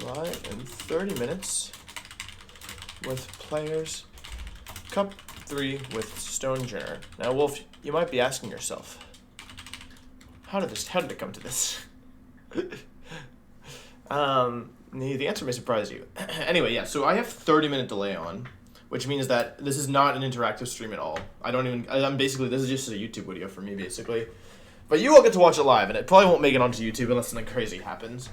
live in 30 minutes with players. Cup 3 with Stonejourner. Now, Wolf, you might be asking yourself, how did it come to this? The answer may surprise you. Anyway, yeah, so I have 30-minute delay on, which means that this is not an interactive stream at all. I'm basically, this is just a YouTube video for me, basically. But you all get to watch it live, and it probably won't make it onto YouTube unless something crazy happens.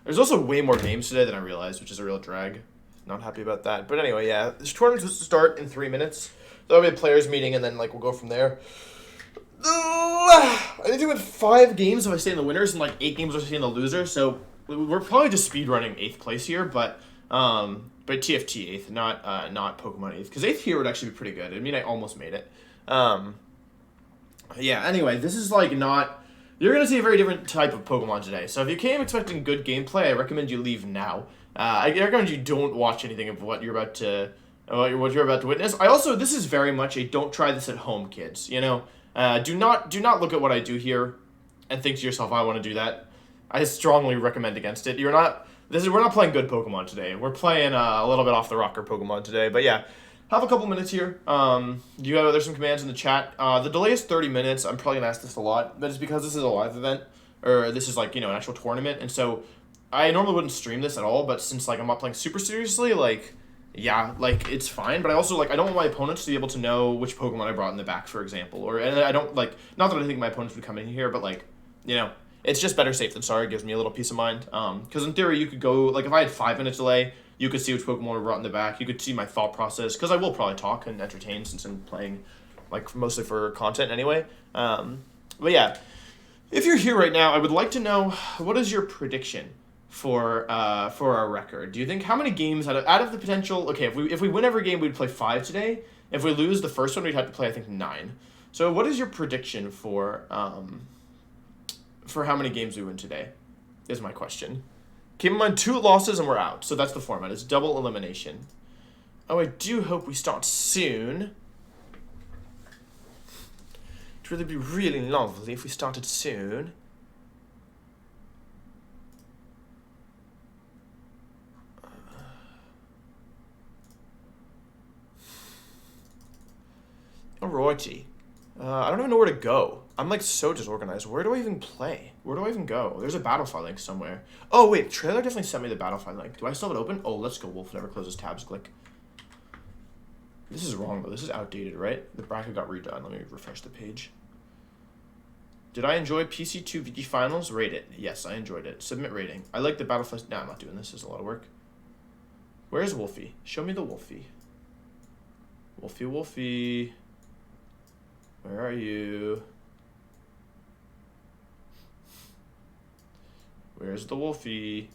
There's also way more games today than I realized, which is a real drag. Not happy about that. But anyway, yeah, this tournament's supposed to start in 3 minutes. There'll be a players meeting, and then we'll go from there. I need to win 5 games if I stay in the winners, and 8 games if I stay in the losers. So we're probably just speedrunning 8th place here, but TFT 8th, not Pokemon 8th, because 8th here would actually be pretty good. I mean, I almost made it. Yeah. Anyway, this is not. You're gonna see a very different type of Pokemon today. So if you came expecting good gameplay, I recommend you leave now. I recommend you don't watch anything of what you're about to witness. This is very much a don't try this at home, kids. Do not look at what I do here and think to yourself, I want to do that. I strongly recommend against it. We're not playing good Pokemon today. We're playing a little bit off the rocker Pokemon today. But yeah, have a couple minutes here. There's some commands in the chat. The delay is 30 minutes. I'm probably gonna ask this a lot, but it's because this is a live event, or this is an actual tournament, and so I normally wouldn't stream this at all. But since I'm not playing super seriously, it's fine. But I also I don't want my opponents to be able to know which Pokemon I brought in the back, for example, and I don't not that I think my opponents would come in here, but it's just better safe than sorry. It gives me a little peace of mind. Because in theory, you could go, if I had 5 minutes delay, you could see which Pokemon I brought in the back. You could see my thought process, because I will probably talk and entertain since I'm playing, mostly for content anyway. But yeah, if you're here right now, I would like to know, what is your prediction for our record? Do you think, how many games out of the potential, okay, if we win every game, we'd play 5 today. If we lose the first one, we'd have to play, I think, 9. So what is your prediction for how many games we win today, is my question. Keep in mind, 2 losses and we're out. So that's the format. It's double elimination. Oh, I do hope we start soon. It would be really lovely if we started soon. Alrighty. I don't even know where to go. I'm so disorganized. Where do I even play? Where do I even go? There's a Battlefy link somewhere. Oh wait, trailer definitely sent me the Battlefy link. Do I still have it open? Oh, let's go. Wolf never closes tabs. Click. This is wrong though. This is outdated, right? The bracket got redone. Let me refresh the page. Did I enjoy PC2 VG Finals? Rate it. Yes, I enjoyed it. Submit rating. I like the Battlefy. No, I'm not doing this. This is a lot of work. Where's Wolfie? Show me the Wolfie. Wolfie. Where are you? Where's the Wolfie?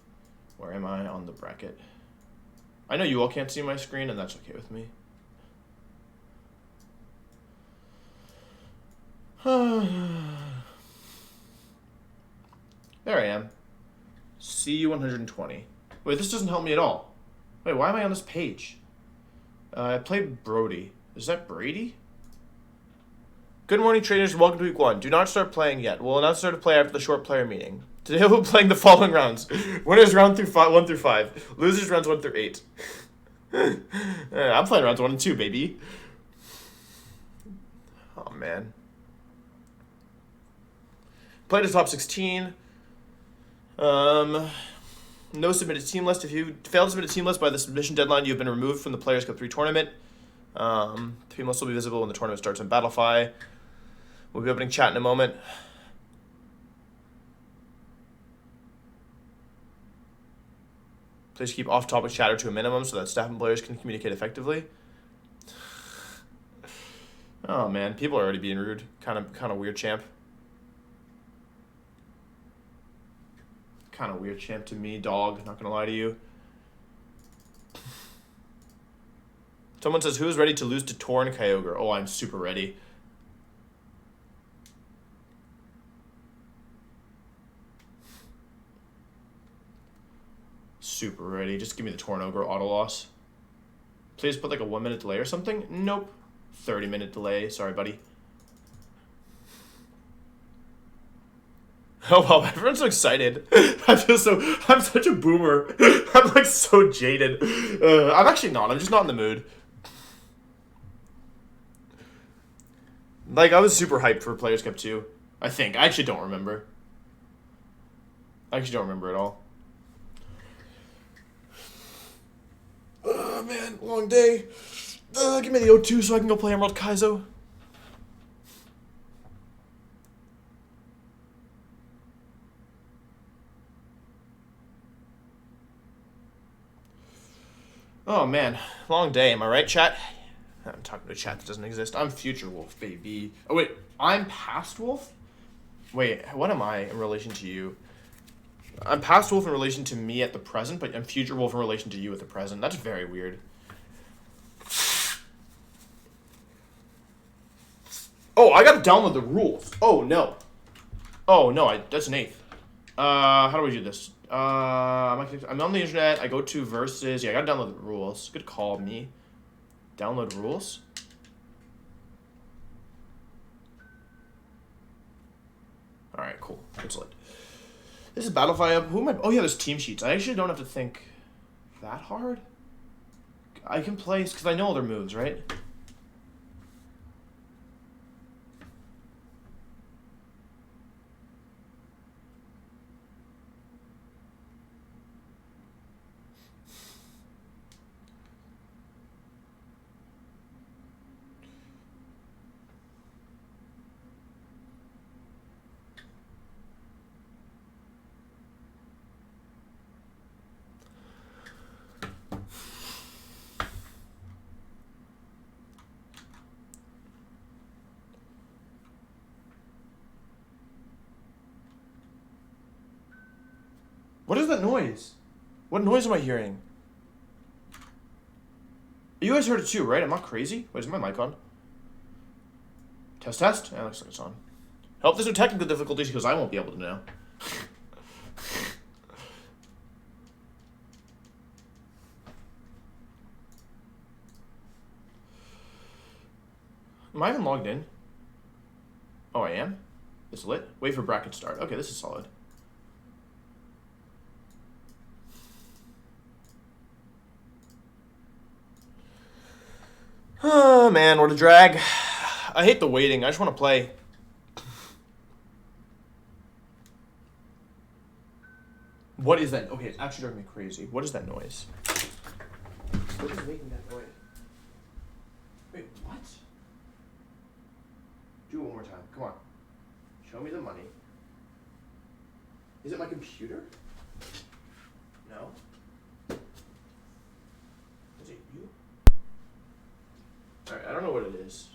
Where am I on the bracket? I know you all can't see my screen, and that's okay with me. There I am. CU120. Wait, this doesn't help me at all. Wait, why am I on this page? I played Brody. Is that Brady? Good morning, traders. Welcome to week 1. Do not start playing yet. We'll announce start to play after the short player meeting. Today we'll be playing the following rounds. Winners round 1 through 5. Losers rounds 1 through 8. I'm playing rounds 1 and 2, baby. Oh, man. Played as top 16. No submitted team list. If you failed to submit a team list by the submission deadline, you have been removed from the Players Cup 3 tournament. Team list will be visible when the tournament starts on Battlefy. We'll be opening chat in a moment. Please keep off-topic chatter to a minimum so that staff and players can communicate effectively. Oh man, people are already being rude. Kind of weird, champ. Kind of weird, champ, to me, dog. Not gonna lie to you. Someone says, who's ready to lose to Torn Kyogre? Oh, I'm super ready. Super ready. Just give me the Torn Ogre auto loss. Please put a 1 minute delay or something. Nope. 30-minute delay. Sorry, buddy. Oh wow, everyone's so excited. I'm such a boomer. I'm like so jaded. I'm actually not. I'm just not in the mood. Like, I was super hyped for Players Cup 2. I think. I actually don't remember. I actually don't remember at all. Man, long day. Give me the O2 so I can go play Emerald Kaizo. Oh man, long day. Am I right, chat? I'm talking to a chat that doesn't exist. I'm Future Wolf, baby. Oh wait, I'm Past Wolf? Wait, what am I in relation to you? I'm Past Wolf in relation to me at the present, but I'm Future Wolf in relation to you at the present. That's very weird. Oh, I gotta download the rules. Oh no. Oh no, that's an eighth. How do we do this? I'm on the internet. I go to Versus. Yeah, I gotta download the rules. Good call, me. Download rules. All right, cool. Excellent. This is Battlefy. Who am I? Oh yeah, there's team sheets. I actually don't have to think that hard. I can place because I know all their moves, right? What is that noise? What noise am I hearing? You guys heard it too, right? I'm not crazy. Wait, is my mic on? Test, test? Yeah, looks like it's on. Hope there's no technical difficulties because I won't be able to know. Am I even logged in? Oh, I am? It's lit? Wait for bracket start. Okay, this is solid. Oh, man, what a drag. I hate the waiting. I just want to play. What is that? Okay, it's actually driving me crazy. What is that noise? What is making that noise? Wait, what? Do it one more time. Come on. Show me the money. Is it my computer? No. Is it you? Alright, I don't know what it is.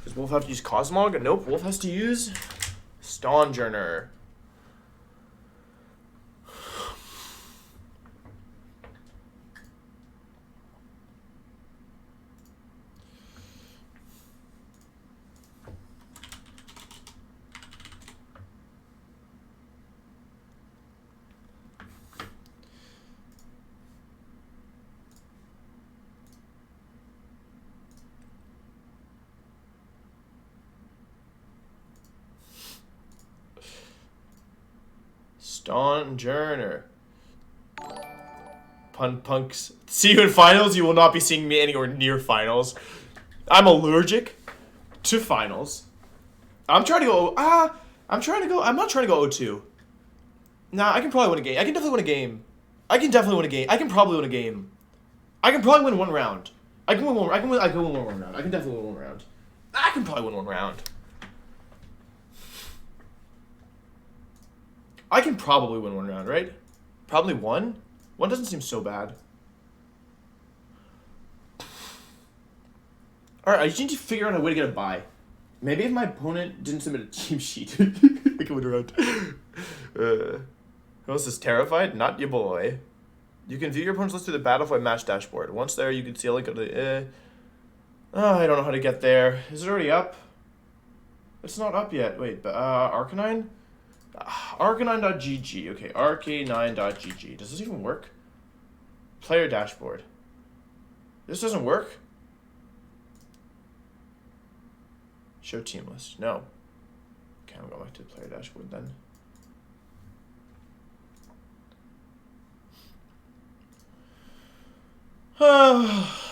Does Wolf have to use Cosmog? Nope, Wolf has to use Stonejourner. Stonejourner. Punks. See you in finals. You will not be seeing me anywhere near finals. I'm allergic to finals. I'm trying to go. I'm not trying to go 0-2. Nah, I can probably win a game. I can definitely win a game. I can probably win a game. I can probably win one round. I can win one round. I can definitely win one round. I can probably win one round. I can probably win one round, right? Probably one? One doesn't seem so bad. Alright, I just need to figure out a way to get a bye. Maybe if my opponent didn't submit a team sheet, I can win a round. Who else is terrified? Not your boy. You can view your opponent's list through the Battlefy match dashboard. Once there, you can see a link of the... I don't know how to get there. Is it already up? It's not up yet. Wait, Arcanine? Arcanine.gg. Okay, arcanine.gg. Does this even work? Player dashboard. This doesn't work? Show team list. No. Okay, I'm going back to the player dashboard then.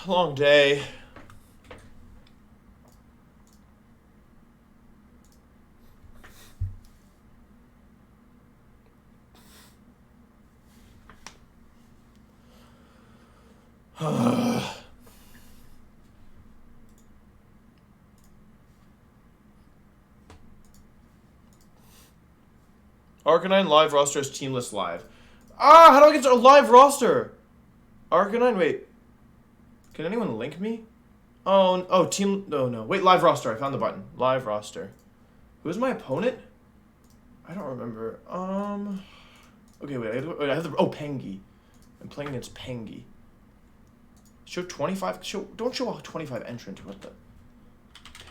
Long day. Arcanine live roster is team list live. Ah, how do I get to a live roster? Arcanine, wait. Can anyone link me? Oh, team. No. Wait, live roster. I found the button. Live roster. Who's my opponent? I don't remember. Okay, wait. I have the. Oh, Pengi. I'm playing against Pengi. Show 25. Don't show a 25 entrant. What the?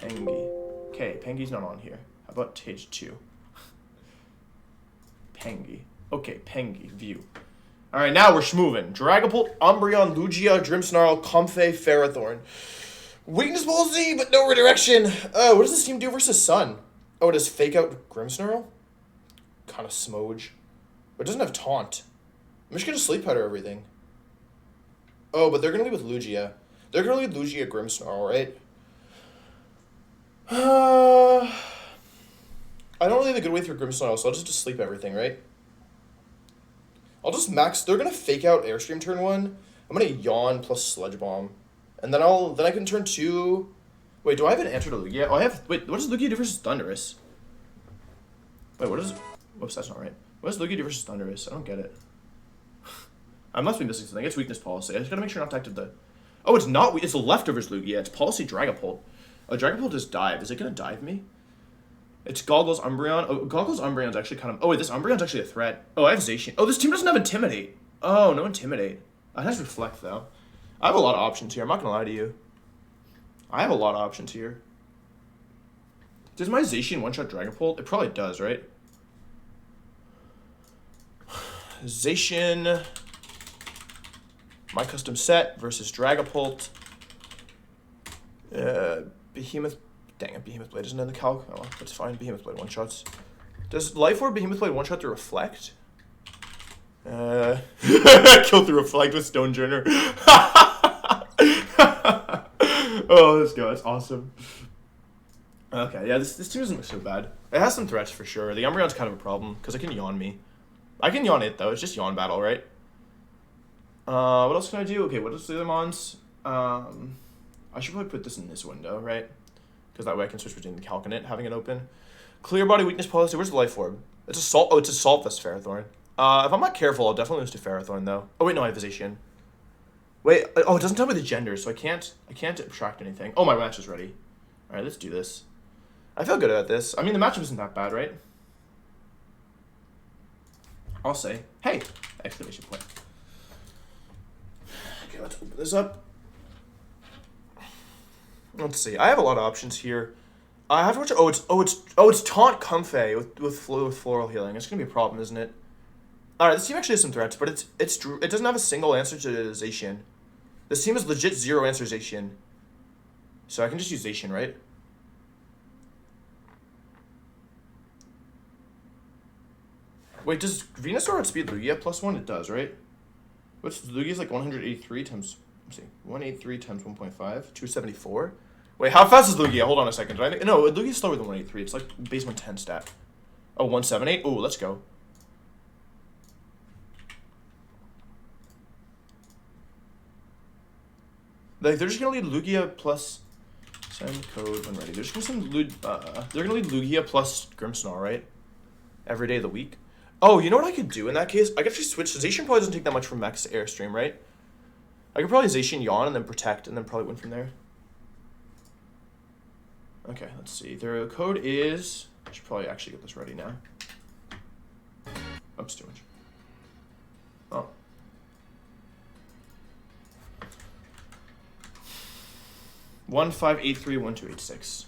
Pengi. Okay, Pengi's not on here. How about Tage 2? Pengi. Okay, Pengi. View. Alright, now we're schmoving. Dragapult, Umbreon, Lugia, Grimmsnarl, Comfey, Ferrothorn. Weakness Palsy, but no redirection. What does this team do versus Sun? Oh, it does fake out Grimmsnarl? Kind of smoge. But it doesn't have Taunt. I'm just going to Sleep Powder everything. Oh, but they're going to lead with Lugia. They're going to lead Lugia Grimmsnarl, right? I don't really have a good way through Grimmsnarl, so I'll just sleep everything, right? I'll just max. They're gonna fake out Airstream turn 1. I'm gonna Yawn plus Sludge Bomb, and then I can turn 2. Wait, do I have an answer to Lugia? Oh, I have. Wait, what does Lugia do versus Thundurus? Wait, what is? Whoops, that's not right. What does Lugia do versus Thundurus? I don't get it. I must be missing something. It's weakness policy. I just gotta make sure not to activate the. Oh, it's not. It's the leftovers Lugia. It's policy Dragapult. Oh, Dragapult just dive. Is it gonna dive me? It's Goggles Umbreon. Oh, Goggles Umbreon's actually kind of... Oh, wait, this Umbreon's actually a threat. Oh, I have Zacian. Oh, this team doesn't have Intimidate. Oh, no Intimidate. It has Reflect, though. I have a lot of options here. I'm not going to lie to you. I have a lot of options here. Does my Zacian one-shot Dragapult? It probably does, right? Zacian. My custom set versus Dragapult. Behemoth... Dang it, Behemoth Blade isn't in the calc. Oh, well, that's fine. Behemoth Blade one-shots. Does Life Orb Behemoth Blade one-shot through Reflect? Kill through Reflect with Stonejourner. Oh, let's go. That's awesome. Okay, yeah, this team doesn't look so bad. It has some threats for sure. The Umbreon's kind of a problem, because it can Yawn me. I can Yawn it, though. It's just Yawn battle, right? What else can I do? Okay, what else are the other mons? I should probably put this in this window, right? Because that way I can switch between the calc and it, having it open. Clear Body Weakness Policy. Where's the Life Orb? It's a Salt. Oh, it's a Salt Vest Ferrothorn. If I'm not careful, I'll definitely lose to Ferrothorn, though. Oh, wait, no, I have Zacian. Wait, oh, it doesn't tell me the gender, so I can't abstract anything. Oh, my match is ready. All right, let's do this. I feel good about this. I mean, the matchup isn't that bad, right? I'll say, hey, exclamation point. Okay, let's open this up. Let's see. I have a lot of options here. I have to watch. It's Taunt Comfey with Floral Healing. It's gonna be a problem, isn't it? All right, this team actually has some threats, but it doesn't have a single answer to Zacian. This team has legit 0 answer Zacian. So I can just use Zacian, right? Wait, does Venusaur outspeed Lugia +1? It does, right? What's Lugia's like 183 times? Let's see, 183 times 1.5, 274. Wait, how fast is Lugia? Hold on a second. No, Lugia's slower than 183. It's like base 110 stat. Oh, 178. Oh, let's go. Like, they're just gonna lead Lugia plus send code when ready. They're just gonna send they're gonna lead Lugia plus Grimmsnarl, right? Every day of the week. Oh, you know what I could do in that case? I could actually switch. Zacian probably doesn't take that much from Max to Airstream, right? I could probably Zacian Yawn and then Protect and then probably win from there. Okay, let's see. Their code is... I should probably actually get this ready now. Oops, too much. Oh. One 583 1286.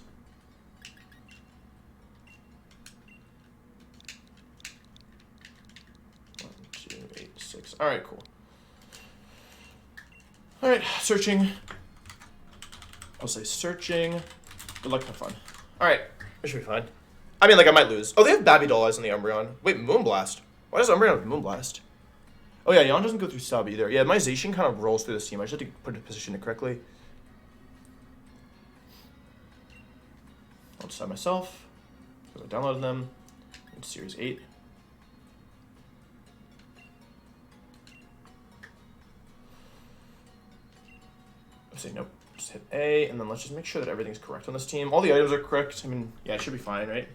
All right, cool. All right, searching. I'll say searching. Good luck, have fun. Alright, this should be fine. I mean, like, I might lose. Oh, they have Babby Doll Eyes on the Umbreon. Wait, Moonblast. Why does Umbreon have Moonblast? Oh, yeah, Yon doesn't go through sub either. Yeah, my Zacian kind of rolls through this team. I just have to put it position it correctly. I'll decide myself. Because I downloaded them. In Series 8. Let's say nope. Just hit A, and then let's just make sure that everything's correct on this team. All the items are correct. I mean, yeah, it should be fine, right?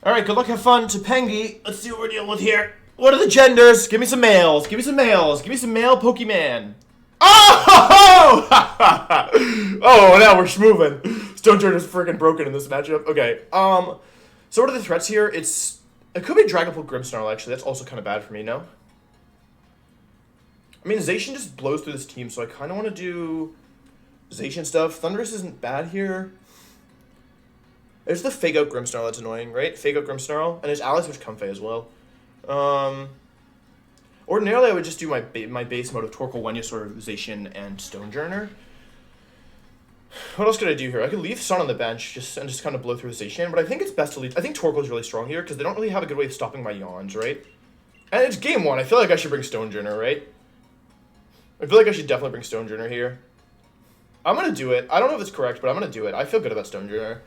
Alright, good luck, have fun. Topanga, let's see what we're dealing with here. What are the genders? Give me some males. Give me some males. Give me some male Pokemon. Oh! Oh, now we're schmoving. Stonejourner's freaking broken in this matchup. Okay, so what are the threats here? It could be Dragapult Grimmsnarl, actually. That's also kind of bad for me, no? I mean, Zacian just blows through this team, so I kind of want to do Zacian stuff. Thundurus isn't bad here. There's the Fake Out Grimmsnarl that's annoying, right? Fake Out Grimmsnarl. And there's Ally Switch Comfey as well. Ordinarily, I would just do my base mode of Torkoal, Venusaur, Zacian, and Stonejourner. What else could I do here? I could leave Sun on the bench and just kind of blow through with Zacian, but I think it's best to leave. I think Torkoal is really strong here because they don't really have a good way of stopping my yawns, right? And it's game 1. I feel like I should bring Stonejourner, right? I feel like I should definitely bring Stonejourner here. I'm going to do it. I don't know if it's correct, but I'm going to do it. I feel good about Stonejourner.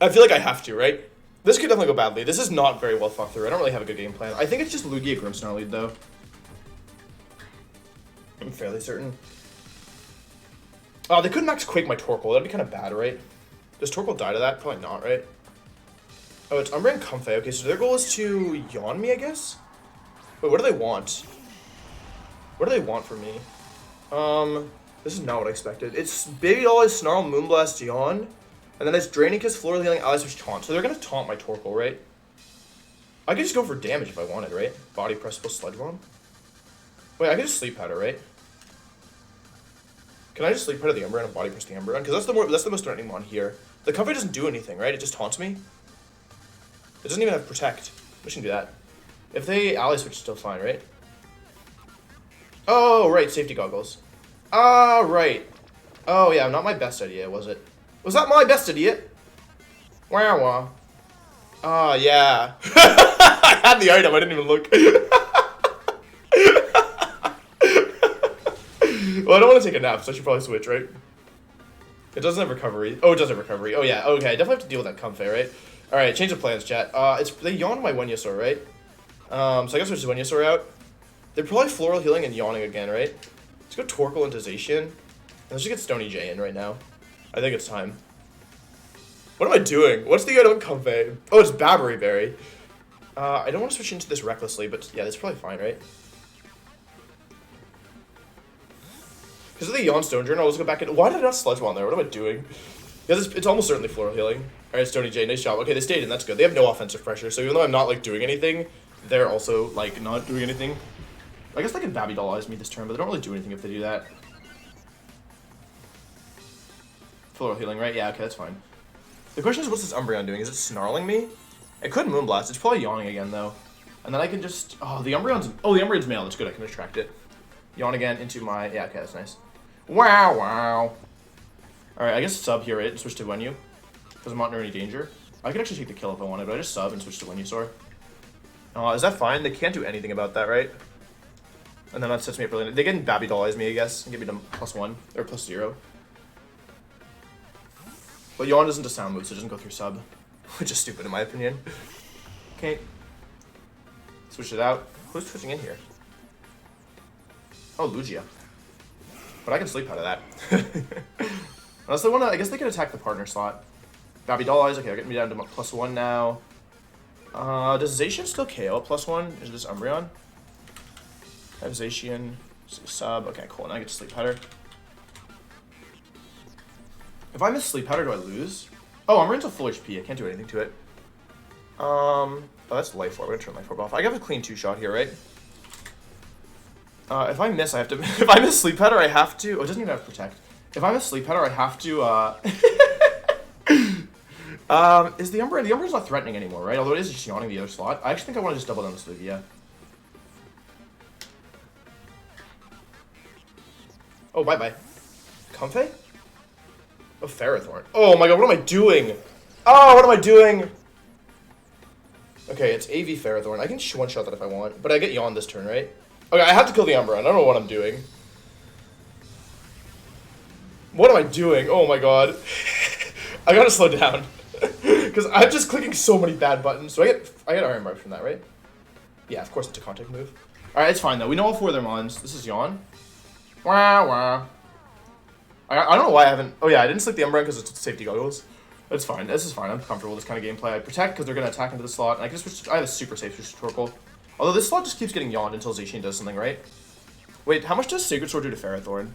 I feel like I have to, right? This could definitely go badly. This is not very well thought through. I don't really have a good game plan. I think it's just Lugia Grimmsnarl lead, though. I'm fairly certain. They could max Quake my Torkoal. That'd be kind of bad, right? Does Torkoal die to that? Probably not, right? Oh, it's Umbreon Comfey. Okay, so their goal is to yawn me, I guess? Wait, what do they want? What do they want from me? This is not what I expected. It's Baby Doll Eyes, Snarl, Moonblast, Yawn. And then it's Draining Kiss, Floral Healing, Ally Switch, Taunt. So they're going to taunt my Torkoal, right? I could just go for damage if I wanted, right? Body Press plus Sludge Bomb. Wait, I could just Sleep Powder, right? Can I just Sleep Powder the Umbreon and Body Press the Umbreon? Because that's the most threatening one here. The Comfey doesn't do anything, right? It just taunts me. It doesn't even have Protect. We shouldn't do that. If they Ally Switch, still fine, right? Oh, right, Safety Goggles. Ah, right. Oh, yeah, not my best idea, was it? Was that my best idea? Wow, wow. Ah, yeah. I had the item, I didn't even look. Well, I don't want to take a nap, so I should probably switch, right? It doesn't have recovery. Oh, it does have recovery. Oh, yeah, okay, I definitely have to deal with that Comfey, right? Alright, change of plans, chat. They yawned my Venusaur, right? So I guess switch Venusaur out. They're probably Floral Healing and yawning again, right? Let's go Torkoal into Zacian. And let's just get Stony J in right now. I think it's time. What am I doing? What's the item Comfey? Oh, it's Babbery Berry. I don't want to switch into this recklessly, but yeah, that's probably fine, right? Because of the Yawn Stonejourner, I'll just go back in. Why did I not Sludge Bomb there? What am I doing? Yeah, it's almost certainly Floral Healing. Alright, Stony J, nice job. Okay, they stayed in, that's good. They have no offensive pressure, so even though I'm not, like, doing anything, they're also, like, not doing anything. I guess they can Babby Doll Eyes me this turn, but they don't really do anything if they do that. Floral Healing, right? Yeah, okay, that's fine. The question is, what's this Umbreon doing? Is it snarling me? It could Moonblast. It's probably yawning again, though. And then I can just... Oh, the Umbreon's male. That's good. I can extract it. Yawn again into my... Yeah, okay, that's nice. Wow, wow. Alright, I guess sub here, right? Switch to Venu. Because I'm not in any danger. I could actually take the kill if I wanted, but I just sub and switch to Venusaur. Is that fine? They can't do anything about that, right? And then that sets me up really... They can Babby Doll Eyes me, I guess, and give me them +1, or +0. But Yawn doesn't do sound move, so it doesn't go through sub. Which is stupid, in my opinion. Okay. Switch it out. Who's switching in here? Oh, Lugia. But I can sleep out of that. Unless they want to... I guess they can attack the partner slot. Babby Doll Eyes. Okay, they're getting me down to +1 now. Does Zacian still KO at +1? Is this Umbreon? I have Zacian. Sub. Okay, cool. Now I get to Sleep Powder. If I miss Sleep Powder, do I lose? Oh, Umbreon's a full HP. I can't do anything to it. Oh, that's Life Orb. I'm gonna turn Life Orb off. I have a clean 2-shot here, right? If I miss, I have to... If I miss Sleep Powder, I have to... Oh, it doesn't even have Protect. If I miss Sleep Powder, I have to, is the Umbreon... The Umbreon's not threatening anymore, right? Although it is just yawning the other slot. I actually think I want to just double down this Lugia. Oh, bye-bye. Comfey? Oh, Ferrothorn. Oh my god, what am I doing? Oh, what am I doing? Okay, it's AV Ferrothorn. I can one-shot that if I want, but I get Yawn this turn, right? Okay, I have to kill the Umbreon. I don't know what I'm doing. What am I doing? Oh my god. I gotta slow down. Because I'm just clicking so many bad buttons. So I get Iron Barb from that, right? Yeah, of course it's a contact move. Alright, it's fine though. We know all 4 of their mons. This is Yawn. Wah, wah. I don't know why I haven't... Oh yeah, I didn't select the Umbreon because it's safety goggles. It's fine. This is fine. I'm comfortable with this kind of gameplay. I protect because they're going to attack into the slot. And I can switch... I have a super safe switch to Torkoal. Although this slot just keeps getting yawned until Zacian does something, right? Wait, how much does Sacred Sword do to Ferrothorn?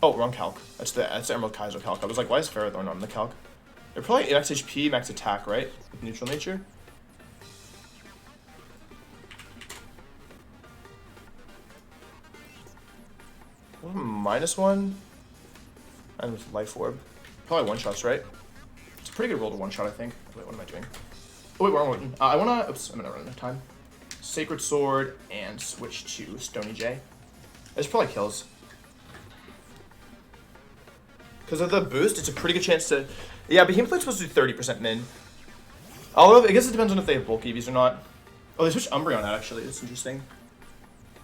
Oh, wrong calc. That's the Emerald Kaiser calc. I was like, why is Ferrothorn not in the calc? They're probably max HP, max attack, right? Neutral nature. -1. And with Life Orb. Probably one-shots, right? It's a pretty good roll to one-shot, I think. Wait, what am I doing? Oh, wait, wrong one. I want to... Oops, I'm going to run out of time. Sacred Sword and switch to Stony J. This probably kills. Because of the boost, it's a pretty good chance to... Yeah, Behemoth Blade's supposed to do 30% min. Although, I guess it depends on if they have bulk EVs or not. Oh, they switched Umbreon out, actually. That's interesting.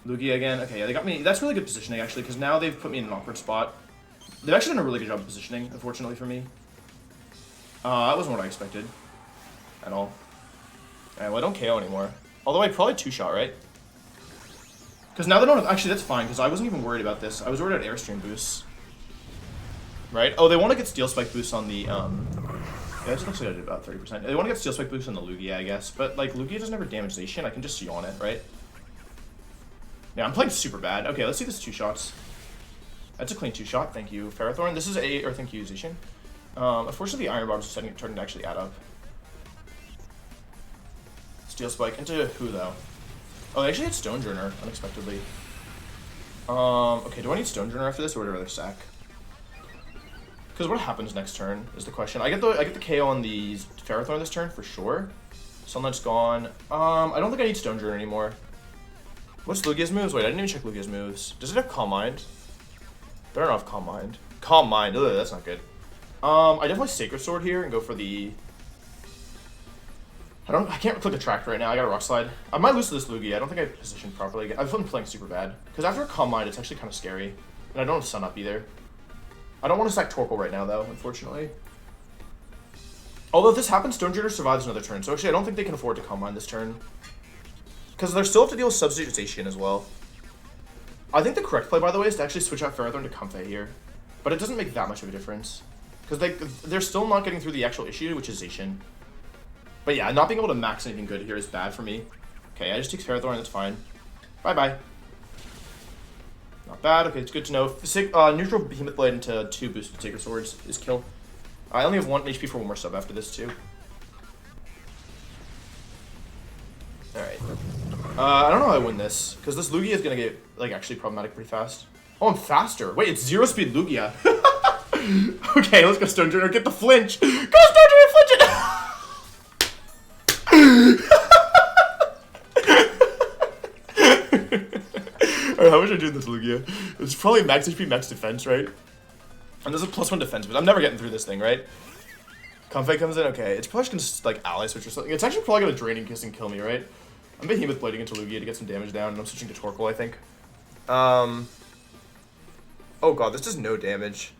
Lugia again. Okay, yeah, they got me... That's really good positioning, actually, because now they've put me in an awkward spot. They've actually done a really good job of positioning, unfortunately for me. That wasn't what I expected. At all. Alright, well, I don't KO anymore. Although I probably two-shot, right? Because now they don't have... Actually, that's fine, because I wasn't even worried about this. I was worried about Airstream boosts. Right? Oh, they want to get Steel Spike boosts on the, Yeah, this looks like I did about 30%. They want to get Steel Spike boosts on the Lugia, I guess. But, like, Lugia doesn't ever damage Zacian. I can just yawn it, right? Yeah, I'm playing super bad. Okay, let's see this two shots. That's a clean two-shot. Thank you, Ferrothorn. This is a... Or thank you, Zacian. Unfortunately, the Iron Barbs are starting to actually add up. Steel Spike into who, though? Oh, they actually had Stonejourner, unexpectedly. Okay, do I need Stonejourner after this, or would I rather sack? Because what happens next turn is the question. I get the KO on the Ferrothorn this turn, for sure. Sunlight's gone. I don't think I need Stonejourner anymore. What's Lugia's moves? Wait, I didn't even check Lugia's moves. Does it have Calm Mind? Better not have Calm Mind. Calm Mind. Ugh, that's not good. I definitely Sacred Sword here and go for the... I can't click a track right now. I got a Rock Slide. I might lose to this Lugia. I don't think I positioned properly. I've been playing super bad. Because after a Calm Mind, it's actually kind of scary. And I don't have Sun Up either. I don't want to sack Torkoal right now, though, unfortunately. Although if this happens, Stonejourner survives another turn. So actually, I don't think they can afford to Calm Mind this turn. Because they still have to deal with Substitution as well. I think the correct play, by the way, is to actually switch out Ferrothorn to Comfey here. But it doesn't make that much of a difference. Because they're still not getting through the actual issue, which is Zacian. But yeah, not being able to max anything good here is bad for me. Okay, I just take Ferrothorn, that's fine. Bye-bye. Not bad, okay, it's good to know. Neutral Behemoth Blade into 2 boosted Sacred Swords is kill. I only have 1 HP for 1 more sub after this, too. Alright. I don't know how I win this, because this Lugia is going to get, like, actually problematic pretty fast. Oh, I'm faster. Wait, it's 0 speed Lugia. Okay, let's go Stonejourner. Get the flinch. Go Stonejourner, flinch it! Alright, how much I do this Lugia? It's probably max HP, max defense, right? And there's a +1 defense, but I'm never getting through this thing, right? Comfey comes in, okay. It's probably just gonna, like, ally switch or something. It's actually probably gonna Draining Kiss and kill me, right? I'm Behemoth Blading into Lugia to get some damage down, and I'm switching to Torkoal, I think. Oh god, this does no damage.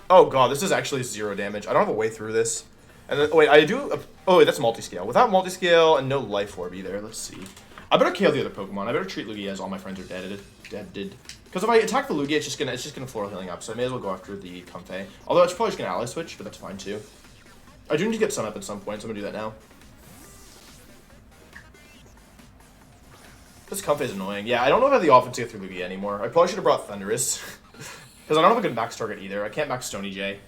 Oh god, this is actually 0 damage. I don't have a way through this. And then, wait, I do... Oh, wait, that's multi-scale. Without multi-scale and no Life Orb either, let's see. I better KO the other Pokemon. I better treat Lugia as all my friends are dead. Because if I attack the Lugia, it's just gonna floral healing up, so I may as well go after the Comfey. Although it's probably just gonna ally switch, but that's fine too. I do need to get Sun Up at some point, so I'm gonna do that now. This Comfey's annoying. Yeah, I don't know if I have the offense to get through Lugia anymore. I probably should have brought Thundurus. Because I don't have a good max target either. I can't max Stony J.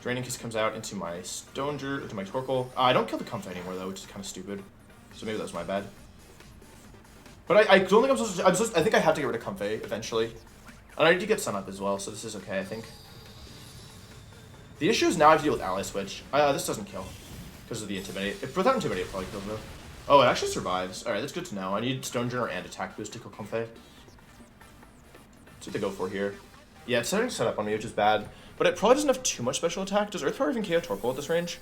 Draining Kiss comes out into my Stonejourner, into my Torkoal. I don't kill the Comfey anymore though, which is kind of stupid. So maybe that was my bad. But I don't think I think I have to get rid of Comfey eventually. And I need to get Sun Up as well, so this is okay, I think. The issue is now I have to deal with Ally Switch. This doesn't kill. Because of the Intimidate. Without Intimidate, it probably kills though. Oh, it actually survives. Alright, that's good to know. I need Stonejourner and attack boost to kill Comfey. That's what they go for here. Yeah, it's setting set up on me, which is bad. But it probably doesn't have too much special attack. Does Earth Power even KO Torkoal at this range?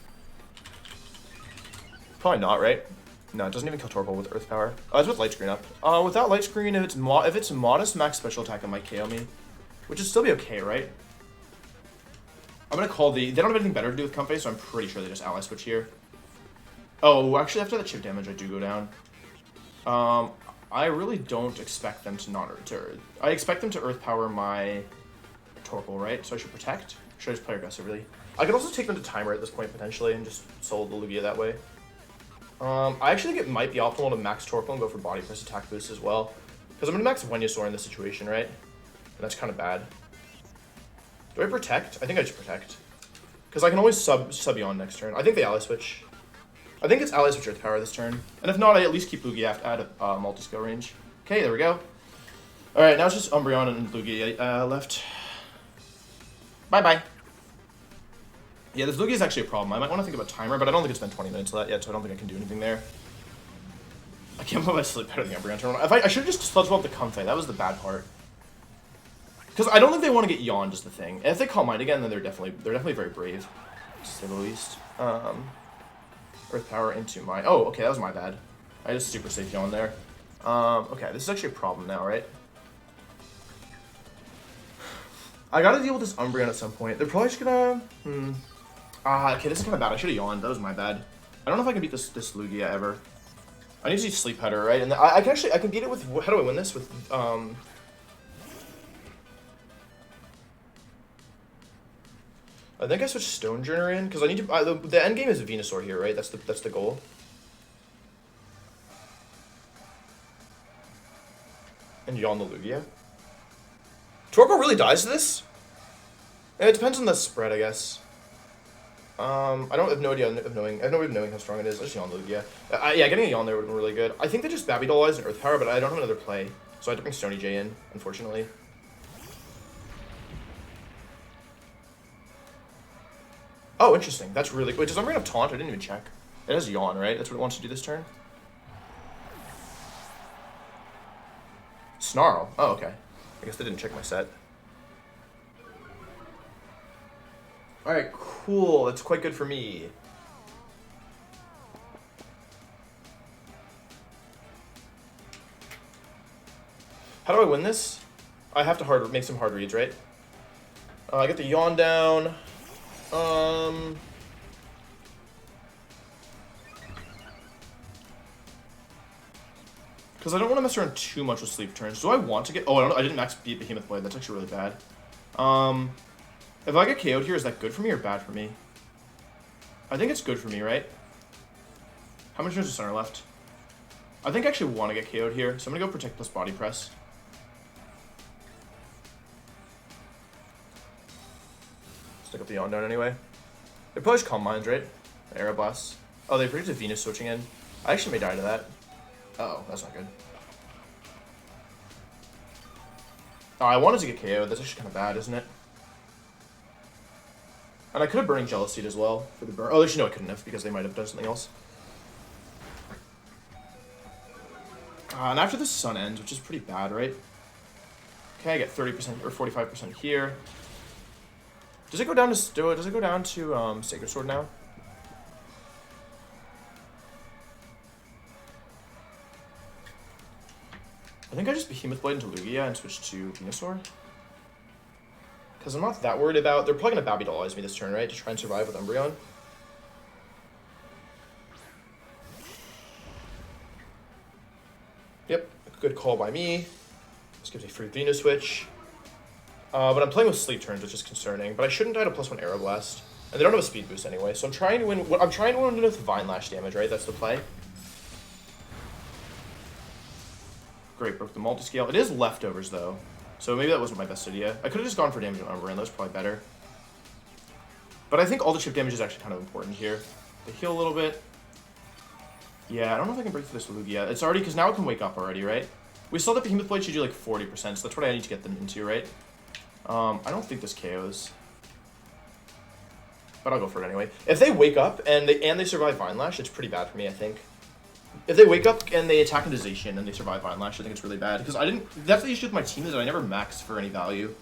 Probably not, right? No, it doesn't even kill Torkoal with Earth Power. Oh, it's with Light Screen up. Without Light Screen, if it's modest max special attack, it might KO me. Which would still be okay, right? I'm gonna call the... They don't have anything better to do with Comfey, so I'm pretty sure they just ally switch here. Oh, actually, after the chip damage, I do go down. I really don't expect them to not... I expect them to Earth Power my Torkoal, right? So I should protect? Or should I just play aggressively? I could also take them to timer at this point, potentially, and just solo the Lugia that way. I actually think it might be optimal to max Torkoal and go for body press attack boost as well. Because I'm going to max Venusaur in this situation, right? And that's kind of bad. Do I protect? I think I should protect. Because I can always sub you on next turn. I think they ally switch. I think it's ally switch Earth Power this turn. And if not, I at least keep Lugia at multi-skill range. Okay, there we go. Alright, now it's just Umbreon and Lugia left. Bye-bye. Yeah, this Lugia is actually a problem. I might want to think about timer, but I don't think it's been 20 minutes of that yet, so I don't think I can do anything there. I can't believe I sleep better than the Umbreon turn. I should have just sludge up the Comfey. That was the bad part. Because I don't think they want to get yawned is the thing. And if they call mine again, then they're definitely very brave, to say the least. Earth Power into my... Oh, okay, that was my bad. I just super safe yawn there. Okay, this is actually a problem now, right? I gotta deal with this Umbreon at some point. They're probably just gonna... okay, this is kind of bad. I should have yawned. That was my bad. I don't know if I can beat this Lugia ever. I need to see Sleep Header, right? And I can beat it with... How do I win this? With, I think I switched Stonejourner in, because I need to... the end game is Venusaur here, right? That's the goal. And yawn the Lugia. Torkoal really dies to this? It depends on the spread, I guess. I have no idea of knowing how strong it is. I just yawn the Lugia. Yeah, getting a yawn there would have been really good. I think they just Babby Dollize and Earth Power, but I don't have another play. So I had to bring Stony J in, unfortunately. Oh, interesting. That's really... Wait, does Umbreon have Taunt? I didn't even check. It has Yawn, right? That's what it wants to do this turn? Snarl. Oh, okay. I guess they didn't check my set. Alright, cool. That's quite good for me. How do I win this? I have to make some hard reads, right? I get the Yawn down. Because I don't want to mess around too much with sleep turns. Do I want to get... Oh, I didn't max beat Behemoth Blade. That's actually really bad. If I get KO'd here, is that good for me or bad for me? I think it's good for me, right? How much turns is center left? I think I actually want to get KO'd here, so I'm going to go Protect plus Body Press. Stick up the Yawn down anyway. They probably just Calm Minds, right? Aeroblast. Oh, they predicted Venus switching in. I actually may die to that. Uh-oh, that's not good. Oh, I wanted to get KO'd. That's actually kind of bad, isn't it? And I could have Burning Jealous Seed as well for the burn. Oh, actually, no, I couldn't have because they might have done something else. And after the sun ends, which is pretty bad, right? Okay, I get 30% or 45% here. Does it go down to Sacred Sword now? I think I just Behemoth Blade into Lugia and switch to Venusaur. Because I'm not that worried about... They're probably going to Babby Dollize me this turn, right? To try and survive with Umbreon. Yep, good call by me. This gives me free Venus Switch. But I'm playing with sleep turns, which is concerning. But I shouldn't die to +1 Aeroblast. And they don't have a speed boost anyway, so I'm trying to win... I'm trying to win with Vine Lash damage, right? That's the play. Great, broke the multi-scale. It is leftovers, though. So maybe that wasn't my best idea. I could have just gone for damage on Umbreon. That was probably better. But I think all the chip damage is actually kind of important here. They heal a little bit. Yeah, I don't know if I can break through this Lugia. It's already... Because now it can wake up already, right? We saw that Behemoth Blade should do like 40%, so that's what I need to get them into, right? I don't think this KOs. But I'll go for it anyway. If they wake up and they survive Vine Lash, it's pretty bad for me, I think. If they wake up and they attack into Zacian and they survive Vine Lash, I think it's really bad. Because I didn't... That's the issue with my team, is that I never maxed for any value.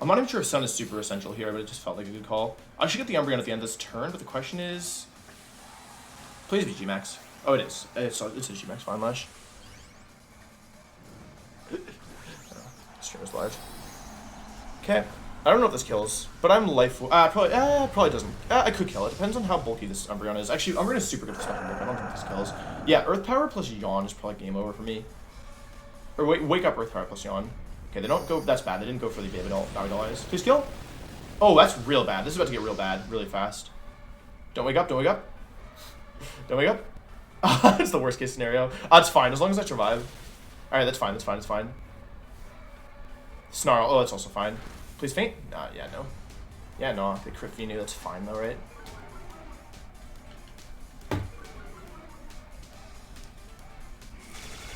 I'm not even sure if Sun is super essential here, but it just felt like a good call. I should get the Umbreon at the end of this turn, but the question is... Please be G-Max. Oh, it is. It's a G-Max Vine Lash. Stream is large. Okay. I don't know if this kills, but I'm life... probably doesn't. I could kill it. Depends on how bulky this Umbreon is. Actually, Umbreon is super good for special move. I don't think this kills. Yeah, Earth Power plus Yawn is probably game over for me. Or wake up Earth Power plus Yawn. Okay, they don't go... That's bad. They didn't go for the Baby-Doll-Eyes. Please kill. Oh, that's real bad. This is about to get real bad really fast. Don't wake up. Don't wake up. Don't wake up. It's the worst case scenario. It's fine. As long as I survive. Alright, that's fine. That's fine. That's fine. Snarl. Oh, that's also fine. Please faint? Yeah, no. Yeah, no. They crit Venu. That's fine, though, right?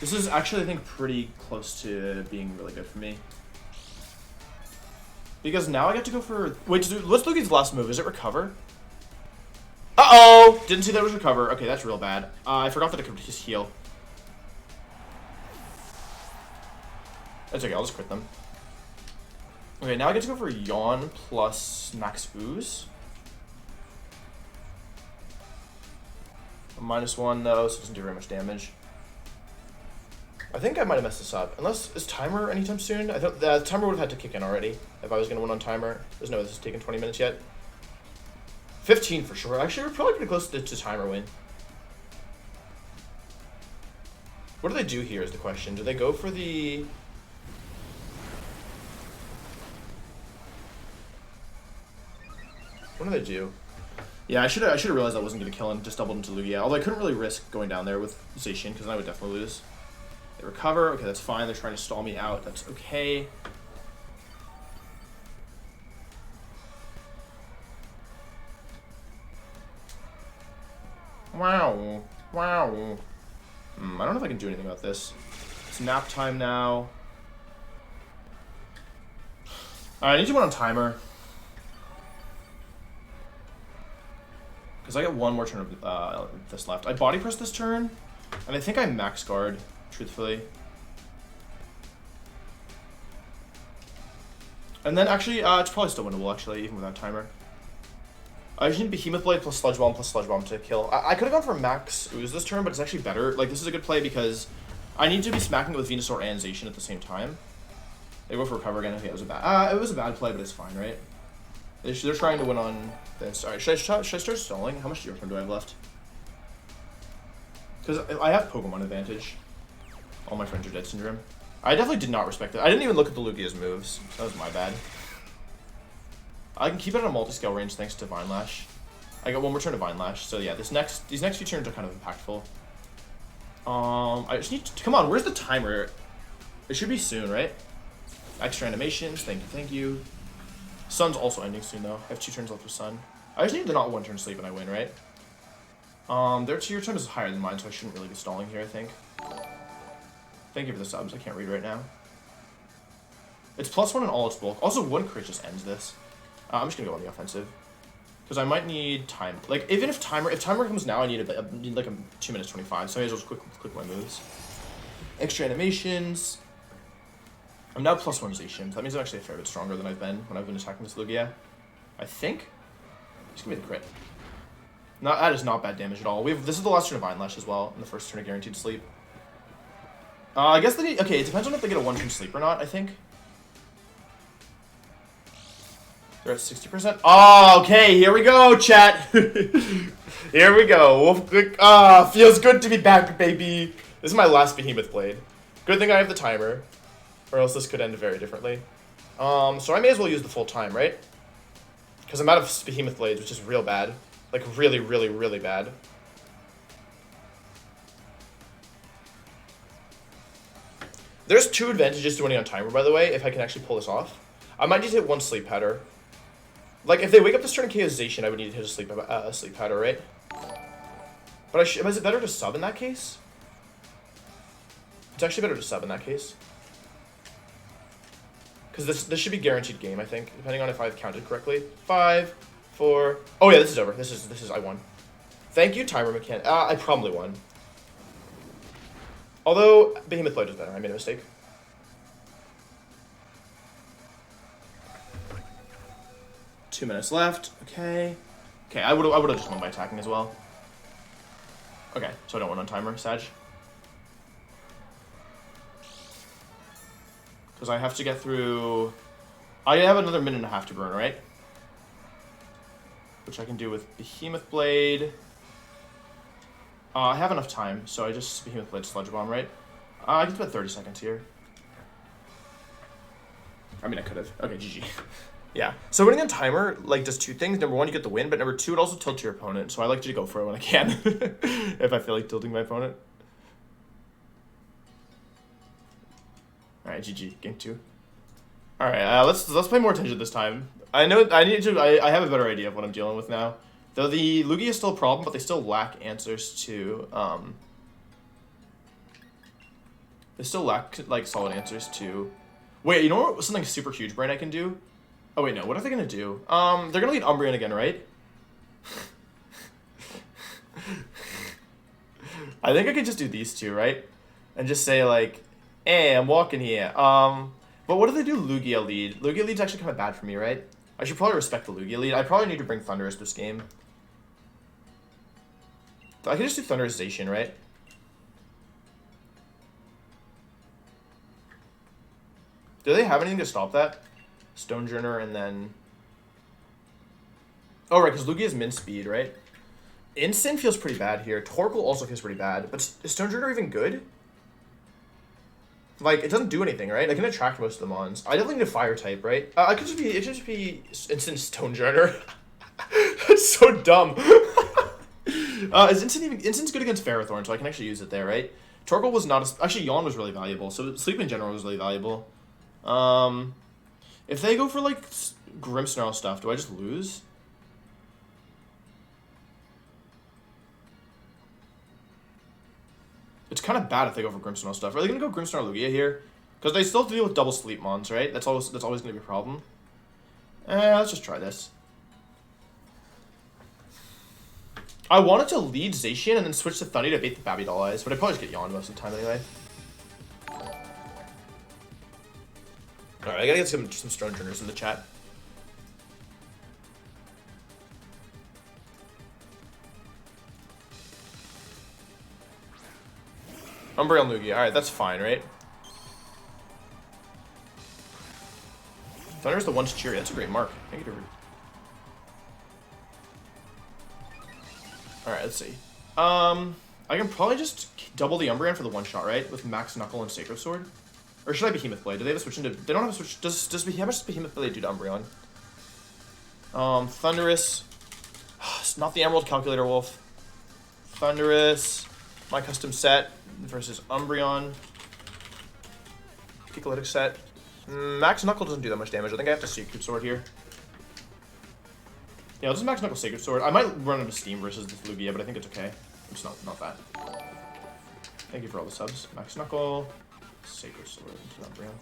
This is actually, I think, pretty close to being really good for me. Because now I get to go for... Wait, what's Lugi's last move? Is it recover? Uh-oh! Didn't see that it was recover. Okay, that's real bad. I forgot that it could just heal. That's okay, I'll just quit them. Okay, now I get to go for Yawn plus Max Ooze. -1 though, so it doesn't do very much damage. I think I might have messed this up. Unless, is timer anytime soon? I thought the timer would have had to kick in already if I was going to win on timer. There's no way this is taking 20 minutes yet. 15 for sure. Actually, we're probably pretty close to timer win. What do they do here is the question. Do they go for the... What do they do? Yeah, I should have realized I wasn't going to kill him. Just doubled into Lugia. Although I couldn't really risk going down there with Zacian, because I would definitely lose. They recover. Okay, that's fine. They're trying to stall me out. That's okay. Wow. Wow. I don't know if I can do anything about this. It's nap time now. Alright, I need to win on timer. Because I got one more turn of this left. I body press this turn, and I think I max guard, truthfully. And then actually, it's probably still winnable, actually, even without timer. I just need Behemoth Blade plus Sludge Bomb to kill. I could have gone for Max Ooze this turn, but it's actually better. Like, this is a good play because I need to be smacking it with Venusaur and Zacian at the same time. They go for recover again. Okay, it was a bad play, but it's fine, right? They're trying to win on this. Alright, should I start stalling? How much Zero Turn do I have left? Because I have Pokemon advantage. All my friends are dead syndrome. I definitely did not respect it. I didn't even look at the Lugia's moves. That was my bad. I can keep it at a multi-scale range thanks to Vine Lash. I got one more turn of Vine Lash, so yeah, these next few turns are kind of impactful. I just need to, come on, where's the timer? It should be soon, right? Extra animations, thank you. Sun's also ending soon though. I have 2 turns left with Sun. I just need to not 1 turn sleep and I win, right? Their tier turn is higher than mine, so I shouldn't really be stalling here, I think. Thank you for the subs, I can't read right now. It's +1 in all its bulk. Also, 1 crit just ends this. I'm just gonna go on the offensive. Because I might need time. Like, even if timer comes now, I need like a 2 minutes 25, so I may as well just click my moves. Extra animations. I'm now +1 Zacian, so that means I'm actually a fair bit stronger than I've been when I've been attacking this Lugia. I think. Just give me the crit. That is not bad damage at all. This is the last turn of Vine Lash as well, and the first turn of Guaranteed Sleep. I guess they need, okay, it depends on if they get a 1 turn sleep or not, I think. They're at 60%. Oh, okay, here we go, chat. Here we go. Feels good to be back, baby. This is my last Behemoth Blade. Good thing I have the timer, or else this could end very differently. So I may as well use the full time, right? Because I'm out of Behemoth Blades, which is real bad. Like, really, really, really bad. There's 2 advantages to winning on timer, by the way, if I can actually pull this off. I might need to hit 1 sleep powder. Like, if they wake up this turn in Chaosization, I would need to hit a sleep powder, right? But is it better to sub in that case? It's actually better to sub in that case. Because this should be guaranteed game, I think, depending on if I've counted correctly. 5, 4... Oh yeah, this is over. This is I won. Thank you, timer mechanic. I probably won. Although, Behemoth Blade is better. I made a mistake. Two minutes left. Okay. Okay, I would have just won by attacking as well. Okay, so I don't win on timer, Sag. Because I have to get through... I have another minute and a half to burn, right? Which I can do with Behemoth Blade. I have enough time, so I just Behemoth Blade Sludge Bomb, right? I can spend 30 seconds here. I mean, I could have. Okay, GG. Yeah. So winning on timer, like, does two things. Number one, you get the win, but number two, it also tilts your opponent. So I like to go for it when I can, if I feel like tilting my opponent. All right, GG. Game 2. All right, let's pay more attention this time. I know I need to. I have a better idea of what I'm dealing with now. Though the Lugia is still a problem, but they still lack answers to They still lack like solid answers to. Wait, you know what? Something super huge brain I can do. Oh wait, no. What are they gonna do? They're gonna lead Umbreon again, right? I think I could just do these two, right? And just say like, "Hey, I'm walking here." But what do they do? Lugia lead. Lugia lead's actually kind of bad for me, right? I should probably respect the Lugia lead. I probably need to bring Thundurus this game. I can just do Thunderization, right? Do they have anything to stop that? Stonejourner and then... Oh, right, because Lugia is min speed, right? Instant feels pretty bad here. Torkoal also feels pretty bad. But is Stonejourner even good? Like, it doesn't do anything, right? I can attract most of the mons. I definitely need a fire type, right? I could just be... It should just be instant Stonejourner. That's so dumb. Is instant even... Instant's good against Ferrothorn, so I can actually use it there, right? Torkoal was not... Actually, Yawn was really valuable, so Sleep in general was really valuable. If they go for, like, Grimmsnarl stuff, do I just lose? It's kind of bad if they go for Grimmsnarl stuff. Are they going to go Grimmsnarl Lugia here? Because they still have to deal with double Sleep Mons, right? That's always going to be a problem. Let's just try this. I wanted to lead Zacian and then switch to Thundy to bait the Babby Doll Eyes, but I'd probably just get Yawn most of the time anyway. Alright, I gotta get some Stonejourners in the chat. Umbreon Lugia, alright, that's fine, right? Thunder's the one to cheery, that's a great mark. Thank you, David. Alright, let's see. I can probably just double the Umbreon for the one shot, right? With Max Knuckle and Sacred Sword. Or should I Behemoth Blade? Do they have a switch into... They don't have a switch... How much does Behemoth Blade do to Umbreon? Thundurus. It's not the Emerald Calculator Wolf. Thundurus. My custom set versus Umbreon. Picolytic set. Max Knuckle doesn't do that much damage. I think I have to Sacred Sword here. Yeah, I'll just Max Knuckle Sacred Sword. I might run out of steam versus this Lugia, but I think it's okay. It's not that. Thank you for all the subs. Max Knuckle. Sacred Sword into Umbreon.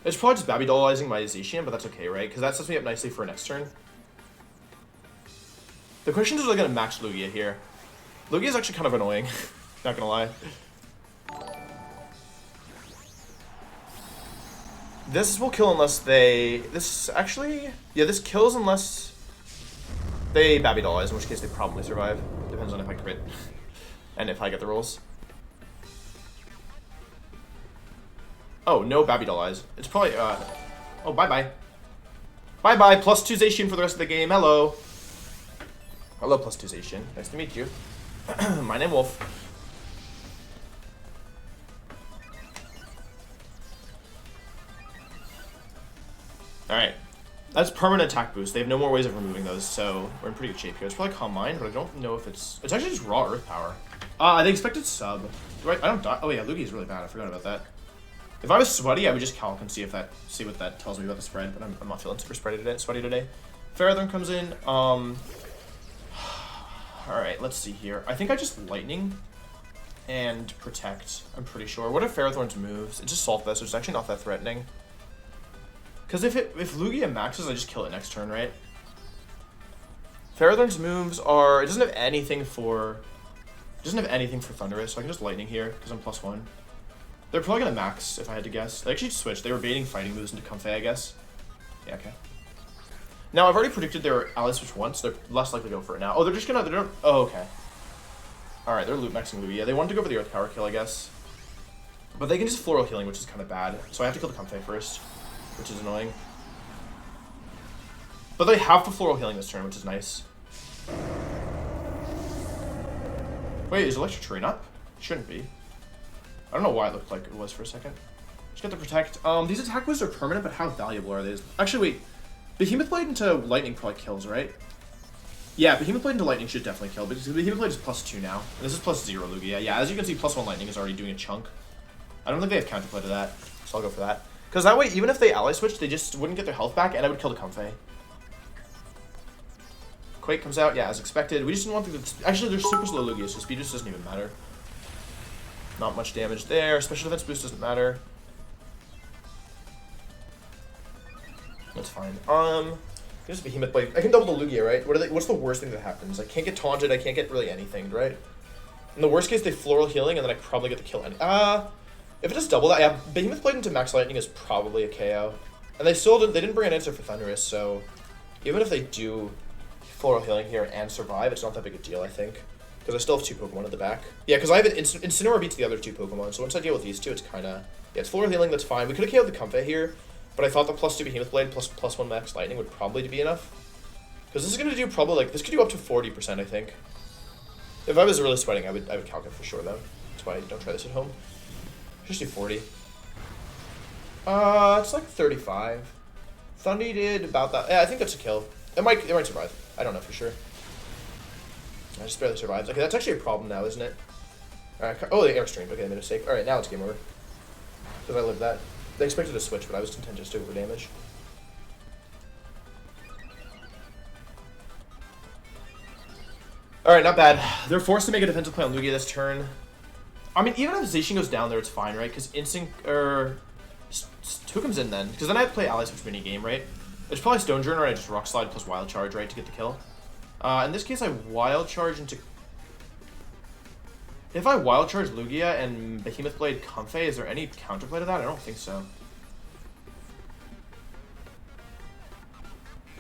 It's probably just Babby Dollizing my Zacian, but that's okay, right? Because that sets me up nicely for next turn. The question is, are they going to max Lugia here? Lugia is actually kind of annoying. Not gonna lie. This will kill unless they... This actually... Yeah, this kills unless they Babby Dollize, in which case they probably survive. Depends on if I crit. And if I get the rolls. Oh, no Babby Dollize. It's probably... Oh, bye-bye. Bye-bye. +2 Zacian for the rest of the game. Hello. Hello, +2 Zacian. Nice to meet you. My name Wolf. Alright. That's permanent attack boost. They have no more ways of removing those, so we're in pretty good shape here. It's probably Calm Mind, but I don't know if it's... It's actually just raw Earth Power. They expected sub. I don't die. Oh yeah, Lugia is really bad. I forgot about that. If I was sweaty, I would just calc and see what that tells me about the spread, but I'm not feeling super sweaty today. Ferrothorn comes in. Alright, let's see here. I think I just Lightning and Protect, I'm pretty sure. What are Ferrothorn's moves? It's just Salt Vest, which is actually not that threatening. Because if Lugia maxes, I just kill it next turn, right? Faradorn's moves are... It doesn't have anything for... It doesn't have anything for Thunderous, so I can just Lightning here, because I'm +1. They're probably going to max, if I had to guess. They actually switched. They were baiting fighting moves into Comfey, I guess. Yeah, okay. Now, I've already predicted their ally switch once. They're less likely to go for it now. Oh, they're just going to... Oh, okay. Alright, they're loot maxing Lugia. Yeah, they wanted to go for the Earth Power kill, I guess. But they can just Floral Healing, which is kind of bad. So I have to kill the Comfey first, which is annoying. But they have the Floral Healing this turn, which is nice. Wait, is Electric Terrain up? Shouldn't be. I don't know why it looked like it was for a second. Just got to protect. These attack moves are permanent, but how valuable are they? Actually, wait. Behemoth Blade into Lightning probably kills, right? Yeah, Behemoth Blade into Lightning should definitely kill, because Behemoth Blade is +2 now. And this is +0 Lugia. Yeah, as you can see, +1 Lightning is already doing a chunk. I don't think they have counterplay to that, so I'll go for that. Because that way, even if they ally switch, they just wouldn't get their health back, and I would kill the Comfey. Quake comes out, yeah, as expected. We just didn't want the... Actually, they're super slow Lugia, so speed just doesn't even matter. Not much damage there. Special defense boost doesn't matter. That's fine. Here's Behemoth Blade. I can double the Lugia, right? What's the worst thing that happens? I can't get taunted. I can't get really anything, right? In the worst case, they Floral Healing, and then I probably get the kill. If it does double that, yeah, Behemoth Blade into Max Lightning is probably a KO. And they didn't bring an answer for Thunderous, so even if they do Floral Healing here and survive, it's not that big a deal, I think. Because I still have 2 Pokemon at the back. Yeah, because I have an Incineroar beats the other 2 Pokemon, so once I deal with these 2, it's kind of... Yeah, it's Floral Healing, that's fine. We could have KO'd the Comfey here, but I thought the +2 Behemoth Blade plus +1 Max Lightning would probably be enough. Because this is going to do probably, like, this could do up to 40%, I think. If I was really sweating, I would calc it for sure, though. That's why I don't try this at home. Just do 40. It's like 35. Thundy did about that. Yeah, I think that's a kill. It might survive. I don't know for sure. I just barely survived. Okay, that's actually a problem now, isn't it? Alright, oh, they airstreamed. Okay, I made a mistake. Alright, now it's game over. Because I lived that. They expected a switch, but I was content just to over damage. Alright, not bad. They're forced to make a defensive play on Lugia this turn. I mean, even if Zacian goes down there, it's fine, right? Because Instinct, who comes in then? Because then I have to play Ally Switch mini game, right? It's probably Stonejourner, or I just Rock Slide plus Wild Charge, right, to get the kill. In this case, I Wild Charge into... If I Wild Charge Lugia and Behemoth Blade Comfey, is there any counterplay to that? I don't think so.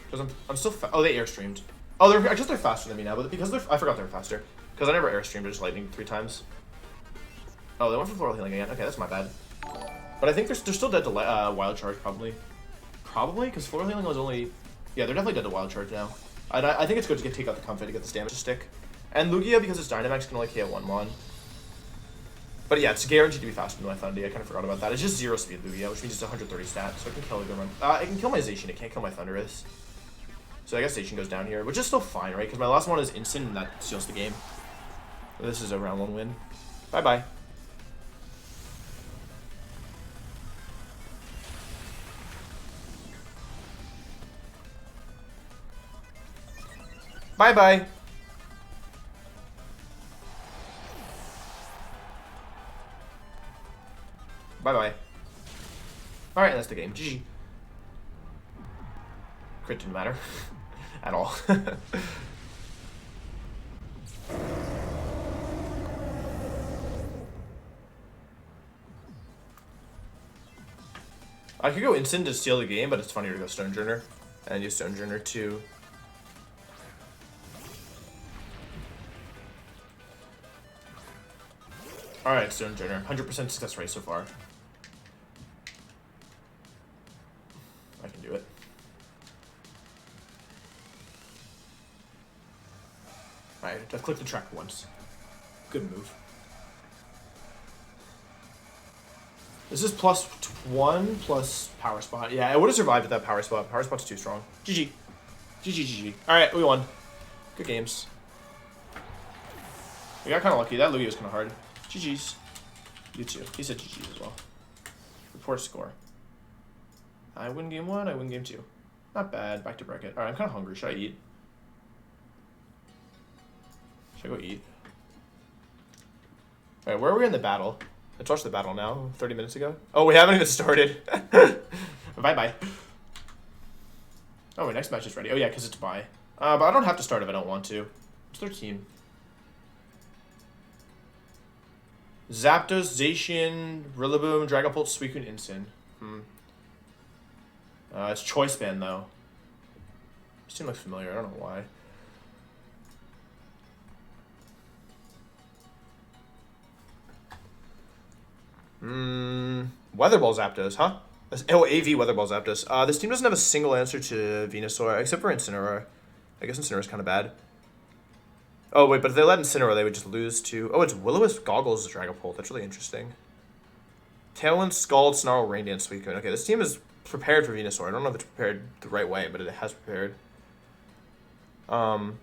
Because I'm still... Oh, they airstreamed. Oh, I guess they're faster than me now, but because I forgot they were faster. Because I never airstreamed, just Lightning 3 times. Oh, they went for Floral Healing again. Okay, that's my bad. But I think they're still dead to Wild Charge, probably. Probably, because Floral Healing was only... Yeah, they're definitely dead to Wild Charge now. I think it's good to take out the Comfey to get this damage to stick. And Lugia, because it's Dynamax, can only KO 1-1. But yeah, it's guaranteed to be faster than my Thundy. I kind of forgot about that. It's just 0 speed Lugia, which means it's 130 stats, so I can kill either one. I can kill my Zacian, it can't kill my Thunderous. So I guess Zacian goes down here, which is still fine, right? Because my last one is instant, and that seals the game. This is a round 1 win. Bye-bye. Bye-bye. Bye-bye. Alright, that's the game. GG. Crit didn't matter. At all. I could go instant to steal the game, but it's funnier to go Stonejourner. And use Stonejourner to... Alright, Stonejourner. 100% success rate so far. I can do it. Alright, I've clicked the track once. Good move. This is +1 plus Power Spot. Yeah, I would have survived with that Power Spot. Power Spot's too strong. GG. GG, GG. Alright, we won. Good games. We got kind of lucky. That Lugia was kind of hard. GG's. You too. He said GG's as well. Report score. I win game 1, I win game 2. Not bad. Back to bracket. Alright, I'm kind of hungry. Should I eat? Should I go eat? Alright, where are we in the battle? Let's watch the battle now. 30 minutes ago. Oh, we haven't even started. Bye-bye. Oh, my next match is ready. Oh, yeah, because it's bye. But I don't have to start if I don't want to. It's their team. Zapdos, Zacian, Rillaboom, Dragapult, Suicune, Incin. It's Choice Band, though. This team looks familiar. I don't know why. Weather Ball Zapdos, huh? Oh, AV Weather Ball Zapdos. This team doesn't have a single answer to Venusaur, except for Incineroar. I guess Incineroar's kind of bad. Oh, wait, but if they let Incineroar, they would just lose to... Oh, it's Will-O-Wisp Goggles Dragapult. That's really interesting. Tailwind, Scald, Snarl, Rain Dance, Suicune. Okay, this team is prepared for Venusaur. I don't know if it's prepared the right way, but it has prepared. Alright,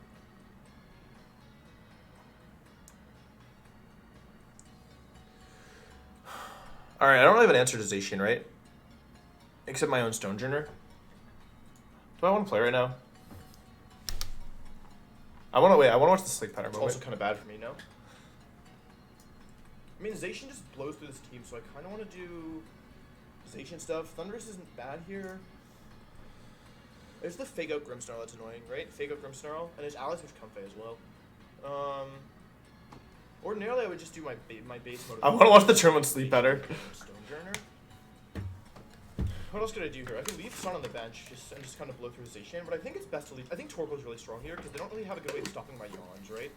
I don't really have an answer to Zacian, right? Except my own Stonejourner. Do I want to play right now? I want to watch the Sleep Pattern. It's also kind of bad for me, no? I mean, Zacian just blows through this team, so I kind of want to do Zacian stuff. Thundurus isn't bad here. There's the Fake Out Grimmsnarl that's annoying, right? Fake Out Grimmsnarl, and there's Alice with Comfey as well. Ordinarily, I would just do my base mode. I want to watch the tournament Sleep Pattern. Stonejourner. What else could I do here? I can leave Sun on the bench and just kind of blow through Zacian, but I think it's best to leave. I think Torkoal's really strong here because they don't really have a good way of stopping my yawns, right?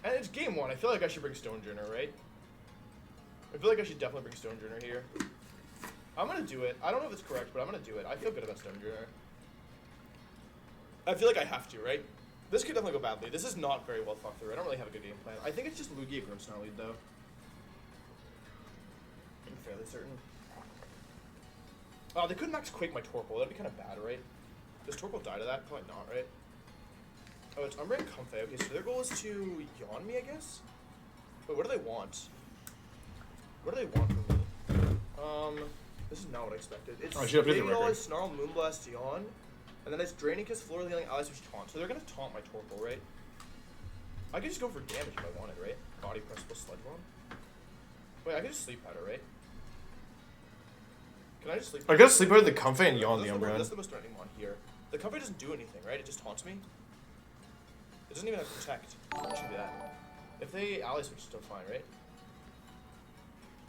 And it's game one. I feel like I should bring Stonejourner, right? I feel like I should definitely bring Stonejourner here. I'm gonna do it. I don't know if it's correct, but I'm gonna do it. I feel good about Stonejourner. I feel like I have to, right? This could definitely go badly. This is not very well thought through. I don't really have a good game plan. I think it's just Lugia Grimmsnarl lead, though. I'm fairly certain. They could max Quake my Torkoal. That'd be kind of bad, right? Does Torkoal die to that? Probably not, right? Oh, it's Umbreon Comfey. Okay, so their goal is to yawn me, I guess? Wait, what do they want? What do they want from me? This is not what I expected. It's Baby Always, Snarl, Moonblast, Yawn, and then it's Draining Kiss, Floral Healing, Ice Witch, Taunt. So they're gonna taunt my Torkoal, right? I could just go for damage if I wanted, right? Body Press plus Sludge Bomb. Wait, I could just Sleep Powder, right? Can I just Sleep Powder? I gotta Sleep Powder the Comfey and Yawn the Umbreon. That's the most threatening one here. The Comfey doesn't do anything, right? It just taunts me. It doesn't even have Protect. It should be that. If they Ally Switch, still fine, right?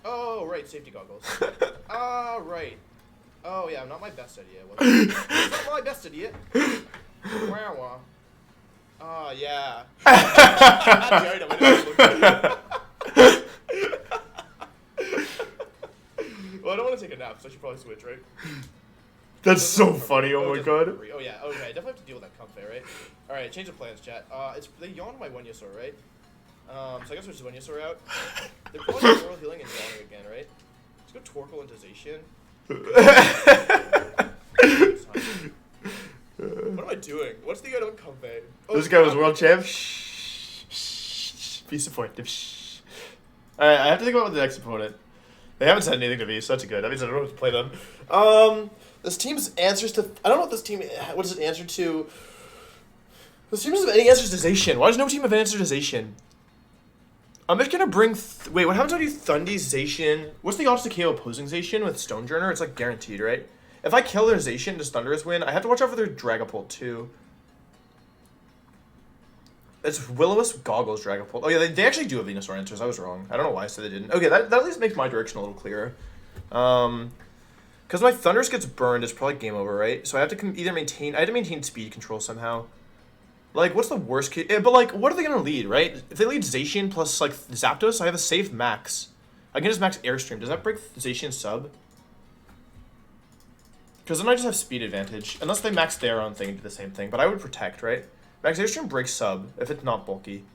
Oh, right, safety goggles. Right. Oh, yeah, not my best idea. It's not my best idea. Wow. Yeah. That's the item. I didn't look at it. Well, I don't want to take a nap, so I should probably switch, right? That's so funny, oh my god. Oh, yeah, okay, I definitely have to deal with that Comfey, right? Alright, change of plans, chat. They yawned my Venusaur, right? So I guess switch the Venusaur out. They're probably Floral Healing and yawning again, right? Let's go Torkoal into Zacian. What am I doing? What's the item Comfey? Oh, this guy was world champ. Be supportive. Alright, I have to think about what the next opponent. They haven't said anything to me, so that's good. That means I don't know what to play them. This team's answers to... I don't know what this team... What does it answer to... This team doesn't have any answers to Zacian. Why does no team have an answer to Zacian? I'm just gonna bring... Wait, what happens when I do Thundy, Zacian? What's the odds to KO opposing Zacian with Stonejourner? It's like guaranteed, right? If I kill their Zacian, does Thundurus win? I have to watch out for their Dragapult too. It's Will-O-Wisp Goggles Dragapult. Oh yeah, they actually do have Venusaur answers. I was wrong. I don't know why I said they didn't. Okay, that at least makes my direction a little clearer. Because my Thundurus gets burned, it's probably game over, right? So I have to either maintain... I have to maintain speed control somehow. Like, what's the worst case? But, like, what are they going to lead, right? If they lead Zacian plus, like, Zapdos, I have a safe max. I can just max Airstream. Does that break Zacian's sub? Because then I just have speed advantage. Unless they max their own thing and do the same thing. But I would Protect, right? Max Airstream breaks sub if it's not bulky.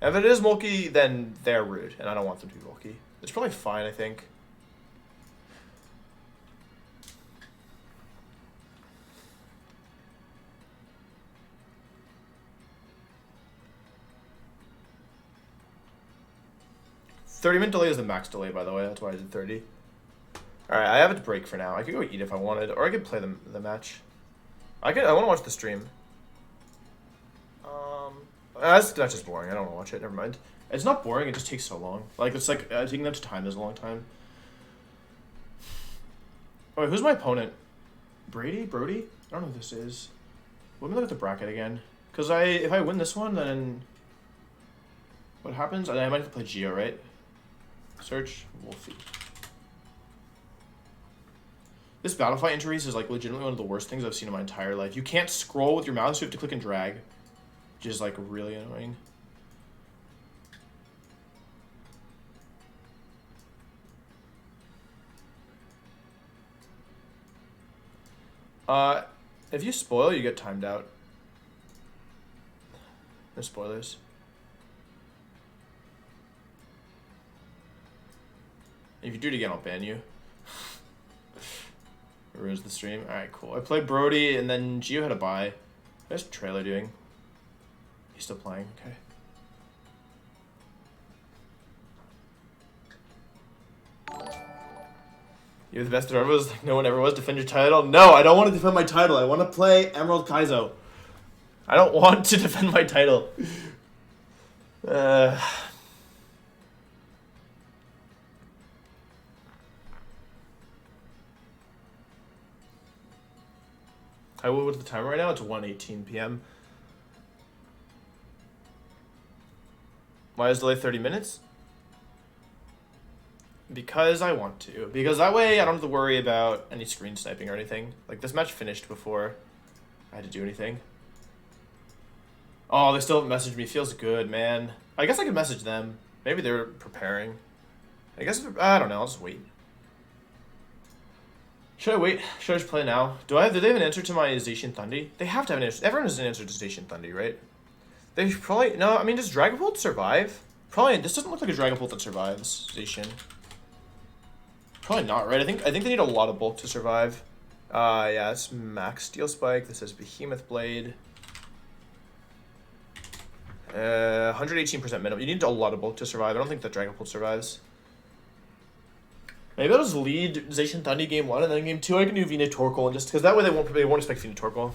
If it is bulky, then they're rude. And I don't want them to be bulky. It's probably fine, I think. $30-minute delay is the max delay, by the way. That's why I did 30. Alright, I have it to break for now. I could go eat if I wanted, or I could play the match. I want to watch the stream. That's just boring. I don't want to watch it. Never mind. It's not boring. It just takes so long. Like, it's like taking them to time is a long time. Oh, wait, who's my opponent? Brody? I don't know who this is. Let me look at the bracket again. Because if I win this one, then what happens? I might have to play Geo, right? Search Wolfie. This battle fight interface is like legitimately one of the worst things I've seen in my entire life. You can't scroll with your mouse, you have to click and drag, which is like really annoying. If you spoil, you get timed out. No spoilers. If you do it again, I'll ban you. Ruins the stream. Alright, cool. I played Brody, and then Gio had a bye. What's Trailer doing? He's still playing. Okay. You're the best there ever was. Like no one ever was. Defend your title. No, I don't want to defend my title. I want to play Emerald Kaizo. I don't want to defend my title. What's the timer right now? It's 1:18 p.m. Why is delay 30 minutes? Because I want to. Because that way I don't have to worry about any screen sniping or anything. Like, this match finished before I had to do anything. Oh, they still haven't messaged me. Feels good, man. I guess I could message them. Maybe they're preparing. I guess, I don't know. I'll just wait. Should I wait? Should I just play now? Do they have an answer to my Zacian Thunder? They have to have an answer. Everyone has an answer to Zacian Thunder, right? They probably, no, I mean, does Dragapult survive? Probably, this doesn't look like a Dragapult that survives Zacian. Probably not, right? I think they need a lot of bulk to survive. Yeah, it's Max Steel Spike. This is Behemoth Blade. 118% minimum. You need a lot of bulk to survive. I don't think that Dragapult survives. Maybe I'll just lead Zacian Thunder game 1, and then game 2 I can do Vina Torkoal, and just because that way they won't expect Vina Torkoal.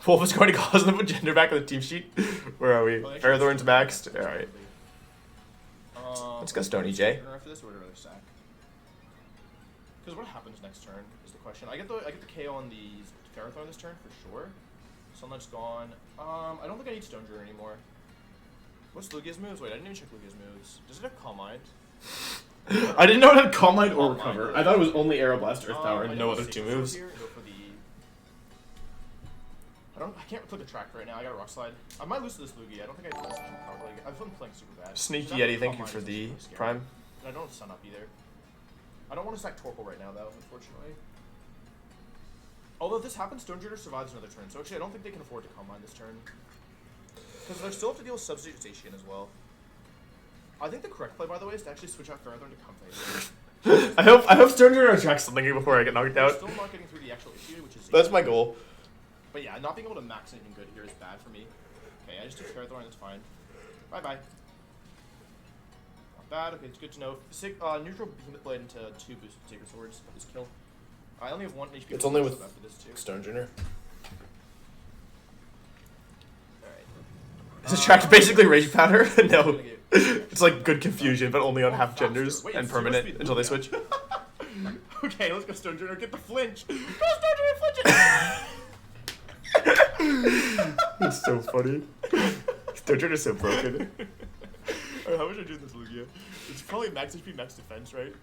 Wolf is going to cause them a gender back on the team sheet. Where are we? Fairthorn's maxed. All right. Let's go Stony J. Because what happens next turn is the question. I get the KO on the Fairthorn this turn for sure. Sunlight's gone. I don't think I need Stonejourner anymore. What's Lugia's moves? Wait, I didn't even check Lugia's moves. Does it have Calm Mind? I didn't know it had Calm Mind or Recover. I thought it was only Aeroblast, Earth Tower, and no other 2 moves. I can't click a track right now. I got a Rock Slide. I might lose to this Lugia. I don't think I can properly. I've been playing super bad. Sneaky Yeti, thank you for the Prime. And I don't have Sun Up either. I don't want to stack Torkoal right now, though, unfortunately. Although if this happens, Stonejourner survives another turn. So actually, I don't think they can afford to Calm Mind this turn. Because they still have to deal with Substitution as well. I think the correct play, by the way, is to actually switch out Fairthorn to Comfey. I hope Stonejourner tracks something before I get knocked out. Still not getting through the actual issue, which is... That's my goal. But yeah, not being able to max anything good here is bad for me. Okay, I just took Fairthorn, that's fine. Bye-bye. Not bad, okay, it's good to know. Neutral Behemoth Blade into 2 boosted Sacred Swords is kill. I only have 1 HP. It's only with after this too. Stonejourner. Is this track basically Rage Powder? No. It's like good confusion, but only on half genders and permanent until they switch. Okay, let's go Stonejourner, get the flinch! Go Stonejourner, flinch it! It's so funny. Stonejourner's so broken. Alright, how much I do this Lugia? It's probably max HP, max defense, right?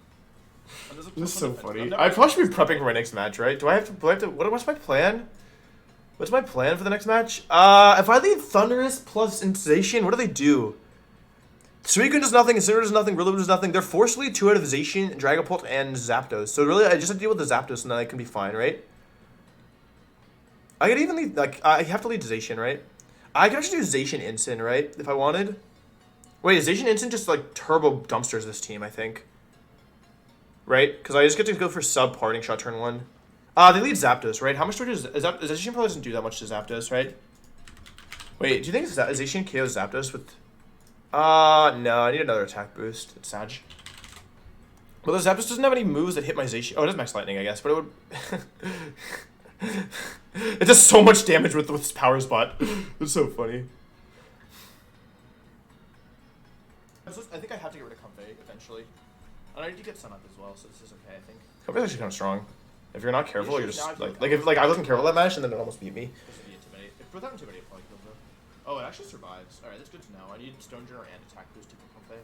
This is so funny. I probably should be prepping for my next match, right? Do I have to what's my plan? What's my plan for the next match? If I lead Thunderous plus Zacian, what do they do? Suicune does nothing, Incineroar does nothing, Rillaboom does nothing. They're forced to lead 2 out of Zacian, Dragapult, and Zapdos. So really, I just have to deal with the Zapdos and then I can be fine, right? I could even lead, like, I have to lead Zacian, right? I could actually do Zacian Incin, right? If I wanted. Wait, is Zacian Incin just, like, turbo dumpsters this team, I think? Right? Because I just get to go for sub-parting shot turn 1. They lead Zapdos, right? How much damage is Zacian probably doesn't do that much to Zapdos, right? Wait, do you think Zacian KOs Zapdos with... no, I need another attack boost. It's Sag. Well, the Zapdos doesn't have any moves that hit my Zacian. Oh, it does Max Lightning, I guess, but it would... It does so much damage with its Power Spot. It's so funny. I think I have to get rid of Comfey eventually. And I need to get Sun Up as well, so this is okay, I think. Comfey's actually kind of strong. If you're not careful, you're just like if I wasn't careful that match, and then it almost beat me. Without intimidate, it probably kills though. Oh, it actually survives. All right, that's good to know. I need Stonejourner and attack boost to Pokemon.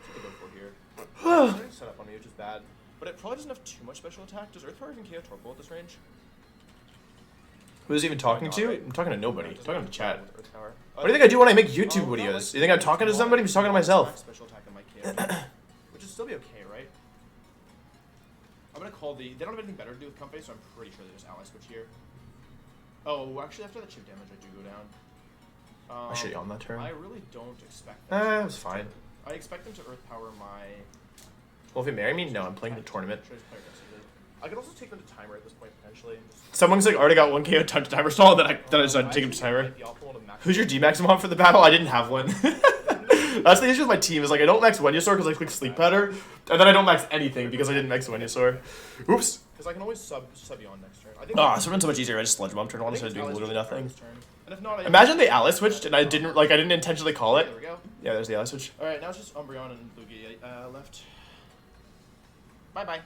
What to go for here? It's set up on me, which is bad. But it probably doesn't have too much special attack. Does Earth Power even KO Torkoal at this range? Who's even talking to? I'm talking to nobody. I'm talking to chat. What do you think I do when I make YouTube videos? You think I'm talking to somebody? I'm just talking to myself. Special attack on my KO, which is still be okay, right? I'm gonna call the. They don't have anything better to do with Comfey, so I'm pretty sure they just ally switch here. Oh, actually, after the chip damage, I do go down. I should on that turn. I really don't expect that. It was fine. I expect them to Earth Power my... Well, if you marry me, no, I'm playing the tournament. I could also take them to timer at this point, potentially. Someone's like already got 1 KO time to timer stall, then I decided to take him to timer. Who's your D-Maximum for the battle? I didn't have one. That's the issue with my team, is like I don't max Venusaur because I click Sleep Powder, and then I don't max anything because I didn't max Venusaur. Oops. Because I can always sub you on next turn. This would have been so much easier. I just Sludge Bomb turn 1 instead of doing literally nothing. And if not, imagine they ally switched and I didn't intentionally call it. There we go. Yeah, there's the ally switch. All right, now it's just Umbreon and Lugia left. Bye bye.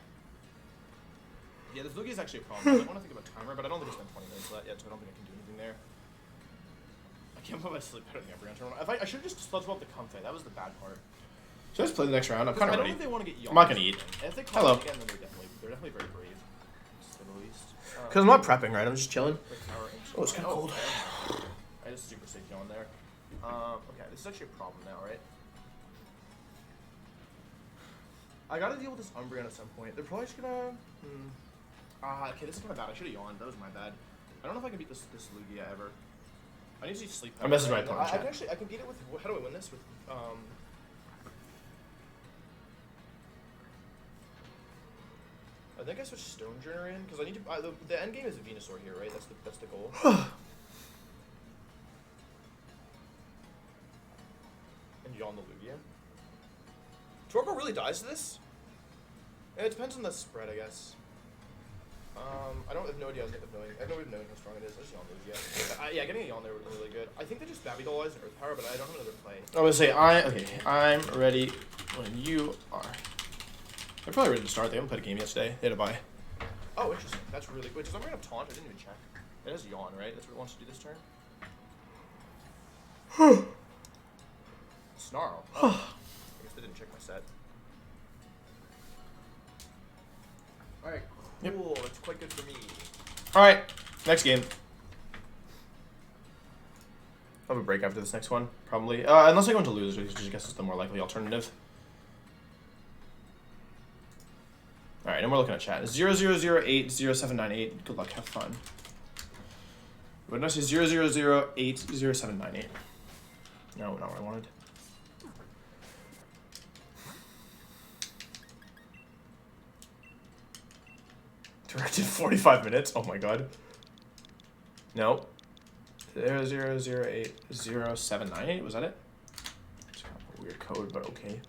Yeah, this Lugia is actually a problem. I want to think about timer, but I don't think it's been 20 minutes yet, so I don't think I can do anything there. I can't put my Sleep Powder in the Umbreon turn 1. I should have just Sludge Bomb the Comfey. That was the bad part. Should I just play the next round? I'm kind of ready. I don't think they want to get I'm not gonna eat. If they Hello. Again, then they're definitely very brave. Because I'm not prepping, right? I'm just chilling. Oh, it's kind of cold. I just super safe on there. Okay, this is actually a problem now, right? I gotta deal with this Umbreon at some point. They're probably just gonna... okay, this is kind of bad. I should have yawned. That was my bad. I don't know if I can beat this Lugia ever. I need to Sleep Powder. I messaged my opponent. I can beat it with... How do I win this? With, I think I switched Stonejourner in because I need to. The end game is Venusaur here, right? That's the goal. And yawn the Lugia. Torkoal really dies to this. And it depends on the spread, I guess. I have no idea. I have no way of knowing how strong it is. I just yawn Lugia. Yeah, getting a yawn there would be really good. I think they just Babydollize and Earth Power, but I don't have another play. I would say I'm ready when you are. They're probably ready to start. They haven't played a game yesterday. They had a bye. Oh, interesting. That's really good. Does Umbreon have Taunt? I didn't even check. It has Yawn, right? That's what it wants to do this turn? Snarl. Oh. I guess they didn't check my set. Alright, cool. That's quite good for me. Alright, next game. I'll have a break after this next one, probably. Unless I go into losers, which I guess is the more likely alternative. Alright, and we're looking at chat. 00080798. Good luck, have fun. What did I say? 00080798. No, not what I wanted. Directed 45 minutes? Oh my god. No. 00080798, was that it? It's kind of a weird code, but okay.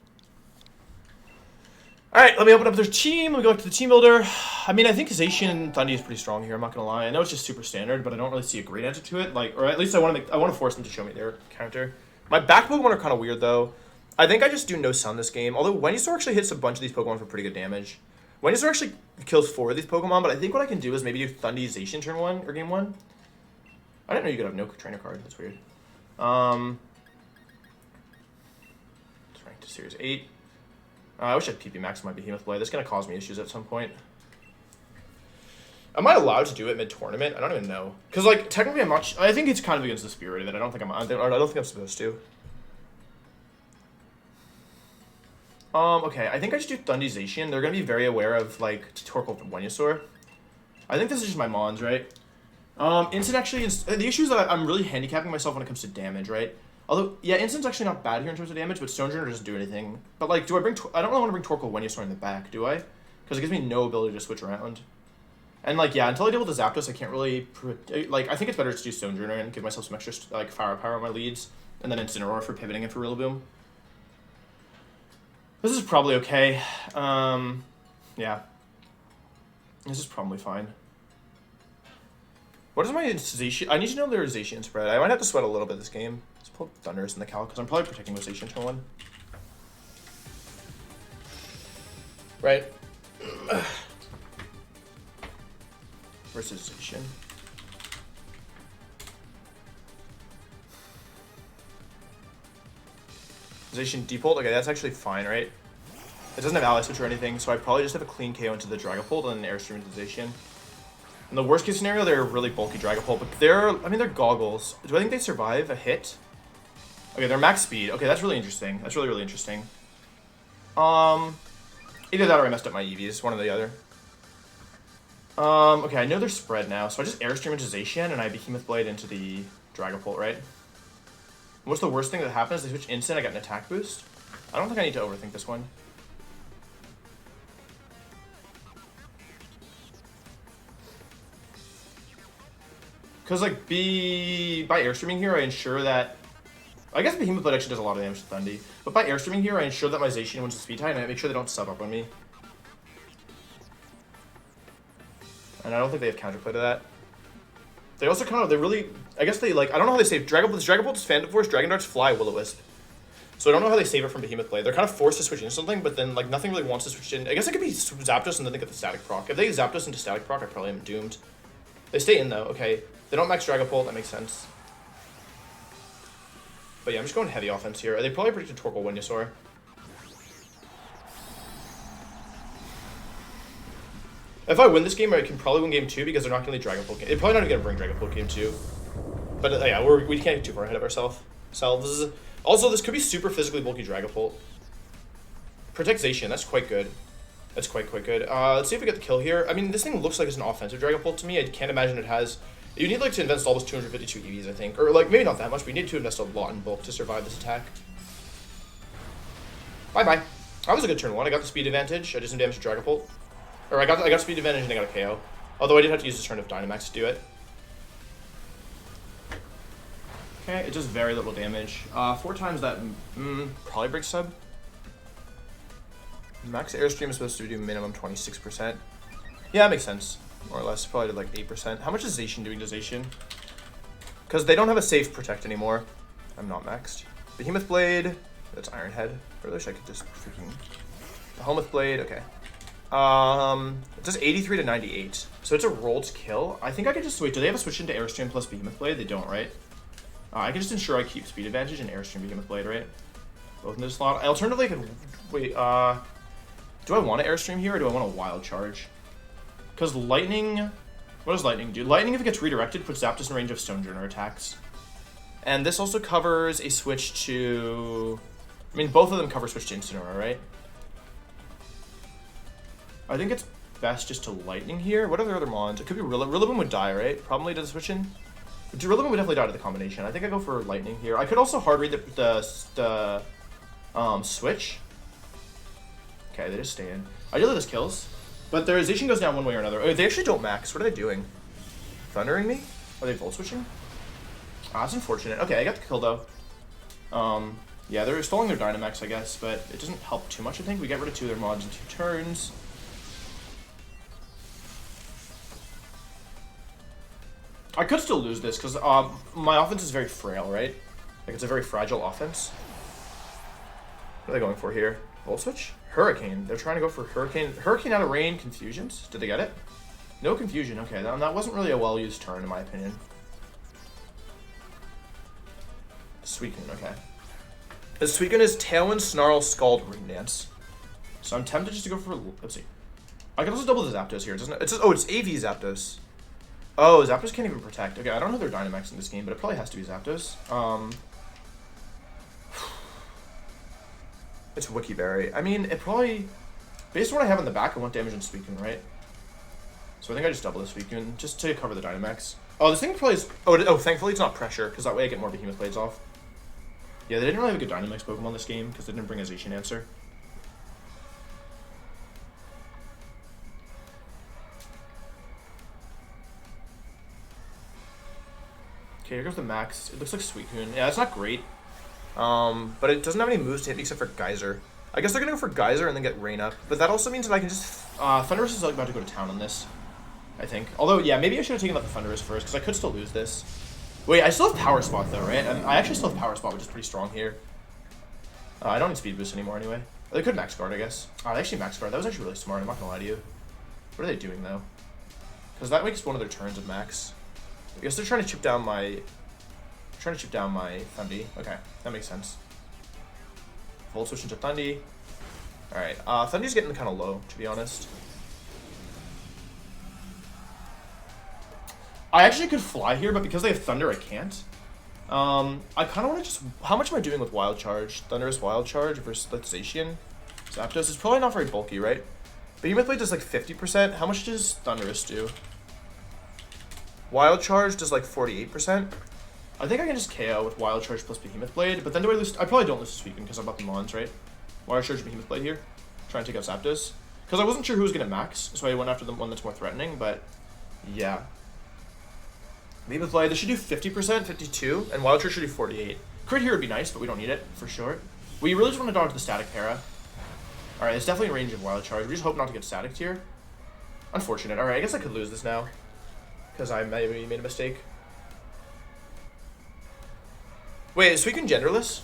Alright, let me open up their team. Let me go back to the team builder. I mean, I think Zacian and Thundy is pretty strong here, I'm not gonna lie. I know it's just super standard, but I don't really see a great answer to it. Like, or at least I want to force them to show me their counter. My back Pokemon are kind of weird though. I think I just do no Sun this game. Although Venusaur actually hits a bunch of these Pokemon for pretty good damage. Venusaur actually kills 4 of these Pokemon, but I think what I can do is maybe do Thundy Zacian turn 1 or game 1. I didn't know you could have no trainer card. That's weird. It's ranked to Series 8. I wish I had PP Max on my Behemoth Blade. That's going to cause me issues at some point. Am I allowed to do it mid-tournament? I don't even know. Because, like, technically I'm not... I think it's kind of against the spirit of it. I don't think I'm supposed to. Okay. I think I just do Thundy Zacian. They're going to be very aware of, like, Torkoal from Venusaur. I think this is just my Mons, right? Instant actually... The issue is that I'm really handicapping myself when it comes to damage, right? Although, yeah, Instant's actually not bad here in terms of damage, but Stonejourner doesn't do anything. But, like, do I bring... I don't really want to bring Torkoal Venusaur in the back, do I? Because it gives me no ability to switch around. And, like, yeah, until I deal with the Zapdos, I can't really... Like, I think it's better to do Stonejourner and give myself some extra, like, firepower on my leads. And then Incineroar for pivoting and for Rillaboom. This is probably okay. Yeah. This is probably fine. What is my Zacian? I need to know their Zacian spread. I might have to sweat a little bit this game. Let's pull Thunders in the Cal, because I'm probably protecting with Zacian turn 1. Right. versus Zacian. Zacian Deepult. Okay, that's actually fine, right? It doesn't have ally switch or anything, so I probably just have a clean KO into the Dragapult and an Airstream into Zacian. In the worst case scenario, they're a really bulky Dragapult, but they're goggles. Do I think they survive a hit? Okay, they're max speed. Okay, that's really interesting. That's really, really interesting. Either that or I messed up my EVs, one or the other. Okay, I know they're spread now, so I just Airstream into Zacian and I Behemoth Blade into the Dragapult, right? What's the worst thing that happens? They switch instant, I got an attack boost. I don't think I need to overthink this one. Because, like, by Airstreaming here, I ensure that... I guess Behemoth Blade actually does a lot of damage to Thundy. But by Airstreaming here, I ensure that my Zacian wins the speed tie, and I make sure they don't sub up on me. And I don't think they have counterplay to that. They also they really... I guess they, like... I don't know how they save... Dragapult's Phantom Force, Dragon Darts, Fly, Will-O-Wisp. So I don't know how they save it from Behemoth Blade. They're kind of forced to switch into something, but then, like, nothing really wants to switch in. I guess it could be Zapdos and then they get the Static Proc. If they Zapdos into Static Proc, I probably am doomed. They stay in, though. Okay. They don't max Dragapult, that makes sense. But yeah, I'm just going heavy offense here. They probably predicted Torkoal Venusaur. If I win this game, I can probably win game 2 because they're not going to lead Dragapult game. They're probably not going to bring Dragapult game 2. But yeah, we can't get too far ahead of ourselves. Also, this could be super physically bulky Dragapult. Protect Zacian, that's quite good. That's quite good. Let's see if we get the kill here. I mean, this thing looks like it's an offensive Dragapult to me. I can't imagine it has... You need, like, to invest almost 252 EVs, I think. Or, like, maybe not that much, but you need to invest a lot in bulk to survive this attack. Bye-bye. That was a good turn 1. I got the speed advantage. I did some damage to Dragapult. Or I got speed advantage and I got a KO. Although I did have to use this turn of Dynamax to do it. Okay, it does very little damage. 4 times that probably breaks sub. Max Airstream is supposed to do minimum 26%. Yeah, that makes sense. More or less. Probably did like 8%. How much is Zacian doing to Zacian? Because they don't have a safe protect anymore. I'm not maxed. Behemoth Blade. That's Iron Head. I wish I could just freaking... Behemoth Blade. Okay. It does 83 to 98. So it's a rolled kill. I think I could just... Wait, do they have a switch into Airstream plus Behemoth Blade? They don't, right? I can just ensure I keep speed advantage and Airstream Behemoth Blade, right? Both in this slot. Alternatively, I could... Wait, do I want to Airstream here or do I want a Wild Charge? Because Lightning... What does Lightning do? Lightning, if it gets redirected, puts Zapdos in range of Stonejourner attacks. And this also covers a switch to... I mean, both of them cover switch to Incineroar, right? I think it's best just to Lightning here. What are their other mons? It could be Rillaboom would die, right? Probably to the switch in. Rillaboom would definitely die to the combination. I think I go for Lightning here. I could also hard read the switch. Okay, they just stay in. Ideally this kills. But their Zacian goes down one way or another. Oh, they actually don't max. What are they doing? Thundering me? Are they Volt Switching? Ah, that's unfortunate. Okay, I got the kill though. Yeah, they're stalling their Dynamax, I guess, but it doesn't help too much, I think. We get rid of 2 of their mods in 2 turns. I could still lose this, because my offense is very frail, right? Like, it's a very fragile offense. What are they going for here? Volt Switch? Hurricane. They're trying to go for Hurricane. Hurricane out of rain. Confusions. Did they get it? No confusion. Okay, that wasn't really a well-used turn, in my opinion. Suicune, okay. The Suicune is Tailwind, Snarl, Scald, Ring Dance. So I'm tempted just to go for... Let's see. I can also double the Zapdos here, doesn't it? It says, oh, it's AV Zapdos. Oh, Zapdos can't even protect. Okay, I don't know their Dynamax in this game, but it probably has to be Zapdos. It's Wikiberry. I mean, it probably... Based on what I have in the back, I want damage on Suicune, right? So I think I just double the Suicune, just to cover the Dynamax. Oh, this thing probably is... Oh, thankfully it's not Pressure, because that way I get more Behemoth Blades off. Yeah, they didn't really have a good Dynamax Pokemon this game, because they didn't bring a Zacian answer. Okay, here goes the max. It looks like Suicune. Yeah, it's not great. But it doesn't have any moves to hit me except for Geyser. I guess they're gonna go for Geyser and then get Rain up. But that also means that I can just... Thundurus is about to go to town on this, I think. Although, yeah, maybe I should have taken out the Thundurus first, because I could still lose this. Wait, I still have Power Spot, though, right? I actually still have Power Spot, which is pretty strong here. I don't need Speed Boost anymore, anyway. They could Max Guard, I guess. They actually Max Guard. That was actually really smart. I'm not gonna lie to you. What are they doing, though? Because that makes one of their turns of max. I guess they're trying to chip down my... Thundy. Okay, that makes sense. Volt switch into Thundy. Alright, Thundy's getting kind of low, to be honest. I actually could fly here, but because they have Thunder, I can't. I kind of want to just... How much am I doing with Wild Charge? Thunderous Wild Charge versus Zacian? Zapdos is probably not very bulky, right? Behemoth Blade does like 50%. How much does Thunderous do? Wild Charge does like 48%. I think I can just KO with Wild Charge plus Behemoth Blade, but then do I lose? I probably don't lose to Suicune because I'm up in Mons, right? Wild Charge Behemoth Blade here. Try and take out Zapdos. Because I wasn't sure who was going to max, so I went after the one that's more threatening, but yeah. Behemoth Blade, this should do 50%, 52, and Wild Charge should do 48. Crit here would be nice, but we don't need it, for sure. We really just want to dodge the Static Para. Alright, it's definitely in range of Wild Charge. We just hope not to get Static here. Unfortunate. Alright, I guess I could lose this now. Because I maybe made a mistake. Wait, is Suicune genderless?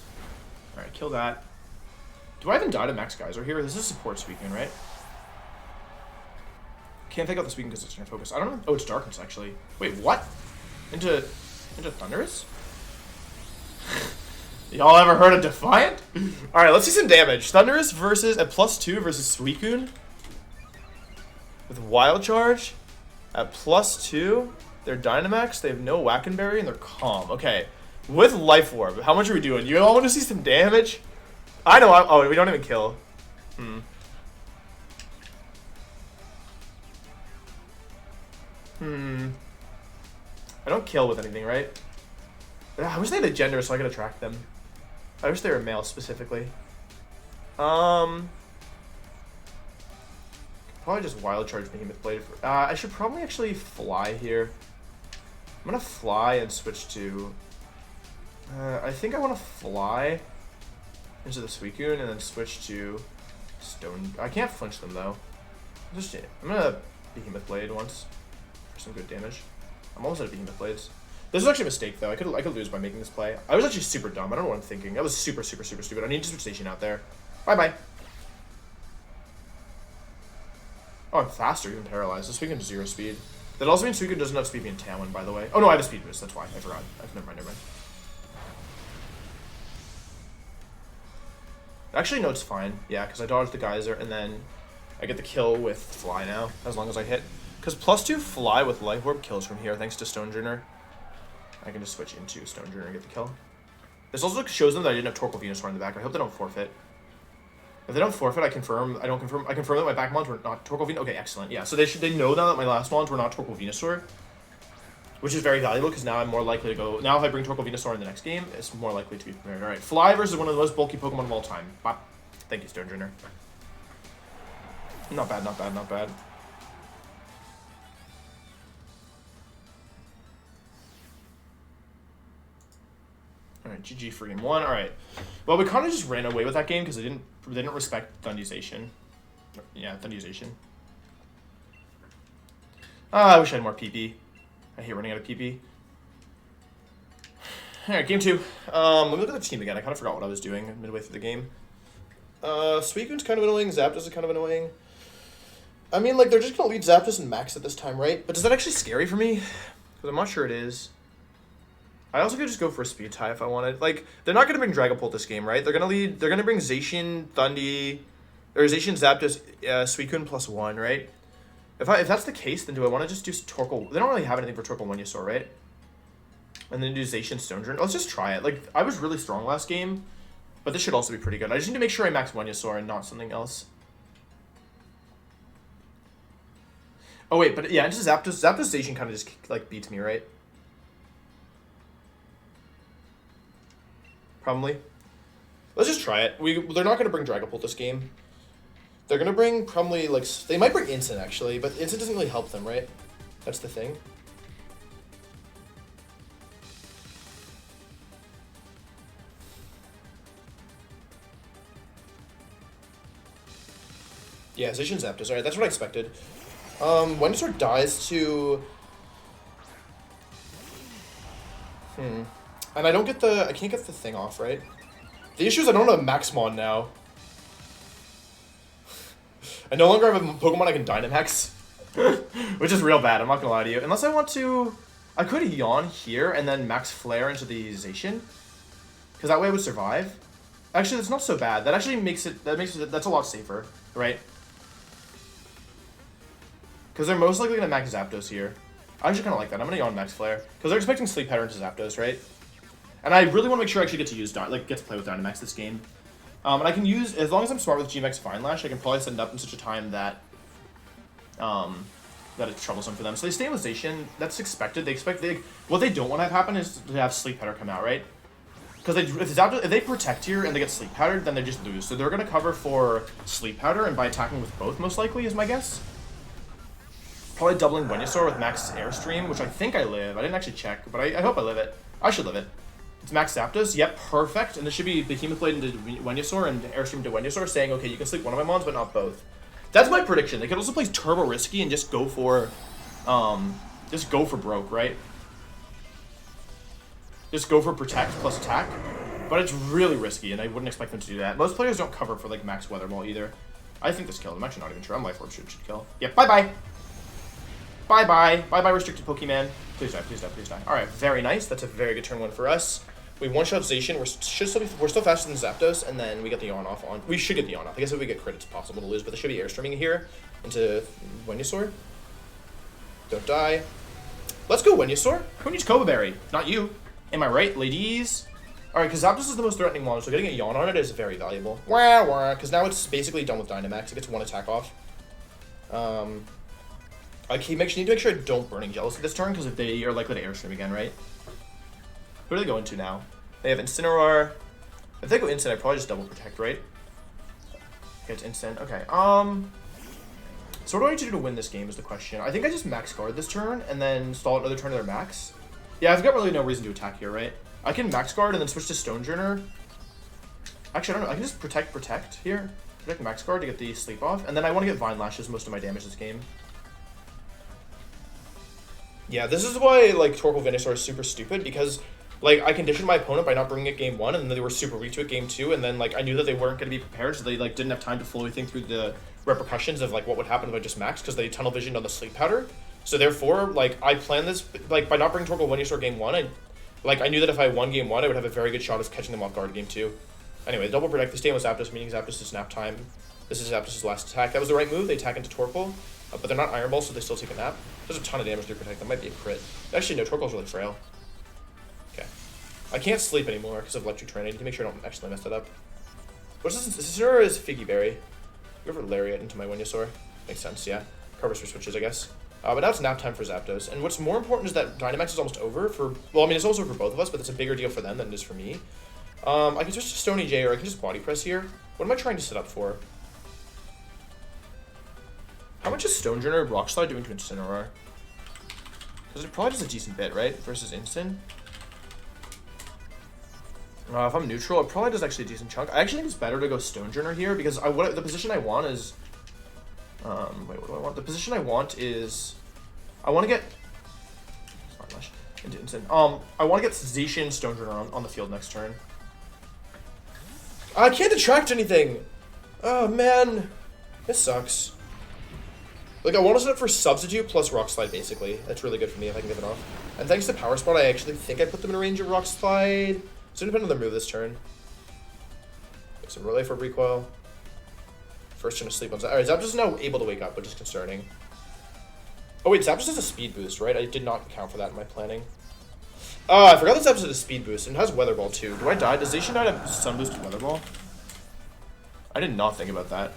Alright, kill that. Do I even die to Max Geyser here? This is support Suicune, right? Can't take out the Suicune because it's in focus. I don't know. Oh, it's Darkness, actually. Wait, what? Into Thunderous? Y'all ever heard of Defiant? Alright, let's see some damage. Thunderous versus at +2 versus Suicune. With Wild Charge. At +2. They're Dynamax, they have no Wackenberry, and they're Calm. Okay. With Life Orb, how much are we doing? You all want to see some damage? I know, oh, we don't even kill. I don't kill with anything, right? I wish they had a gender so I could attract them. I wish they were male specifically. Probably just Wild Charge Behemoth Blade. I should probably actually fly here. I'm gonna fly and switch to... I think I want to fly into the Suicune and then switch to Stone. I can't flinch them though. I'm gonna Behemoth Blade once for some good damage. I'm almost out of Behemoth Blades. This was actually a mistake though. I could lose by making this play. I was actually super dumb. I don't know what I'm thinking. That was super stupid. I need to switch station out there. Bye. Oh, I'm faster, even paralyzed. This Suicune 0 speed. That also means Suicune doesn't have speed being Talon, by the way. Oh no, I have a speed boost. That's why. I forgot. Never mind. Actually, no, it's fine. Yeah, because I dodged the Geyser, and then I get the kill with Fly now, as long as I hit. Because +2 Fly with Life Orb kills from here, thanks to Stonejourner. I can just switch into Stonejourner and get the kill. This also shows them that I didn't have Torkoal Venusaur in the back. I hope they don't forfeit. If they don't forfeit, I confirm that my back mons were not Torkoal Venusaur. Okay, excellent. Yeah, so they know now that my last mons were not Torkoal Venusaur, which is very valuable because now I'm more likely to go. Now if I bring Torkoal Venusaur in the next game, it's more likely to be prepared. All right, Fly versus one of the most bulky Pokemon of all time. Bop. Thank you, Stonejourner. Not bad. Alright, GG for game 1. Alright. Well, we kind of just ran away with that game because they didn't respect Thundization. Yeah, Thundization. I wish I had more PP. I hate running out of PP. Alright, game 2. Let me look at the team again. I kind of forgot what I was doing midway through the game. Suicune's kind of annoying. Zapdos is kind of annoying. I mean, like, they're just going to lead Zapdos and Max at this time, right? But is that actually scary for me? Because I'm not sure it is. I also could just go for a speed tie if I wanted. Like, they're not going to bring Dragapult this game, right? They're going to bring Zacian, Thundy, or Zacian, Zapdos, Suicune +1, right? If that's the case, then do I want to just do Torkoal? They don't really have anything for Torkoal Venusaur, right? And then do Zacian, Stonejourner. Let's just try it. Like, I was really strong last game, but this should also be pretty good. I just need to make sure I max Venusaur and not something else. Oh, wait, but yeah, into Zapdos. Zapdos Zacian kind of just, like, beats me, right? Probably. Let's just try it. They're not going to bring Dragapult this game. They're going to bring probably, like... They might bring Instant, actually, but Instant doesn't really help them, right? That's the thing. Yeah, Zacian Zapdos. Alright, that's what I expected. Venusaur dies to... And I can't get the thing off, right? The issue is I don't have a Maxmon now. I no longer have a Pokemon I can Dynamax. Which is real bad, I'm not gonna lie to you. Unless I want to... I could yawn here and then max flare into the Zacian. Because that way I would survive. Actually, that's not so bad. That actually makes it... That's a lot safer, right? Because they're most likely gonna max Zapdos here. I actually kind of like that. I'm gonna yawn max flare. Because they're expecting Sleep Powder into Zapdos, right? And I really want to make sure I actually get to use... get to play with Dynamax this game. And I can use... As long as I'm smart with GMX Fine Lash, I can probably set it up in such a time that... that it's troublesome for them. So they stay with Zacian. That's expected. They expect... what they don't want to have happen is to have Sleep Powder come out, right? Because if they protect here and they get Sleep Powdered, then they just lose. So they're going to cover for Sleep Powder, and by attacking with both, most likely, is my guess. Probably doubling Venusaur with Max Airstream, which I think I live. I didn't actually check, but I hope I live it. I should live it. It's Max Zapdos. Yep, perfect. And this should be Behemoth Blade into Venusaur and Airstream to Venusaur, saying, okay, you can sleep one of my mons, but not both. That's my prediction. They could also play Turbo Risky and just go for broke, right? Just go for Protect plus Attack. But it's really risky, and I wouldn't expect them to do that. Most players don't cover for, like, Max Weather Ball either. I think this killed. I'm actually not even sure. I'm Life Orb should kill. Yep, bye-bye. Bye-bye. Bye-bye, restricted Pokemon. Please die, please die, please die. Alright, very nice. That's a very good turn one for us. We one-shot Zacian. We're still faster than Zapdos, and then we get the yawn off on... We should get the yawn off. I guess if we get crit, it's possible to lose, but there should be Airstreaming here into Venusaur. Don't die. Let's go, Venusaur. Who needs Cobra Berry? Not you. Am I right, ladies? Alright, because Zapdos is the most threatening one, so getting a yawn on it is very valuable. Wah, wah, because now it's basically done with Dynamax. It gets one attack off. I need to make sure I don't Burning Jealousy this turn, because if they are likely to Airstream again, right? Who do they go into now? They have Incineroar. If they go Instant, I probably just double Protect, right? Okay, it's Instant. Okay, so what do I need to do to win this game is the question. I think I just Max Guard this turn, and then stall another turn of their Max. Yeah, I've got really no reason to attack here, right? I can Max Guard and then switch to Stonejourner. Actually, I don't know. I can just Protect here. Protect Max Guard to get the sleep off. And then I want to get Vine Lash as most of my damage this game. Yeah, this is why, like, Torkoal Venusaur is super stupid, because, like, I conditioned my opponent by not bringing it game 1, and then they were super weak to it game 2, and then, like, I knew that they weren't going to be prepared, so they, like, didn't have time to fully think through the repercussions of, like, what would happen if I just maxed, because they tunnel visioned on the Sleep Powder. So, therefore, like, I planned this, like, by not bringing Torkoal Venusaur game 1, I knew that if I won game 1, I would have a very good shot of catching them off guard game 2. Anyway, double Protect. They stay with Zapdos, meaning Zapdos is nap time. This is Zapdos' last attack. That was the right move. They attack into Torkoal, but they're not Iron Ball, so they still take a nap. There's a ton of damage through Protect. That might be a crit. Actually, no, Torkoal's really frail. Okay. I can't sleep anymore because of Electric Terrain. I need to make sure I don't actually mess that up. What's this? This is Figgy Berry. Go for Lariat into my Venusaur. Makes sense, yeah. Carvester switches, I guess. But now it's nap time for Zapdos. And what's more important is that Dynamax is almost over for... Well, I mean, it's also over for both of us, but it's a bigger deal for them than it is for me. I can switch to Stony J, or I can just Body Press here. What am I trying to set up for? How much is Stonejourner Rock Slide doing to Incineroar? Because it probably does a decent bit, right? Versus Instant. If I'm neutral, it probably does actually a decent chunk. I actually think it's better to go Stonejourner here, because the position I want is... wait, what do I want? The position I want is... I want to get... Into Instant. I want to get Zacian Stonejourner on the field next turn. I can't attract anything! Oh, man. This sucks. Like, I want to set up for Substitute plus Rock Slide, basically. That's really good for me if I can get it off. And thanks to Power Spot, I actually think I put them in range of Rock Slide. So depending on their move this turn. Get some Relay for Recoil. First turn of Sleep on... Alright, Zapdos is now able to wake up, which is concerning. Oh wait, Zapdos has a speed boost, right? I did not account for that in my planning. I forgot that Zapdos has a speed boost, and it has Weather Ball too. Do I die? Does Zacian not have Sun Boost and Weather Ball? I did not think about that.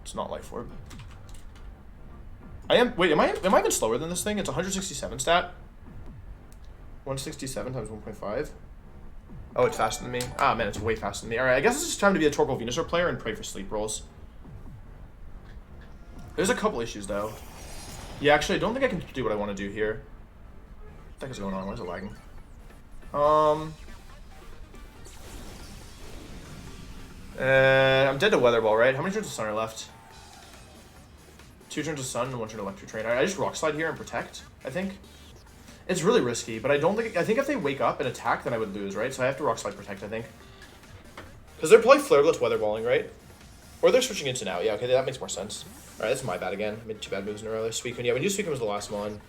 It's not Life Orb. Wait, am I even slower than this thing? It's 167 stat. 167 times 1.5. Oh, it's faster than me. Ah, man, it's way faster than me. Alright, I guess it's just time to be a Torkoal Venusaur player and pray for sleep rolls. There's a couple issues, though. Yeah, actually, I don't think I can do what I want to do here. What the heck is going on? Why is it lagging? I'm dead to Weather Ball, right? How many turns of Sun are left? 2 turns of Sun and 1 turn of Electric Terrain. Alright, I just Rock Slide here and Protect, I think. It's really risky, but I think if they wake up and attack, then I would lose, right? So I have to Rock Slide Protect, I think. Because they're probably Flare Blitz Weather Balling, right? Or they're switching into now. Yeah, okay, that makes more sense. Alright, that's my bad again. I made 2 bad moves in a row there. Suicune, yeah, we knew Suicune was the last one.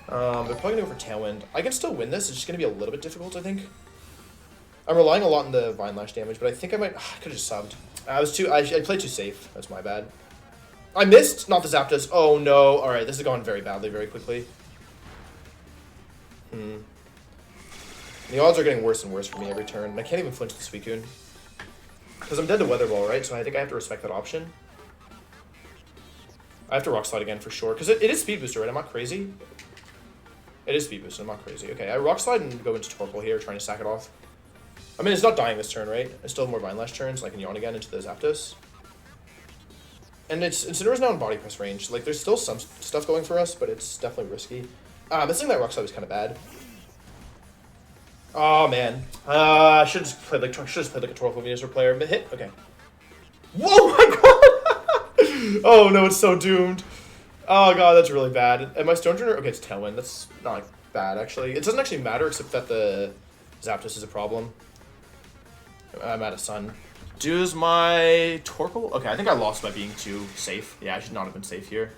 They're probably going to go for Tailwind. I can still win this. It's just going to be a little bit difficult, I think. I'm relying a lot on the Vine Lash damage, but I think I might... I could have just subbed. I played too safe. That's my bad. I missed, not the Zapdos. Oh, no. Alright, this has gone very badly, very quickly. The odds are getting worse and worse for me every turn, and I can't even flinch the Suicune. Because I'm dead to Weather Ball, right? So I think I have to respect that option. I have to Rock Slide again for sure, because it is Speed Booster, right? I'm not crazy. It is Speed Booster, I'm not crazy. Okay, I Rock Slide and go into Torkoal here, trying to sack it off. I mean, it's not dying this turn, right? I still have more Vine Lash turns, so I can yawn again into the Zapdos. And Incineroar's now in Body Press range. Like, there's still some stuff going for us, but it's definitely risky. Missing that Rock Slide was kind of bad. Oh, man. I should have just played like a Torkoal Venusaur player. But hit? Okay. Whoa, my god! Oh, no, it's so doomed. Oh, god, that's really bad. Am I Stonejourner? Okay, it's Tailwind. That's not bad, actually. It doesn't actually matter, except that the Zapdos is a problem. I'm out of Sun. Does my Torkoal? Okay, I think I lost by being too safe. Yeah, I should not have been safe here.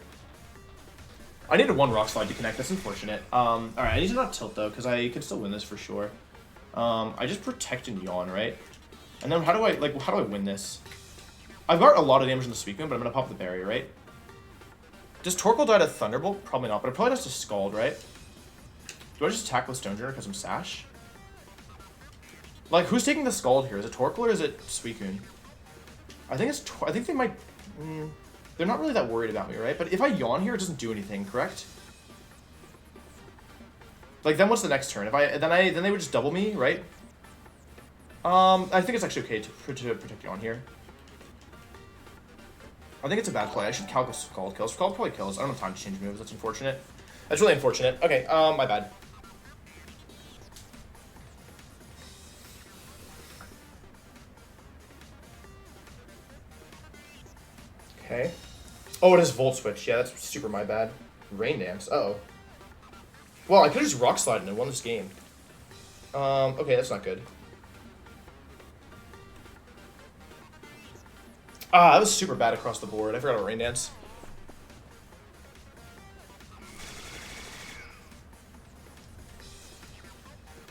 I needed 1 Rock Slide to connect. That's unfortunate. Alright, I need to not tilt, though, because I can still win this for sure. I just protect and yawn, right? And then how do I win this? I've got a lot of damage in the Suicune, but I'm going to pop the barrier, right? Does Torkoal die to Thunderbolt? Probably not, but it probably does to Scald, right? Do I just attack with Stonejourner because I'm Sash? Like, who's taking the Scald here? Is it Torkoal or is it Suicune? I think they might... they're not really that worried about me, right? But if I yawn here, it doesn't do anything, correct? Like, then what's the next turn? Then they would just double me, right? I think it's actually okay to protect yawn here. I think it's a bad play. I should calc Scald kills. Scald probably kills. I don't have time to change moves. That's unfortunate. That's really unfortunate. Okay, my bad. Okay. Oh, it is Volt Switch. Yeah, that's super my bad. Rain Dance. Uh-oh. Well, I could have just Rock Slided and won this game. Okay, that's not good. That was super bad across the board. I forgot about Rain Dance.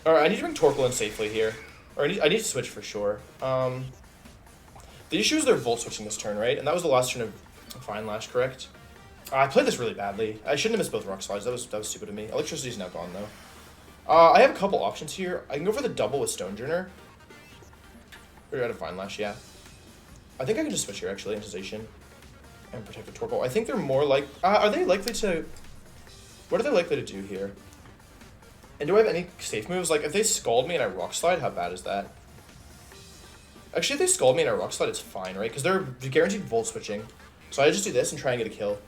Alright, I need to bring Torkoal in safely here. Or I need to switch for sure. The issue is they're Volt Switching this turn, right? And that was the last turn of Vine Lash, correct? I played this really badly. I shouldn't have missed both Rock Slides. That was stupid of me. Electricity's now gone, though. I have a couple options here. I can go for the double with Stonejourner. Or out of Vine Lash, yeah. I think I can just switch here, actually, into Zacian. And protect the Torkoal. I think they're more like... are they likely to... What are they likely to do here? And do I have any safe moves? Like, if they Scald me and I Rock Slide, how bad is that? Actually, if they Scald me and I Rock Slide, it's fine, right? Because they're guaranteed Volt Switching. So I just do this and try and get a kill.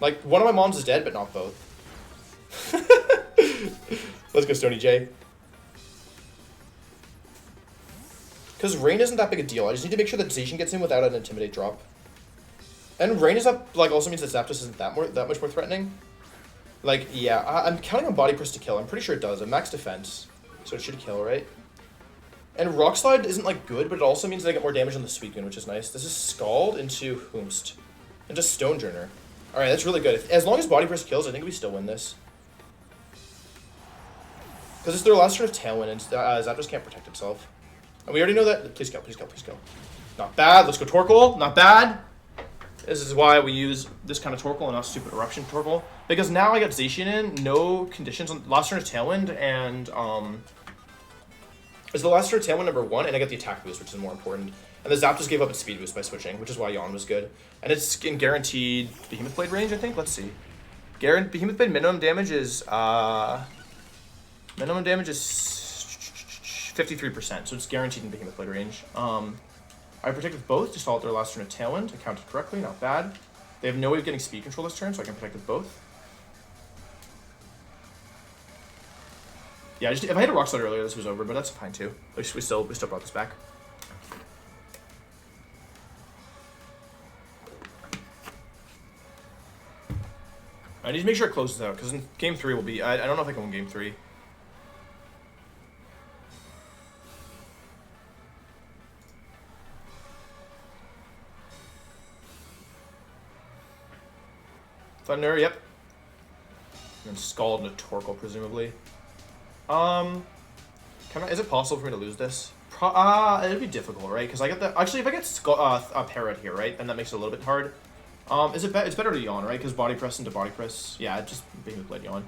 Like, one of my moms is dead, but not both. Let's go, Stony J. Because Rain isn't that big a deal. I just need to make sure that Zacian gets in without an Intimidate drop. And Rain is up, like, also means that Zapdos isn't that much more threatening. Like, yeah, I'm counting on Body Press to kill. I'm pretty sure it does. I'm max defense, so it should kill, right? And Rock Slide isn't, like, good, but it also means that I get more damage on the Suicune, which is nice. This is Scald into Whomst. Into Stonejourner. Alright, that's really good. As long as Body Press kills, I think we still win this. Because it's their last turn of Tailwind, and Zapdos can't protect itself. And we already know that. Please kill, please kill, please kill. Not bad. Let's go Torkoal. Not bad. This is why we use this kind of Torkoal and not stupid Eruption Torkoal. Because now I got Zacian in, no conditions on last turn of Tailwind, and it's the last turn of Tailwind #1, and I get the attack boost, which is more important. And the Zapdos gave up its speed boost by switching, which is why Yawn was good. And it's in guaranteed Behemoth Blade range, I think. Let's see. Behemoth Blade minimum damage is 53%, so it's guaranteed in Behemoth Blade range. I protect with both to stall at their last turn of Tailwind. I counted correctly, not bad. They have no way of getting speed control this turn, so I can protect with both. Yeah, if I had a Rock Slide earlier, this was over, but that's fine too. We still brought this back. I need to make sure it closes out, because in Game 3 will be... I don't know if I can win Game 3. Thunder, yep. And then Scald into Torkoal, presumably. Is it possible for me to lose this? It'd be difficult, right? Because I get the... Actually, if I get a Parrot here, right? Then that makes it a little bit hard. It's better to Yawn, right? Because Body Press into Body Press. Yeah, just being played Yawn.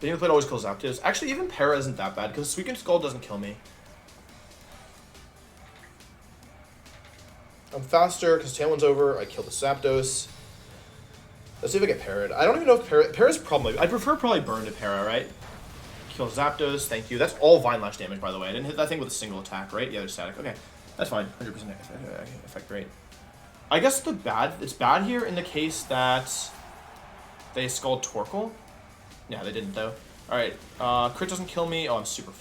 Being played always kills Zapdos. Actually, even Para isn't that bad, because Suicune Skull doesn't kill me. I'm faster, because Tailwind's over. I kill the Zapdos. Let's see if I get Parrot. I don't even know if Para's probably... I prefer probably Burn to Para, right? Kill Zapdos, thank you. That's all Vine Lash damage, by the way. I didn't hit that thing with a single attack, right? Yeah, they're static. Okay, that's fine. 100% effect rate. I guess it's bad here in the case that they Scald Torkoal. Yeah, they didn't, though. Alright, crit doesn't kill me. Oh, I'm super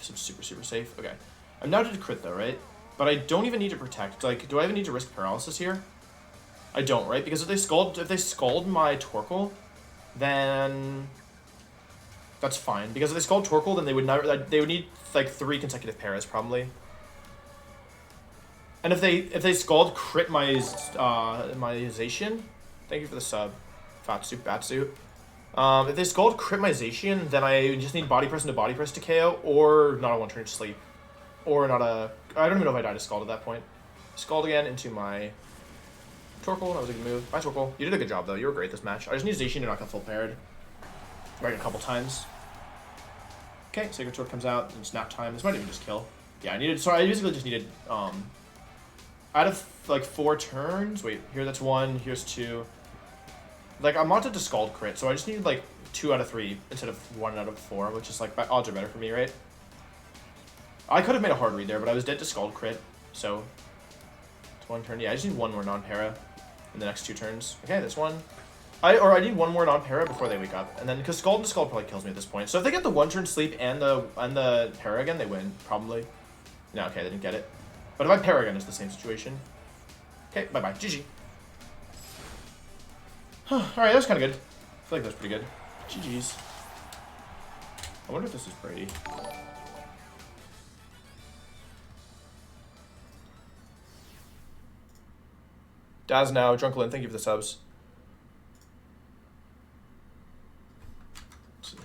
safe. Okay. I'm now to crit, though, right? But I don't even need to protect. Like, do I even need to risk paralysis here? I don't, right? Because if they scald my Torkoal, then that's fine. Because if they scald Torkoal, then they would need like 3 consecutive paras probably. And if they scald crit my Zacian, thank you for the sub, Batsuit. If they scald crit my Zacian, then I just need Body Press into Body Press to KO, or not a one-turn sleep, or not a... I don't even know if I died to Scald at that point. Scald again into my Torkoal. That was a good move. Bye, Torkoal. You did a good job, though. You were great this match. I just need Zacian to not get full paired. Right, a couple times. Okay, Sacred Sword comes out, and Snap Time. This might even just kill. Yeah, I basically just needed, out of, like, 4 turns... Wait, here that's 1, here's 2. Like, I'm wanted to Scald crit, so I just needed, like, 2 out of 3 instead of 1 out of 4, which is, like, odds are better for me, right? I could have made a hard read there, but I was dead to Scald crit, so... It's 1 turn. Yeah, I just need 1 more non-para in the next 2 turns. Okay, this one. I need 1 more non-para before they wake up, and then, because Scald and Scald probably kills me at this point. So if they get the 1-turn sleep and the para again, they win, probably. No, okay, they didn't get it. But if I para again, it's the same situation. Okay, bye-bye. GG. Alright, that was kind of good. I feel like that was pretty good. GG's. I wonder if this is Brady. Daz now, Drunklin, thank you for the subs. Let's see.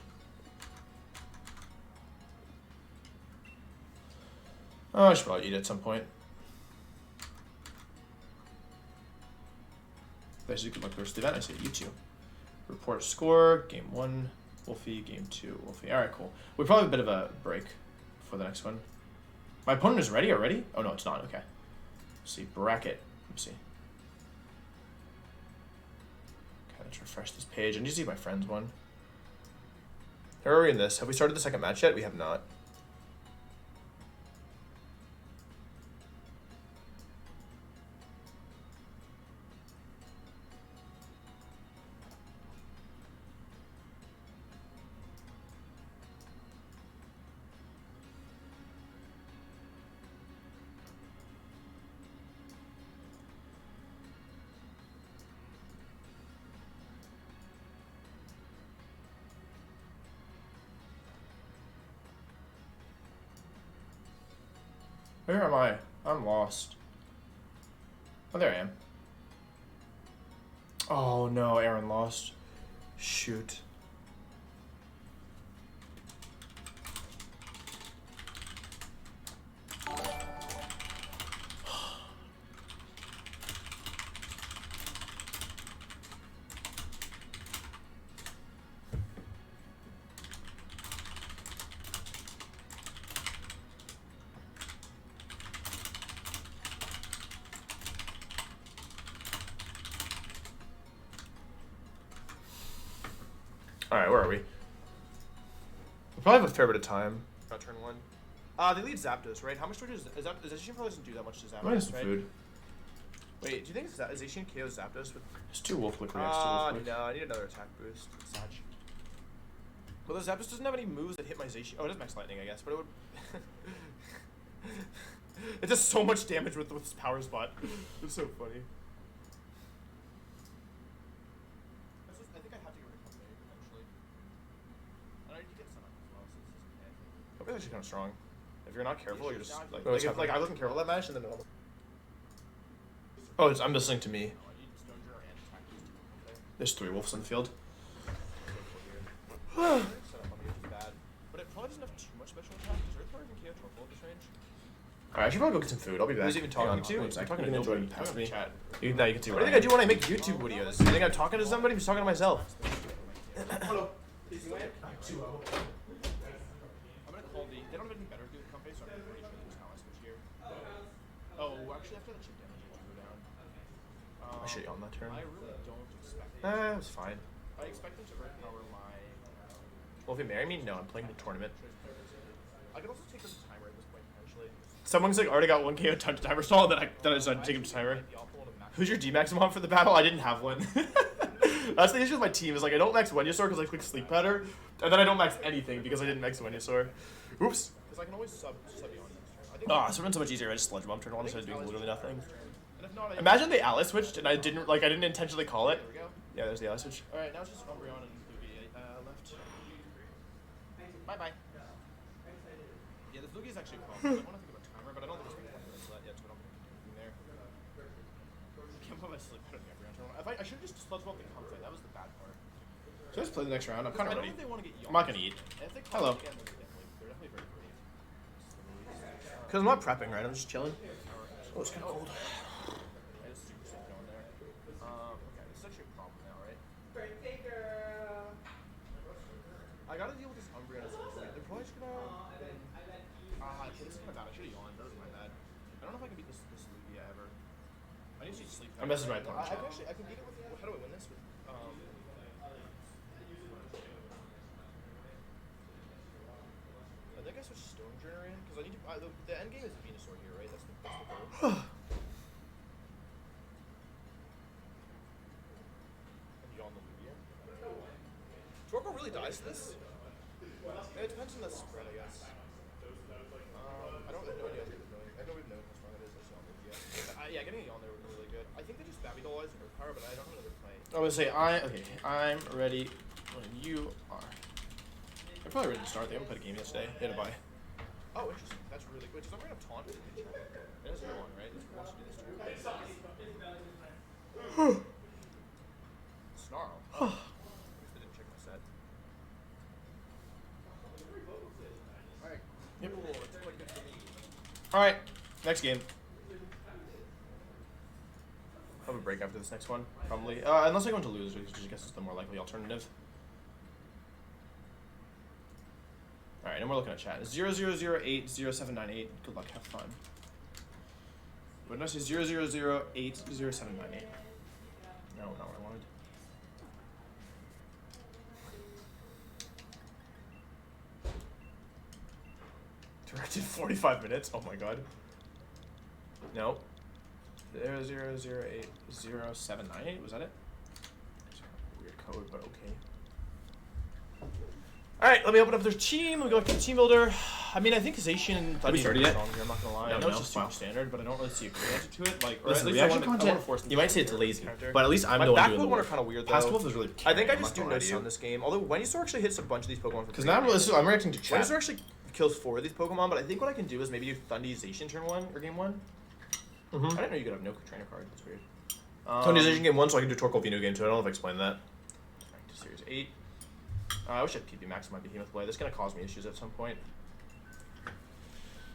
Oh, I should probably eat at some point. Guys, you could look first event. I say you too. Report score. Game 1, Wolfie. Game 2, Wolfie. All right, cool. We probably have a bit of a break for the next one. My opponent is ready already? Oh no, it's not. Okay. Let's see, bracket. Let's see. Okay, let's refresh this page. I need to see my friend's one. Where are we in this? Have we started the second match yet? We have not. Where am I? I'm lost. Oh, there I am. Oh no, Aaron lost. Shoot. Alright, where are we? We probably have a fair bit of time. About turn 1. They lead Zapdos, right? How much damage is Zacian probably doesn't do that much to Zapdos, right? Some food. Wait, do you think Zacian KOs Zapdos with... It's 2 Wolf Click reacts, no, I need another attack boost. Satch. Well, the Zapdos doesn't have any moves that hit my Zacian. Oh, it does Max Lightning, I guess, but it would... it does so much damage with its power spot. It's so funny. I think I have to get rid of Company eventually. And I need to get some as well, so this is okay. Company's actually kind of strong. If you're not careful, you're just like What's if, like happening? I wasn't careful that match, and then it almost. Oh, I'm listening to me. There's 3 wolves on the field. But it probably doesn't have too much special attack. Does Earth Power even KO Torkoal at this range? Alright, I should probably go get some food. I'll be back. Who's even talking Hang on, to? one sec. I'm talking You to can nobody. enjoy past I'm in me. chat. Now you can see What do you think I do when I make YouTube videos? You think I'm talking to somebody? I'm just talking to myself. Hello. I'm gonna call the. They don't have anything better to do with company, so I'm pretty sure this is how I switch here. Oh, actually, after the chip damage, it will go down. I should on that turn. I really don't expect it. It was fine. I expect them to Earth Power my. Well, if you marry me, no, I'm playing the tournament. I could also take them to timer at this point, potentially. Someone's like already got 1 KO time to timer stall, then I decided to take him to timer. Who's your D-Max on for the battle? I didn't have one. That's the issue with my team, is like I don't max Venusaur because I click Sleep Powder, and then I don't max anything because I didn't max Venusaur. Oops. Because I can always sub you on this turn. Ah, so it's so much easier. I just Sludge Bomb turn 1 instead of doing literally nothing. And if not, Imagine they ally switched and I didn't intentionally call it. There we go. Yeah, there's the ally switch. Alright, now it's just Umbreon and Lugia left. Bye-bye. Yeah, this Lugia is actually a problem. I want to think about timer, but I don't think it's going to be that yet, so I don't think I'm there. I can't put my Sleep Powder in the Umbreon turn. I should have just Sludge Bomb the Comfort. That was the bad part. So let's play the next round. I'm kind I of don't ready. think they want to get I'm not gonna eat. If they Hello. call it again, they're definitely very brave. Because I'm not prepping, right? I'm just chilling. Oh, it's kind of cold. I just super safe going there. Okay, this is actually a problem now, right? I gotta deal with this Umbreon as well. They're probably just gonna. This is kind of bad. I should have yawned. That was my bad. I don't know if I can beat this Lugia ever. I need to sleep. I'm messaging my opponent. I can beat it with. How do I win this? With, I think I switched Stonejourner in because I need to. The end game is Venusaur here, right? That's the goal. And yawn the Lugia. Torkoal really dies to this. It depends on the spread, I guess. I don't have no idea. I don't even know how strong it is. That's not Lugia. Yeah, getting a yawn there would be really good. I think they just Babby Doll Eyes and Earth Power, but I don't know another play. I would say I'm ready when you are. I'm probably ready to start. They haven't played a game yesterday. They had a bye. Oh, interesting. That's really good. Because I'm going to have Taunt. It has no one, right? It wants to do this too. Snarl. Oh. I guess they didn't check my set. Alright. Yep. Cool. It's quite good for me. Alright, next game. I'll have a break after this next one, probably. Unless I go into losers, which I guess is the more likely alternative. Alright, and we're looking at chat. 00080798. Good luck, have fun. What did I say? 00080798. No, not what I wanted. Directed 45 minutes? Oh my god. No. 00080798, was that it? It's kind of a weird code, but okay. Alright, let me open up their team. Let me go back to the team builder. I mean, I think Zacian and Thundy started yet? Here, I'm not gonna lie. No, I know it's no, just super wow. standard, but I don't really see a clear answer to it. Like, or Listen, at least reaction I wanna content, force them you to might say do it's it. lazy, Character. but at least I'm My the one back doing the Pokemon are work. kind of weird, though. Past Wolf is really I think I I'm just do not gonna no lie to you. sun this game. Although Venusaur actually hits a bunch of these Pokemon for Because free. now I'm reacting to chat. Venusaur actually kills 4 of these Pokemon, but I think what I can do is maybe do Thundization turn 1 or game 1. I didn't know you could have no trainer card. That's weird. Thundization game 1, so I can do Torkoal Vino game 2. I don't know if I explained that. Back to Series 8. I wish I had PP Max in my Behemoth play. This is going to cause me issues at some point.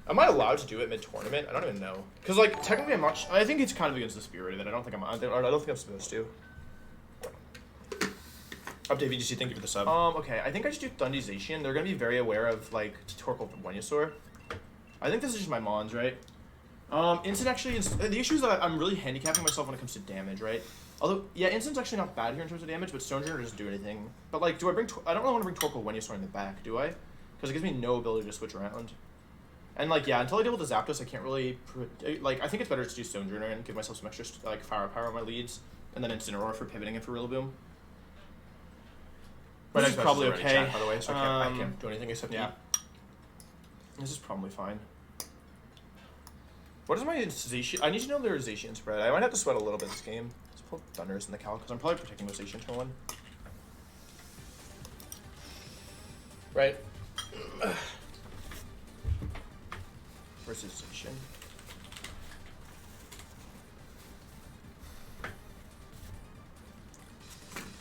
Am I allowed to do it mid-tournament? I don't even know. Because, like, technically I'm not... I think it's kind of against the spirit that I don't think I'm supposed to. Update VGC, thank you for the sub. Okay, I think I just do Thundization. They're going to be very aware of, like, Torkoal from Venusaur. I think this is just my Mons, right? Instant actually is... The issue is that I'm really handicapping myself when it comes to damage, right? Although, yeah, Instant's actually not bad here in terms of damage, but Stonejourner doesn't do anything. But, like, do I bring... I don't really want to bring Torkoal Venusaur in the back, do I? Because it gives me no ability to switch around. And, like, yeah, until I deal with the Zapdos, I can't really... Like, I think it's better to do Stonejourner and give myself some extra, like, firepower on my leads. And then Incineroar for pivoting and for Rillaboom. But this is probably okay. Chat, by the way, so I can't do anything except yeah. eat. This is probably fine. What is my Zacian? I need to know their Zacian spread. I might have to sweat a little bit this game. Let's pull Thunders in the Cal, because I'm probably protecting with Zacian turn 1. Right. versus Zation.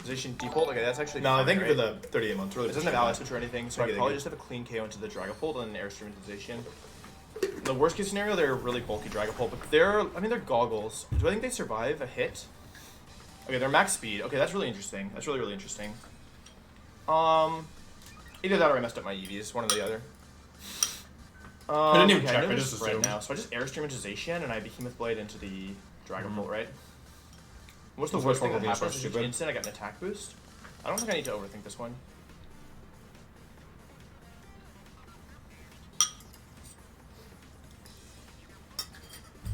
Zation default. Okay, that's actually. No, fine, thank you for right? the 38 months. Really It doesn't have Ally Switch or anything, so Thank I you, probably thank just have a clean KO into the Dragapult and an Airstream into Zation. The worst case scenario, they're really bulky Dragapult, but they're goggles. Do I think they survive a hit? Okay, they're max speed. Okay, that's really interesting. That's really interesting. Either that or I messed up my EVs, one or the other. I didn't even okay, check, know I this just right assumed. now. So I just Airstream into Zacian and I Behemoth Blade into the Dragapult, right? What's the This worst one thing will that be so happens? Is each stupid. instant I get an attack boost? I don't think I need to overthink this one.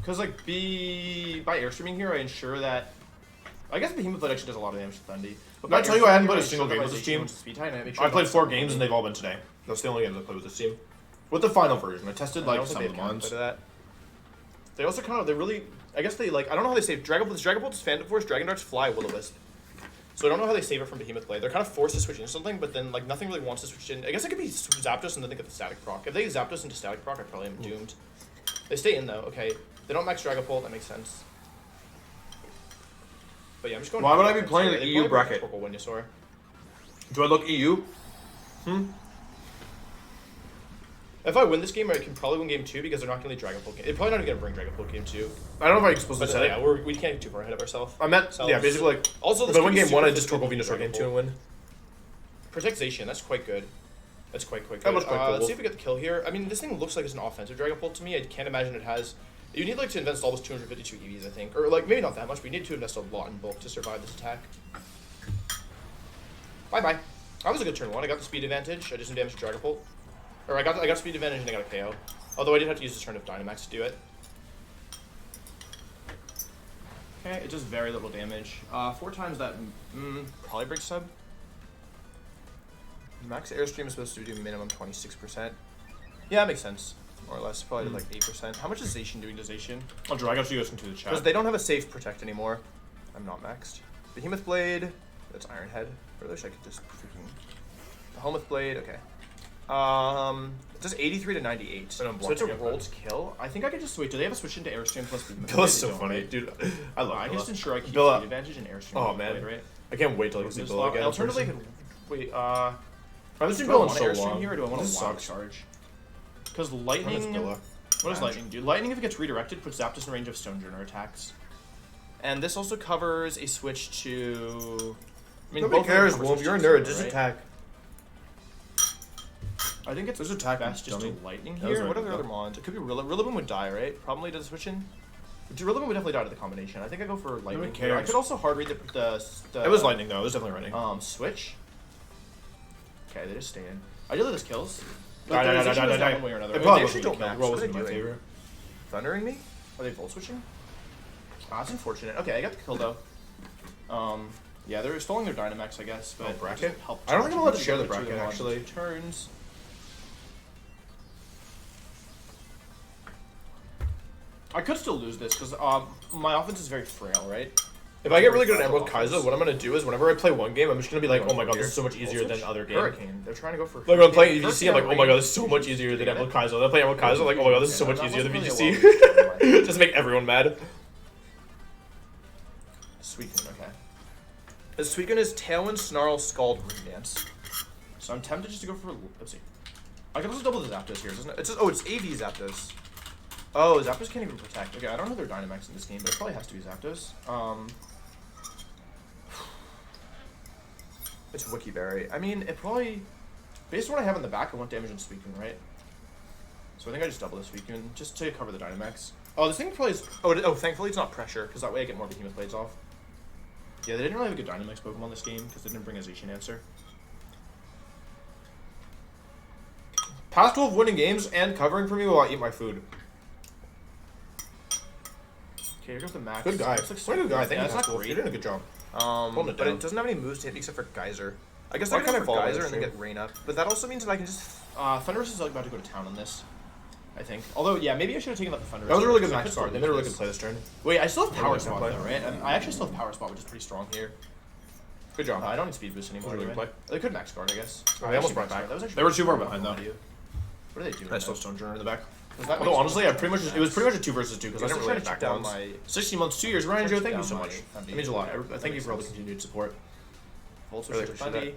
Because, like, by Airstreaming here, I ensure that... I guess Behemoth Blade actually does a lot of damage to Thundy. But Did I tell you I hadn't Airstreaming played a here, single I ensure game that with this my team? Zacian is speed tight, and I make sure I played that 4 it's games and they've all been today. That's the only games I played with this team. With the final version, I tested I like don't some think of they the account mods. for that. They also they really, I guess they like, I don't know how they save Dragapult's Phantom Force, Dragon Darts, Fly, Will-O-Wisp. So I don't know how they save it from Behemoth Blade. They're kind of forced to switch into something, but then like nothing really wants to switch in. I guess it could be Zapdos and then they get the Static Proc. If they Zapdos into Static Proc, I probably am doomed. They stay in though, okay. They don't max Dragapult, that makes sense. But yeah, I'm just going. Why would I be offense playing here. the They EU play bracket? Purple Venusaur. Do I look EU? If I win this game, I can probably win game 2 because they're not going to lead Dragapult game. They're probably not even going to bring Dragapult game 2. I don't know if I supposed to But say yeah, it. we can't get too far ahead of ourselves. I meant, So- yeah, basically like, Also, if this I win could be game 1, I super just Purple good Venusaur game Dragapult. 2 and win. Protectation, that's quite good. That's quite good. That was quite Let's cool. see if we get the kill here. I mean, this thing looks like it's an offensive Dragapult to me. I can't imagine it has... You need like to invest almost 252 EVs, I think. Or like, maybe not that much, but you need to invest a lot in bulk to survive this attack. Bye-bye. That was a good turn 1. I got the speed advantage. I did some damage to Dragapult. Or I got speed advantage and I got a KO. Although I did have to use this turn of Dynamax to do it. Okay, it does very little damage. 4 times that probably breaks sub. Max Airstream is supposed to do minimum 26%. Yeah, that makes sense. More or less. Probably did like 8%. How much is Zacian doing to Zacian? I'll drag out you guys into the chat. Because they don't have a safe protect anymore. I'm not maxed. Behemoth Blade. That's Iron Head. I wish I could just freaking... Behemoth Blade, okay. It does 83 to 98. And I'm So it's a blocking it, rolled kill. I think I could just wait. Do they have a switch into Airstream plus Behemoth Billa's Blade? so They don't, funny, right? dude. I love I Billa. just ensure I keep Billa. speed advantage and Airstream. Oh, Blade, man. right? I can't wait till I can see This Billa again. in alternatively, I person. could wait. I haven't seen Do I Billa in want so Airstream long. here or do I want This to wild sucks. charge? Because What is lightning. Billa? What does lightning do? Lightning, if it gets redirected, puts Zapdos in range of Stonejourner attacks. And this also covers a switch to. I mean, Nobody both of them cares, cover Wolf. switch You're a to nerd. Stonejourner, Just right? attack. I think it's Just attack, best just dummy. to lightning That was here. What are right, the though. other mons? It could be Rillaboom would die, right? Probably does switch in. Rillaboom would definitely die to the combination. I think I go for lightning here. I cares? could also hard read the It was lightning though. It was definitely lightning. Switch. Okay, they just stay in. Ideally, this kills. Die, die, die, Zacian die, goes die, down die. one way or another. It They probably actually wasn't don't gonna max. kill. What are Wasn't they my doing? favorite. Thundering me? Are they volt switching? Ah, that's unfortunate. Okay, I got the kill though. Yeah, they're stalling their Dynamax, I guess, but Oh, it bracket? doesn't help I don't too think I'm much. allowed to share the Two of them bracket, on actually. 2 turns. I could still lose this because my offense is very frail, right? If I get really good at Fragile Emerald Kaiser, offense. what I'm gonna do is whenever I play one game, I'm just gonna be like, oh my god, this is so much easier than other games. Hurricane. They're trying to go for. Like when I'm playing Hurricane. EDC, I'm like, oh my god, this is so much easier than Emerald Kaiser. Then I play Emerald Kaiser, like, oh my god, this is so much That easier than wasn't really a VGC. well- Just make everyone mad. Suicune, okay. The Suicune is Tailwind, Snarl, Scald, Ring Dance. So I'm tempted just to go for. Let's see. I can also double the Zapdos here, doesn't it? It's just, oh, it's AV Zapdos. Oh, Zapdos can't even protect. Okay, I don't know their Dynamax in this game, but it probably has to be Zapdos. It's Wikiberry. I mean, it probably. Based on what I have in the back, I want damage on Suicune, right? So I think I just double the Suicune just to cover the Dynamax. Oh, this thing probably is. Oh, thankfully it's not pressure, because that way I get more Behemoth Blades off. Yeah, they didn't really have a good Dynamax Pokemon this game, because they didn't bring a Zacian answer. Past 12 winning games and covering for me while I eat my food. Okay, here goes the max. Good guy. Looks like What a good guy. Thank yeah, you, that's not Past 12. great. You're doing a good job. But down. it doesn't have any moves to hit me except for Geyser. I guess Why I can can't I go for follow Geyser this and then stream? get Rain Up. But that also means that I can just... Thunderous is like about to go to town on this, I think. Although, yeah, maybe I should have taken out the Thunderous. That was a really good because I max could card. still They made a really lose good play this turn. Wait, I still have Power really good Spot play. though, right? I actually still have Power Spot, which is pretty strong here. Good job. I don't need Speed Boost anymore. That was a do really I? good They could Max Guard, I guess. Oh, they almost Actually, brought Max back. Guard. That was actually They were really too far smart. behind, though. What are they doing? I still though? Stonejourner in the back. Although honestly, it was pretty much a 2 versus 2 because I didn't really back down my 16 months, 2 years. Ryan Joe, thank you so down much. my That means a lot. I thank you for all the continued support. Volt Really switch to appreciate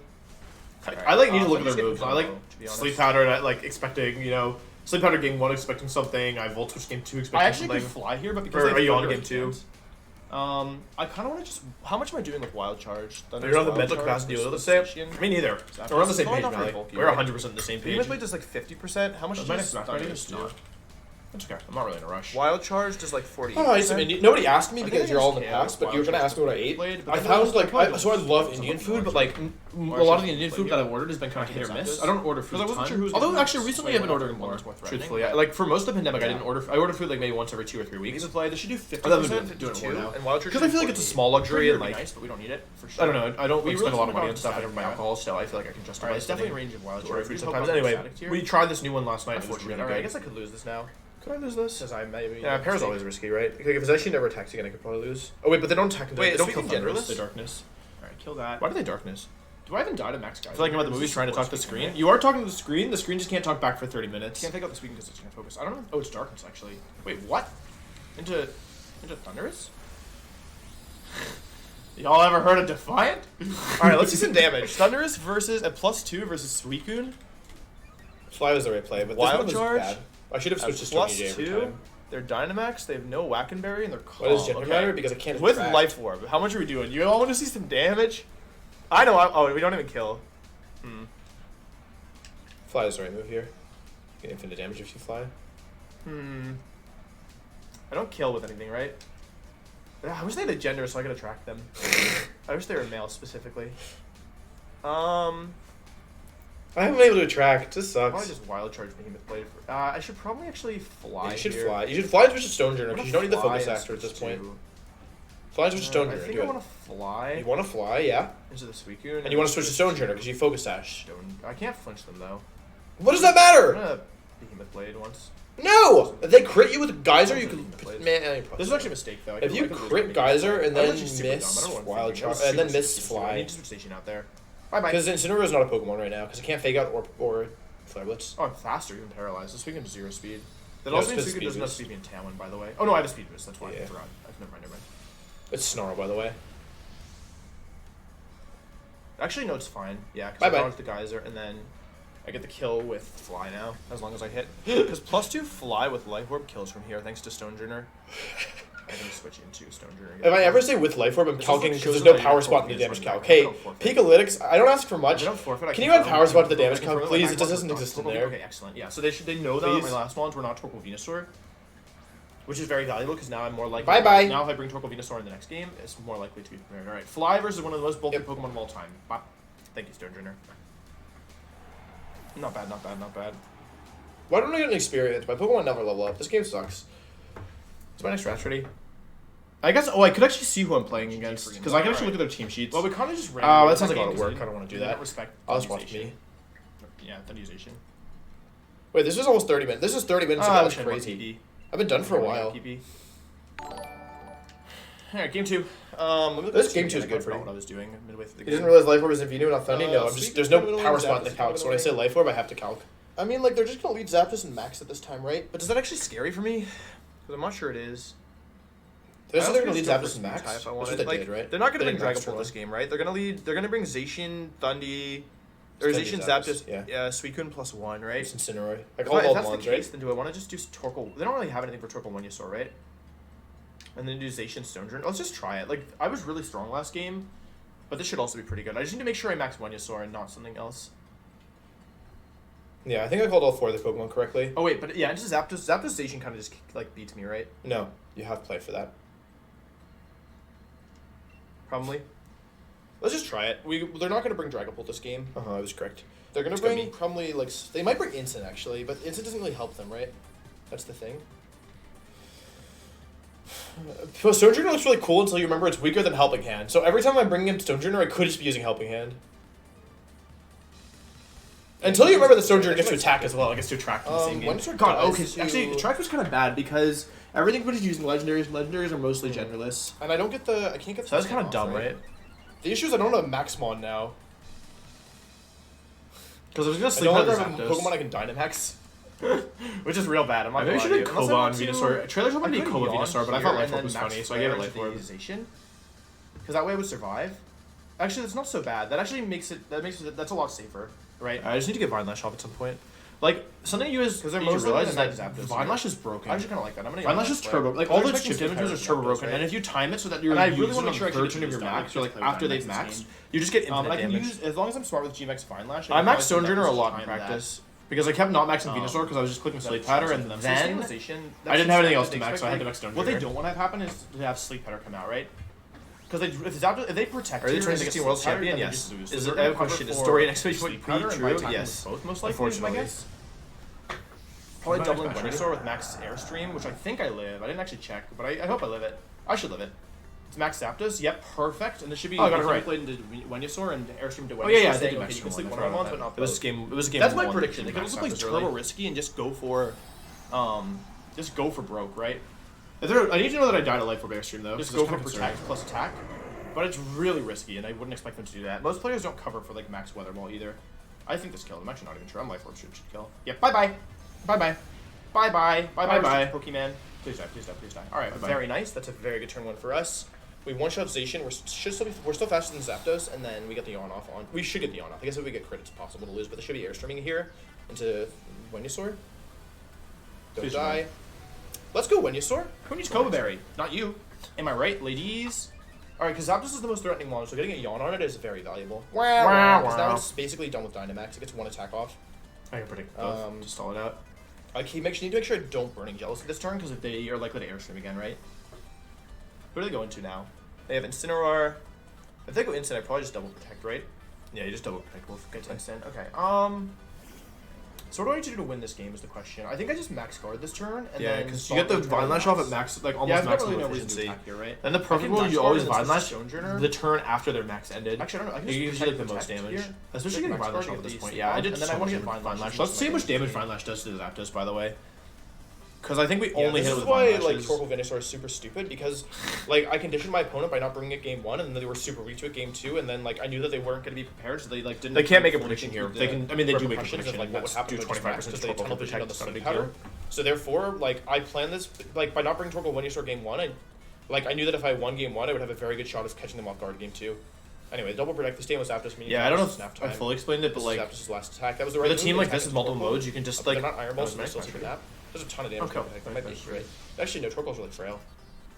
Thundy. I like need to look I'm at just their getting moves. I like combo, to be honest. Sleep Powder, and I like expecting, Sleep Powder game 1 expecting something. I Volt Switch game 2 expecting I actually something. could fly here, but because Or they are you on Thunder, game I 2? can't. I kind of want to just. How much am I doing with Wild Charge? You don't have the mental capacity to do the same. Me neither. We're on the same Probably page, not very Mally. bulky, We're right? 100% the same page. Demon Blade does like 50%. How much My does next back Thunder is do? not. That's okay. I'm not really in a rush. Wild Charge does like 40. Oh, I some Indian. Nobody asked me I think because I you're all in the just past, care but you were about gonna ask me what I Wild ate. Blade, but I then found I like probably so I don't love know Indian something food, but about like a lot of the Indian food that I've ordered has been kind of hit or miss. I don't order food. Because I a wasn't ton. sure who was Although gonna actually recently I've been ordering more. Truthfully, like for most of the pandemic, I didn't order. I ordered food like maybe once every 2 or 3 weeks. Play. They should do I thought 50% they've been doing it more 52, now. and Wild Charge Because I feel like it's a small luxury and like like nice, but we don't need it for sure. I don't know. I don't. We We spend a lot of really money on talk stuff about and my static, alcohol, so I feel like I can justify Alright, it's definitely spending range of Wild to order Charge. food We sometimes. talk about Anyway, static tier. we tried this new one last night. It was Unfortunately, really I good. guess I could lose this now. Could I lose this? Because I maybe. Yeah, Para's always risky, right? Like, if Possession never attacks again, I could probably lose. Oh wait, but they don't attack. Wait, they don't is kill Speaking Thunderous. Genderless? They darkness. Alright, kill that. Why do they darkness? Do I even die to max guys? I feel like I'm at the movies trying to talk to the screen. You are talking to the screen. The screen just can't talk back for 30 minutes. Can't take out the speaking because it's gonna focus. I don't know. Oh, it's darkness actually. Wait, what? Into Thunderous? Y'all ever heard of Defiant? Alright, let's see some damage. Thunderous versus a +2 versus Suicune. Fly was the right play, but Wild this one was Charge? bad. I should have At switched to Stony J every +2. time. They're Dynamax. They have no Wackenberry, and they're calm. What does gender matter? Because I can't With attract. Life Orb. How much are we doing? You all want to see some damage? I know. Oh, we don't even kill. Fly is the right move here. You get infinite damage if you fly. I don't kill with anything, right? I wish they had a gender so I could attract them. I wish they were male specifically. I haven't been able to attract. This Probably sucks. just Wild Charge Behemoth Blade. I should probably actually fly. Yeah, you should here. fly. You should fly and switch to Stonejourner I wanna because you don't need the fly focus and actor at this switch point. to- Fly and switch to I Stonejourner. think Do I it. want to fly You want to fly, yeah. into the Suicune. And you want to switch to Stonejourner because you focus dash. I can't flinch them though. What does that I'm matter? gonna Behemoth Blade once. No! If they crit you with Geyser, you can. Blades. Man, This is actually a mistake though. If you crit Geyser and I then was actually super dumb. I miss don't know what I'm Wild thinking. I was Charge and then super miss stupid. I Fly. need to switch station out there. Bye bye. Because Incineroar is not a Pokemon right now because it can't Fake Out or Flare Blitz. Oh, I'm faster, even paralyzed. This weekend 0 speed. That No, also it's means 'cause Suicune speed doesn't have boost. speed in Tamlin, by the way. Oh no, I have a speed boost. That's why Yeah. I forgot. Never mind. It's Snarl, by the way. Actually, no, it's fine. Yeah, because Bye-bye. I dodged the Geyser, and then I get the kill with Fly now, as long as I hit. Because +2 Fly with Life Orb kills from here, thanks to Stonejourner. I'm going to switch into Stonejourner. If I ever say with Life Orb, I'm This calcing also because shows there's no that power you're spot in the forfeiting damage as calc. well. Hey, I don't forfeit. Pikalytics, I don't ask for much. I don't forfeit, I Can you add confirm. power spot to the I damage confirm calc, it, please? like, It just doesn't exist in there. Okay, excellent. Yeah, so they know that on my Please. last ones we're not Torkoal Venusaur, which is very valuable because now I'm more likely. Bye-bye. Now if I bring Torkoal Venusaur in the next game, it's more likely to be prepared. All right, Fly versus one of the most bulky Yep. Pokemon of all time. Bop. Thank you, Stonejourner. Not bad. Why don't I get an experience? My Pokemon never level up. This game sucks. Is my next draft ready? I guess. Oh, I could actually see who I'm playing against because I can actually Alright. look at their team sheets. Well, we kind of just ran. Oh, away that with sounds like a game lot of 'cause work. we I don't wanna do didn't that. Respect. I'll just watch Thundization. me. Yeah, Thundization. Wait, this is almost 30 minutes. This is 30 minutes. Ah, That's crazy. I've been done for a while. Alright, game 2. This game 2 is good for I you. what I was doing midway through the You game. didn't realize Life Orb is Infinite not Thundy? No, I'm just Sweet there's no Middle power Orb, spot in the Zapdos, calc. So when I Middle say Life Orb, I have to calc. I mean, like, they're just gonna lead Zapdos and Max at this time, right? But is that actually scary for me? Because I'm not sure it is. There's I they're also gonna lead just go Zapdos for and Max. Speed type That's if I what wanted. they Like, did, right? they're not gonna They bring did Max Dragon Ball Troll. this game, right? They're gonna bring Zacian, Thundy, or Thundy, Zacian, Zapdos, Zapdos, yeah. Suicune +1, right? It's Incineroar. I If call all that's the the ones, case, right? then do I want to just do Torkoal? They don't really have anything for Torkoal Venusaur, right? And then do Zacian Stonejourner. Let's just try it. Like, I was really strong last game, but this should also be pretty good. I just need to make sure I max Venusaur and not something else. Yeah, I think I called all 4 of the Pokemon correctly. Oh wait, but yeah, just Zapdos Zacian kind of just like beats me, right? No, you have play for that. Probably. Let's just try it. They're not gonna bring Dragapult this game. I was correct. They're gonna It's gonna bring be- probably like they might bring Instant actually, but Instant doesn't really help them, right? That's the thing. So Stonejourner looks really cool until you remember it's weaker than Helping Hand. So every time I'm bringing in Stonejourner, I could just be using Helping Hand. Until you remember that Stonejourner gets to attack as well. It gets to attract in the same game. when does it God, dies okay. to- Actually, Attract was kind of bad because everybody's using Legendaries. Legendaries are mostly Genderless. And I can't get the. So that's kind of dumb, right? The issue is I don't have Maxmon now. Because I was gonna I sleep no on longer the have a Zapdos. Pokemon I can Dynamax. Which is real bad. I'm not Maybe gonna we lie should to have you. Koba on Unless I Venusaur. want to- Trailers want I to be could Koba yawn Venusaur, but I here thought and Life Orb then was Max funny, so I gave it Flare Life Orb. into the Zation. Because that way it would survive. Actually, that's not so bad. That actually makes it. That's a lot safer, right? I just need to get Vine Lash off at some point. Like, something you is Because they're you most realize is likely that gonna Zapdos Vine here. Lash is broken. I actually kind of like that. I'm gonna. Vine Lash is turbo. Like, all those chip damages are turbo broken, right? and if you time it so that you're And I really using wanna on make sure I the can third get turn of your used max, or like play after they've Dynamax this maxed, game. you just get And infinite I can damage. use as long as I'm smart with G-Max Fine Lash. I maxed Stonejourner Stonejourner a lot in practice because I kept not maxing Venusaur because I was just clicking Sleep Powder, and then I didn't have anything else to max, so I had to max Stonejourner. What they don't want to have happen is to have Sleep Powder come out, right? Because if they protect Are they here and 2016 get World Sleep Powder, Champion? then they Yes. just lose. Is So it they're a gonna cover question? Is for story and expectation Sleep be Powder and by true? attacking Yes. with both most likely, Unfortunately. I guess. Probably Smash, doubling smash, Venusaur with Max Airstream, which I think I live. I didn't actually check, but I hope I live it. I should live it. It's Max Zapdos. Yep, perfect. And this should be. Oh, I got it right. Played into Venusaur and Airstream to Venusaur. Oh yeah, yeah. I saying, did okay, Max you can One. sleep I one forgot on about one, but that. not It was both. game. It was a game. That's my one. prediction. They Did could also Max play Zapdos early. turbo risky and just go for broke, right? I need to know that I died a life for Airstream though. Just go for protect plus attack. But it's really risky, and I wouldn't expect them to do that. Most players don't cover for like Max Weather Ball either. I think this killed. I'm actually not even sure. I'm Life Orb should kill. Yep. Bye bye. Bye bye. Bye bye. Bye bye. Bye-bye. Pokemon. Please die. Please die. Please die. All right. Bye-bye. Very nice. That's a very good turn one for us. We one shot Zation. We're still faster than Zapdos, and then we get the yawn off on. We should get the yawn off. I guess if we get crit, it's possible to lose, but there should be airstreaming here into Venusaur. Don't Please die. Let's go Venusaur. Who needs Cobra Berry? Not you. Am I right, ladies? Alright, because Zapdos is the most threatening one, so getting a yawn on it is very valuable. Wow. Because now it's basically done with Dynamax. It gets one attack off. I can predict both. Just stall it out. I need to make sure I don't Burning Jealousy this turn, because if they are likely to Airstream again, right? What are they going to now? They have Incineroar. If they go Instant, I probably just double protect, right? Yeah, you just double protect both. Get to Instant. Okay. So what do I need to do to win this game is the question. I think I just max guard this turn, and Yeah, then because you get the Vine Lash off at max, like almost I've got maximum really no reason to efficiency. attack here, right? And the I perfect can one, max you guard always and then Vine Lash Stonejourner. the turn after their max ended. Actually, I don't know. I can It just gives you like the protect most damage. here. Especially Like getting max Vine Lash guard off at this these point. three Yeah, I off, did and then so I wanna much get damage Vine with Vine Lash Lash. as Let's much see as how much I can. damage Vine Lash does to the Zapdos, by the way. Because I think we Yeah, only this hit it is with why Vine like Lashes. Torkoal Venusaur is super stupid because like I conditioned my opponent by not bringing it game one, and then they were super weak to it game two, and then like I knew that they weren't going to be prepared, so they like didn't. They can't make a fully prediction think here. through They the can. I mean, they do make a repercussions prediction. of like what would Let's happen do if I just 25% maxed because they Torkoal tunnel vision on the protect. It's not a Sleep big Powder. deal. So therefore, like I planned this like by not bringing Torkoal Venusaur game one, I knew that if I won game one, I would have a very good shot of catching them off guard game two. Anyway, double protect. This game was Zapdos. Yeah, I don't know if snap I time. fully explained it, but like Zapdos' last attack. That was the with right a team move. like this with multiple modes, you can just But like. they're not Iron Balls, Oh, so they still nice, super nice. nap. There's a ton of damage. Okay. That might be great. Actually, no, Torkoal's really frail.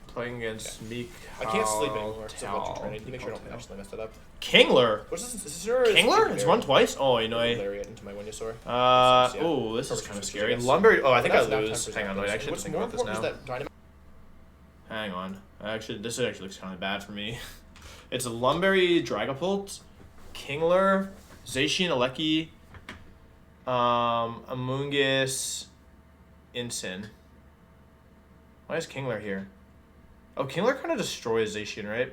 Playing against Meek. I can't sleep anymore because I've got you training. You make sure I don't accidentally mess that up. Kingler. What's this? Is there Kingler? It's run twice? Oh, you know. Lariat into my Venusaur. Oh, this is kind of scary. Lumberry. Oh, I think I lose. Hang on, wait, I actually think about this now. Hang on. Actually, this actually looks kind of bad for me. It's a Lumberry, Dragapult, Kingler, Zacian, Aleki, Amoonguss, Incin. Why is Kingler here? Oh, Kingler kind of destroys Zacian, right?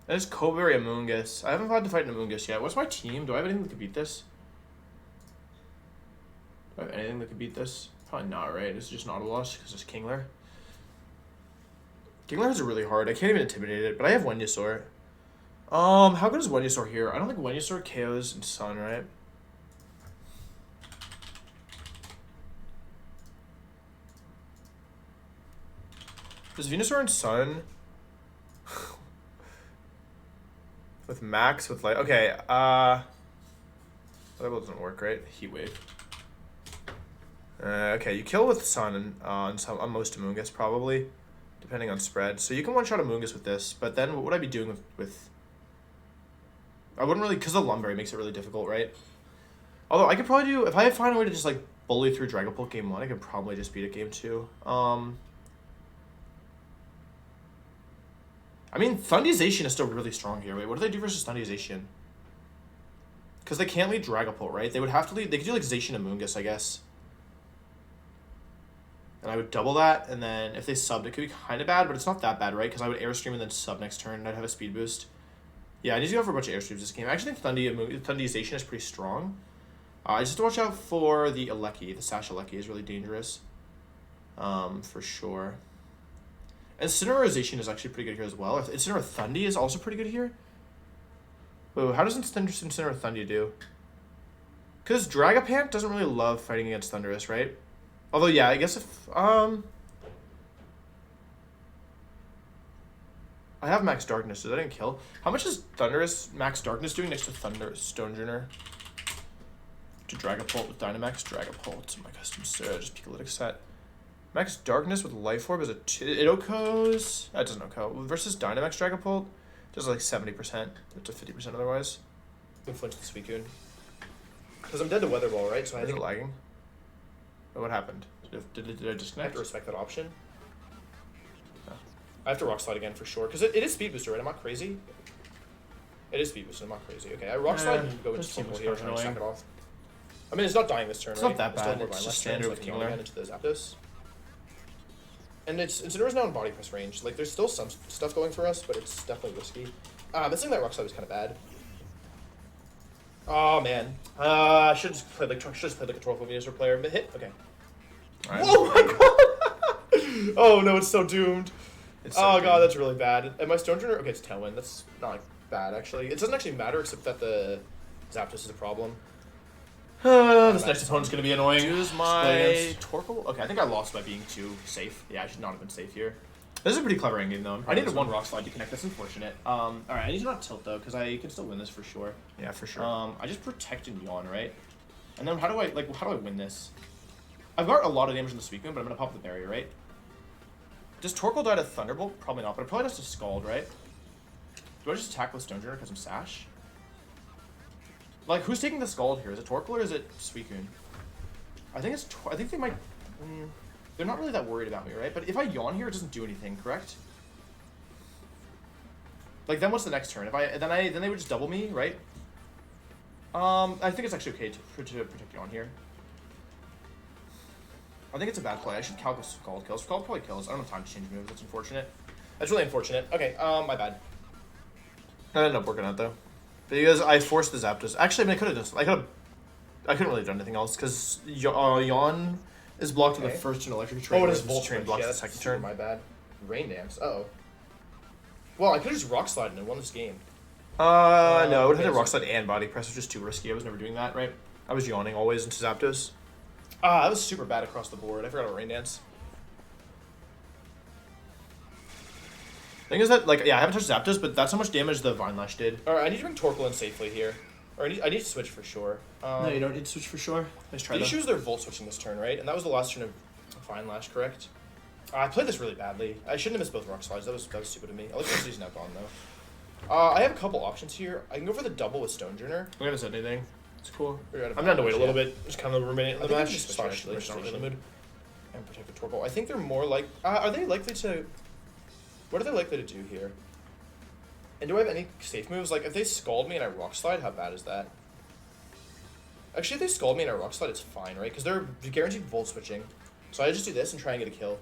There's Coberry, Amoonguss. I haven't had to fight an Amoonguss yet. What's my team? Do I have anything that could beat this? Do I have anything that could beat this? Probably not, right? It's just Nautilus because it's Kingler. Kingler is really hard. I can't even intimidate it, but I have Venusaur. How good is Venusaur here? I don't think Venusaur KOs in Sun, right? Does Venusaur in Sun with Max with like okay, that doesn't work, right? Heat Wave. Okay, you kill with Sun on most Amoonguss probably, depending on spread. So you can one shot Amoonguss with this, but then what would I be doing with I wouldn't really, because the Lumberry makes it really difficult, right? Although I could probably do, if I find a way to just like bully through Dragapult game one, I could probably just beat it game two. I mean, Thundization is still really strong here. Wait, what do they do versus Thundization? Because they can't lead Dragapult, right? They would have to lead, they could do like Zacian and Amoonguss, I guess. And I would double that, and then if they subbed, it could be kind of bad, but it's not that bad, right? Because I would Airstream and then sub next turn, and I'd have a speed boost. Yeah, I need to go for a bunch of Airstreams this game. I actually think Thundization is pretty strong. I just have to watch out for the Aleki. The Sash Aleki is really dangerous. For sure. And Incineroarization is actually pretty good here as well. Incineroar Thundi is also pretty good here. Whoa, how does Incinerate Thundy do? Because Dragapult doesn't really love fighting against Thundurus, right? Although, yeah, I guess if, I have Max Darkness, so that didn't kill. How much is Thundurus Max Darkness doing next to Stonejourner? To Dragapult with Dynamax Dragapult. My custom Surge, Picolytic set. Max Darkness with Life Orb is a it OHKOs. That doesn't OHKO. Versus Dynamax Dragapult, does like 70%. It's a 50% otherwise. I'm flinch the Suicune. Because I'm dead to Weather Ball, right? So I think lagging. Oh, what happened? Did I disconnect? I have to respect that option. No. I have to Rock Slide again for sure. Because it is Speed Booster, right? I'm not crazy. It is Speed Booster, I'm not crazy. Okay, I Rock Slide and go into Team here and sack it off. I mean, it's not dying this turn, it's right? not that bad. It's just standard with Kingler. Into the Zapdos. And Incineroar's now in Body Press range. Like, there's still some stuff going for us, but it's definitely risky. Missing that Rock Slide was kind of bad. Oh, man. I should just play like a Torkoal Venusaur player. But hit? Okay. Right. Oh, my God! Oh, no, it's so doomed. It's so God, that's really bad. And my Stonejourner? Okay, it's Tailwind. That's not bad, actually. It doesn't actually matter, except that the Zapdos is a problem. This next opponent's going to be annoying. Use my Torkoal. Okay, I think I lost by being too safe. Yeah, I should not have been safe here. This is a pretty clever endgame, though. I needed one Rock Slide to connect. That's unfortunate. Alright, I need to not tilt, though, because I can still win this for sure. Yeah, for sure. I just protect and yawn, right? And then how do I win this? I've got a lot of damage in the Suicune, but I'm going to pop the barrier, right? Does Torkoal die to Thunderbolt? Probably not, but it probably does to Scald, right? Do I just attack with Stonejourner because I'm Sash? Like, who's taking the Scald here? Is it Torkoal or is it Suicune? I think it's... I think they might... they're not really that worried about me, right? But if I yawn here, it doesn't do anything, correct? Like, then what's the next turn? If I... Then they would just double me, right? I think it's actually okay to protect yawn here. I think it's a bad play. I should calculate Scald kills. Scald probably kills. I don't have time to change moves. That's unfortunate. That's really unfortunate. Okay, my bad. That ended up working out, though. Because I forced the Zapdos. Actually, I mean, I couldn't really have done anything else because Yawn is blocked in the first turn. Electric Train. Oh, it is Volt Train blocked the second turn. My bad. Rain Dance. Uh-oh. Well, I could have just Rock Slided and won this game. No, I would have had to Rock Slide and Body Press, which was too risky. I was never doing that, right? I was yawning always into Zapdos. That was super bad across the board. I forgot about Rain Dance. Thing is that, like, yeah, I haven't touched Zapdos, but that's how much damage the Vine Lash did. Alright, I need to bring Torkoal in safely here. Or I need to switch for sure. No, you don't need to switch for sure. Let's try that. They choose their Volt switching this turn, right? And that was the last turn of Vine Lash, correct? I played this really badly. I shouldn't have missed both Rock Slides. That was stupid of me. Electricity's now gone, though. I have a couple options here. I can go for the double with Stonejourner. I'm gonna set anything. It's cool. I'm down to wait a little bit. Just kind of ruminate in the match. Sorry, actually. Not really in the mood. And protect the Torkoal. I think they're more like... are they likely to... What are they likely to do here? And do I have any safe moves? Like, if they Scald me and I Rock Slide, how bad is that? Actually, if they Scald me and I Rock Slide, it's fine, right? Because they're guaranteed Volt switching. So I just do this and try and get a kill.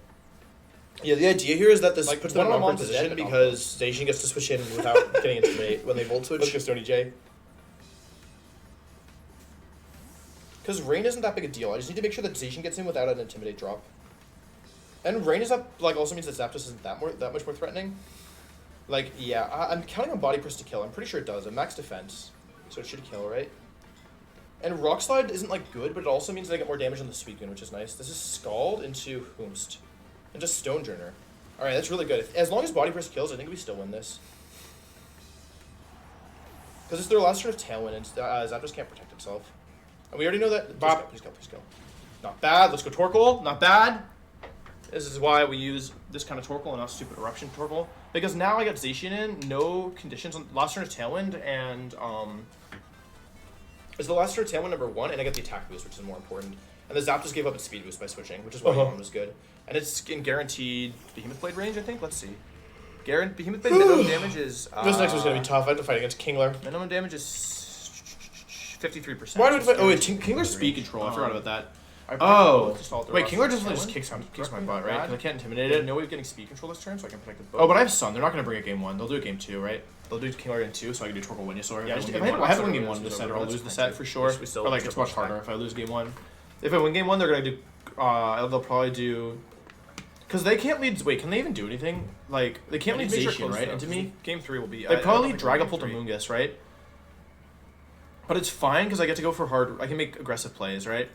Yeah, the idea here is that this puts them in a wrong position because Zacian gets to switch in without getting Intimidate when they Volt switch. Look at Stony J. Because Rain isn't that big a deal. I just need to make sure that Zacian gets in without an Intimidate drop. And Rain is up, like, also means that Zapdos isn't that much more threatening. Like, yeah, I'm counting on Body Press to kill. I'm pretty sure it does. A max defense, so it should kill, right? And Rock Slide isn't, like, good, but it also means they get more damage on the Suicune, which is nice. This is Scald into Hoomst. Into Stonejourner. Alright, that's really good. As long as Body Press kills, I think we still win this. Because it's their last turn of Tailwind, and Zapdos can't protect itself. And we already know that... Please go. Not bad. Let's go Torkoal. Not bad. This is why we use this kind of Torkoal and not stupid Eruption Torkoal. Because now I got Zacian in, no conditions on last turn of Tailwind, and it's the last turn of Tailwind number 1, and I get the attack boost, which is more important. And the Zapdos gave up its speed boost by switching, which is why Yawn was good. And it's in guaranteed Behemoth Blade range, I think. Let's see. Behemoth Blade minimum damage is... this next one's going to be tough. I have to fight against Kingler. Minimum damage is 53%. Why do we fight? Oh, wait, Kingler's speed control. I forgot about that. Oh, wait, Kingler definitely just kicks my butt, right? Because I can't intimidate it. No way of getting speed control this turn, so I can protect the boat. Oh, but I have Sun. They're not going to bring a game 1. They'll do a game 2, right? They'll do Kingler in 2, so I can do Torkoal Venusaur. Yeah, if I have to win game 1 in the set, or I'll lose the set for sure. Or, like, it's much harder if I lose game 1. If I win game 1, they're going to do... they'll probably do... Because they can't lead... Wait, can they even do anything? Like, they can't lead Zacian, right? Into me? Game 3 will be... They probably lead Dragapult or Moongus, right? But it's fine because I get to go for hard. I can make aggressive plays, right?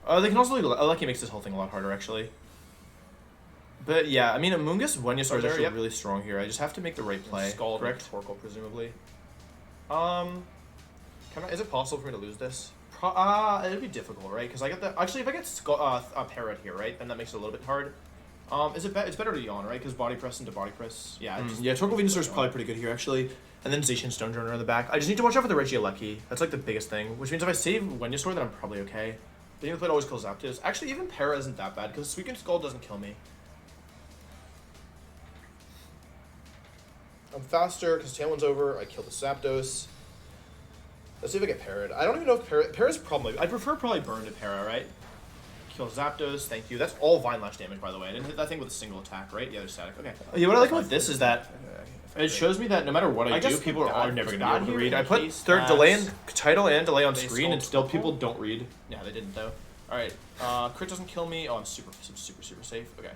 They can also Lucky makes this whole thing a lot harder actually. But yeah, I mean Amoonguss Venusaur is actually really strong here. I just have to make the right play. Scald, correct? Torkoal, presumably. Is it possible for me to lose this? It'd be difficult, right? Because I get the actually if I get a Parrot here, right, then that makes it a little bit hard. It's better to yawn, right? Because body press into body press. Yeah. Yeah. Torkoal Venusaur is probably pretty good here actually. And then Zacian Stonejourner in the back. I just need to watch out for the Regieleki. That's like the biggest thing. Which means if I save Venusaur, then I'm probably okay. Being able to play always kills Zapdos. Actually, even Para isn't that bad because Suicune Skull doesn't kill me. I'm faster because Tailwind's over. I kill the Zapdos. Let's see if I get Parrot. I don't even know if Para's probably. I prefer probably Burn to Para, right? Kill Zapdos. Thank you. That's all Vine Lash damage, by the way. I didn't hit that thing with a single attack, right? Yeah, they're static. Okay. Yeah, what I like about this is that it shows me that no matter what I do, people are never going to be able to read. I put third delay and title and delay on screen, and still people don't read. Yeah, they didn't though. All right, crit doesn't kill me. Oh, I'm super safe. Okay,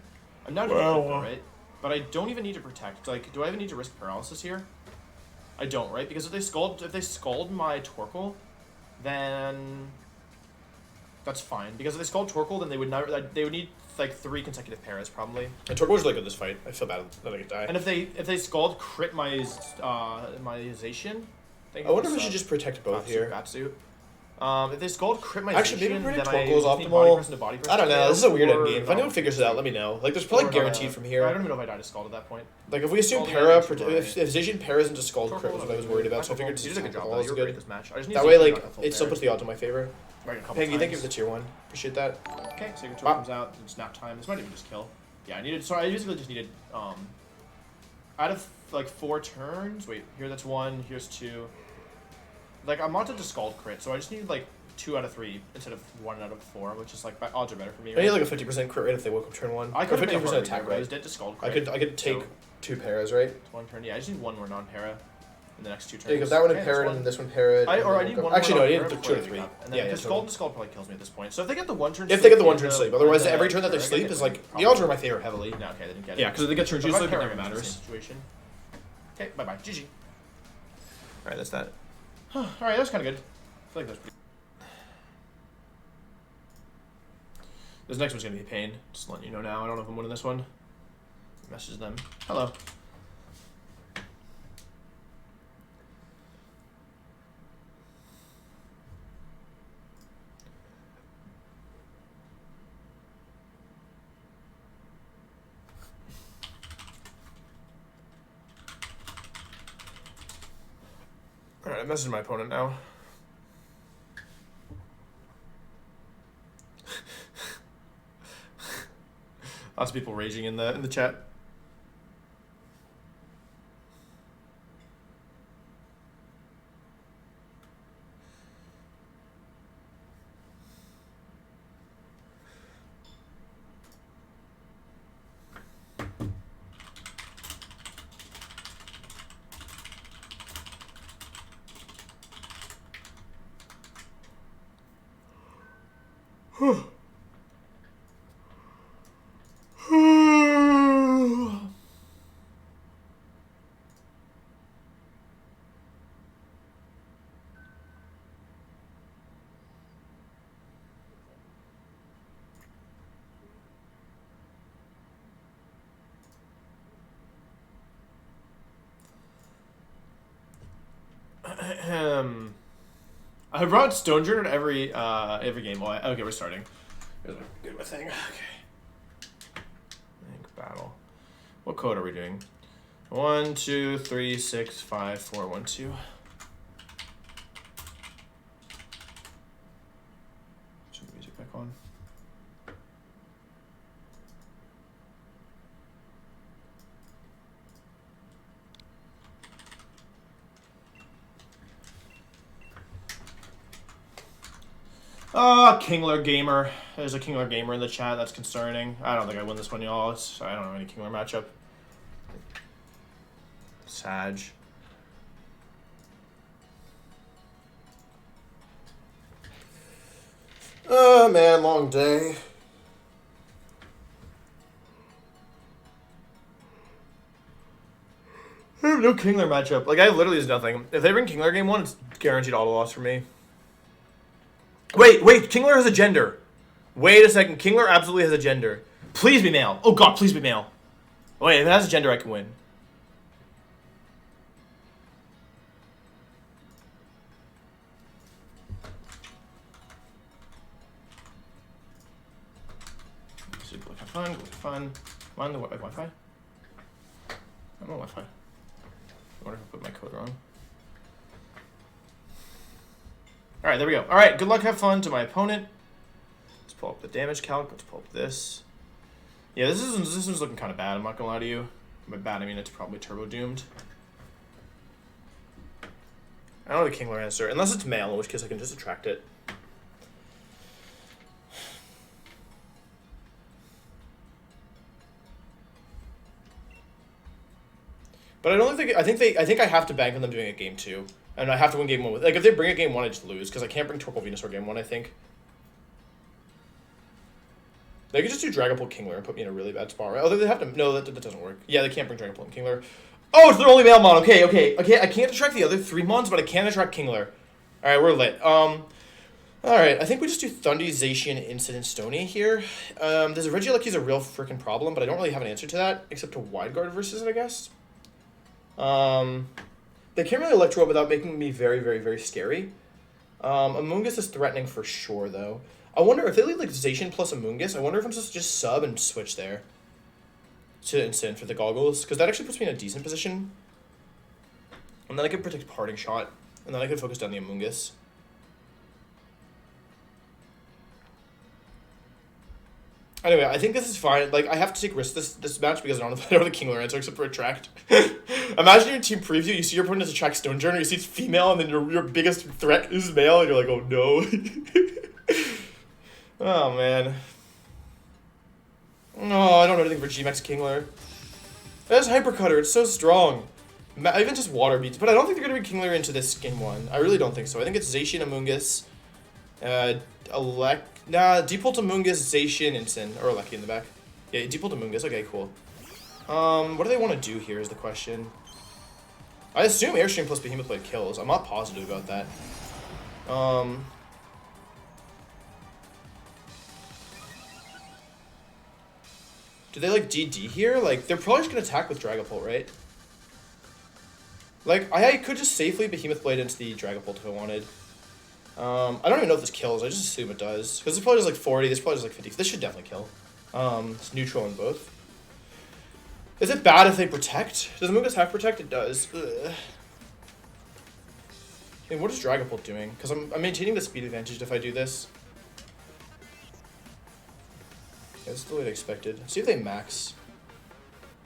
I'm not even crit though, right? But I don't even need to protect. Like, do I even need to risk paralysis here? I don't, right? Because if they scald my Torkoal, then that's fine. Because if they scald Torkoal, then they would need like 3 consecutive paras probably. And Torkoal's really good in this fight. I feel bad that I could die. And if they scald crit my Zacian, I wonder if I should just protect both here. Batsuit. If they scald crit my actually, maybe then Torkoal is optimal. I don't know. This is a weird end game. If anyone figures it out, let me know. Like, there's probably guaranteed from here. I don't even know if I died to scald at that point. Like, if we assume Para, if Zacian Paras into scald crit was what I was worried about, so I figured you did a good job. is good. This match. I just need that way, like, it still puts the odds in my favor. Peggy, thank you for the tier 1. Appreciate that. Okay, Sacred Sword comes out. It's nap time. This might even just kill. Yeah, I basically just needed, out of, like, 4 turns. Wait, here that's 1, here's 2. Like, I'm wanted to scald crit, so I just need, like, 2 out of 3 instead of 1 out of 4, which is like odds are better for me. Right? I need like a 50% crit rate if they woke up turn 1. I could 50% attack rate. I was dead to scald crit. I could take 2 paras, right? 1 turn. Yeah, I just need 1 more non-para in the next 2 turns. Yeah, because that one in parrot and this one parrot. I need 1 actually more no, I need 2 or 3. And then because scald probably kills me at this point. So if they get the 1 turn. If they get the 1 turn sleep, otherwise every turn that they sleep is like the odds are in my favor heavily. No, okay, they didn't get it. Yeah, because if they get turn 2 sleep, it never matters. Situation. Okay, bye bye. GG. All right, that's that. All right, that was kind of good. I feel like that's pretty. This next one's gonna be a pain. Just letting you know now. I don't know if I'm winning this one. Message them. Hello. All right, I messaged my opponent now. Lots of people raging in the chat. I brought Stonejourner to every game. Well, okay, we're starting. Here's my good thing. Okay. Rank battle. What code are we doing? 1, 2, 3, 6, 5, 4, 1, 2. Turn the music back on. Kingler Gamer. There's a Kingler Gamer in the chat. That's concerning. I don't think I win this one, y'all. I don't know any Kingler matchup. Sag. Oh, man, long day. I'm no Kingler matchup. Like, I literally is nothing. If they bring Kingler game 1, it's guaranteed auto loss for me. Wait, Kingler has a gender. Wait a second, Kingler absolutely has a gender. Please be male. Oh god, please be male. Wait, if it has a gender, I can win. Fun, fun. Am I on the Wi-Fi? I'm on Wi-Fi. I wonder if I put my code wrong. Alright, there we go. Alright, good luck, have fun to my opponent. Let's pull up the damage calc. Let's pull up this. Yeah, this one's looking kind of bad, I'm not gonna lie to you. By bad, I mean it's probably turbo doomed. I don't have a Kingler answer, unless it's male, in which case I can just attract it. But I don't think I think I have to bank on them doing a game 2, and I have to win game 1 with. Like if they bring a game 1, I just lose because I can't bring Torkoal Venusaur game 1. I think they could just do Dragapult Kingler and put me in a really bad spot. Right? Although they have to. No, that doesn't work. Yeah, they can't bring Dragapult and Kingler. Oh, it's their only male mon. Okay. I can't attract the other 3 mons, but I can attract Kingler. All right, we're lit. All right, I think we just do Thundy, Zacian, Incident, Stony here. There's a Regieleki a real freaking problem, but I don't really have an answer to that except to Wide Guard versus it, I guess. They can't really Electro without making me very, very, very scary. Amoonguss is threatening for sure, though. I wonder if they leave like Zacian plus Amoonguss, I wonder if I'm supposed to just sub and switch there to Instant for the goggles, because that actually puts me in a decent position. And then I can protect Parting Shot, and then I can focus down the Amoonguss. Anyway, I think this is fine. Like, I have to take risks this match because I don't have a Kingler answer except for Attract. Imagine your team preview, you see your opponent has Attract Stonejourner, you see it's female, and then your biggest threat is male, and you're like, oh no. Oh, man. No, I don't know anything for G-Max Kingler. That's Hyper Cutter, it's so strong. Even just Water Beats, but I don't think they're going to be Kingler into this game 1. I really don't think so. I think it's Zacian, Amoonguss, Deepult Amoonguss, Zacian, Instant, or Alecki in the back. Yeah, Deepult Amoonguss, okay, cool. What do they want to do here is the question. I assume Airstream plus Behemoth Blade kills. I'm not positive about that. Do they like DD here? Like, they're probably just going to attack with Dragapult, right? Like, I could just safely Behemoth Blade into the Dragapult if I wanted. I don't even know if this kills. I just assume it does. Because this probably does like 40, this probably does like 50. This should definitely kill. It's neutral in both. Is it bad if they protect? Does Amoonguss have protect? It does. Ugh. I mean, what is Dragapult doing? Because I'm maintaining the speed advantage if I do this. Yeah, this is the way I expected. See if they max.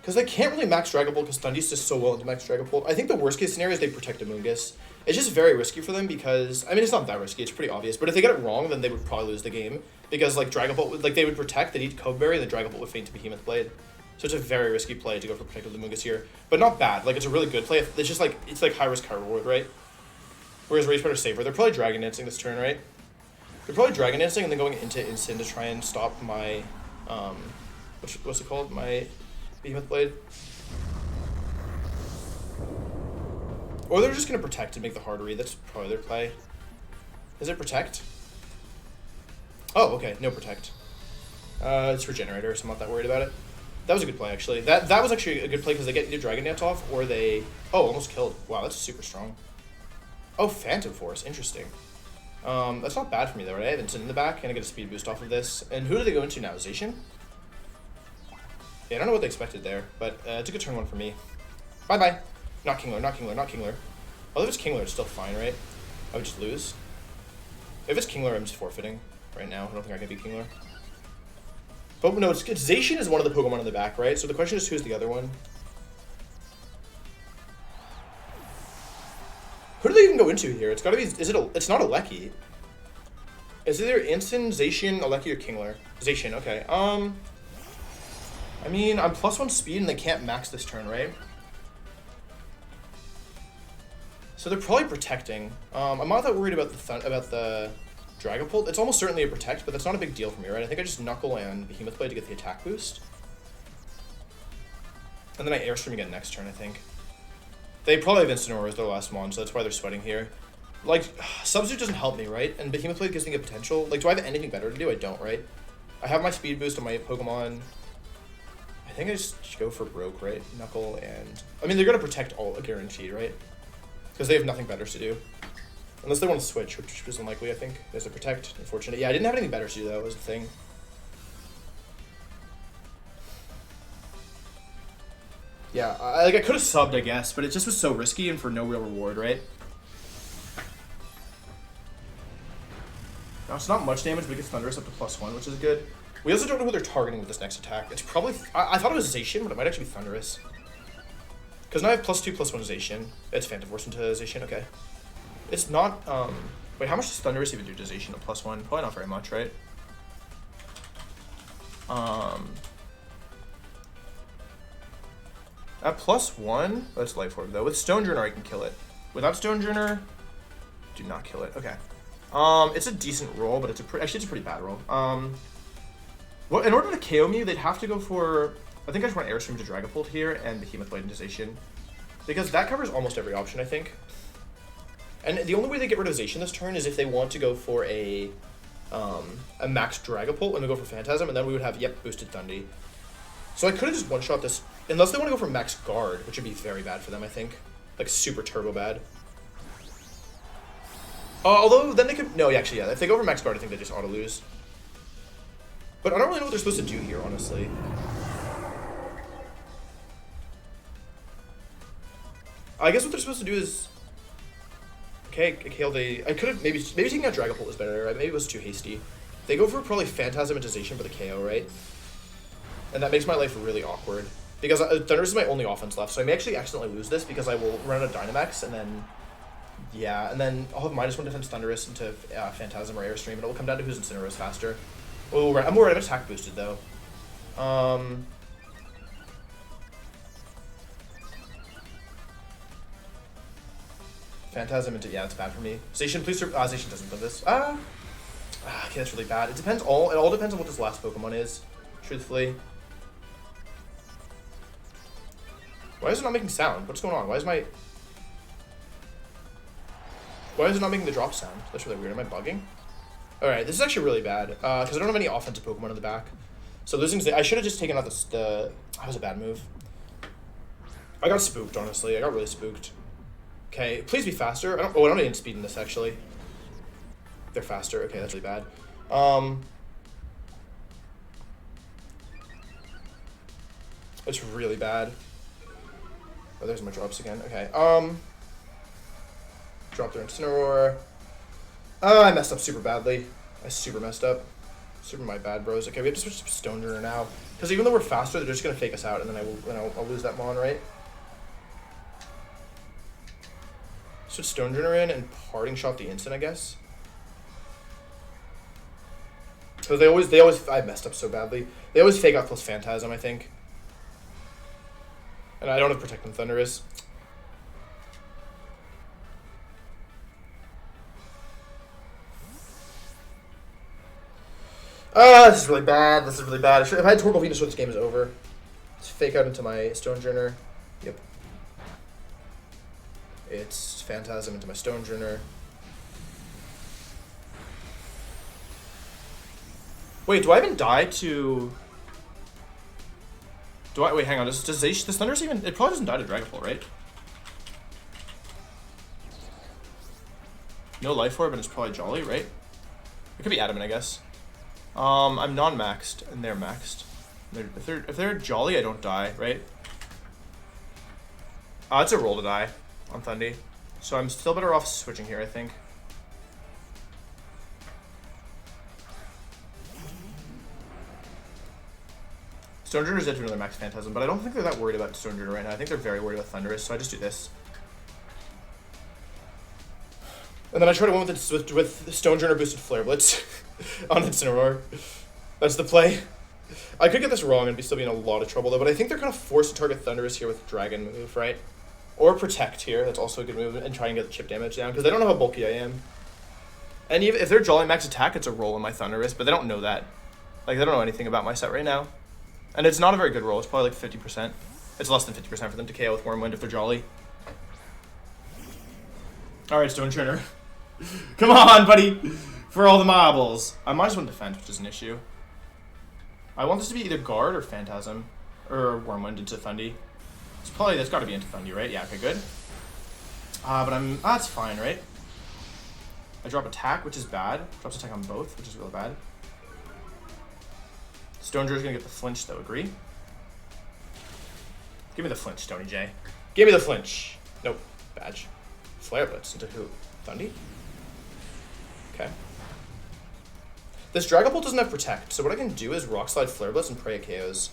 Because they can't really max Dragapult because Thundy's just so well to max Dragapult. I think the worst case scenario is they protect Amoonguss. It's just very risky for them because, I mean, it's not that risky, it's pretty obvious. But if they get it wrong, then they would probably lose the game. Because, like, Dragapult, like, they would protect, they'd eat Coveberry, and the Dragapult would feint to Behemoth Blade. So it's a very risky play to go for Protect with Amoonguss here. But not bad, like, it's a really good play. It's just, like, it's like high risk, high reward, right? Whereas Rage Powder Saver, they're probably Dragon Dancing this turn, right? They're probably Dragon Dancing and then going into Instant to try and stop my, what's it called? My Behemoth Blade. Or they're just going to Protect and make the hard read. That's probably their play. Is it Protect? Oh, okay. No Protect. It's Regenerator, so I'm not that worried about it. That was a good play, actually. That was actually a good play because they get either Dragon Dance off or they... Oh, almost killed. Wow, that's super strong. Oh, Phantom Force. Interesting. That's not bad for me, though, right? I have Instant in the back, and I get a speed boost off of this. And who do they go into now? Zacian? Yeah, I don't know what they expected there, but it's a good turn 1 for me. Bye-bye. Not Kingler, not Kingler, not Kingler. Although if it's Kingler, it's still fine, right? I would just lose. If it's Kingler, I'm just forfeiting right now. I don't think I can beat Kingler. But no, it's Zacian is one of the Pokemon in the back, right? So the question is, who's the other one? Who do they even go into here? It's gotta be, it's not Alecki. It's either Instant, Zacian, Alecki, or Kingler. Zacian, okay. I mean, I'm +1 speed and they can't max this turn, right? So they're probably protecting. I'm not that worried about the Dragapult. It's almost certainly a protect, but that's not a big deal for me, right? I think I just Knuckle and Behemoth Blade to get the attack boost. And then I Airstream again next turn, I think. They probably have Incineroar as their last mon, so that's why they're sweating here. Like, Substitute doesn't help me, right? And Behemoth Blade gives me a potential. Like, do I have anything better to do? I don't, right? I have my speed boost on my Pokemon. I think I just should go for Broke, right? Knuckle and... I mean, they're going to protect all, guaranteed, right? Because they have nothing better to do. Unless they want to switch, which is unlikely, I think. There's a Protect. Unfortunate. Yeah, I didn't have anything better to do, though, was the thing. Yeah, I could have subbed, I guess, but it just was so risky and for no real reward, right? Now, it's not much damage, but it gets Thunderous up to +1, which is good. We also don't know who they're targeting with this next attack. It's probably... I thought it was Zacian, but it might actually be Thunderous. Because now I have +2/+1 Zacian. It's Phantom Force into Zacian, okay. It's not... Wait, how much does Thunderous even do to Zacian at +1? Probably not very much, right? At +1, that's Life Orb though. With Stonejourner, I can kill it. Without Stonejourner, do not kill it. Okay. It's a decent roll, but actually it's a pretty bad roll. Well, in order to KO me, they'd have to go for... I think I just want Airstream to Dragapult here and Behemoth Blade into Zacian. Because that covers almost every option, I think. And the only way they get rid of Zacian this turn is if they want to go for a max Dragapult and we go for Phantasm, and then we would have, yep, boosted Thundy. So I could have just one-shot this, unless they want to go for max Guard, which would be very bad for them, I think. Like, super turbo bad. Although, then they could... No, actually, yeah. If they go for max Guard, I think they just auto-lose. But I don't really know what they're supposed to do here, honestly. I guess what they're supposed to do is... Okay, I could have... Maybe taking out Dragapult was better. Maybe it was too hasty. They go for probably Phantasm into Zacian for the KO, right? And that makes my life really awkward. Because Thunderous is my only offense left, so I may actually accidentally lose this because I will run out of Dynamax, and then... Yeah, and then I'll have -1 defense Thunderous into Phantasm or Airstream, and it will come down to whose Incineroar is faster. Oh, I'm worried I'm attack boosted, though. Phantasm into... Yeah, that's bad for me. Zacian, please... Zacian doesn't put this. Okay, that's really bad. It depends... It all depends on what this last Pokemon is, truthfully. Why is it not making sound? What's going on? Why is it not making the drop sound? That's really weird. Am I bugging? Alright, this is actually really bad. Because I don't have any offensive Pokemon in the back. So losing... I should have just taken out the... That was a bad move. I got spooked, honestly. I got really spooked. Okay, please be faster. I don't need speed in this, actually. They're faster. Okay, that's really bad. It's really bad. Oh, there's my drops again. Okay. Drop their Incineroar. I messed up super badly. I super messed up. Super my bad, bros. Okay, we have to switch to Stonejourner now. Because even though we're faster, they're just gonna fake us out, and then I'll lose that mon, right? Switch Stonejourner in and Parting Shot the instant, I guess. Because they always I messed up so badly. They always fake out plus Phantasm, I think. And I don't have Protect from Thunderous. This is really bad. This is really bad. If I had Torkoal Venus, this game is over. Let's fake out into my Stonejourner. Yep. It's Phantasm into my Stonejourner. Wait, do I even die to... Wait, hang on. Does Thunderous even... It probably doesn't die to Dragapult, right? No Life Orb, and it's probably Jolly, right? It could be Adamant, I guess. I'm non-maxed, and they're maxed. If they're Jolly, I don't die, right? It's a roll to die on Thundy. So I'm still better off switching here, I think. Stonejourner's dead to another max Phantasm, but I don't think they're that worried about Stonejourner right now. I think they're very worried about Thunderous, so I just do this. And then I try to win with Stonejourner boosted Flare Blitz on Incineroar. That's the play. I could get this wrong and still be in a lot of trouble though, but I think they're kind of forced to target Thunderous here with Dragon move, right? Or Protect here, that's also a good move, and try and get the chip damage down, because they don't know how bulky I am. And even if they're Jolly max attack, it's a roll on my Thunderous, but they don't know that. Like, they don't know anything about my set right now. And it's not a very good roll, it's probably like 50%. It's less than 50% for them to KO with Wormwind if they're Jolly. Alright, Stonejourner. Come on, buddy! For all the marbles. I might as well defend, which is an issue. I want this to be either guard or phantasm. Or Wormwind into Thundy. It's probably, that's gotta be into Thundy, right? Yeah, okay, good. But that's fine, right? I drop attack, which is bad. Drops attack on both, which is real bad. Stonejourner's gonna get the flinch, though. Agree? Give me the flinch, Stony J. Give me the flinch. Nope. Badge. Flare Blitz into who? Thundy? Okay. This Dragapult doesn't have Protect, so what I can do is Rock Slide, Flare Blitz, and pray it KOs.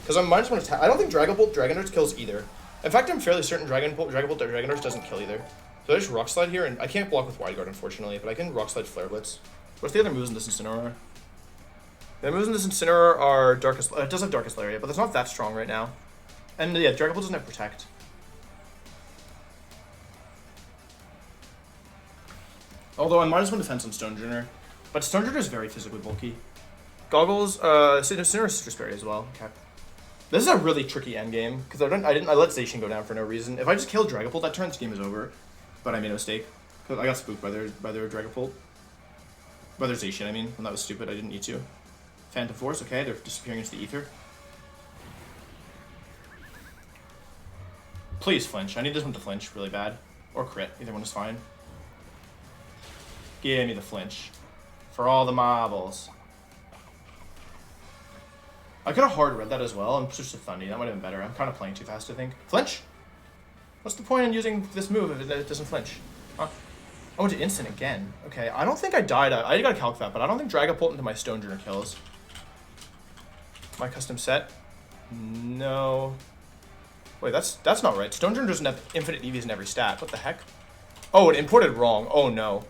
Because I'm -1 attack. I don't think Dragapult Dragon Darts kills either. In fact, I'm fairly certain Dragapult Dragon Darts doesn't kill either. So I just Rock Slide here, and I can't block with Wide Guard, unfortunately, but I can Rock Slide, Flare Blitz. What's the other moves in this Incineroar? The moves in this Incineroar are Darkest... it does have Darkest Lariat, but it's not that strong right now. And yeah, Dragapult doesn't have Protect. Although I'm -1 defense on Stonejourner. But Stonejourner is very physically bulky. Goggles, Incineroar Citrus Berry as well. Okay. This is a really tricky endgame, because I let Zacian go down for no reason. If I just kill Dragapult that turn, this game is over. But I made a mistake. Because I got spooked by their Dragapult. By their Zacian, I mean. And that was stupid, I didn't need to. Phantom Force, okay, they're disappearing into the ether. Please flinch. I need this one to flinch really bad. Or crit. Either one is fine. Give me the flinch. For all the marbles. I could have hard read that as well and switched to Thundy. That might have been better. I'm kind of playing too fast, I think. Flinch? What's the point in using this move if it doesn't flinch? Huh? I went to instant again. Okay, I don't think I died. I got a calc that, but I don't think Dragapult into my Stonejourner kills. My custom set? No. Wait, that's not right. Stonejourner doesn't have infinite EVs in every stat. What the heck? Oh, it imported wrong. Oh no.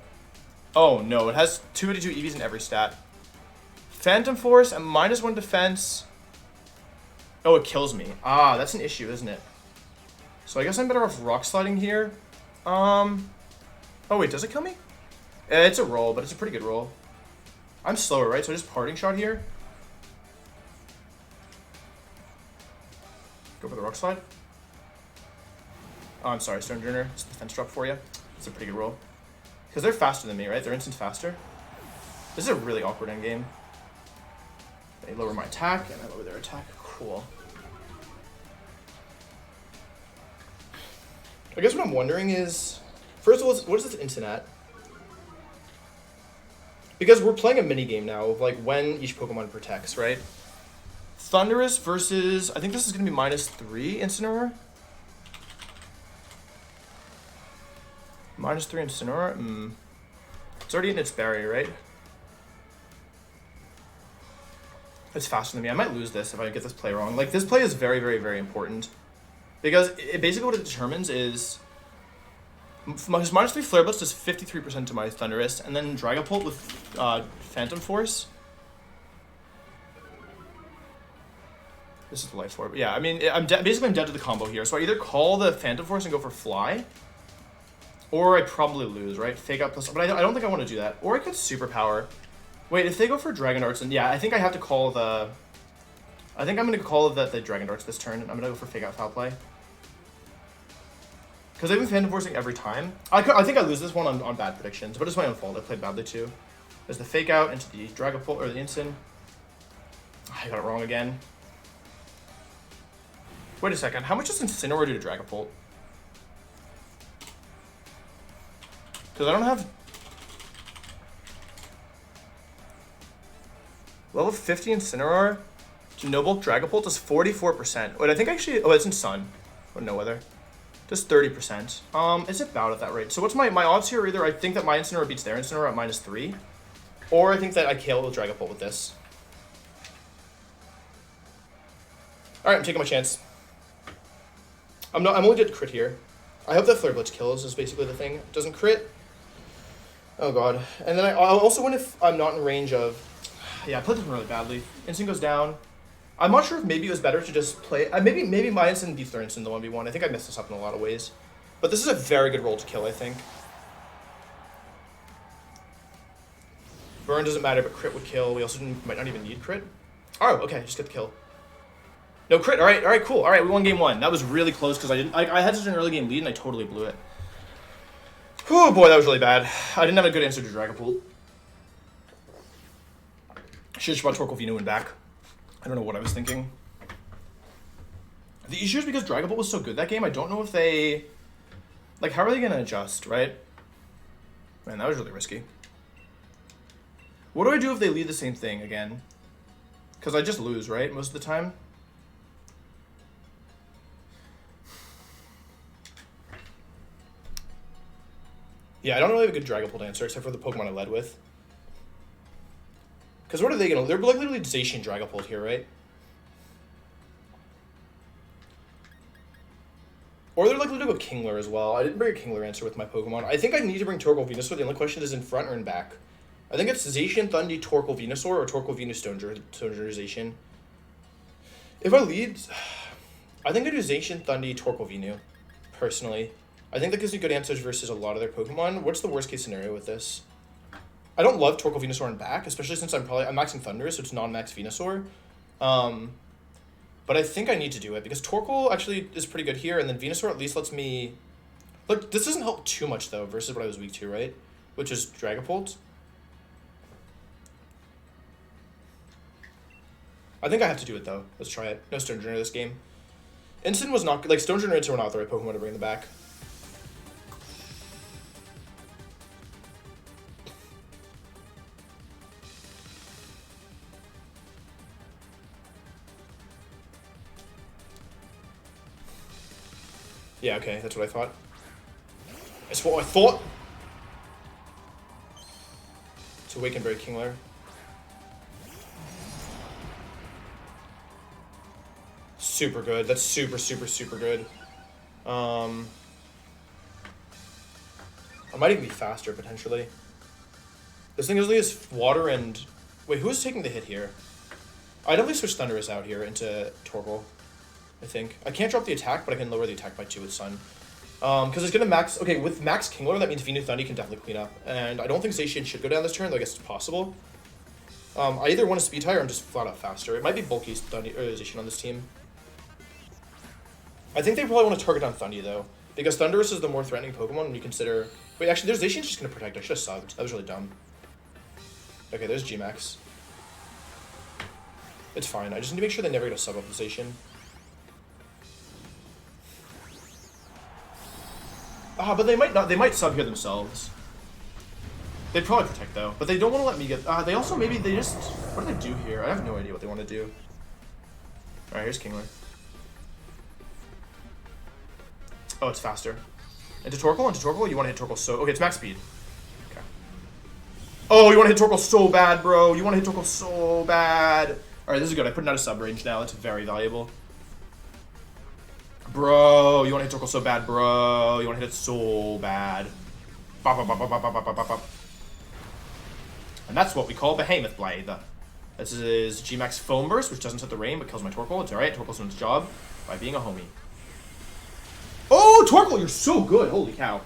Oh no, it has 282 EVs in every stat. Phantom Force and -1 defense. Oh, it kills me. Ah, that's an issue, isn't it? So I guess I'm better off Rock Sliding here. Oh wait, does it kill me? It's a roll, but it's a pretty good roll. I'm slower, right? So just Parting Shot here. Go for the Rock Slide. Oh, I'm sorry, Stonejourner. It's a defense drop for you. It's a pretty good roll. Because they're faster than me, right? They're instant faster. This is a really awkward endgame. They lower my attack, and I lower their attack. Cool. I guess what I'm wondering is, first of all, what is this instant at? Because we're playing a mini game now of like when each Pokemon protects, right? Thundurus versus, I think this is going to be -3 Incineroar. -3 Incineroar? It's already in its barrier, right? It's faster than me. I might lose this if I get this play wrong. Like, this play is very, very, very important. Because it basically what it determines is... -3 Flare Blitz does 53% to my Thundurus, and then Dragapult with Phantom Force. This is the Life Orb. Yeah, I mean, basically I'm dead to the combo here. So I either call the Phantom Force and go for Fly, or I probably lose, right? Fake Out plus... But I don't think I want to do that. Or I could Superpower. Wait, if they go for Dragon Darts, then yeah, I think I have to call the... I think I'm going to call the Dragon Darts this turn. I'm going to go for Fake Out Foul Play. Because they've been Phantom Forcing every time. I think I lose this one on bad predictions, but it's my own fault. I played badly too. There's the Fake Out into the Dragapult, or the Instant. I got it wrong again. Wait a second, how much does Incineroar do to Dragapult? Because I don't have... Level 50 Incineroar to Noble Dragapult does 44%. Wait, I think actually... Oh, it's in Sun. Or no weather. Just 30%. It's about at that rate. So what's my odds here? Either I think that my Incineroar beats their Incineroar at -3, or I think that I KO the Dragapult with this. Alright, I'm taking my chance. I'm only dead to crit here. I hope that Flare Blitz kills is basically the thing. Doesn't crit. Oh god. And then I'll also win if I'm not in range of... Yeah, I played this one really badly. Instant goes down. I'm not sure if maybe it was better to just play... maybe my Instant beats their Instant in the 1v1. I think I messed this up in a lot of ways. But this is a very good roll to kill, I think. Burn doesn't matter, but crit would kill. We also might not even need crit. Oh, okay, just get the kill. No crit. All right, cool. All right, we won game 1. That was really close because I had such an early game lead and I totally blew it. Oh boy, that was really bad. I didn't have a good answer to Dragapult. Should've just brought Torquilvino in back. I don't know what I was thinking. The issue is because Dragapult was so good that game, I don't know if they... Like, how are they gonna adjust, right? Man, that was really risky. What do I do if they lead the same thing again? Because I just lose, right, most of the time? Yeah, I don't really have a good Dragapult answer, except for the Pokemon I led with. Because what are they gonna... They're like literally Zacian Dragapult here, right? Or they're likely to go Kingler as well. I didn't bring a Kingler answer with my Pokemon. I think I need to bring Torkoal Venusaur. The only question is in front or in back. I think it's Zacian Thundy Torkoal Venusaur or Torkoal Venus Stonejourner Zacian. If I lead... I think I do Zacian Thundy Torkoal Venu, personally. I think that gives me good answers versus a lot of their Pokemon. What's the worst case scenario with this? I don't love Torkoal Venusaur in back, especially since I'm maxing Thundurus, so it's non-max Venusaur. But I think I need to do it, because Torkoal actually is pretty good here, and then Venusaur at least lets me... Look, this doesn't help too much, though, versus what I was weak to, right? Which is Dragapult. I think I have to do it, though. Let's try it. No Stonejourner this game. Instant was not... Like, Stonejourner and Instant were not the right Pokemon to bring in the back. Yeah, okay, that's what I thought. It's what I thought! It's Awakened Berry Kingler. Super good. That's super, super, super good. I might even be faster, potentially. This thing is water and... Wait, who's taking the hit here? I definitely switch Thundurus out here into Torkoal. I think. I can't drop the attack, but I can lower the attack by 2 with Sun. Because it's going to max... Okay, with max Kingler, that means Venu Thundy can definitely clean up. And I don't think Zacian should go down this turn, though I guess it's possible. I either want a speed tie or I'm just flat out faster. It might be bulky Thundy, or Zacian on this team. I think they probably want to target down Thundy, though. Because Thundurus is the more threatening Pokemon when you consider... Wait, actually, there's Zacian's just going to protect. I should have subbed. That was really dumb. Okay, there's G-Max. It's fine. I just need to make sure they never get a sub up the Zacian. But they might not. They might sub here themselves. They'd probably protect though, but they don't want to let me get. They also maybe they just. What do they do here? I have no idea what they want to do. All right, here's Kingler. Oh, it's faster. Into Torkoal. Into Torkoal. You want to hit Torkoal so? Okay, it's max speed. Okay. Oh, you want to hit Torkoal so bad, bro. You want to hit Torkoal so bad. All right, this is good. I put it out of sub range now. It's very valuable. Bro, you want to hit Torkoal so bad, bro. You want to hit it so bad. Bop, bop, bop, bop, bop, bop, bop, bop. And that's what we call Behemoth Blade. This is G-Max Foam Burst, which doesn't set the rain, but kills my Torkoal. It's alright. Torkoal's doing its job by being a homie. Oh, Torkoal, you're so good. Holy cow.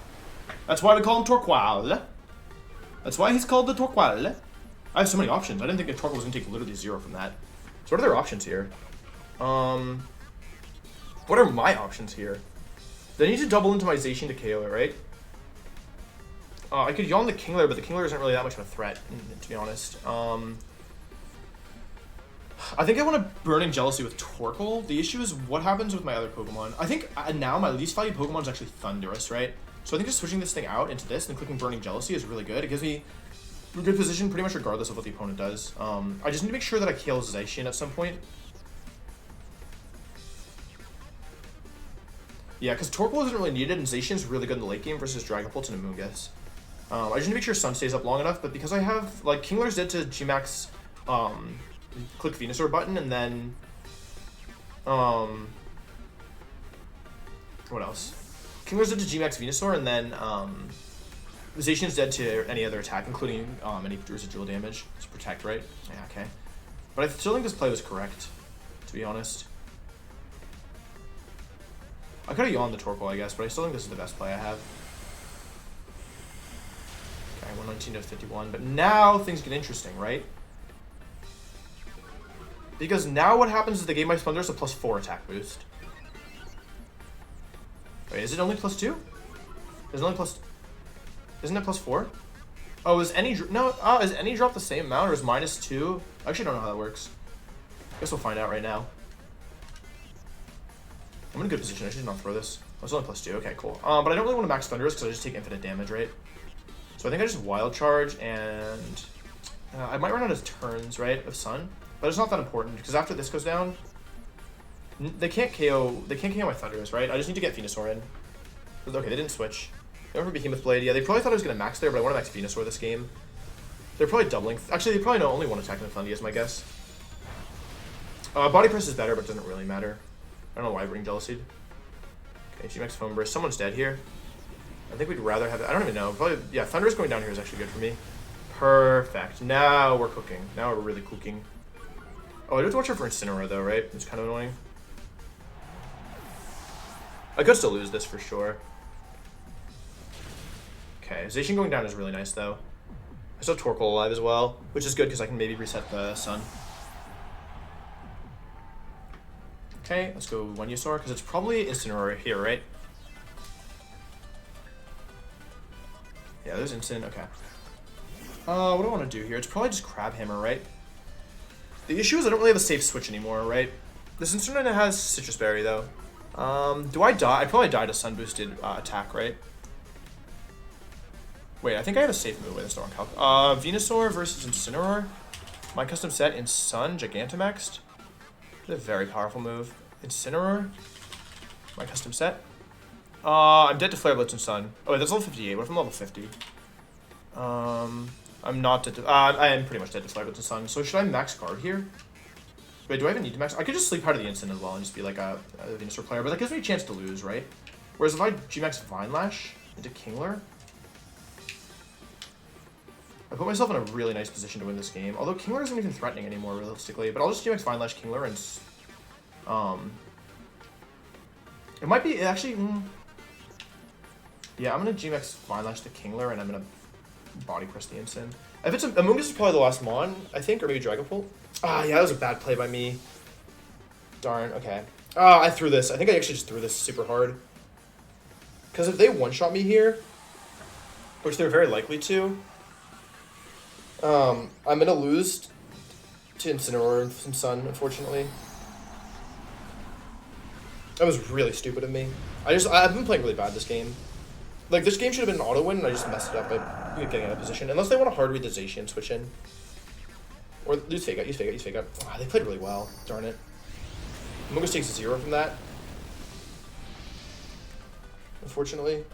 That's why we call him Torqual. That's why he's called the Torqual. I have so many options. I didn't think that Torkoal was going to take literally 0 from that. So what are their options here? What are my options here? They need to double into my Zacian to KO, right? I could yawn the Kingler, but the Kingler isn't really that much of a threat, to be honest. I think I want to Burning Jealousy with Torkoal. The issue is what happens with my other Pokemon. I think now my least valued Pokemon is actually Thundurus, right? So I think just switching this thing out into this and clicking Burning Jealousy is really good. It gives me a good position pretty much regardless of what the opponent does. I just need to make sure that I kill Zacian at some point. Yeah, because Torkoal isn't really needed, and Zacian's really good in the late game versus Dragapult and Amoonguss. I just need to make sure Sun stays up long enough, but because I have, like, Kingler's dead to G-Max, click Venusaur button, and then, what else? Kingler's dead to G-Max Venusaur, and then, Zacian's dead to any other attack, including, any residual damage. It's protect, right? Yeah, okay. But I still think this play was correct, to be honest. I could have yawned the Torkoal, I guess, but I still think this is the best play I have. Okay, 119 to 51. But now things get interesting, right? Because now what happens is the game by Thundurus a +4 attack boost. Wait, is it only +2? Is it only plus... Isn't it +4? Oh, is any no? Is any drop the same amount or is -2? I actually don't know how that works. Guess we'll find out right now. I'm in a good position. I should not throw this. Oh, it's only +2. Okay, cool. But I don't really want to max Thunderous because I just take infinite damage, right? So I think I just wild charge and I might run out of turns, right, of Sun, but it's not that important because after this goes down, they can't KO. They can't KO my Thunderous, right? I just need to get Venusaur in. Okay, they didn't switch. They went for Behemoth Blade. Yeah, they probably thought I was gonna max there, but I want to max Venusaur this game. They're probably doubling. Actually, they probably know only one attack in the Thundy is my guess. Body press is better, but it doesn't really matter. I don't know why I bring Jealousy. Okay, G-Max Foam Burst. Someone's dead here. I think we'd rather have it. I don't even know. Probably, yeah, Thunderous going down here is actually good for me. Perfect. Now we're cooking. Now we're really cooking. Oh, I do have to watch out for Incineroar though, right? It's kind of annoying. I could still lose this for sure. Okay, Zacian going down is really nice though. I still have Torkoal alive as well, which is good because I can maybe reset the Sun. Okay, let's go Venusaur because it's probably Incineroar here, right? Yeah, there's Instant. Okay. What do I want to do here? It's probably just Crab Hammer, right? The issue is I don't really have a safe switch anymore, right? This Incineroar has Citrus Berry though. Do I die? I probably die to Sun boosted attack, right? Wait, I think I have a safe move. Wait, that's the wrong calc. Venusaur versus Incineroar. My custom set in Sun, Gigantamaxed. It's a very powerful move. Incineroar. My custom set. I'm dead to Flare Blitz in Sun. Oh wait, that's level 58. What if I'm level 50? I'm not dead to, I am pretty much dead to Flare Blitz in Sun. So should I max guard here? Wait, do I even need to max? I could just sleep out of the instant as well and just be like a Venusaur player, but that gives me a chance to lose, right? Whereas if I G-Max Vine Lash into Kingler, I put myself in a really nice position to win this game. Although Kingler isn't even threatening anymore, realistically. But I'll just G-Max Vine Lash Kingler and... It might be... Actually... yeah, I'm going to G-Max Vine Lash the Kingler, and I'm going to Body Press the instant. If it's Amoonguss is probably the last Mon, I think, or maybe Dragapult. Yeah, that was a bad play by me. Darn, okay. I threw this. I think I actually just threw this super hard. Because if they one-shot me here, which they're very likely to, I'm going to lose to Incineroar and some Sun, unfortunately. That was really stupid of me. I've been playing really bad this game. Like, this game should have been an auto-win, and I just messed it up by getting out of position. Unless they want to hard read the Zacian switch in. Or use Fake Out, use Fake Out, use Fake Out. They played really well. Darn it. Amoonguss takes a 0 from that. Unfortunately.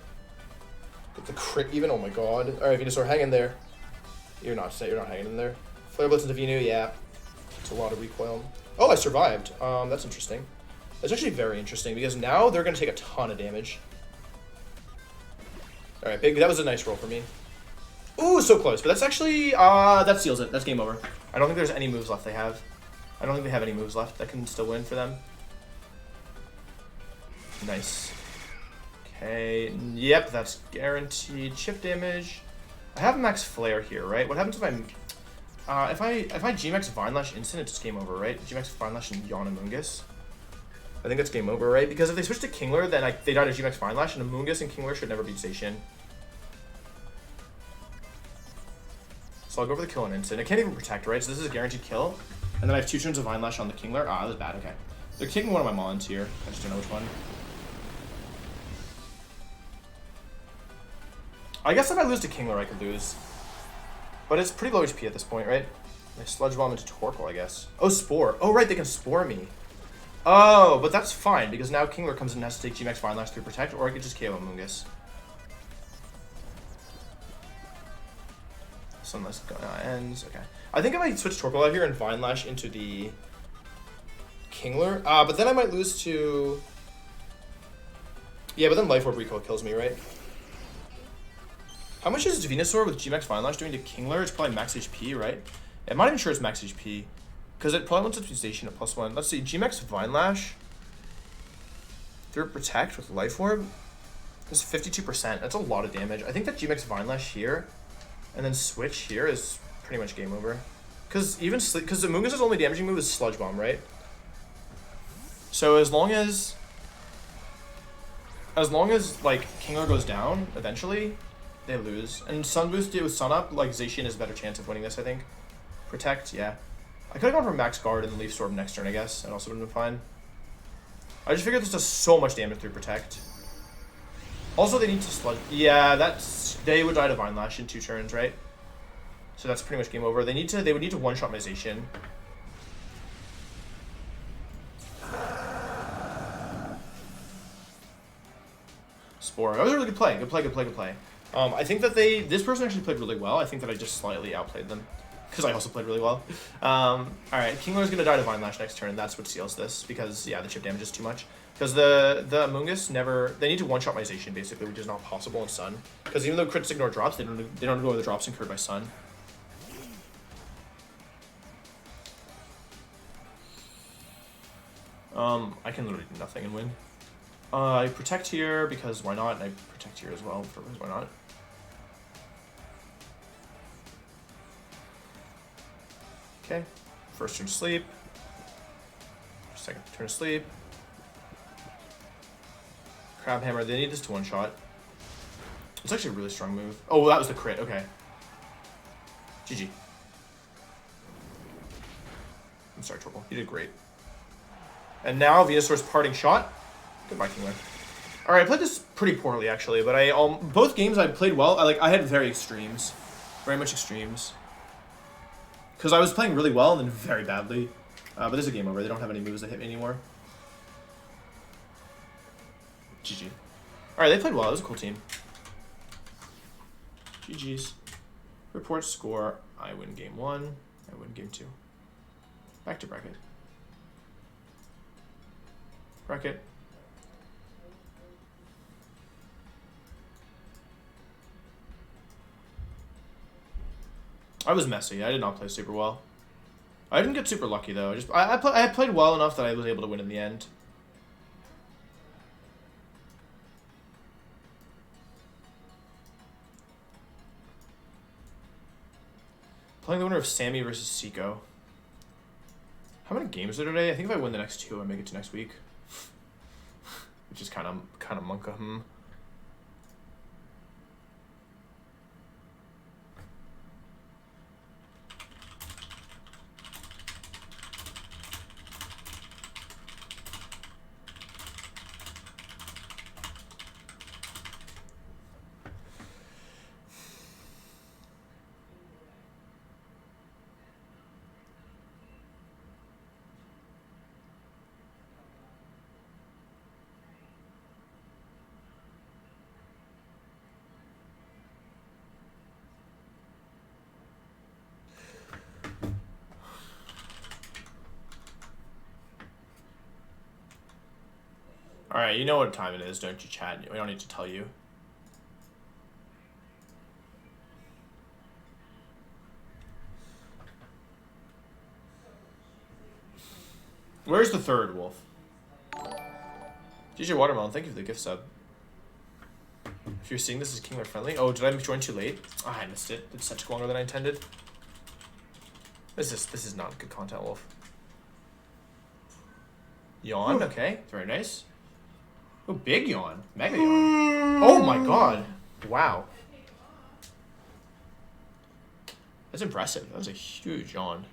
Get the crit even, oh my god. Alright, Venusaur, hang in there. You're not hanging in there. Flare Blitz into Venu, yeah. It's a lot of recoil. Oh, I survived. That's interesting. That's actually very interesting because now they're going to take a ton of damage. Alright, big. That was a nice roll for me. Ooh, so close. But that's actually, that seals it. That's game over. I don't think there's any moves left they have. I don't think they have any moves left that can still win for them. Nice. Okay, yep, that's guaranteed chip damage. I have max flare here, right? What happens if I G-Max Vine Lash instant, it's just game over, right? G-Max Vine Lash and Yawn Amoonguss. I think that's game over, right? Because if they switch to Kingler, then they die to G-Max Vine Lash, and Amoonguss and Kingler should never beat Zacian. So I'll go for the kill on instant. I can't even protect, right? So this is a guaranteed kill. And then I have 2 turns of Vine Lash on the Kingler. That was bad, okay. They're kicking one of my Mons here. I just don't know which one. I guess if I lose to Kingler, I could lose. But it's pretty low HP at this point, right? I Sludge Bomb into Torkoal, I guess. Oh, Spore. Oh, right, they can Spore me. Oh, but that's fine, because now Kingler comes in and has to take G-Max Vine Lash through Protect, or I could just KO Amoonguss. Sunless ends, okay. I think I might switch Torkoal out here and Vine Lash into the Kingler. But then I might lose to... Yeah, but then Life Orb Recoil kills me, right? How much is Venusaur with G-Max Vine Lash doing to Kingler? It's probably max HP, right? I'm not even sure it's max HP. Because it probably wants to be Station at +1. Let's see, G-Max Vine Lash through Protect with Life Orb is 52%. That's a lot of damage. I think that G-Max Vine Lash here and then switch here is pretty much game over. Because Amoonguss' only damaging move is Sludge Bomb, right? So as long as like Kingler goes down eventually, They lose. And Sun boosted with Sun up, like Zacian has a better chance of winning this, I think. Protect, yeah. I could have gone for Max Guard and then Leaf Storm next turn, I guess. That also would have been fine. I just figured this does so much damage through Protect. Also, they need to sludge. Yeah, that's... They would die Divine Lash in 2 turns, right? So that's pretty much game over. They would need to one-shot my Zacian. Spore. That was a really good play. Good play. I think that this person actually played really well. I think that I just slightly outplayed them. Because I also played really well. Alright, Kingler's going to die Divine Lash next turn, and that's what seals this. Because, yeah, the chip damage is too much. Because the Amoonguss never... They need to one-shot my Zacian, basically, which is not possible in Sun. Because even though crits ignore drops, they don't go over the drops incurred by Sun. I can literally do nothing and win. I protect here because why not? And I protect here as well because why not? Okay. First turn sleep. Second turn sleep. Crab Hammer. They need this to one shot. It's actually a really strong move. Oh, that was the crit. Okay. GG. I'm sorry, Torble. You did great. And now Venusaur's parting shot. Goodbye, Kingler. All right, I played this pretty poorly actually, but both games I played well. I had very much extremes. Because I was playing really well and then very badly. But this is a game over. They don't have any moves that hit me anymore. GG. All right, they played well. It was a cool team. GG's. Report score. I win game 1. I win game 2. Back to bracket. Bracket. I was messy. I did not play super well. I didn't get super lucky though. I played well enough that I was able to win in the end. Playing the winner of Sammy versus Seiko. How many games are there today? I think if I win the next 2, I make it to next week. Which is kind of monka. Alright, you know what time it is, don't you, Chad? We don't need to tell you. Where's the third wolf? GG Watermelon, thank you for the gift sub. If you're seeing this as Kingler friendly. Oh, did I join too late? Oh, I missed it. It's such longer than I intended. This is not good content, Wolf. Yawn, okay. Very nice. Oh, big yawn. Mega yawn. Oh my god. Wow. That's impressive. That was a huge yawn.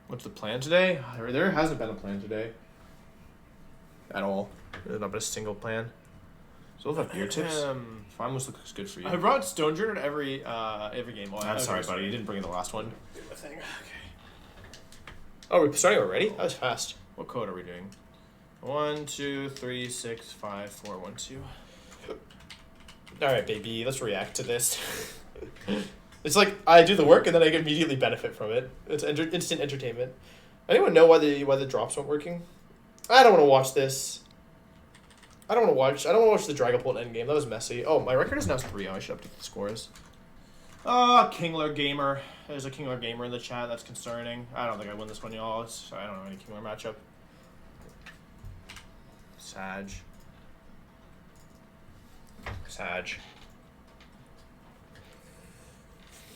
What's the plan today? There hasn't been a plan today. At all. There's not been a single plan. So we'll have beer tips. Fine looks good for you. I brought Stonejourner to every game. I'm sorry, buddy. You didn't bring in the last one. Do the thing. Okay. Oh, we're starting already? That was fast. What code are we doing? 1, 2, 3, 6, 5, 4, 1, 2. Alright, baby, let's react to this. It's like I do the work and then I immediately benefit from it. It's instant entertainment. Anyone know why the drops weren't working? I don't want to watch this. I don't want to watch the Dragapult endgame. That was messy. Oh, my record is now 3-0. I should update the scores. Kingler Gamer. There's a Kingler Gamer in the chat. That's concerning. I don't think I win this one, y'all. I don't know any Kingler matchup. Sag.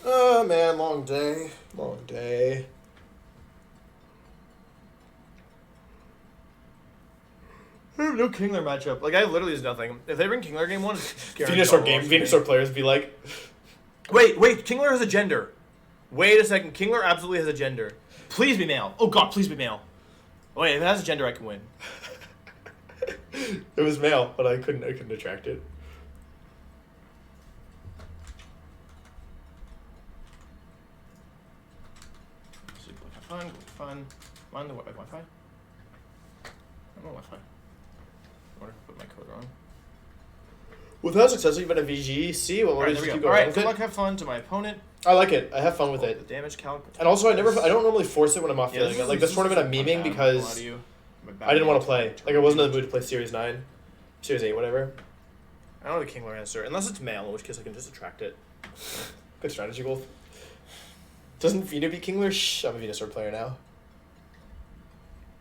Oh, man. Long day. Long day. No Kingler matchup. Like, I literally is nothing. If they bring Kingler game 1, it's Venusaur players be like, Wait, Kingler has a gender. Wait a second. Kingler absolutely has a gender. Please be male. Oh god, please be male. Wait, if it has a gender, I can win. it was male, but I couldn't attract it. Super fun. Mind the Wi-Fi? I'm on Wi-Fi. I wonder if I put my code wrong. Without successfully been a VGC, well, Alright, there we go. Alright, good luck, have fun to my opponent. I like it. I have fun with The it. damage calc. And also, I don't normally force it when I'm not feeling it. Like, this tournament I'm memeing because I didn't want to play. Like, I wasn't in the mood to play Series 9. Series 8, whatever. I don't know the Kingler answer. Unless it's male, in which case I can just attract it. Good strategy, Wolf. Doesn't Vina beat Kingler? Shh, I'm a Venusaur player now.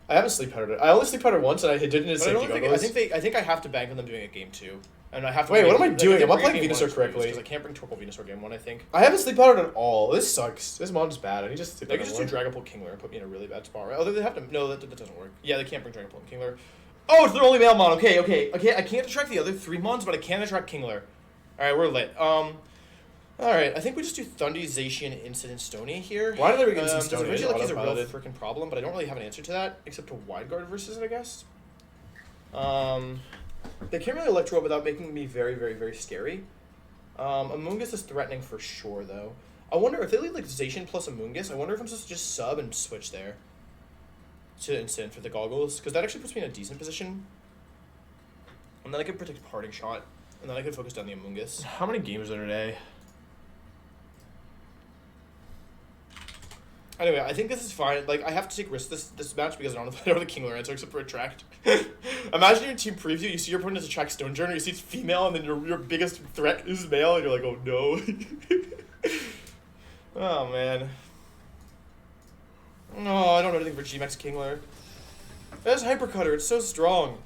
I haven't sleep powdered it. I only sleep powdered once, and I didn't hit safety goggles. I think I have to bank on them doing a game 2. And I have to Wait, what am I doing? I'm not playing Venusaur correctly. Because I can't bring Torkoal Venusaur game 1, I think. I haven't sleep powdered at all. This sucks. This mod's bad. I need to sleep They powder can just more. do Dragon Ball Kingler and put me in a really bad spot, right? Although they have to... No, that doesn't work. Yeah, they can't bring Dragon Ball and Kingler. Oh, it's their only male mon. Okay. I can't attract the other 3 mons, but I can attract Kingler. Alright, we're lit. Alright, I think we just do Thundy, Zacian, Instant, Stony here. Why did they bring Instant Stony? Because Regieleki is a real Autopiloted. freaking problem, but I don't really have an answer to that, except to Wide Guard versus it, I guess. They can't really Electro without making me very, very, very scary. Amoonguss is threatening for sure, though. I wonder if they leave like Zacian plus Amoonguss, I wonder if I'm supposed to just sub and switch there to Instant for the goggles, because that actually puts me in a decent position. And then I can protect Parting Shot, and then I can focus down the Amoonguss. How many games are there today? Anyway, I think this is fine. Like, I have to take risks this match because I don't know the Kingler answer except for attract. Imagine your team preview, you see your opponent is attract Stonejourner, you see it's female, and then your biggest threat is male, and you're like, oh no. Oh man. No, I don't know anything for G-Max Kingler. That's Hypercutter, it's so strong.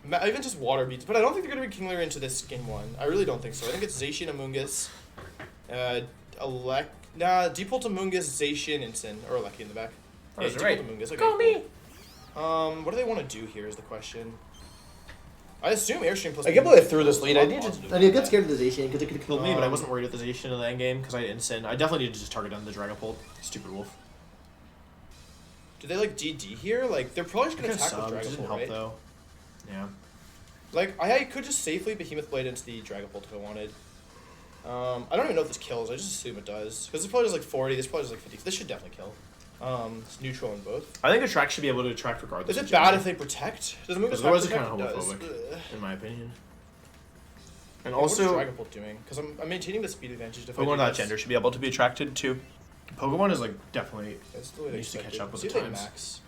Even just water beats, but I don't think they're going to be Kingler into this game 1. I really don't think so. I think it's Zacian, Amoonguss, Deepult Amoonguss, Zacian, Instant, or Lucky in the back. Oh, yeah, is it right? Amoonguss. Okay, Go me! What do they want to do here is the question. I assume Airstream plus... I can't believe I threw this lead. I get scared of the Zacian because it could have killed me, but I wasn't worried with the Zacian in the end game because I had Instant. I definitely need to just target down the Dragapult. Stupid wolf. Do they like DD here? Like, they're probably just going to attack with Dragapult, didn't help, right? though. Yeah. Like, I could just safely Behemoth Blade into the Dragapult if I wanted. I don't even know if this kills. I just assume it does. Because this probably does like 40, this probably does like 50. This should definitely kill. It's neutral in both. I think Attract should be able to attract regardless. Is it bad if they protect? Does the move Otherwise, it's protect? kind of It does. homophobic, in my opinion. And Also, what is Dragapult doing? Because I'm maintaining the speed advantage. If I Pokemon do of that this. gender should be able to be attracted to. Pokemon is like definitely That's the way they needs to expect catch it. up with See the if they times. max.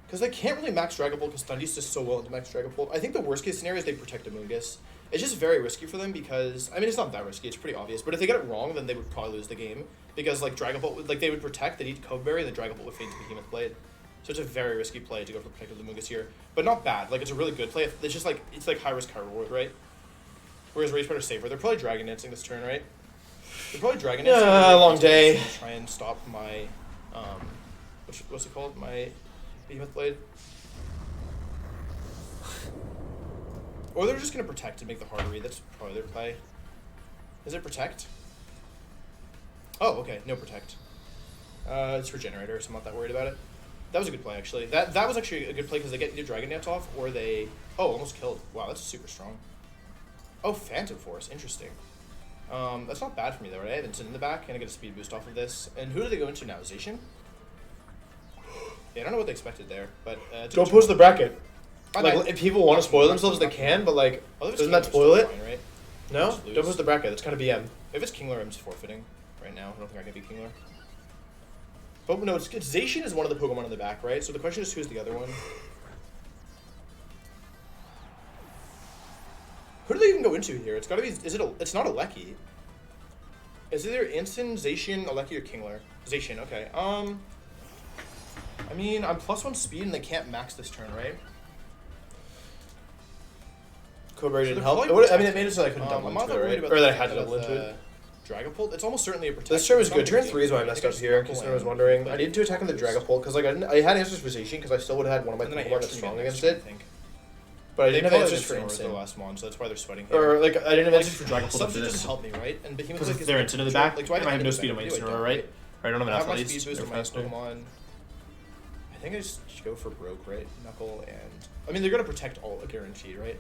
Because they can't really max Dragapult because Thundy's just so well into max Dragapult. I think the worst case scenario is they protect Amoonguss. It's just very risky for them because, I mean, it's not that risky, it's pretty obvious, but if they get it wrong, then they would probably lose the game. Because, like, Dragapult, like, they would protect, they'd eat Coveberry, and the Dragapult would fade to Behemoth Blade. So it's a very risky play to go for Protective Amoonguss here. But not bad, like, it's a really good play. It's just, like, it's like high risk, high reward, right? Whereas Rage Spider safer. They're probably Dragon Dancing this turn, right? They're probably Dragon Dancing. Yeah, long day. Try and stop my, what's it called? My Behemoth Blade. Or they're just going to protect and make the hard read. That's probably their play. Is it protect? Oh, okay. No protect. It's Regenerator, so I'm not that worried about it. That was a good play, actually. That was actually a good play because they get either Dragon Dance off or they... Oh, almost killed. Wow, that's super strong. Oh, Phantom Force. Interesting. That's not bad for me, though, right? I have Instant in the back, and I get a speed boost off of this. And who do they go into now? Zacian? Yeah, I don't know what they expected there, but... Don't push the bracket. My Like, bad. if people want to spoil themselves, they can, but, like, Oh, if it's doesn't that Kingler, spoil it's it? fine, right? No? Just lose. Don't push the bracket. That's kind of BM. If it's Kingler, I'm just forfeiting right now. I don't think I can beat Kingler. But no, it's Zacian is one of the Pokemon in the back, right? So the question is, who's the other one? Who do they even go into here? It's gotta be. It's not Aleki. It's either Instant, Zacian, Aleki, or Kingler. Zacian, okay. I mean, I'm +1 speed and they can't max this turn, right? Coveberry So didn't they're help. probably I mean, it made it so I couldn't double I'm not into that it, worried right? about Or the that I had to fact double into it. Dragapult. It's almost certainly a protection. This turn was It's good. not Turn gonna 3 is why I be- messed think up just here, in walk case away. anyone was wondering. But I needed to attack on the Dragapult because, like, I had answers for Zacian because I still would have had one of my and then I Pokemon that's Airstream strong next against turn, it. I think. But I didn't have call it answers for Instant Instant. the last one, so that's why they're sweating here. Or, like, I didn't have answers for Dragon Ball Subs for would this. just help me, right? And Behemoth Because Link they're is Instant in the back, like, do I and I have no anything speed on my better? Instant I don't, right? I don't have I enough have at my least. speed boost They're on my faster. Pokemon. I think I just go for Broke, right? Knuckle and... I mean, they're going to protect all guaranteed, right?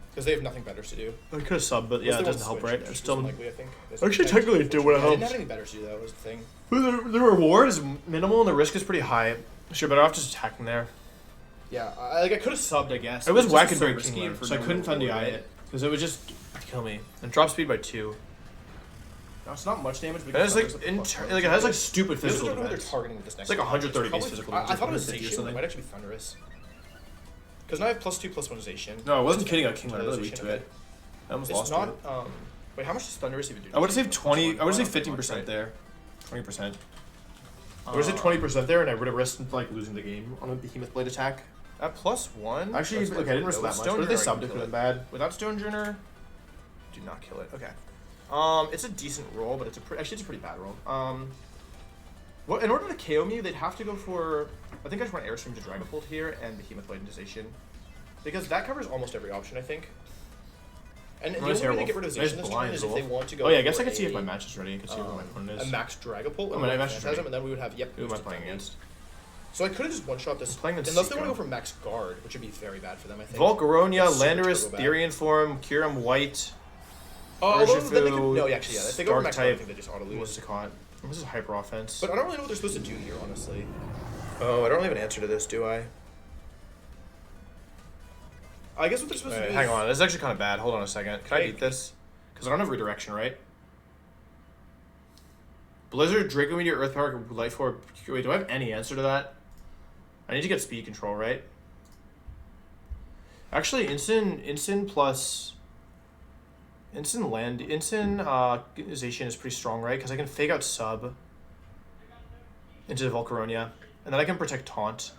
Because they have nothing better to do. I could have subbed, but yeah, it doesn't help, right? It's still likely, I think. actually technically it did what it I didn't helped. have anything better to do, that was the thing. The reward is minimal and the risk is pretty high. Sure, better off just attacking there. Yeah, I could have subbed, I guess. It was It's whack just and so very risky risky, for so I no couldn't fund reward, DI right? it because it would just kill me and drop speed by 2. No, it's not much damage. But And it's like it it has like stupid I also physical don't know who they're defense. targeting with this next It's like one. 130 Probably- base physical I thought it was defense or Zacian, but something. it might actually be Thunderous. Because now I have +2/+1 No, I wasn't Okay. kidding. I came out really Zacian, weak to okay. it. I almost It's lost not, it. wait, how much does Thunderous even do? I would have saved 20. I would have saved Not much, 15% right? there. 20%. I would have saved 20% there, and I would have risked like losing the game on a Behemoth Blade attack. At +1. Actually, that's okay, I didn't risk with that much. But if they Stonejourner, I subbed, can it kill could have been bad. Without Stonejourner, do not kill it. Okay. It's a decent roll, but actually it's a pretty bad roll. Well, in order to KO me, they'd have to go for. I think I just want Airstream to Dragapult here and Behemoth Blade into Zacian, because that covers almost every option, I think. And the only way terrible. they get rid of Nice Zacian this turn blind is as if they well. want to go. Oh yeah, I guess I for could see if a, my match is ready. I could see who my opponent a is. max Dragapult. Oh, my match is ready. and then we would have Who am I playing against? So I could have just one-shot this. Playing against Unless they Seiko. want to go for max guard, which would be very bad for them, I think. Volcaronia, It's super Landorus, turbo bad. Therian Form, Kyurem White. Oh, although then they could, Urshifu, no, actually, yeah. If they go for max guard, I Dark-type. think they just auto What's lose. it called? This is hyper offense. But I don't really know what they're supposed to do here, honestly. Oh, I don't have an answer to this, do I? I guess what they're supposed to do Hang is... on, this is actually kind of bad. Hold on a second. Can I Hey. beat this? Because I don't have redirection, right? Blizzard, Draco Meteor, Earth Power, Life Orb. Wait, do I have any answer to that? I need to get speed control, right? Actually, instant plus... Instant Zation is pretty strong, right? Because I can fake out sub into the Volcaronia. And then I can protect taunt.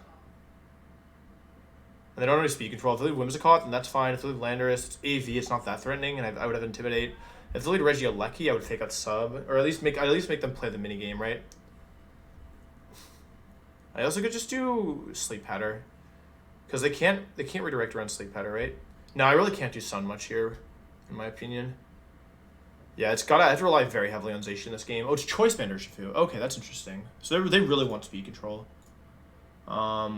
And they don't have any speed control. If they lead Whimsicott, then that's fine. If they lead Landorus, it's AV, it's not that threatening, and I would have Intimidate. If they lead Regieleki, I would fake out sub. Or at least make them play the minigame, right? I also could just do Sleep Patter. Because they can't redirect around Sleep Patter, right? No, I really can't do Sun much here, in my opinion. Yeah, I have to rely very heavily on Zacian this game. Oh, it's Choice Band Urshifu. Okay, that's interesting. So they really want speed control. I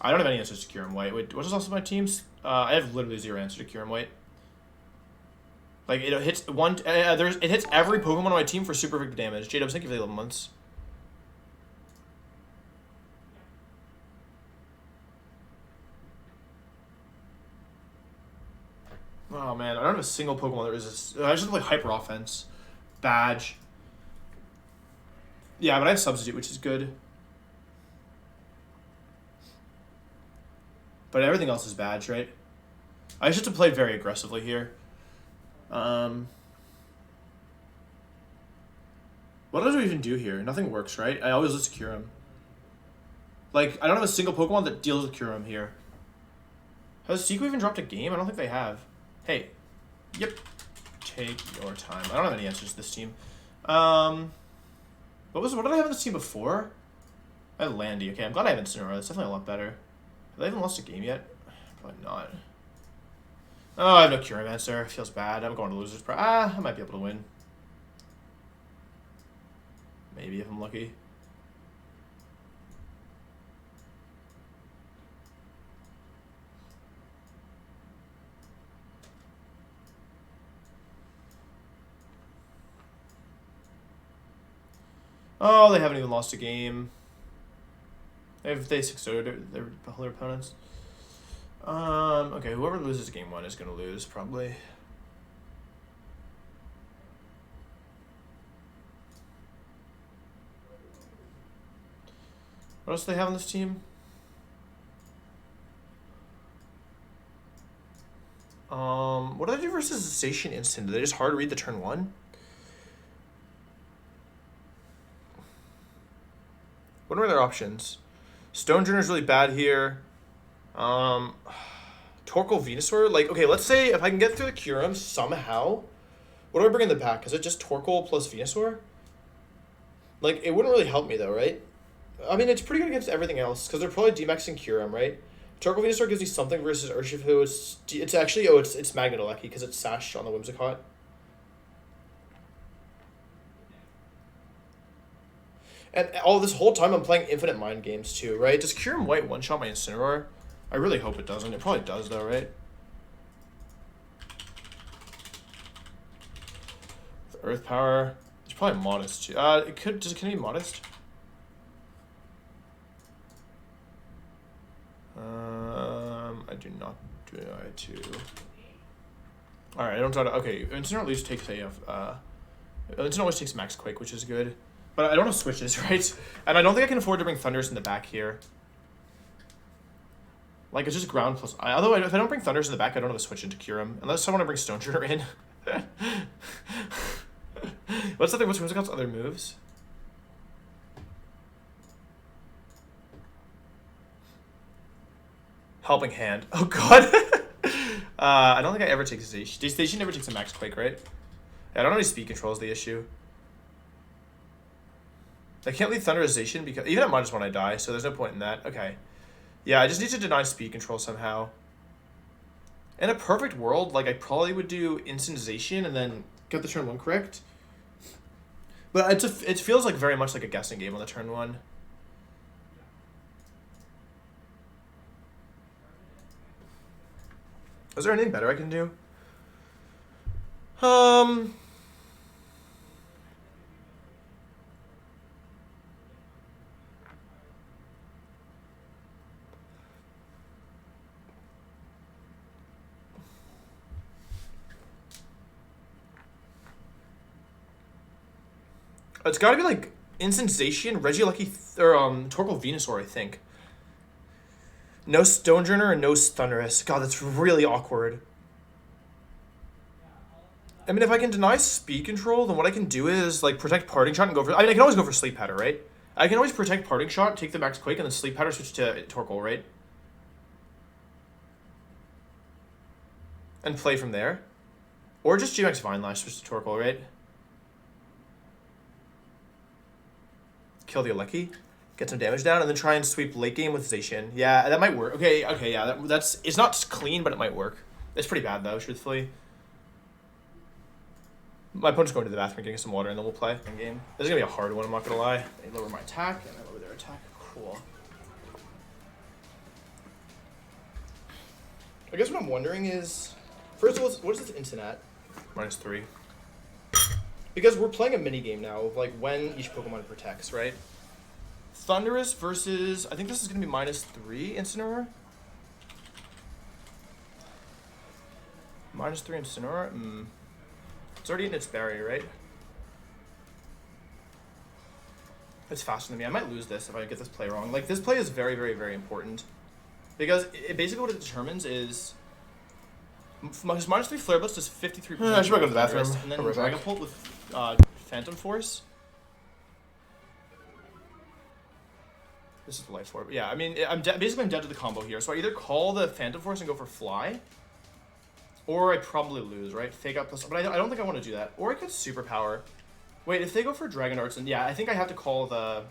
don't have any answers to Kyurem White. Wait, what is also my team's? I have literally 0 answer to Kyurem White. Like, it hits it hits every Pokemon on my team for super effective damage. J-Dubs, thank you for the 11 months. Oh man, I don't have a single Pokemon that resists. I just play Hyper Offense. Badge. Yeah, but I have Substitute, which is good. But everything else is Badge, right? I just have to play very aggressively here. What do I even do here? Nothing works, right? I always lose to Kyurem. Like, I don't have a single Pokemon that deals with Kyurem here. Has Seiko even dropped a game? I don't think they have. Hey. Yep. Take your time. I don't have any answers to this team. What did I have on this team before? I had Landy. Okay, I'm glad I have Incineroar. That's definitely a lot better. Have I even lost a game yet? Probably not. Oh, I have no Kyurem answer. Feels bad. I'm going to losers. I might be able to win. Maybe if I'm lucky. Oh, they haven't even lost a game. They 6-0'd their opponents. Okay, whoever loses game 1 is gonna lose, probably. What else do they have on this team? What do they do versus Zacian Instant? Do they just hard read the turn 1? What are their options? Stonejourner is really bad here. Torkoal Venusaur? Like, okay, let's say if I can get through the Kyurem somehow, what do I bring in the back? Is it just Torkoal plus Venusaur? Like, it wouldn't really help me though, right? I mean, it's pretty good against everything else, because they're probably DMAXing Kyurem, right? Torkoal Venusaur gives you something versus Urshifu. It's actually it's Magneto-Lucky because it's Sash on the Whimsicott. And all this whole time I'm playing Infinite Mind games too, right? Does Kyurem White one-shot my Incineroar? I really hope it doesn't. It probably does though, right? The Earth Power. It's probably modest too. It could. Can it be modest? I do not do it to. All right, I don't try to. Okay, Incineroar at least takes a. Incineroar always takes Max Quake, which is good. But I don't have switches, right? And I don't think I can afford to bring Thundurus in the back here. Like, it's just ground plus... Although, if I don't bring Thundurus in the back, I don't have a switch into Kyurem. Unless I want to bring Stonejourner in. What's Whimsicott's other moves? Helping Hand. Oh, God. I don't think I ever take Station. Station never takes a Max Quake, right? Yeah, I don't know if speed control is the issue. I can't leave Thunderization because even at -1 I die, so there's no point in that. Okay. Yeah, I just need to deny speed control somehow. In a perfect world, like I probably would do Instantization and then get the turn 1 correct. But it feels like very much like a guessing game on the turn 1. Is there anything better I can do? It's got to be like Instantization, Regieleki, or Torkoal Venusaur, I think. No Stonejourner and no Thundurus. God, that's really awkward. I mean, if I can deny speed control, then what I can do is like protect Parting Shot and go for. I mean, I can always go for Sleep Powder, right? I can always protect Parting Shot, take the Max Quake, and then Sleep Powder switch to Torkoal, right? And play from there, or just GMX Vine Lash switch to Torkoal, right? Kill the Alecki, get some damage down, and then try and sweep late game with Zacian. Yeah, that might work. Okay, yeah, that's it's not clean, but it might work. It's pretty bad though, truthfully. My opponent's going to the bathroom, getting some water, and then we'll play in game. This is gonna be a hard one. I'm not gonna lie. They lower my attack, and I lower their attack. Cool. I guess what I'm wondering is, first of all, what is this instant at? -3. Because we're playing a mini game now of like when each Pokemon protects, right? Thundurus versus, I think this is going to be -3 Incineroar. -3 Incineroar? It's already in its barrier, right? It's faster than me. I might lose this if I get this play wrong. Like, this play is very, very, very important. Because basically what it determines is... -3 Flare Blitz does 53%. I should probably go to the bathroom. And then Right Dragon back. Pult with Phantom Force. This is the Life Orb. Yeah, I mean, basically I'm dead to the combo here. So I either call the Phantom Force and go for Fly, or I probably lose, right? Fake Out plus... But I don't think I want to do that. Or I could Superpower. Wait, if they go for Dragon Darts, then yeah, I think I have to call the...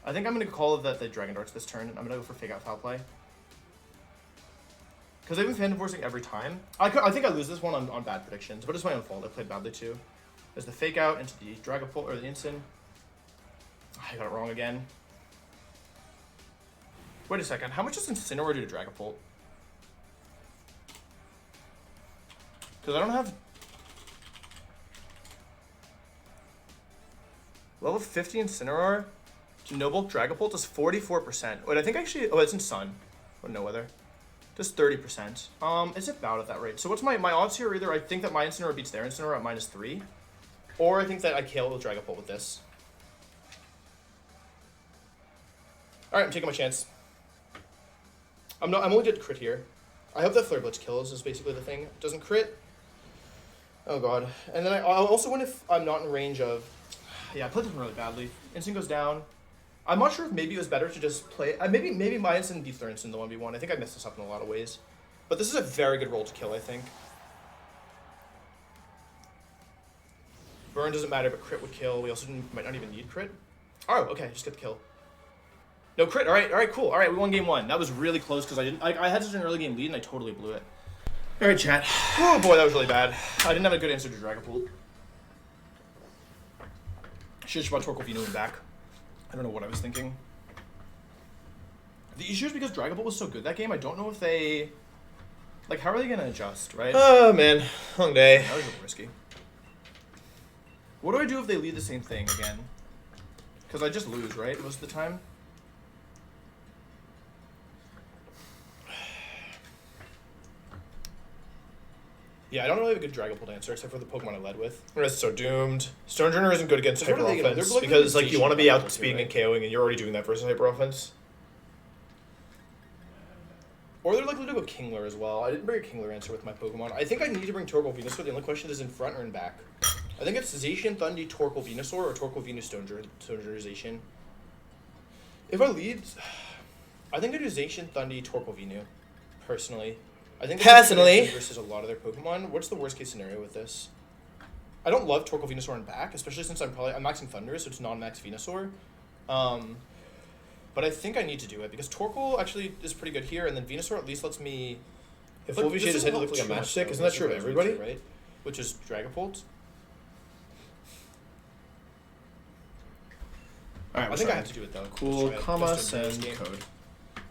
I think I'm going to call the Dragon Darts this turn. I'm going to go for Fake Out Foul Play. Because they've been Phantom Forcing every time. I think I lose this one on bad predictions, but it's my own fault. I played badly too. There's the Fake Out into the Dragapult, or the Instant. I got it wrong again. Wait a second. How much does Incineroar do to Dragapult? Because I don't have... Level 50 Incineroar to No Bulk Dragapult does 44%. Wait, I think actually... Oh, it's in Sun. Or No Weather. Does 30%. It's about at that rate. So what's my odds here? Either I think that my Incineroar beats their Incineroar at -3, or I think that I kill the Dragapult with this. Alright, I'm taking my chance. I'm only dead to crit here. I hope that Flare Blitz kills is basically the thing. It doesn't crit. Oh god. And then I'll also win if I'm not in range of... Yeah, I played this one really badly. Instant goes down. I'm not sure if maybe it was better to just play... maybe my Instant beats their Instant in the 1v1. I think I messed this up in a lot of ways. But this is a very good roll to kill, I think. Burn doesn't matter, but crit would kill. We also might not even need crit. Oh, okay, just get the kill. No crit. All right, cool. All right, we won game 1. That was really close because I had such an early game lead and I totally blew it. All right, chat. Oh boy, that was really bad. I didn't have a good answer to Dragapult. Should have just brought Torquilvino back. I don't know what I was thinking. The issue is because Dragapult was so good that game, I don't know if they... Like, how are they going to adjust, right? Oh, man. Long day. That was really risky. What do I do if they lead the same thing again? Because I just lose, right, most of the time? Yeah, I don't really have a good Dragapult answer except for the Pokemon I led with. The rest is so doomed. Stonejourner isn't good against What are Hyper they gonna- Offense they're like because like you want to be Dragapult out too, speeding right? and KOing, and you're already doing that versus Hyper Offense. Or they're likely to go Kingler as well. I didn't bring a Kingler answer with my Pokemon. I think I need to bring Torkoal Venusaur. The only question is in front or in back. I think it's Zacian, Thundy, Torkoal Venusaur, or Torkoal Venus Stonejourner Zacian. If I lead, I think I do Zacian, Thundy, Torkoal Venu, personally. I think Personally. versus a lot of their Pokemon. What's the worst case scenario with this? I don't love Torkoal Venusaur in back, especially since I'm maxing Thunder, so it's non-max Venusaur. But I think I need to do it because Torkoal actually is pretty good here, and then Venusaur at least lets me. If Like, Volvishade this is head to doesn't look like a help too much, matchstick, though. isn't that This true of is everybody? right. Which is Dragapult. Alright, I think I have to do it though. Cool, Let's try it. comma, Let's do it in send, this game. code.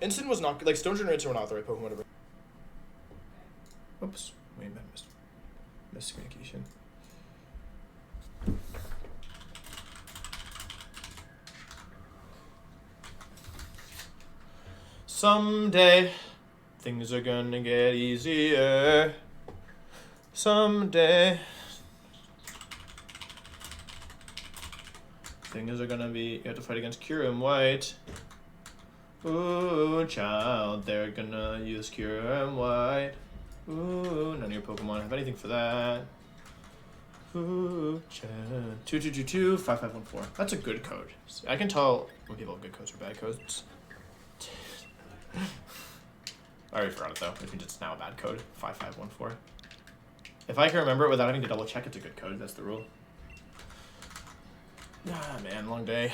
Instant was not like Stonejourner and Instant were not the right Pokemon to bring. Oops. Wait a minute. Miscommunication. Someday, things are gonna get easier. Someday, things are gonna be. You have to fight against Kyurem White. Ooh, child, they're gonna use Kyurem White. Ooh, none of your Pokemon have anything for that. Ooh, child. 22225514. That's a good code. See, I can tell when people have good codes or bad codes. I already forgot it though, which means it's now a bad code. 5514. If I can remember it without having to double check, it's a good code. That's the rule. Ah, man, long day.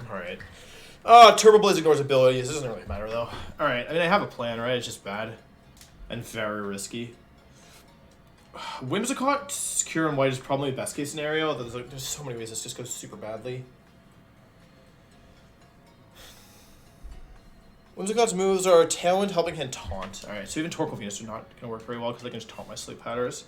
Alright. Turbo Blaze ignores abilities. It doesn't really matter though. Alright, I mean, I have a plan, right? It's just bad. And very risky. Whimsicott, Kyurem White is probably the best case scenario. There's so many ways this just goes super badly. Whimsicott's moves are Tailwind, Helping Hand, Taunt. Alright, so even Torkoal Venus are not going to work very well because they can just taunt my Sleep Powders.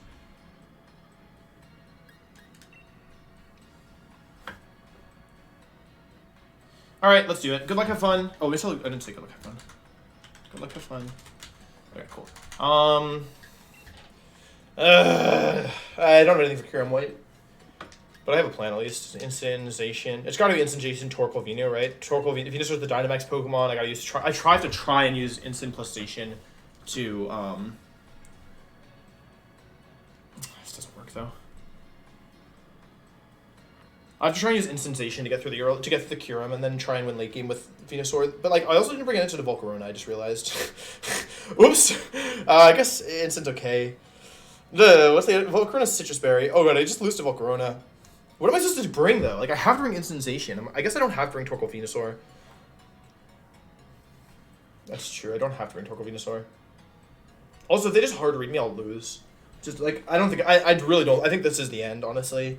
Alright, let's do it. Good luck, have fun. Oh, I didn't say good luck, have fun. Good luck, have fun. Okay, cool. I don't have anything for Kyurem White. But I have a plan at least. Instantization. It's gotta be Instantization, Torkoal Venu, right? Torkoal Venu. Venus is the Dynamax Pokemon. I gotta use. I try to try and use Instant plus Station to. This doesn't work though. I have to try and use Instantization to get through the Kyurem, and then try and win late game with Venusaur. But like, I also didn't bring an answer to Volcarona. I just realized. Oops. I guess Instant's okay. What's the Volcarona's Citrus Berry? Oh god, I just lose to Volcarona. What am I supposed to bring though? Like I have to bring Instantization. I guess I don't have to bring Torkoal Venusaur. That's true. I don't have to bring Torkoal Venusaur. Also, if they just hard read me, I'll lose. Just like I don't think I really don't. I think this is the end. Honestly,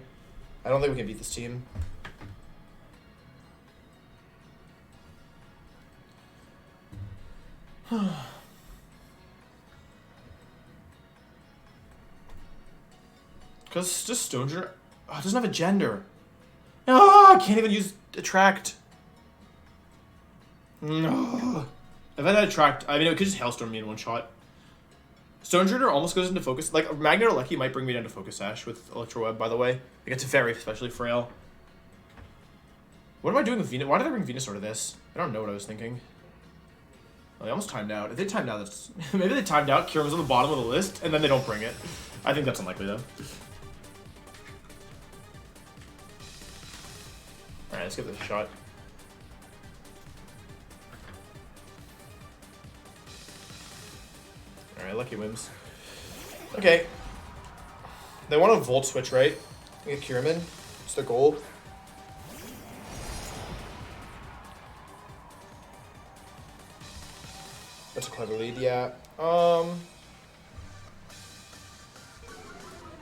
I don't think we can beat this team. Because just Stonejourner, it doesn't have a gender. I can't even use Attract. No. If I had Attract, I mean, it could just Hailstorm me in one shot. Stonejourner almost goes into Focus. Like, Magnet or Lucky might bring me down to Focus Sash with Electro Web, by the way. Like, it's very especially frail. What am I doing with Venus? Why did I bring Venusaur to this? I don't know what I was thinking. Well, they almost timed out. If they timed out, that's... Maybe they timed out, Kyurem's on the bottom of the list, and then they don't bring it. I think that's unlikely, though. Alright, let's give this a shot. Alright, Lucky Whims. Okay. They want a Volt Switch, right? Get Kyurem in. It's their goal. That's a clever lead, yeah.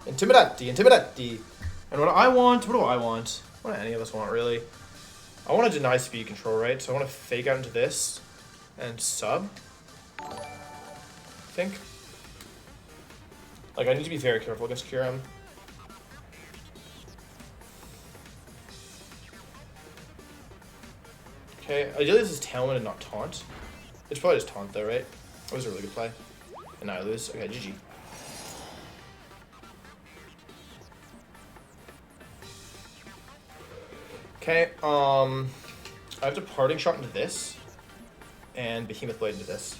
Intimidati. And what do I want? What do any of us want, really? I want to deny speed control, right? So I want to fake out into this and sub, I think. Like, I need to be very careful against Kyurem. Okay, ideally this is Tailwind and not Taunt. It's probably just Taunt though, right? That was a really good play. And now I lose. Okay, GG. Okay, I have to Parting Shot into this, and Behemoth Blade into this.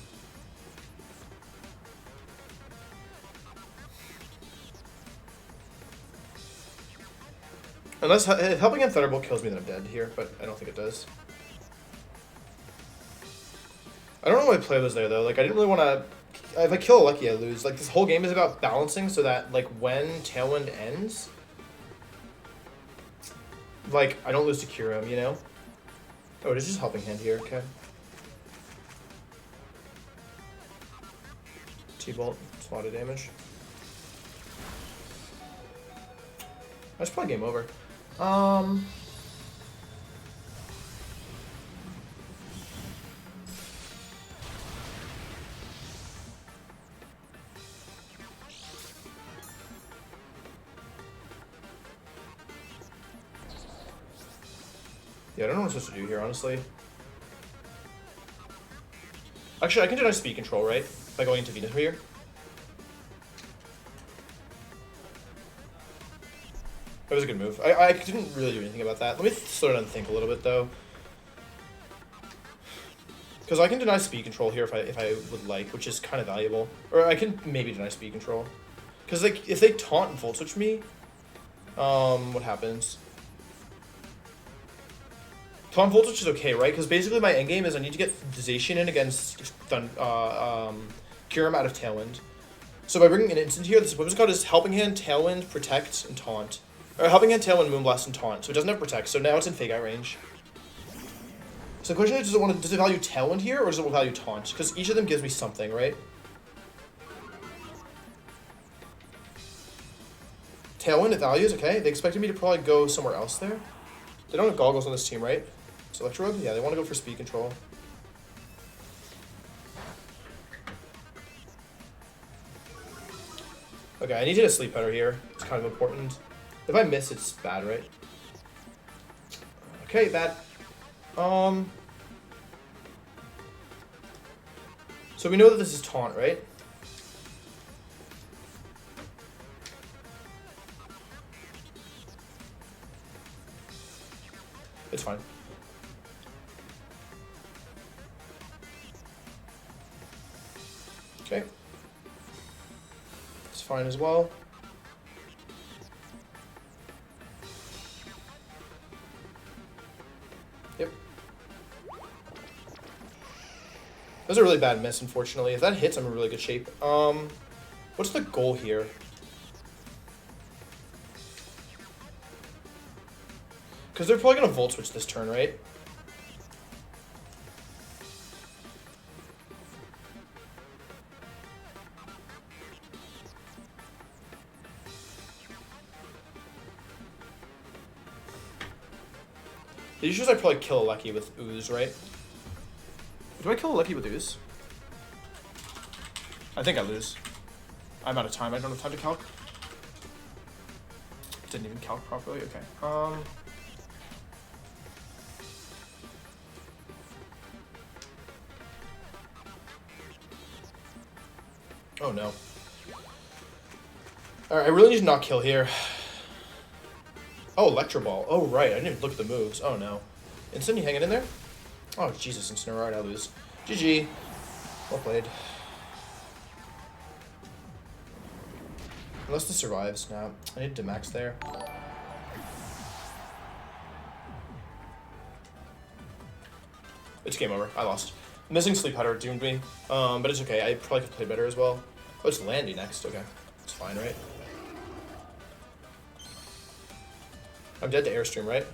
Unless Helping Hand Thunderbolt kills me, then I'm dead here, but I don't think it does. I don't know why play was there though. Like, I didn't really want to. If I kill a Lucky, I lose. Like, this whole game is about balancing so that, like, when Tailwind ends, like, I don't lose to Kyurem, you know? Oh, it is just Helping Hand here, okay. T-Bolt, it's a lot of damage. That's probably game over. Yeah, I don't know what I'm supposed to do here, honestly. Actually, I can deny speed control, right? By going into Venus here. That was a good move. I didn't really do anything about that. Let me slow down and think a little bit, though. Because I can deny speed control here if I would like, which is kind of valuable. Or I can maybe deny speed control. Because, like, if they taunt and Volt Switch me, what happens? Taunt Volt Switch is okay, right? Because basically my endgame is I need to get Zacian in against Kyurem out of Tailwind. So by bringing an instant here, this what's called is Helping Hand, Tailwind, Protect, and Taunt. Or Helping Hand, Tailwind, Moonblast, and Taunt. So it doesn't have Protect, so now it's in Fake Out range. So the question is, does it value Tailwind here, or does it value Taunt? Because each of them gives me something, right? Tailwind, it values, okay. They expected me to probably go somewhere else there. They don't have goggles on this team, right? So Electrode? Yeah, they want to go for speed control. Okay, I need to get a sleep powder here. It's kind of important. If I miss, it's bad, right? Okay, bad. So we know that this is Taunt, right? It's fine. Okay. It's fine as well. Yep. That was a really bad miss, unfortunately. If that hits, I'm in really good shape. What's the goal here? Because they're probably going to Volt Switch this turn, right? The issue is I probably kill a Lucky with Ooze, right? Do I kill a Lucky with Ooze? I think I lose. I'm out of time. I don't have time to calc. Didn't even calc properly. Okay. Oh no. Alright, I really need to not kill here. Oh, Electro Ball. Oh, right. I didn't even look at the moves. Oh no. Instant, you hanging in there? Oh, Jesus, Instant. Alright, I lose. GG. Well played. Unless this survives. Nah, I need to max there. It's game over. I lost. Missing Sleep Powder doomed me. But it's okay. I probably could play better as well. Oh, it's Landy next. Okay. It's fine, right? I'm dead to Airstream, right?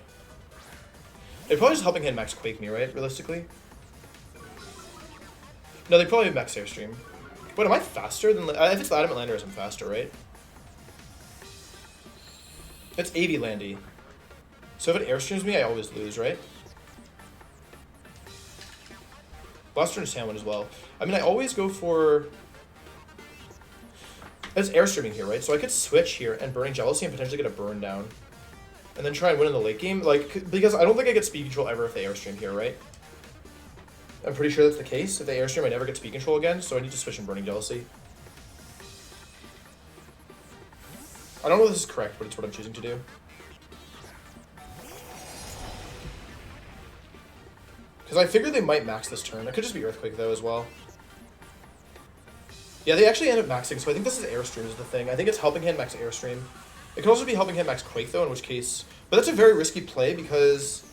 It probably just Helping Hand max Quake me, right? Realistically. No, they probably have max airstream. Wait, am I faster than... if it's the Adamant Landers, I'm faster, right? It's AV Landy. So if it airstreams me, I always lose, right? Last turn is Sandwich as well. I mean, I always go for... It's airstreaming here, right? So I could switch here and Burning Jealousy and potentially get a burn down. And then try and win in the late game. Like, because I don't think I get speed control ever if they airstream here, right? I'm pretty sure that's the case. If they airstream, I never get speed control again, so I need to switch in Burning Jealousy. I don't know if this is correct, but it's what I'm choosing to do. Because I figured they might max this turn. It could just be Earthquake, though, as well. Yeah, they actually end up maxing, so I think this is Airstream is the thing. I think it's Helping Hand max Airstream. It could also be Helping Hand max Quake, though, in which case... But that's a very risky play, because...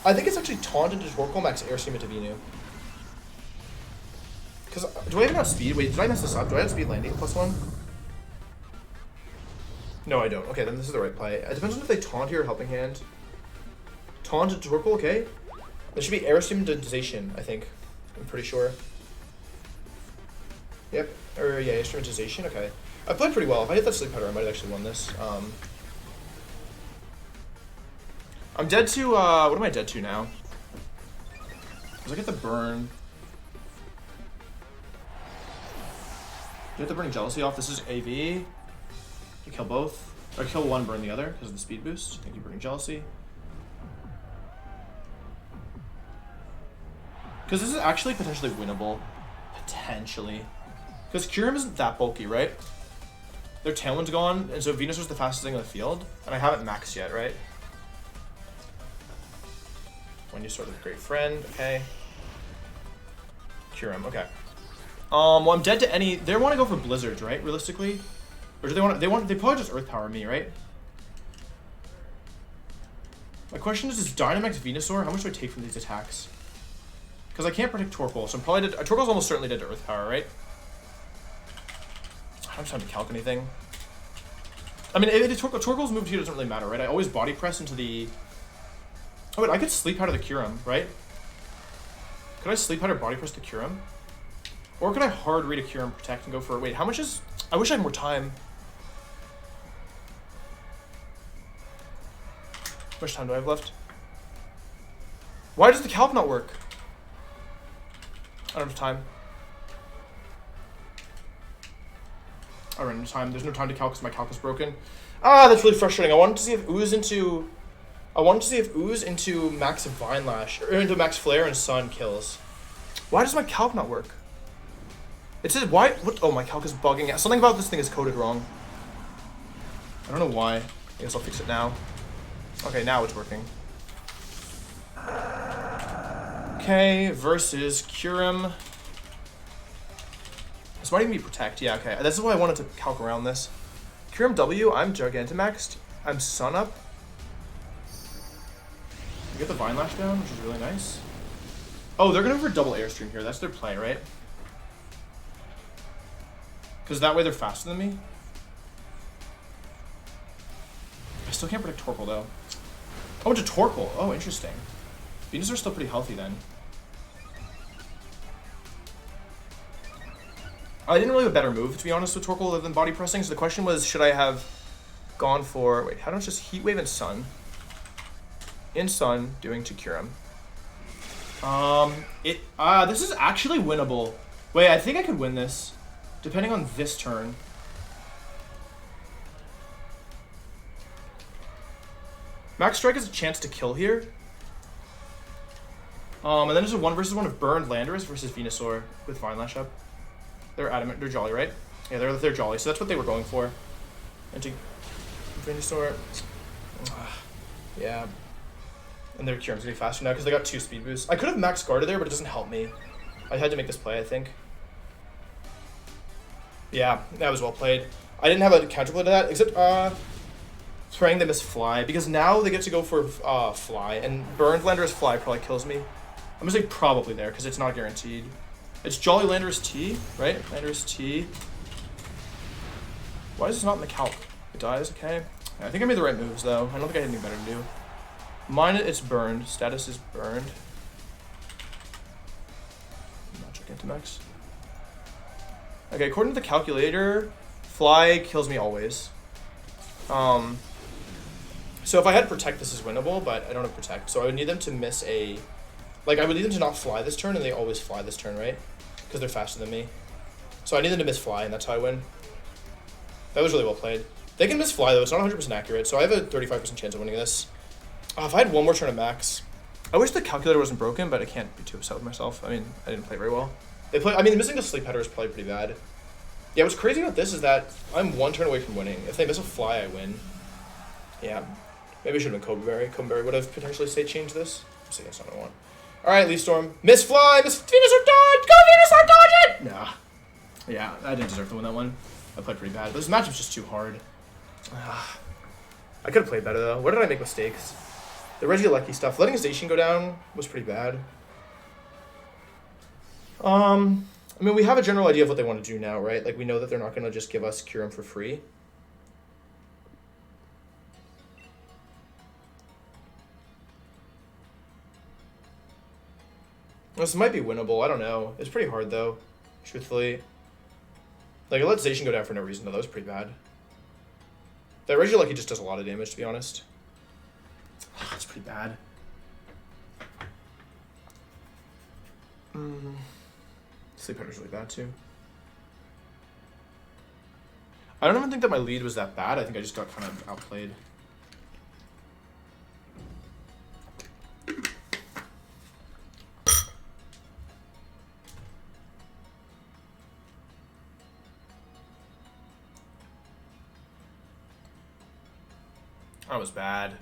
I think it's actually Taunt into Torkoal max Airstream into Venu. Because... Do I have enough speed? Wait, did I mess this up? Do I have speed landing +1? No, I don't. Okay, then this is the right play. It depends on if they Taunt here or Helping Hand. Taunt into Torkoal, okay. This should be Airstream into Zation, I think. I'm pretty sure. Yep. Or, yeah, Airstream into Zation, okay. I played pretty well. If I hit that Sleep Powder, I might have actually won this. I'm dead to, what am I dead to now? Because I get the burn. Get the Burning Jealousy off. This is AV. You kill both. Or kill one, burn the other because of the speed boost. Thank you, Burning Jealousy. Because this is actually potentially winnable. Potentially. Because Kyurem isn't that bulky, right? Their Tailwind's gone, and so Venusaur's the fastest thing on the field. And I haven't maxed yet, right? When you sort of great friend, okay. Kyurem, okay. Well, I'm dead to any... They want to go for Blizzards, right? Realistically? Or do they want... They probably just Earth Power me, right? My question is Dynamax Venusaur? How much do I take from these attacks? Because I can't predict Torkoal, so I'm probably dead... Torkoal's almost certainly dead to Earth Power, right? I don't have time to calc anything. I mean, Torkoal's move here doesn't really matter, right? I always body press into the... Oh, wait, I could Sleep Powder the Kyurem, right? Could I Sleep Powder body press the Kyurem? Or could I hard read a Kyurem protect and go for... Wait, how much is... I wish I had more time. How much time do I have left? Why does the calc not work? I don't have time. I ran out of time. There's no time to calc because my calc is broken. Ah, that's really frustrating. I wanted to see if Ooze into... Max Vine Lash, or into Max Flare and Sun kills. Why does my calc not work? It says, why? What? Oh, my calc is bugging out. Something about this thing is coded wrong. I don't know why. I guess I'll fix it now. Okay, now it's working. Okay, versus Kyurem. This might even be Protect. Yeah, okay. This is why I wanted to calc around this. Kyurem W, I'm Gigantamaxed. I'm Sun up. I get the Vine Lash down, which is really nice. Oh, they're going to go for double Airstream here. That's their play, right? Because that way they're faster than me. I still can't predict Torkoal, though. Oh, into Torkoal. Oh, interesting. Venusaur are still pretty healthy, then. I didn't really have a better move, to be honest, with Torkoal other than body pressing. So the question was, should I have gone for... Wait, how do I just Heat Wave and Sun? In Sun, doing to Kyurem. This is actually winnable. Wait, I think I could win this. Depending on this turn. Max Strike has a chance to kill here. And then there's a 1v1 of Burned Landorus versus Venusaur with Vine Lash up. They're adamant. They're jolly, right? Yeah, they're jolly. So that's what they were going for. And to Venusaur. Yeah. And their Kyurem's gonna be faster now because they got 2 speed boosts. I could have max guarded there, but it doesn't help me. I had to make this play, I think. Yeah, that was well played. I didn't have a counterplay to that, except praying they miss Fly, because now they get to go for Fly, and Burned Landorus Fly probably kills me. I'm gonna say probably there, because it's not guaranteed. It's Jolly Landorus T, right? Landorus T. Why is this not in the calc? It dies, okay. Yeah, I think I made the right moves, though. I don't think I had anything better to do. Mine, it's burned. Status is burned. Not chicken. Phantomax. Okay, according to the calculator, Fly kills me always. So if I had Protect, this is winnable, but I don't have Protect. So I would need them to miss a... Like, I would need them to not fly this turn, and they always fly this turn, right? Because they're faster than me. So I need them to miss Fly, and that's how I win. That was really well played. They can miss Fly, though. It's not 100% accurate, so I have a 35% chance of winning this. If I had one more turn of Max... I wish the calculator wasn't broken, but I can't be too upset with myself. I mean, I didn't play very well. Missing the Sleep Header is probably pretty bad. Yeah, what's crazy about this is that I'm one turn away from winning. If they miss a Fly, I win. Yeah. Maybe I should have been Kobeberry. Kobeberry would have potentially state changed this. See, that's not what I want. Alright, Leaf Storm. Miss Fly! Miss Venusaur dodge! Go Venusaur, dodge it! Nah. Yeah, I didn't deserve to win that one. I played pretty bad. This matchup's just too hard. I could have played better, though. Where did I make mistakes? The Regieleki stuff. Letting Zacian go down was pretty bad. We have a general idea of what they want to do now, right? Like, we know that they're not going to just give us Kyurem for free. This might be winnable. I don't know. It's pretty hard, though, truthfully. Like, I let Zacian go down for no reason, though. That was pretty bad. That Regieleki just does a lot of damage, to be honest. It's pretty bad. Sleep Hitter's really bad, too. I don't even think that my lead was that bad. I think I just got kind of outplayed. That was bad.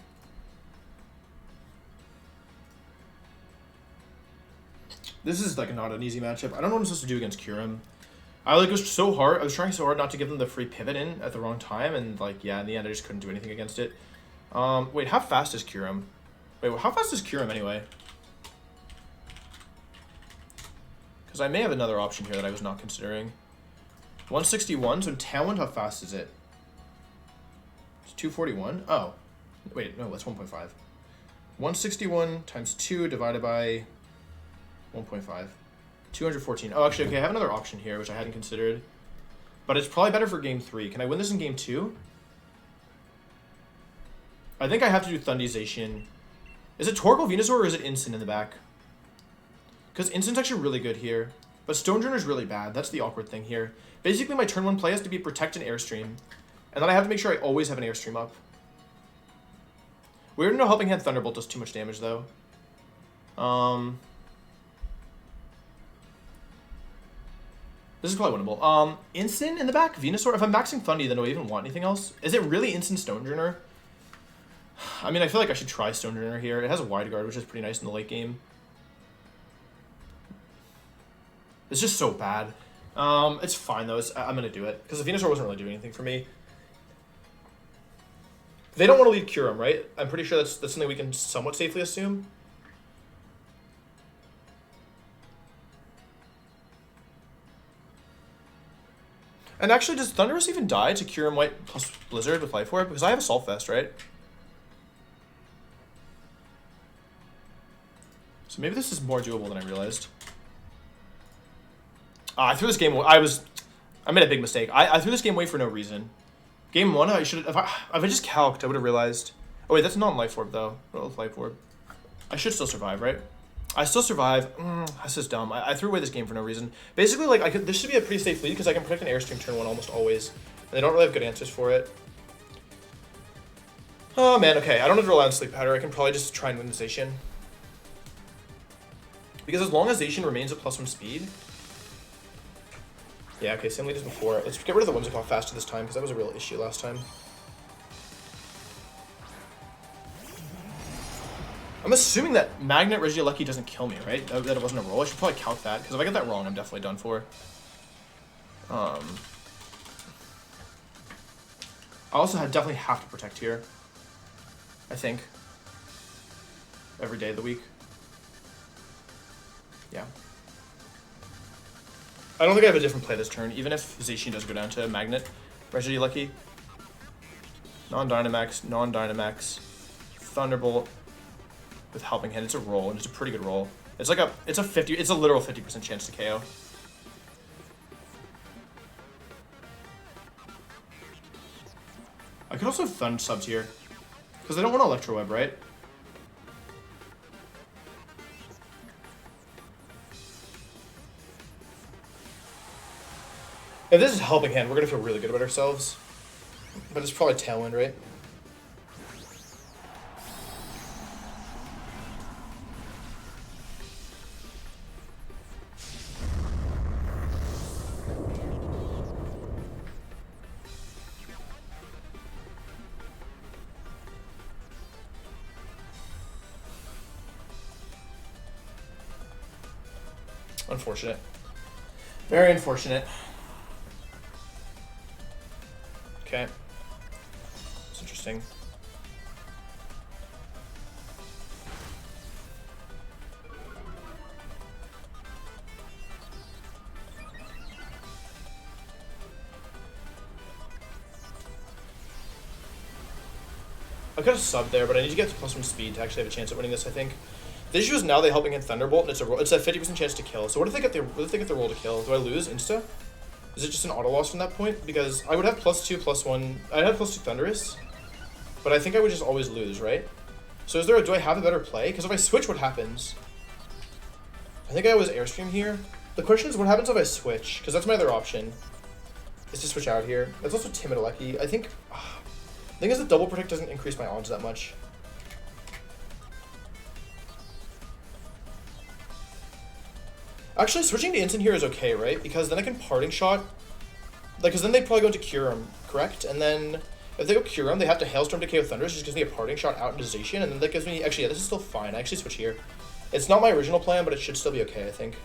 This is like not an easy matchup. I don't know what I'm supposed to do against Kyurem. I was so hard. I was trying so hard not to give them the free pivot in at the wrong time, and like yeah, in the end I just couldn't do anything against it. Wait, how fast is Kyurem? Wait, how fast is Kyurem anyway? Because I may have another option here that I was not considering. 161. So in Talent, how fast is it? It's 241. Oh, wait, no, that's 1.5. 161 times 2 divided by 1.5. 214. Oh, actually, okay, I have another option here, which I hadn't considered. But it's probably better for game 3. Can I win this in game 2? I think I have to do Thundization. Is it Torkoal Venusaur or is it Instant in the back? Because Instant's actually really good here. But Stonejourner is really bad. That's the awkward thing here. Basically, my turn 1 play has to be Protect and Airstream. And then I have to make sure I always have an Airstream up. Weird No Helping Hand Thunderbolt does too much damage, though. This is probably winnable. Instant in the back? Venusaur? If I'm maxing Thundy, then do I even want anything else? Is it really Instant Stonejourner? I mean, I feel like I should try Stonejourner here. It has a Wide Guard, which is pretty nice in the late game. It's just so bad. It's fine, though. I'm going to do it. Because the Venusaur wasn't really doing anything for me. They don't want to lead Kyurem, right? I'm pretty sure that's something we can somewhat safely assume. And actually, does Thundurus even die to Kyurem White plus Blizzard with Life Orb? Because I have Assault Vest, right? So maybe this is more doable than I realized. I threw this game away. I made a big mistake. I threw this game away for no reason. Game 1, I should have... If I just calced, I would have realized... Oh, wait, that's not Life Orb, though. What with Life Orb? I should still survive, right? I still survive. That's just dumb. I threw away this game for no reason. Basically, like, this should be a pretty safe lead because I can protect an Airstream turn 1 almost always. And they don't really have good answers for it. Oh, man, okay. I don't have to rely on Sleep Powder. I can probably just try and win the Zacian. Because as long as Zacian remains at +1 speed... Yeah, okay, same lead as before. Let's get rid of the Whimsicott faster this time, because that was a real issue last time. I'm assuming that Magnet Regieleki doesn't kill me, right? That it wasn't a roll. I should probably count that, because if I get that wrong, I'm definitely done for. I also definitely have to protect here. I think. Every day of the week. Yeah. I don't think I have a different play this turn, even if Zacian does go down to Magnet Regieleki. Non-Dynamax, non-Dynamax, Thunderbolt with Helping Hand. It's a roll, and it's a pretty good roll. It's like it's a literal 50% chance to KO. also have Thund subs here. Because they don't want Electro Web, right? If this is Helping Hand, we're going to feel really good about ourselves. But it's probably Tailwind, right? Unfortunate. Very unfortunate. Okay. It's interesting. I could have subbed there, but I need to get to +1 speed to actually have a chance at winning this, I think. The issue is now they Helping Hand Thunderbolt, and it's a 50% chance to kill. So what if they get the roll to kill? Do I lose insta? Is it just an auto loss from that point? Because I would have +2, +1. I'd have +2 Thunderous, but I think I would just always lose, right? So do I have a better play? Because if I switch, what happens? I think I always Airstream here. The question is, what happens if I switch? Because that's my other option, is to switch out here. That's also Timid Alecki. I think the thing is that Double Protect doesn't increase my odds that much. Actually, switching to Instant here is okay, right? Because then I can Parting Shot. Like, because then they probably go into Kyurem, correct? And then if they go Kyurem, they have to Hailstorm to KO Thunderous, which gives me a Parting Shot out into Zacian, and then that gives me... Actually, yeah, this is still fine. I actually switch here. It's not my original plan, but it should still be okay, I think.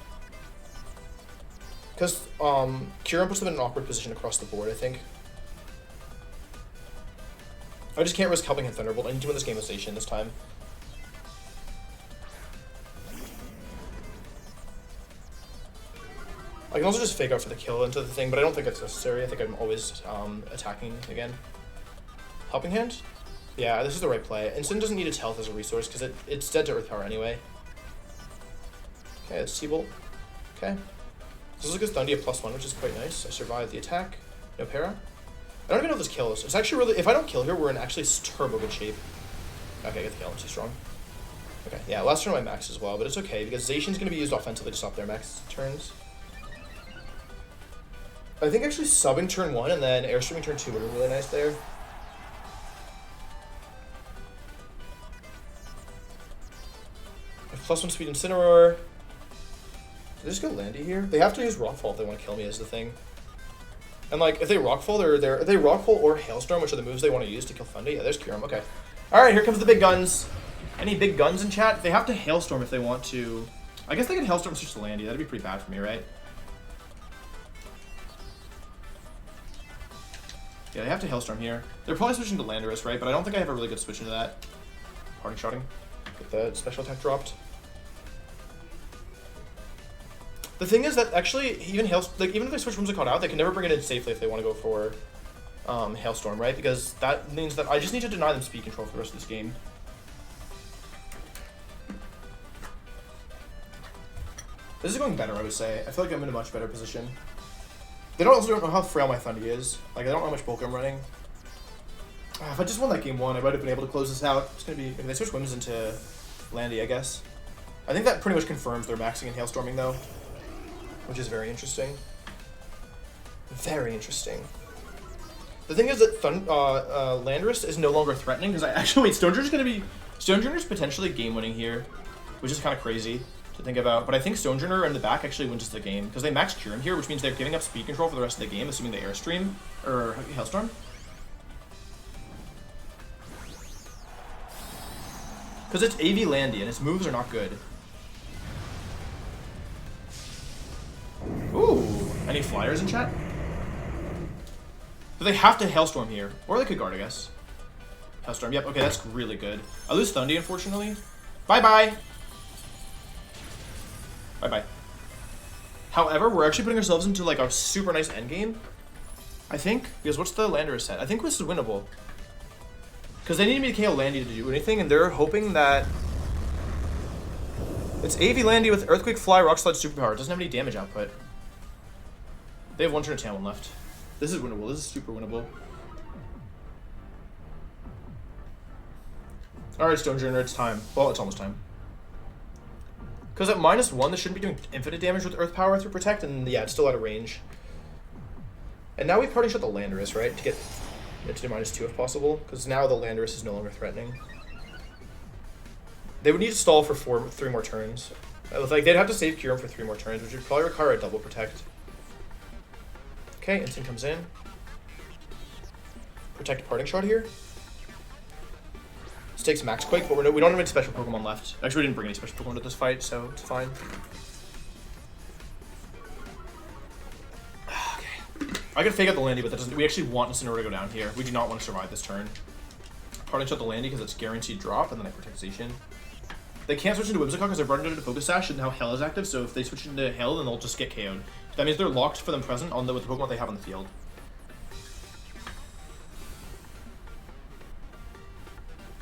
Because Kyurem puts them in an awkward position across the board, I think. I just can't risk Helping Hand Thunderbolt. I need to win this game with Zacian this time. I can also just fake out for the kill into the thing, but I don't think it's necessary. I think I'm always attacking again. Helping Hand? Yeah, this is the right play. Instant doesn't need its health as a resource because it's dead to Earth Power anyway. Okay, it's T-Bolt. Okay. This is a good Thundy at +1, which is quite nice. I survived the attack. No para. I don't even know if this kills. It's actually really... If I don't kill here, we're in actually turbo good shape. Okay, get the kill. I'm too strong. Okay, yeah, last turn I max as well, but it's okay because Zacian's going to be used offensively to stop their max turns. I think actually subbing turn 1 and then Airstreaming turn 2 would be really nice there. I have +1 speed Incineroar. Did they just go Landy here? They have to use Rockfall if they want to kill me is the thing. And like, if they Rockfall, if they Rockfall or Hailstorm, which are the moves they want to use to kill Thunder, yeah, there's Kyurem, okay. Alright, here comes the big guns. Any big guns in chat? They have to Hailstorm if they want to. I guess they can Hailstorm switch to Landy, that'd be pretty bad for me, right? Yeah, they have to Hailstorm here. They're probably switching to Landorus, right? But I don't think I have a really good switch into that. Parting Shotting. Get the special attack dropped. The thing is that actually, even if they switch Whimsicott out, they can never bring it in safely if they want to go for Hailstorm, right? Because that means that I just need to deny them speed control for the rest of this game. This is going better, I would say. I feel like I'm in a much better position. They also don't know how frail my Thundy is. Like, I don't know how much bulk I'm running. If I just won that game 1, I might have been able to close this out. It's gonna be... If they switch Whims into Landy, I guess. I think that pretty much confirms they're maxing and Hailstorming, though. Which is very interesting. Very interesting. The thing is that Landorus is no longer threatening, because I actually... Wait, Stonejourner's gonna be... Stonejourner's potentially game-winning here, which is kind of crazy to think about, but I think Stonejourner in the back actually wins the game because they max Kyurem here, which means they're giving up speed control for the rest of the game, assuming they Airstream or Hailstorm. Because it's AV Landy and its moves are not good. Ooh, any flyers in chat? But they have to Hailstorm here, or they could guard, I guess. Hailstorm, yep, okay, that's really good. I lose Thundy, unfortunately. Bye-bye! Bye-bye. However, we're actually putting ourselves into like a super nice endgame, I think, because what's the Landorus set? I think this is winnable. Because they need me to KO Landy to do anything, and they're hoping that... It's AV Landy with Earthquake, Fly, Rock Slide, Superpower. It doesn't have any damage output. They have 1 turn of Talon left. This is winnable. This is super winnable. Alright, Stonejourner, it's time. Well, it's almost time. Because at -1, this shouldn't be doing infinite damage with Earth Power through Protect, and yeah, it's still out of range. And now we parting shot the Landorus, right? To get it to do -2 if possible, because now the Landorus is no longer threatening. They would need to stall for 3 more turns. Like, they'd have to save Kyurem for 3 more turns, which would probably require a double Protect. Okay, Instant comes in. Protect parting shot here. This takes Max Quake, but we don't have any special Pokemon left. Actually, we didn't bring any special Pokemon to this fight, so it's fine. Okay. I could fake out the Landy, but that doesn't. We actually want Incineroar to go down here. We do not want to survive this turn. Parting shot the Landy because it's guaranteed drop, and then I protect Zacian. They can't switch into Whimsicott because they're brought into Focus Sash, and now Hell is active, so if they switch into Hell, then they'll just get KO'd. So that means they're locked for them present on with the Pokemon they have on the field.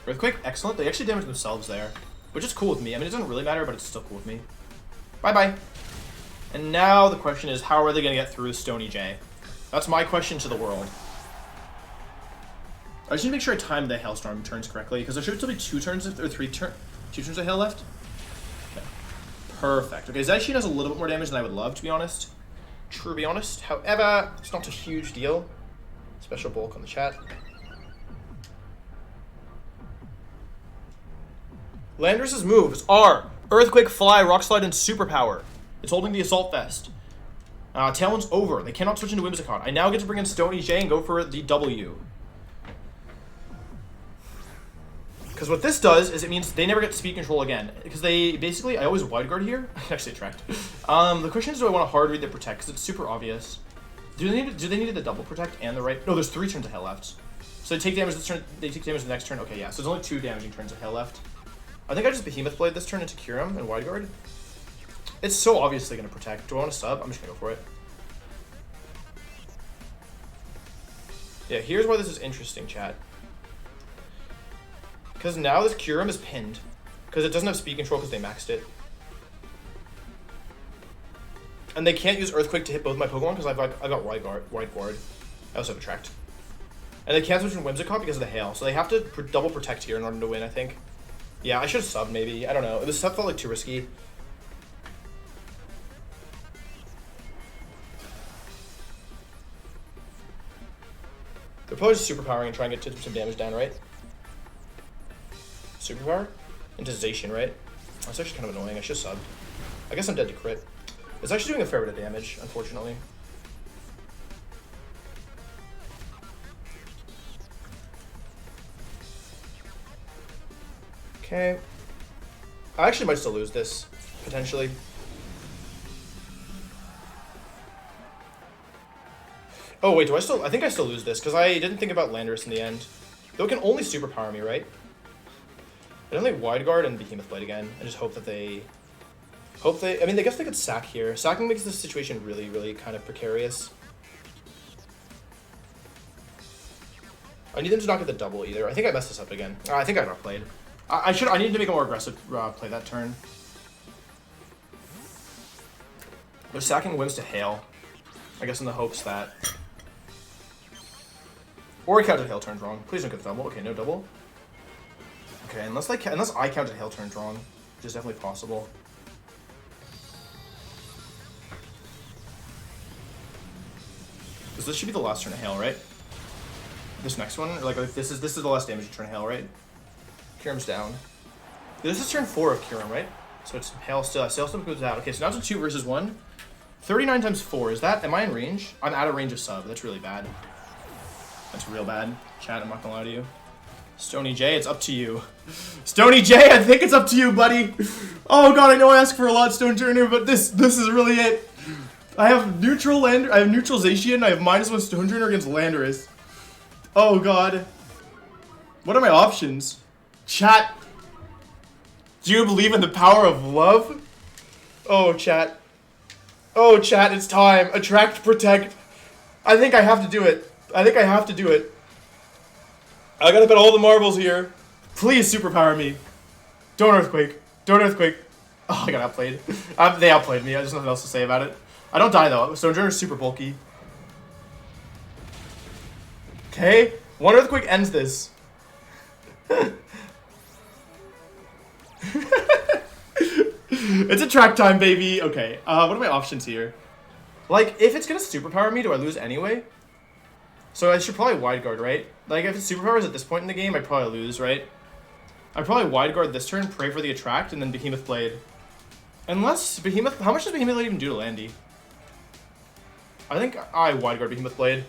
Earthquake, excellent. They actually damage themselves there, which is cool with me. I mean, it doesn't really matter, but it's still cool with me. Bye-bye. And now the question is, how are they going to get through Stony J? That's my question to the world. I just need to make sure I time the Hailstorm turns correctly, because there should still be 2 turns, or 2 turns of Hail left. Okay. Perfect. Okay, Zacian has a little bit more damage than I would love, to be honest. To be honest. However, it's not a huge deal. Special bulk on the chat. Landorus's moves are Earthquake, Fly, Rock Slide, and Superpower. It's holding the Assault Vest. Tailwind's over. They cannot switch into Whimsicott. I now get to bring in Stony J and go for the W. Because what this does is it means they never get speed control again. Because they basically, I always wide guard here. Actually, attract. The question is, do I want to hard read the protect? Because it's super obvious. Do they need the double protect and the right? No, there's 3 turns of Hail left. So they take damage this turn. They take damage the next turn. Okay, yeah. So there's only 2 damaging turns of Hail left. I think I just Behemoth Blade this turn into Kyurem and wide guard. It's so obviously going to protect. Do I want to sub? I'm just going to go for it. Yeah, here's why this is interesting, chat. Because now this Kyurem is pinned. Because it doesn't have speed control because they maxed it. And they can't use Earthquake to hit both my Pokemon because I've got wide guard. I also have Attract. And they can't switch from Whimsicott because of the Hail. So they have to double protect here in order to win, I think. Yeah, I should have subbed maybe. I don't know. This sub felt like too risky. They're probably just superpowering and trying to get some damage down, right? Superpower? Into Zacian, right? That's actually kind of annoying. I should have subbed. I guess I'm dead to crit. It's actually doing a fair bit of damage, unfortunately. Okay. I actually might still lose this, potentially. Oh, wait, I think I still lose this, because I didn't think about Landorus in the end. Though it can only superpower me, right? I don't think Wide Guard and Behemoth Blade again. I just hope that they... I mean, I guess they could sack here. Sacking makes this situation really, really kind of precarious. I need them to not get the double either. I think I messed this up again. I think I got played. I need to make a more aggressive play that turn. They're sacking Whims to Hail. I guess in the hopes that... Or I counted Hail turns wrong. Please don't get the double. Okay, no double. Okay, unless I counted Hail turns wrong, which is definitely possible. This should be the last turn of Hail, right? This next one, like this is the last damage turn of Hail, right? Kyurem's down. This is turn 4 of Kyurem, right? So it's Hail still. Hailstorm goes out. Okay, so now it's a 2 versus 1. 39 times 4. Am I in range? I'm out of range of sub. That's really bad. That's real bad. Chat, I'm not gonna lie to you. Stony J, it's up to you. Stony J, I think it's up to you, buddy. Oh god, I know I ask for a lot, Stonejourner, but this is really it. I have neutral Zacian, I have -1 Stonejourner against Landorus. Oh god. What are my options? Chat. Do you believe in the power of love? Oh, chat. Oh, chat, it's time. Attract, protect. I think I have to do it. I gotta bet all the marbles here. Please superpower me. Don't Earthquake. Oh, I got outplayed. They outplayed me. There's nothing else to say about it. I don't die, though. Stonejourner's super bulky. Okay. 1 Earthquake ends this. It's a track time, baby. Okay, what are my options here? Like, if it's gonna superpower me, do I lose anyway? So I should probably wide guard, right? Like, if it's superpowers at this point in the game, I'd probably lose, right? I'd probably wide guard this turn, pray for the attract, and then Behemoth Blade. Unless Behemoth... How much does Behemoth Blade even do to Landy? I think I wide guard Behemoth Blade.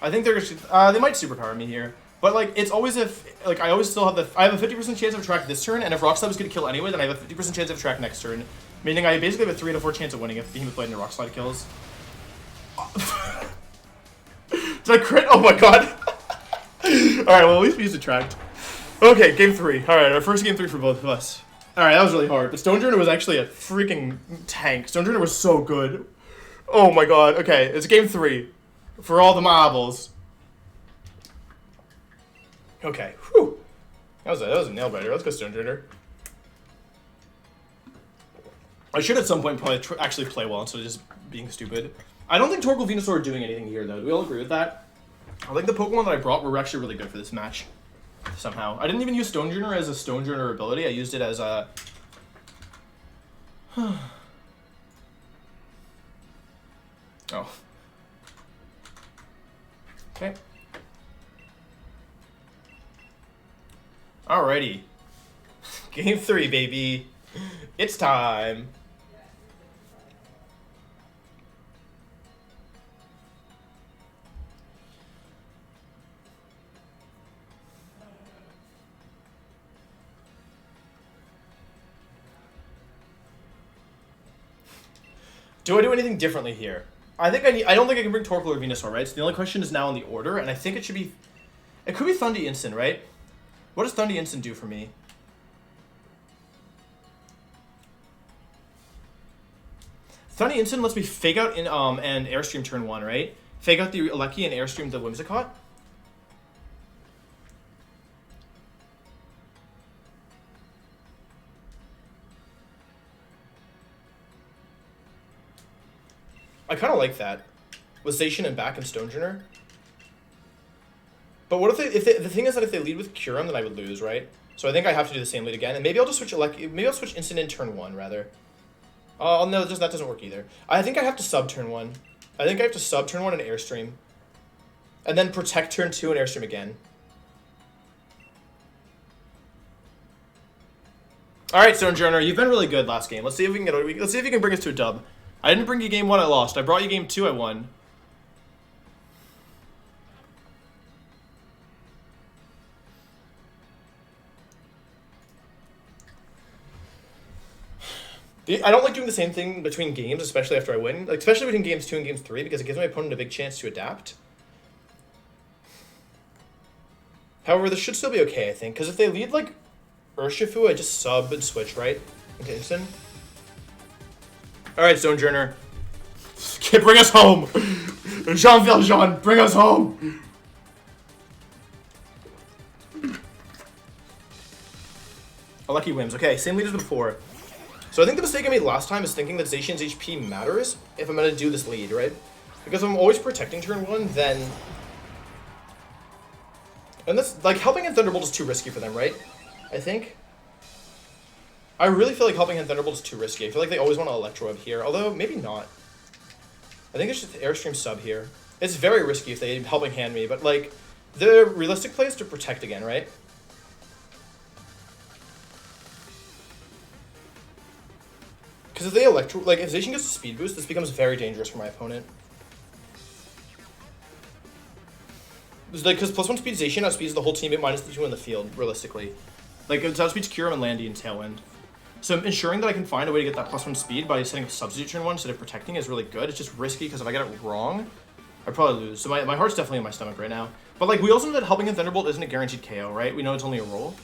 I think they're they might superpower me here. But, like, it's always if... Like, I always still have the... I have a 50% chance of attract this turn, and if Rock Slide was going to kill anyway, then I have a 50% chance of attract next turn. Meaning I basically have a 3 to 4 chance of winning if Behemoth Blade and Rock Slide kills. Did I crit? Oh my god. Alright, well, at least we used attract. Okay, game 3. Alright, our first game 3 for both of us. Alright, that was really hard. But Stonejourner was actually a freaking tank. Stonejourner was so good. Oh my god. Okay, it's game 3. For all the marbles. Okay. Whew. That was a nail biter. Let's go Stonejourner. I should at some point probably actually play well instead of just being stupid. I don't think Torkoal Venusaur are doing anything here, though. Do we all agree with that? I think the Pokemon that I brought were actually really good for this match. Somehow. I didn't even use Stonejourner as a Stonejourner ability. I used it as a... Oh. Okay. Alrighty. Game 3, baby. It's time. Do I do anything differently here? I don't think I can bring Torkoal or Venusaur, right? So the only question is now in the order, and I think it should be... It could be Thundy Instant, right? What does Thundy Instant do for me? Thundy Instant lets me Fake Out and Airstream turn 1, right? Fake Out the Lucky and Airstream the Whimsicott. I kind of like that. With Zacian and back and Stonejourner. But what if the thing is that if they lead with Kyurem, then I would lose, right? So I think I have to do the same lead again, and maybe I'll just switch maybe I'll switch Instant in turn 1 rather. No, that doesn't work either. I think I have to sub turn 1. I think I have to sub turn 1 and Airstream. And then protect turn 2 and Airstream again. Alright, Stonejourner, you've been really good last game. Let's see if we can let's see if you can bring us to a dub. I didn't bring you game 1, I lost. I brought you game 2, I won. I don't like doing the same thing between games, especially after I win. Like, especially between games 2 and games 3, because it gives my opponent a big chance to adapt. However, this should still be okay, I think, because if they lead, like, Urshifu, I just sub and switch, right? Into Instant. Alright, Stonejourner. Bring us home! Jean Valjean, bring us home! A Lucky Whims. Okay, same lead as before. So I think the mistake I made last time is thinking that Zacian's HP matters if I'm going to do this lead, right? Because if I'm always protecting turn 1, then... And that's, like, Helping Hand Thunderbolt is too risky for them, right? I think. I really feel like Helping Hand Thunderbolt is too risky. I feel like they always want to Electro Web here, although maybe not. I think it's just Airstream sub here. It's very risky if they Helping Hand me, but, like, the realistic play is to protect again, right? Because if they if Zacian gets a speed boost, this becomes very dangerous for my opponent. Because +1 speed Zacian outspeeds the whole team minus the 2 in the field, realistically. Like, it outspeeds Kyurem and Landy and Tailwind. So ensuring that I can find a way to get that +1 speed by setting a substitute turn 1 instead of protecting is really good. It's just risky because if I get it wrong, I'd probably lose. So my heart's definitely in my stomach right now. But, like, we also know that Helping Hand Thunderbolt isn't a guaranteed KO, right? We know it's only a roll.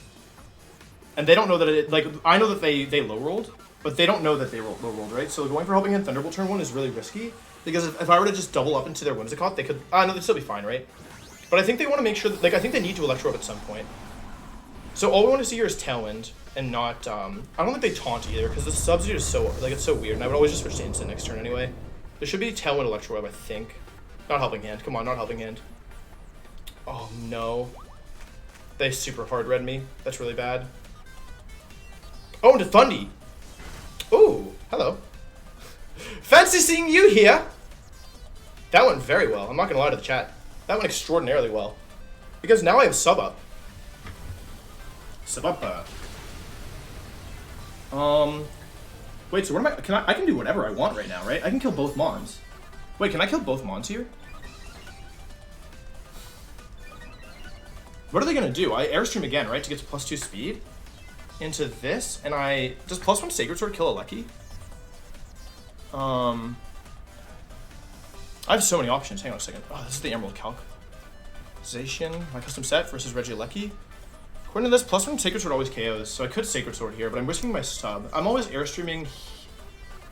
And they don't know that it, like, I know that they low-rolled. But they don't know that they low-rolled, right? So going for Helping Hand Thunderbolt turn 1 is really risky. Because if I were to just double up into their Whimsicott, they could... no, they'd still be fine, right? But I think they want to make sure that... Like, I think they need to Electro Up at some point. So all we want to see here is Tailwind, and not... I don't think they taunt either, because the substitute is so... Like, it's so weird, and I would always just switch to Instant next turn anyway. There should be Tailwind Electro Web, I think. Not Helping Hand. Come on, not Helping Hand. Oh, no. They super hard read me. That's really bad. Oh, into Thundy. Ooh, hello. Fancy seeing you here. That went very well. I'm not going to lie to the chat. That went extraordinarily well. Because now I have sub up. Sub up. Wait, so what am I can do whatever I want right now, right? I can kill both Mons. Wait, can I kill both Mons here? What are they gonna do? I airstream again, right? To get to +2 speed? Into this, and does +1 Sacred Sword kill a Lecky? I have so many options. Hang on a second. Oh, this is the Emerald Calc. Zation, my custom set versus Regieleki. According to this, +1 Sacred Sword always KOs, so I could Sacred Sword here, but I'm risking my sub. I'm always airstreaming.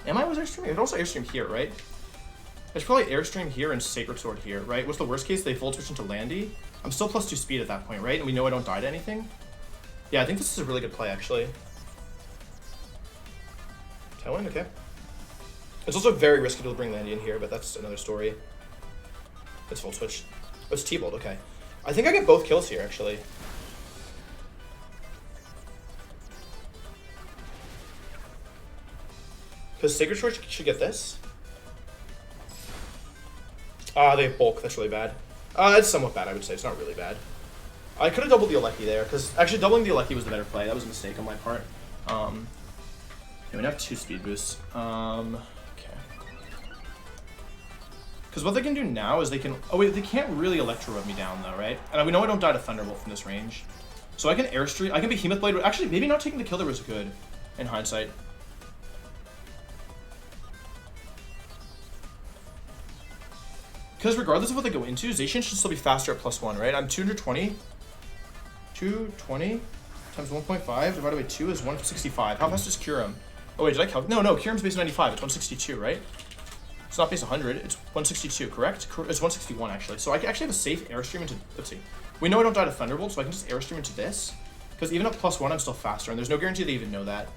Am I always airstreaming? I could also airstream here, right? I should probably airstream here and Sacred Sword here, right? What's the worst case? They full switch into Landy. I'm still +2 speed at that point, right? And we know I don't die to anything. Yeah, I think this is a really good play, actually. Tailwind, okay. It's also very risky to bring Landy in here, but that's another story. It's full switch. Oh, it's T-Bolt, okay. I think I get both kills here, actually. Because Sacred Sword should get this. They have bulk. That's really bad. It's somewhat bad, I would say. It's not really bad. I could have doubled the Alecki there, because actually doubling the Alecki was the better play. That was a mistake on my part. Yeah, we have 2 speed boosts. Okay. Because what they can do now is they can... Oh, wait, they can't really Electro Rub me down, though, right? And we know I don't die to Thunderbolt from this range. So I can Airstream... I can Behemoth Blade... Actually, maybe not taking the kill there was good, in hindsight. Because regardless of what they go into, Zacian should still be faster at +1, right? I'm 220. 220 times 1.5 divided by 2 is 165. How fast is Kyurem? Oh, wait, did I calculate? No, Kyurem's base 95. It's 162, right? It's not base 100. It's 162, correct? It's 161, actually. So I can actually have a safe Airstream into... Let's see. We know I don't die to Thunderbolt, so I can just Airstream into this. Because even at +1, I'm still faster, and there's no guarantee they even know that.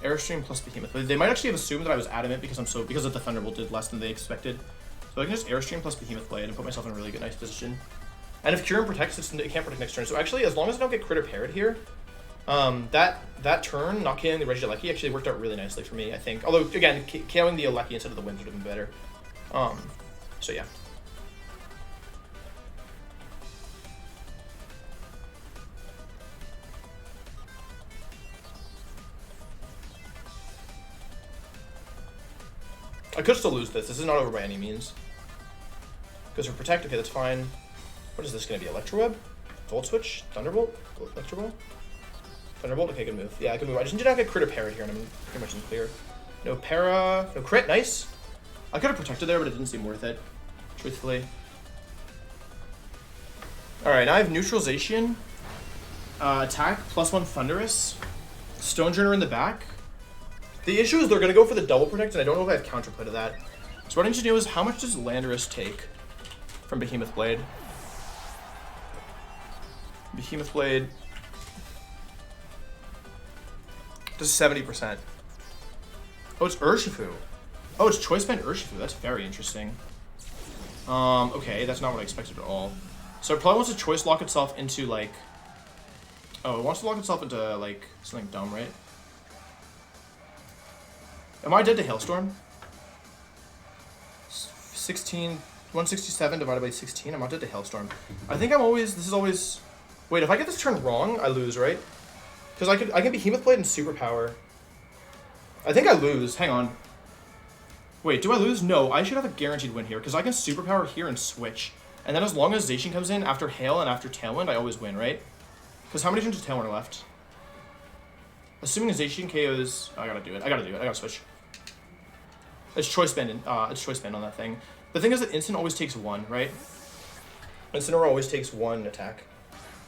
Airstream plus Behemoth. They might actually have assumed that I was adamant because of the Thunderbolt did less than they expected. So I can just Airstream plus Behemoth Blade and put myself in a really good, nice position. And if Kyurem protects, it can't protect next turn. So actually, as long as I don't get critter paired here, that turn, not killing the Regieleki actually worked out really nicely for me, I think. Although, again, killing the Alecki instead of the Winds would have been better. So yeah. I could still lose this. This is not over by any means. Goes for Protect. Okay, that's fine. What is this going to be? Electro Web? Volt Switch? Thunderbolt? Electro Ball? Thunderbolt? Okay, good move. Yeah, I can move. I just need to not get critter parry here, and I'm pretty much in clear. No para. No crit. Nice. I could have protected there, but it didn't seem worth it, truthfully. Alright, now I have Neutralization. Attack. +1 Thunderous. Stonejourner in the back. The issue is they're going to go for the double protect, and I don't know if I have counterplay to that. So what I need to do is, how much does Landorus take from Behemoth Blade? Behemoth Blade does 70%. Oh, it's Urshifu. Oh, it's Choice Band Urshifu. That's very interesting. Okay, that's not what I expected at all. So it probably wants to choice lock itself into, like... Oh, it wants to lock itself into, like, something dumb, right? Am I dead to Hailstorm? 167 divided by 16. I'm not dead to Hailstorm. I think I'm always... This is always... Wait, if I get this turn wrong, I lose, right? Because I can Behemoth Blade and Superpower. I think I lose. Hang on. Wait, do I lose? No, I should have a guaranteed win here, because I can Superpower here and switch. And then as long as Zacian comes in after Hail and after Tailwind, I always win, right? Because how many turns of Tailwind are left? Assuming Zacian KOs... I gotta do it. I gotta switch. It's Choice Band on that thing. The thing is that Instant always takes 1, right? Incineroar always takes 1 attack.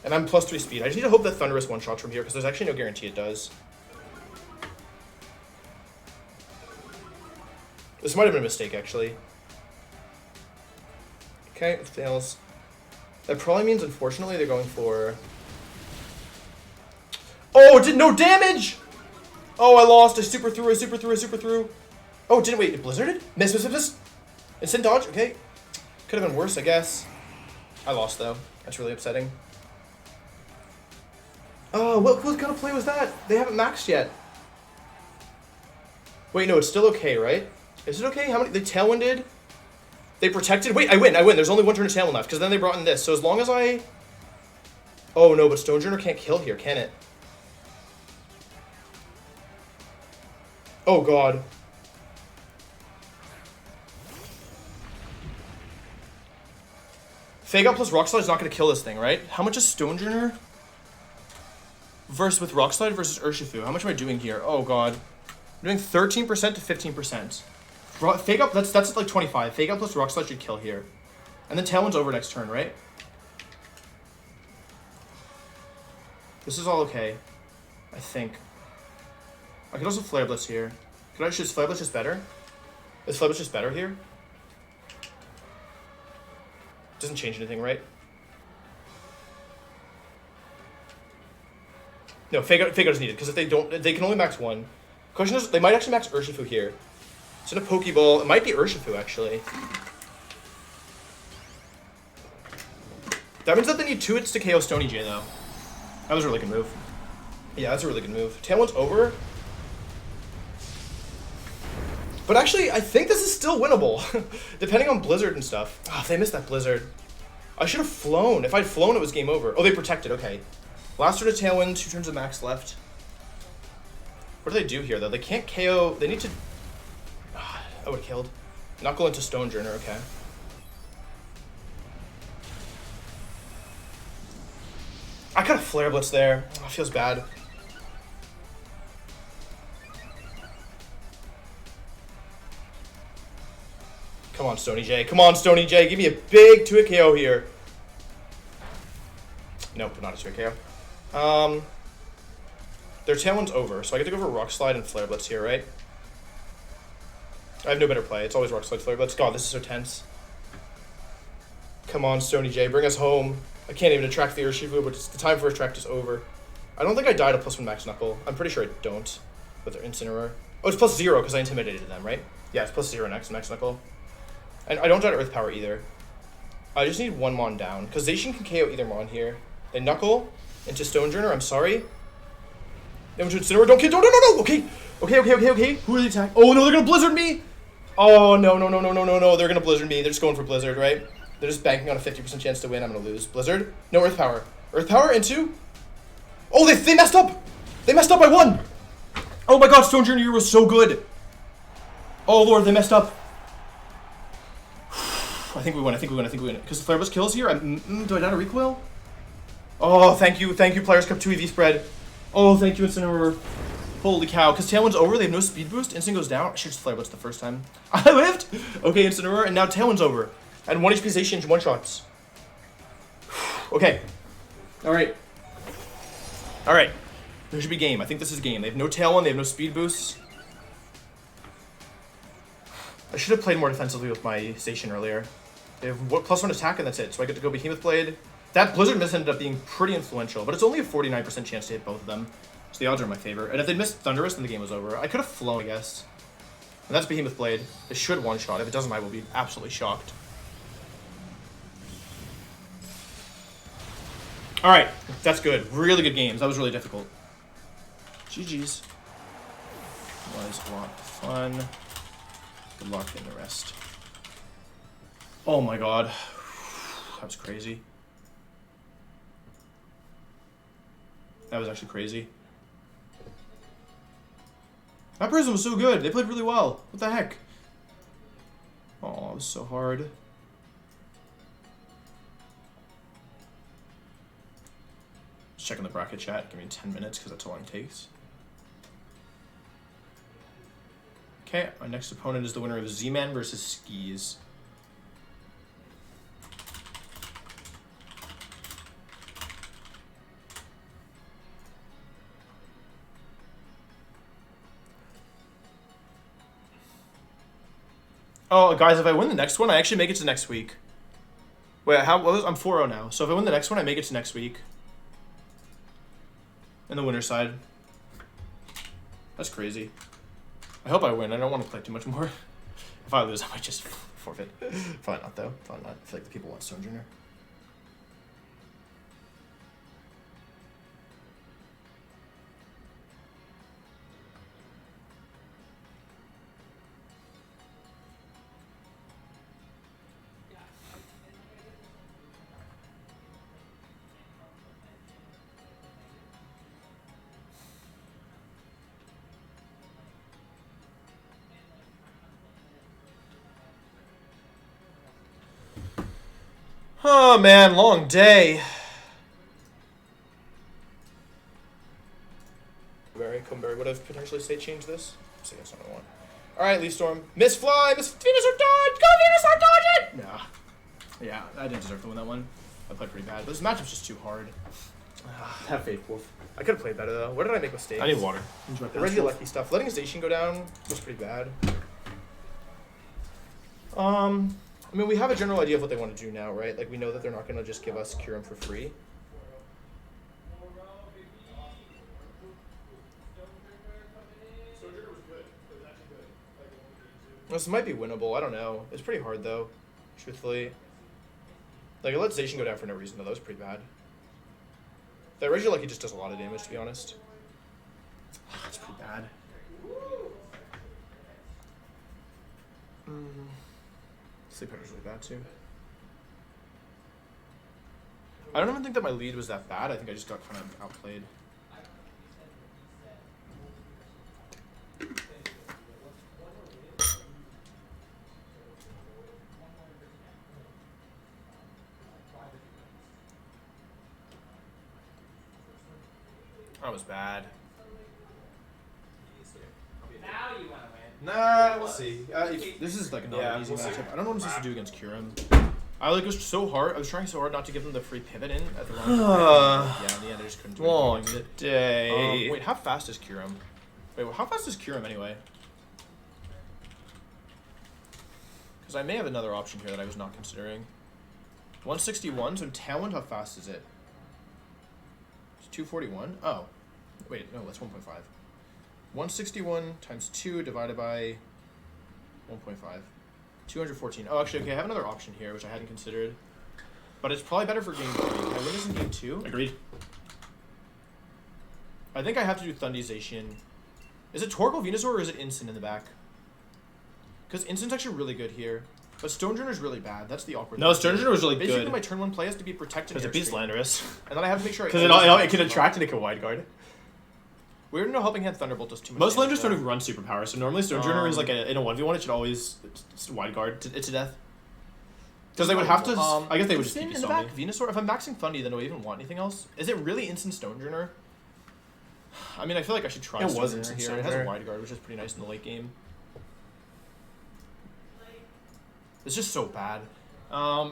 And I'm +3 speed. I just need to hope that Thunderous one-shots from here, because there's actually no guarantee it does. This might have been a mistake, actually. Okay, it fails. That probably means, unfortunately, they're going for... Oh, it did no damage! Oh, I lost. I super threw. Oh, it didn't. Wait, it blizzarded? Miss. Instant dodge? Okay. Could have been worse, I guess. I lost, though. That's really upsetting. Oh, what kind of play was that? They haven't maxed yet. Wait, no, it's still okay, right? Is it okay? How many? They tailwinded? They protected? Wait, I win. There's only one turn of tailwind left, because then they brought in this. So as long as I... Oh, no, but Stonejourner can't kill here, can it? Oh, God. Fake Out plus Rock Slide is not going to kill this thing, right? How much is Stonejourner? Versus with Rock Slide versus Urshifu. How much am I doing here? Oh, God. I'm doing 13% to 15%. Fake Out, that's like 25. Fake Out plus Rock Slide should kill here. And then Tailwind's over next turn, right? This is all okay. I think. I could also Flare Blitz here. Is Flare Blitz just better? Is Flare Blitz just better here? Doesn't change anything, right? No, Fake Out is needed, because if they don't, they can only max one. Question is, they might actually max Urshifu here. It's in a Pokeball. It might be Urshifu, actually. That means that they need 2 hits to KO Stony J, though. That was a really good move. Yeah, that's a really good move. Tailwind's over. But actually, I think this is still winnable. Depending on Blizzard and stuff. Oh, if they missed that Blizzard. I should have flown. If I'd flown, it was game over. Oh, they protected. Okay. Last turn of Tailwind. 2 turns of max left. What do they do here, though? They can't KO. They need to... Oh, I would have killed. Knuckle into Stonejourner. Okay. I could have Flare Blitz there. Oh, feels bad. Come on, Stony J. Come on, Stony J. Give me a big 2-hit KO here. Nope, not a 2-hit KO. Their Tailwind's over, so I get to go for Rock Slide and Flare Blitz here, right? I have no better play. It's always Rock Slide, Flare Blitz. God, this is so tense. Come on, Stony J. Bring us home. I can't even attract the Urshifu, but the time for attract is over. I don't think I died a +1 max Knuckle. I'm pretty sure I don't with their Incineroar. Oh, it's +0 because I intimidated them, right? Yeah, it's +0 next max Knuckle. And I don't die to Earth Power either. I just need one Mon down, because Zacian can KO either Mon here. They Knuckle into Stonejourner, I'm sorry. They went to Incineroar, don't kill, no, okay. Okay. Who are they attacking? Oh no, they're gonna Blizzard me! Oh, no, they're gonna Blizzard me. They're just going for Blizzard, right? They're just banking on a 50% chance to win. I'm gonna lose. Blizzard? No Earth Power. Earth Power into... Oh, they messed up! They messed up by 1! Oh my god, Stonejourner was so good! Oh lord, they messed up. I think we win. Because the Flare Blitz kills here. Do I die to recoil? Oh, thank you, Players Cup 2 EV spread. Oh, thank you, Incineroar. Holy cow. Because Tailwind's over, they have no speed boost. Instant goes down. I should just Flare Blitz the first time. I lived! Okay, Incineroar, and now Tailwind's over. And 1 HP Zacian, 1-shots. Okay. Alright. There should be game. I think this is game. They have no Tailwind, they have no speed boosts. I should have played more defensively with my Zacian earlier. They have +1 attack and that's it. So I get to go Behemoth Blade. That Blizzard miss ended up being pretty influential, but it's only a 49% chance to hit both of them. So the odds are in my favor. And if they missed Thunderous, then the game was over. I could have flown, I guess. And that's Behemoth Blade. It should one-shot. If it doesn't, I will be absolutely shocked. Alright, that's good. Really good games. That was really difficult. GG's. Was a lot of fun. Good luck in the rest. Oh my god. That was crazy. That was actually crazy. That Prism was so good. They played really well. What the heck? Oh, it was so hard. Just checking the bracket chat. Give me 10 minutes because that's how long it takes. Okay, our next opponent is the winner of Z-Man versus Skis. Oh, guys, if I win the next one, I actually make it to next week. Wait, I'm 4-0 now. So if I win the next one, I make it to next week. In the winner's side. That's crazy. I hope I win. I don't want to play too much more. If I lose, I might just forfeit. Probably not, though. Probably not. I feel like the people want Stonejourner. Oh man, long day. Cumberry would have potentially state changed this. So that's not what I want. Alright, Leaf Storm. Miss Fly! Miss Venusaur dodge! Go Venusaur, dodge it! Nah. Yeah, I didn't deserve to win that one. I played pretty bad. But this matchup's just too hard. Have faith, Wolf. I could have played better though. Where did I make mistakes? I need water. The Regieleki stuff. Letting Station go down was pretty bad. I mean, we have a general idea of what they want to do now, right? Like, we know that they're not going to just give us Kyurem for free. This might be winnable. I don't know. It's pretty hard, though, truthfully. Like, I let Zacian go down for no reason, though. That was pretty bad. That Regieleki just does a lot of damage, to be honest. That's pretty bad. Sleep Powder's really bad, too. I don't even think that my lead was that bad. I think I just got kind of outplayed. That was bad. Now you want to win. Nah, we'll see. This is like not an easy we'll see. matchup. I don't know what I'm supposed to do against Kyurem. I like was so hard. I was trying so hard not to give them the free pivot in at the wrong time. Yeah, in the end I just couldn't do Long anything. day. Wait, how fast is Kyurem? Wait, how fast is Kyurem anyway? Because I may have another option here that I was not considering. 161. So Talent, how fast is it? It's 241. Oh, wait, no, that's 1.5. 161 times 2 divided by 1.5. 214. Oh, actually, okay, I have another option here, which I hadn't considered. But it's probably better for game 3. Can I win this in game 2? Agreed. I think I have to do Thundization. Is it Torkoal Venusaur or is it Instant in the back? Because Instant's actually really good here. But Stonejourner's really bad. That's the awkward No, thing. Stonejourner was really Basically, good. my turn 1 play has to be protected. Because it beats Airstream. Landorus. And then I have to make sure Because it can attract and it can wide guard. Weird to know Helping Hand Thunderbolt does too much Most damage, Landorus don't though. even run superpower, so normally Stonejourner is like in a 1v1, it should always it's wide guard to death. Because they would have to. I guess they would just in keep the you back Venusaur. If I'm maxing Thundy, then do I even want anything else? Is it really instant Stonejourner? I mean, I feel like I should try It was Stonejourner instant here. It has a Stonejourner. wide guard, which is pretty nice in the late game. It's just so bad.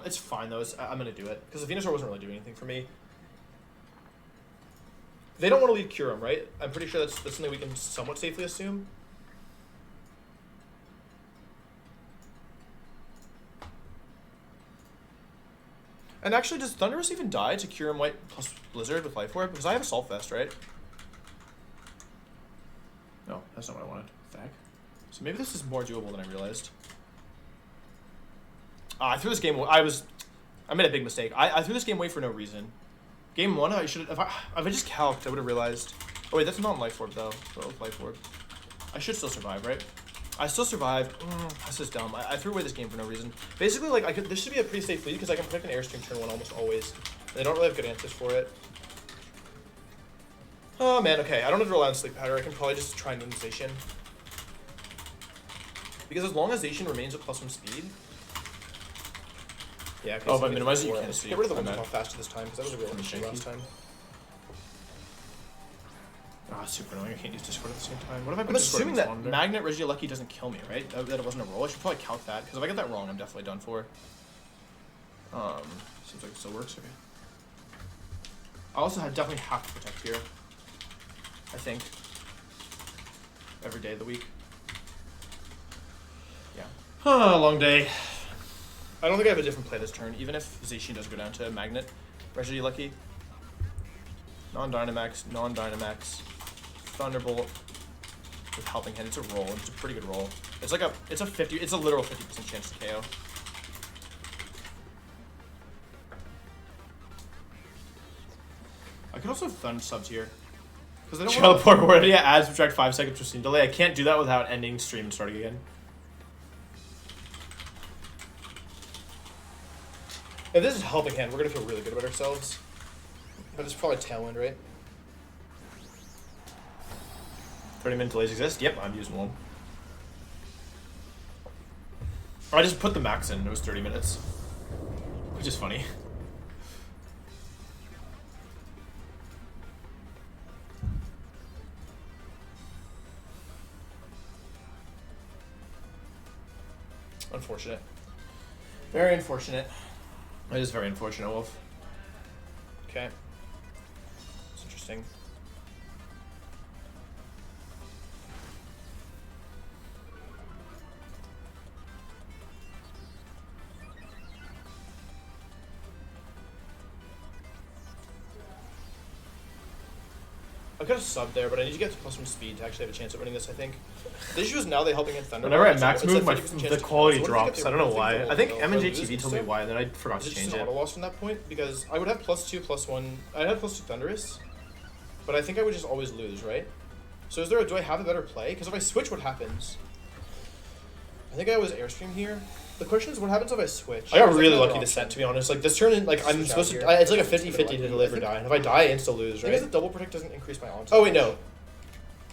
It's fine though. I'm gonna do it because the Venusaur wasn't really doing anything for me. They don't want to lead Kyurem, right? I'm pretty sure that's something we can somewhat safely assume. And actually, does Thunderous even die to Kyurem White plus Blizzard with Life Orb? Because I have Assault Vest, right? No, that's not what I wanted. Fag. So maybe this is more doable than I realized. I threw this game away. I made a big mistake. I threw this game away for no reason. Game 1, I should have. If I just calced, I would have realized. Oh wait, that's not Life Orb though. What with Life Orb? I should still survive, right? I still survived. This is dumb. I threw away this game for no reason. Basically, like this should be a pretty safe lead because I can protect an Airstream turn 1 almost always. They don't really have good answers for it. Oh man, okay. I don't have to rely on Sleep Powder. I can probably just try Minimization. Because as long as Zacian remains at +1 speed. Yeah, okay, Oh, so by get minimizing, four. you can't see. Get rid of the I'm ones mad. off faster this time because that was a real issue janky. last time. Ah, super annoying. I can't use Discord at the same time. What if I put I'm Discord assuming in that Wander? Magnet Regieleki doesn't kill me, right? That it wasn't a roll. I should probably count that because if I get that wrong, I'm definitely done for. Seems like it still works. Okay. I also definitely have to protect here. I think. Every day of the week. Yeah. Long day. I don't think I have a different play this turn, even if Zacian does go down to Magnet. Regieleki. Non-Dynamax, non-Dynamax. Thunderbolt with Helping Hand. It's a roll. It's a pretty good roll. It's like it's a literal 50% chance to KO. I could also Thund subs here. Because they don't want Teleport word. Yeah, add subtract 5 seconds for scene delay. I can't do that without ending stream and starting again. If this is Helping Hand, we're going to feel really good about ourselves. But it's probably Tailwind, right? 30-minute delays exist? Yep, I'm using one. I just put the max in, it was 30 minutes. Which is funny. Unfortunate. Very unfortunate. It is very unfortunate, Wolf. Okay. It's interesting. I could have subbed there, but I need to get to +1 speed to actually have a chance at winning this, I think. The issue is now they helping in Thunder. Whenever I so max it's move, like my 50% chance the to quality kill. So what do you drops. think I don't know they why. will I think kill? MNJ Lose TV and told me stuff? why, and then I forgot Is to it just change an it. auto loss from that point? Because I would have +2, +1. I'd have +2 Thunderous, but I think I would just always lose, right? So do I have a better play? Because if I switch, what happens? I think I always airstream here. The question is, what happens if I switch? I got Is there really another lucky to option? set, to be honest. Like, this turn, like, I'm Switch supposed out to... here. it's like a It's 50-50 to lucky. live I or think- die. And if I die, I insta lose, The thing is right? the double protect doesn't increase my on. Oh, wait, no.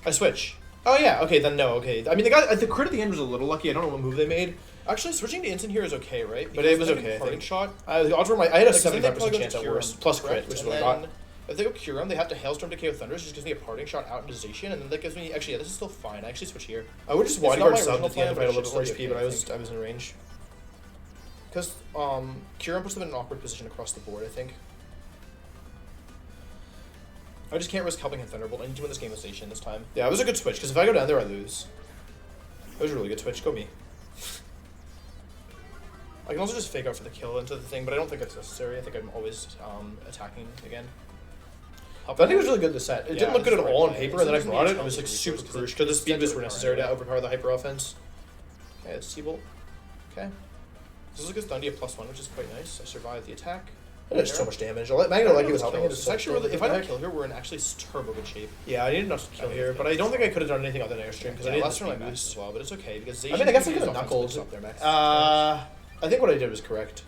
I switch. Oh, yeah. Okay, then no. Okay. I mean, the crit at the end was a little lucky. I don't know what move they made. Actually, switching to instant here is okay, right? But it Because was then okay, I Parting think. shot. The odds were I had a Like, 'cause then they 75% probably go chance to at Cure worst. him, Plus crit, correct? which is And what I got. then if they go Cure him, they have to Hailstorm to KO Thunders, which just gives me a parting shot out into Zacian, and then that gives me... Actually, yeah, this is still fine. I actually switch here. I would just It's wide not guard my subbed original at the end if I had a plan, little bit more but it should HP, still but be I okay, was in range. Because Kieran puts them in an awkward position across the board, I think. I just can't risk helping him Thunderbolt. I need to win this game with Zacian this time. Yeah, it was a good switch, because if I go down there, I lose. It was a really good switch. Go me. I can also just fake out for the kill into the thing, but I don't think it's necessary. I think I'm always attacking again. Thundy was really good this set. It Yeah, didn't look this good is at the all right on play. paper, and then I This is brought it. the It was like easy super because crucial because the it's speed was definitely necessary to hard, overpower the hyper offense. Okay, it's T-Bolt. Okay. This is a good Thundy at +1, which is quite nice. I survived the attack. It did so much damage. Magno like he was helping it. It's actually really, if I don't kill here, we're in actually turbo good shape. Yeah, I needed not to kill here, but I don't think I could have done anything other than airstream because I didn't last turn I speed maxed boost. as well, but it's okay because I mean, I guess I could have Zacian knuckled. up there max. I think what I did was correct.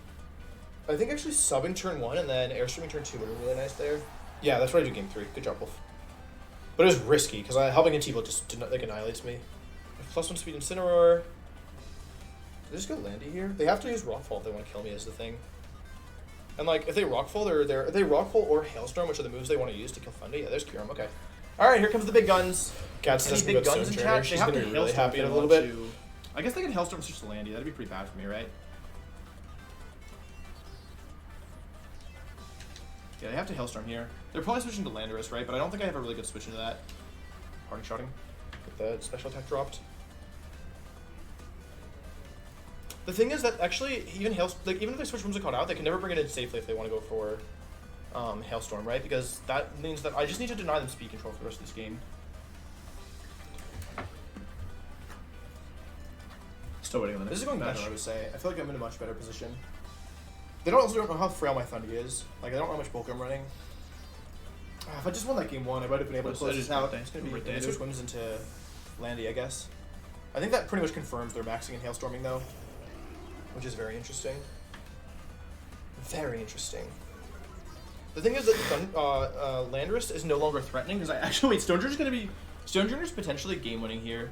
I think actually subbing turn 1 and then airstreaming turn 2 would have been really nice there. Yeah, that's what I do game 3. Good job, Wolf. But it was risky because helping a T-Bolt just like annihilates me. +1 speed Incineroar. Did they just go Landy here? They have to use Rockfall if they want to kill me is the thing. And like if they Rockfall, if they Rockfall or Hailstorm, which are the moves they want to use to kill Thundy. Yeah, there's Kyurem. Okay. All right, here comes the big guns. Cats Any asking big about guns in Stonejourner. chat? They She's have gonna to be really Hailstorm happy if in a they little want bit. to. I guess they can Hailstorm switch to Landy. That'd be pretty bad for me, right? Yeah, they have to Hailstorm here. They're probably switching to Landorus, right? But I don't think I have a really good switch into that. Parting shotting. Get the special attack dropped. The thing is that actually even even if they switch Whimsicott out, they can never bring it in safely if they want to go for Hailstorm, right? Because that means that I just need to deny them speed control for the rest of this game. Still waiting on This is going better, match. I would say. I feel like I'm in a much better position. They also don't know how frail my Thundy is. Like, I don't know how much bulk I'm running. If I just won that game 1, I might have been able to close this out. It's going to be Birthday, they switch Whims into Landy, I guess. I think that pretty much confirms they're maxing and Hailstorming, though. Which is very interesting. Very interesting. The thing is that Landorus is no longer threatening, because I actually... Wait, Stonejourner's potentially game-winning here,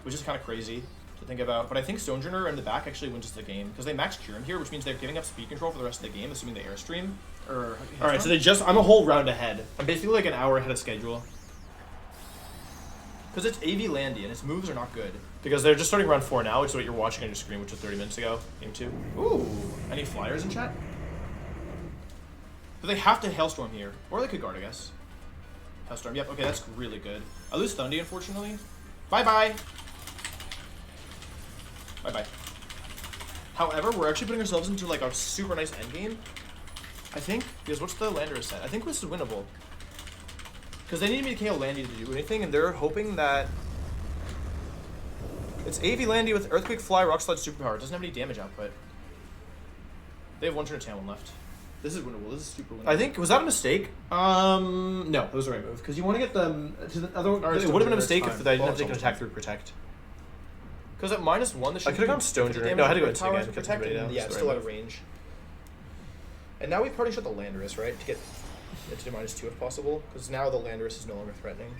which is kind of crazy to think about. But I think Stonejourner in the back actually wins the game, because they max Kyurem here, which means they're giving up speed control for the rest of the game, assuming they airstream. Or All right, so I'm a whole round ahead. I'm basically like an hour ahead of schedule. because it's AV Landy, and its moves are not good. Because they're just starting round 4 now, which is what you're watching on your screen, which was 30 minutes ago. Game 2. Ooh, any flyers in chat? But they have to Hailstorm here, or they could guard, I guess. Hailstorm, yep, okay, that's really good. I lose Thundy, unfortunately. Bye-bye. Bye-bye. However, we're actually putting ourselves into like a super nice endgame, I think, because what's the Landorus set? I think this is winnable. Because they need me to KO Landy to do anything, and they're hoping that... It's AV Landy with Earthquake, Fly, Rock Slide, Superpower. It doesn't have any damage output. They have 1 turn of Talon left. This is winnable. This is super winnable. I think, was that a mistake? No, it was the right move. Because you want to get them to the other... It would have been a mistake if I didn't have to take an attack through Protect. Because at -1, this I could have gone Stonejourner. No, I had to go into power again. Protect, and yeah, it's still out of range. And now we probably shut the Landorus, right? To get it to -2 if possible. Because now the Landorus is no longer threatening.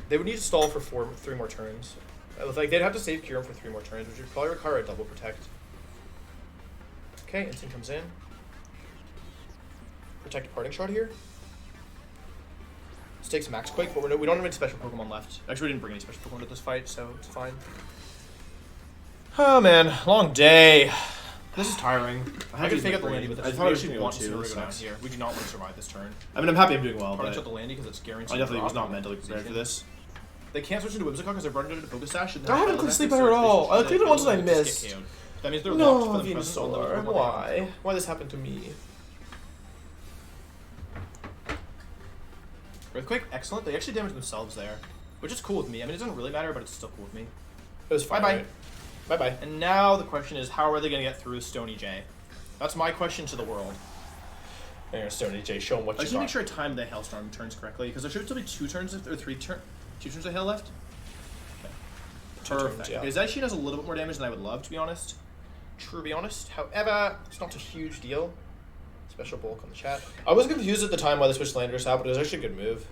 They would need to stall for 3 more turns. Like, they'd have to save Kyurem for 3 more turns, which would probably require a double Protect. Okay, Instinct comes in. Protect Parting Shot here. This takes Max Quake, but we don't have any special Pokemon left. Actually, we didn't bring any special Pokemon to this fight, so it's fine. Oh man, long day. This is tiring. I could fake out the landy, but I thought I was we going want to to do go this down next. here. We do not want to survive this turn. I mean, I'm happy I'm doing well, Probably but out the landy because it's guaranteed. I definitely was drop. not mentally prepared for this. They can't switch into Whimsicott because they're brought into Focus Sash. And I haven't clean sleep at all. I cleaned it once and I missed. That means they're locked for No, the present on those Venusaur. Pokemon Why? Why this happened to me? Earthquake, excellent. They actually damaged themselves there, which is cool with me. I mean, it doesn't really matter, but it's still cool with me. It was fine. Bye-bye. Bye-bye. And now the question is, how are they going to get through Stony J? That's my question to the world. There, Stony J, show him what I you just need to got. make sure I timed the Hailstorm turns correctly, because there should still be two turns of hail left. Okay. Perfect. yeah. Okay, Zacian has a little bit more damage than I would love, to be honest. True, to be honest. However, it's not a huge deal. Special bulk on the chat. I was confused at the time why they switched Landorus out, but it was actually a good move.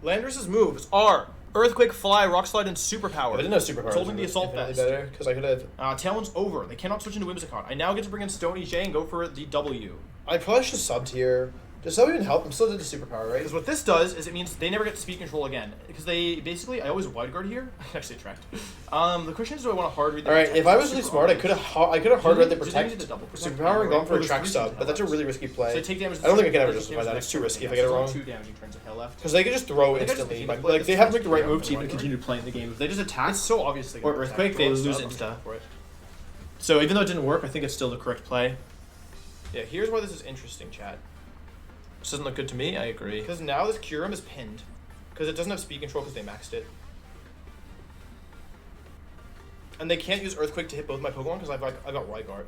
Landorus's moves are Earthquake, Fly, Rock Slide, and Superpower. If I didn't have Superpower, It's holding the Assault Vest. better, because I could have... Talon's over. They cannot switch into Whimsicott. I now get to bring in Stony J and go for the W. I probably should have subbed here. Does sub even help? I'm still did the Superpower, right? Because what this does is it means they never get speed control again. Because they basically, I always wide guard here. Actually, attract. The question is, do I want to hard read the Alright, Protect if I or was really Super smart, I Hard? could have hard read the Do they Protect, need the double Protect? Superpower, and gone for Oh, a there's track three sub, turns but that's a left. really risky play. So they take damage. I don't think I can ever They take justify damage that. the It's next too turn. risky if I Yeah, get it so wrong. there's 2 damaging turns of hail left. Because they could just throw They could just instantly. keep Like, playing they have to make the right this move turn. to even continue playing the game. If they just attack It's so obviously Or gonna Earthquake, attack. they Well, lose sub, insta. for it. So even though it didn't work, I think it's still the correct play. Yeah, here's why this is interesting, chat. This doesn't look good to me. I agree. Because now this Kyurem is pinned. Because it doesn't have speed control because they maxed it. And they can't use Earthquake to hit both my Pokemon because I got Wide Guard.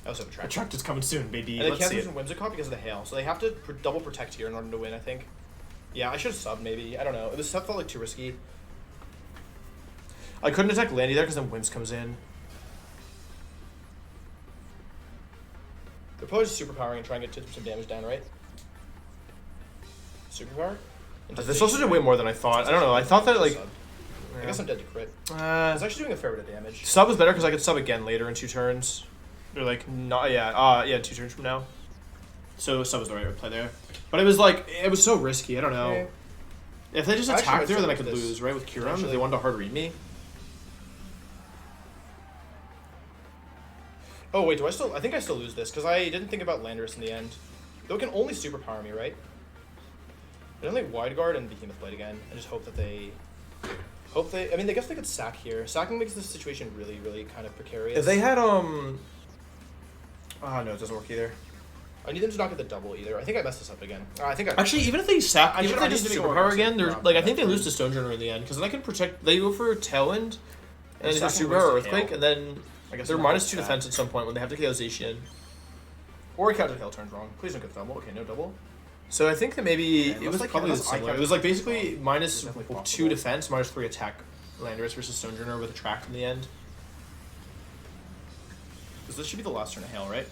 I also have a Track. Attract is coming soon, baby. And they Let's can't see use it. Whimsicott because of the hail. So they have to double protect here in order to win, I think. Yeah, I should have subbed maybe. I don't know. This stuff felt like too risky. I couldn't attack Landy there because then Wims comes in. They're probably just superpowering and trying to get some damage down, right? Superpower? This also did way more than I thought. I don't know. I thought that like. I guess I'm dead to crit. Uh, It's actually doing a fair bit of damage. sub was better because I could sub again later in 2 turns. Or like not yeah 2 turns from now. So sub was the right play there. But it was like it was so risky. I don't know. Okay. If they just I actually attacked might there, then I stick could with this. lose, right? With Kyurem, if Actually- they wanted to hard read me. Oh wait, I think I still lose this because I didn't think about Landorus in the end. They can only superpower me, right? I only Wide Guard and Behemoth Blade again. I just hope that they. I mean, I guess they could sack here. Sacking makes this situation really, really kind of precarious. If they had Oh no, it doesn't work either. I need them to not get the double either. I think I messed this up again. I think I. Actually, even if they sack, I even if should- I they need just to be more superpower aggressive. again, they're Drop like I that think they lose first. to Stonejourner in the end because then I can protect. They go for Tailwind, and then they go sacking Superpower or moves to Earthquake, Hail. and then I guess they're not minus with 2 that. defense at some point when they have to KO Zacian. Or I counted hail turns wrong. Please don't get the double. Okay, no double. So I think that maybe Yeah, it unless was like- probably unless I similar. count It was like it basically wrong, minus it's definitely 2 possible. defense, minus 3 attack. Landorus versus Stonejourner with attract in the end. Because this should be the last turn of hail, right?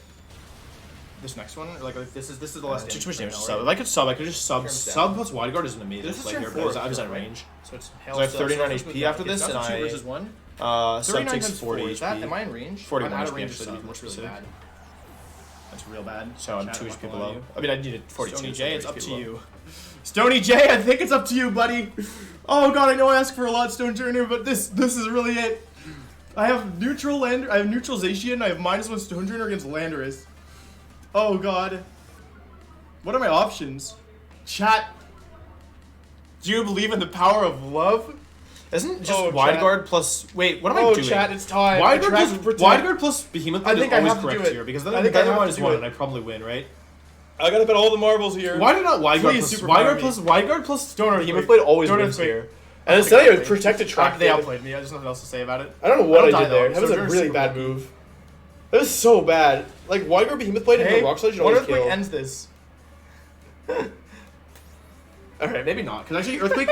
This next one, or like this is the last. Too damage much turn damage of to hail, sub. If right? I could sub, I could just sub. Turns down. Sub plus Wide Guard is an amazing This is play turn here 4, because I was at right? range. So it's So I have 39 HP after this, and that's I 2 versus 1. Sub 39 takes times 40 4. Is that? HP. Am I in range? 41 I'm out of HP range, actually, so to be more that's really specific. bad. That's real bad. So I'm Chat, 2 I'm HP not gonna lie below. to you. I mean, I needed 42. Stony so J, I'm it's 2 up HP to below. you. Stony J, I think it's up to you, buddy. Oh god, I know I ask for a lot, Stonejourner, but this is really it. I have neutral Zacian, I have -1 Stonejourner against Landorus. Oh god. What are my options? Chat. Do you believe in the power of love? Isn't just Oh, Wide chat. Guard plus? Wait, what am I Oh, doing? chat, it's time. Wide Guard Attract plus and protect. Wide Guard plus Behemoth Blade I think is I always have to correct do it. here because then I think I have to do -1 it. and I probably win, right? I gotta bet all the marbles here. Why did not Wide Guard Please, plus superpower Wide Guard me. plus Wide Guard plus Don't Behemoth earthquake. Blade always Don't wins earthquake. here? And instead of protect attract. They outplayed me. There's nothing else to say about it. I don't know what I I don't did die, there. though. That was a Sojourner's really super bad lucky. move. That was so bad. Like Wide Guard Behemoth Blade and Hey, the Rock Slide should what always earthquake kill. ends this? Alright, maybe not. Because actually Earthquake.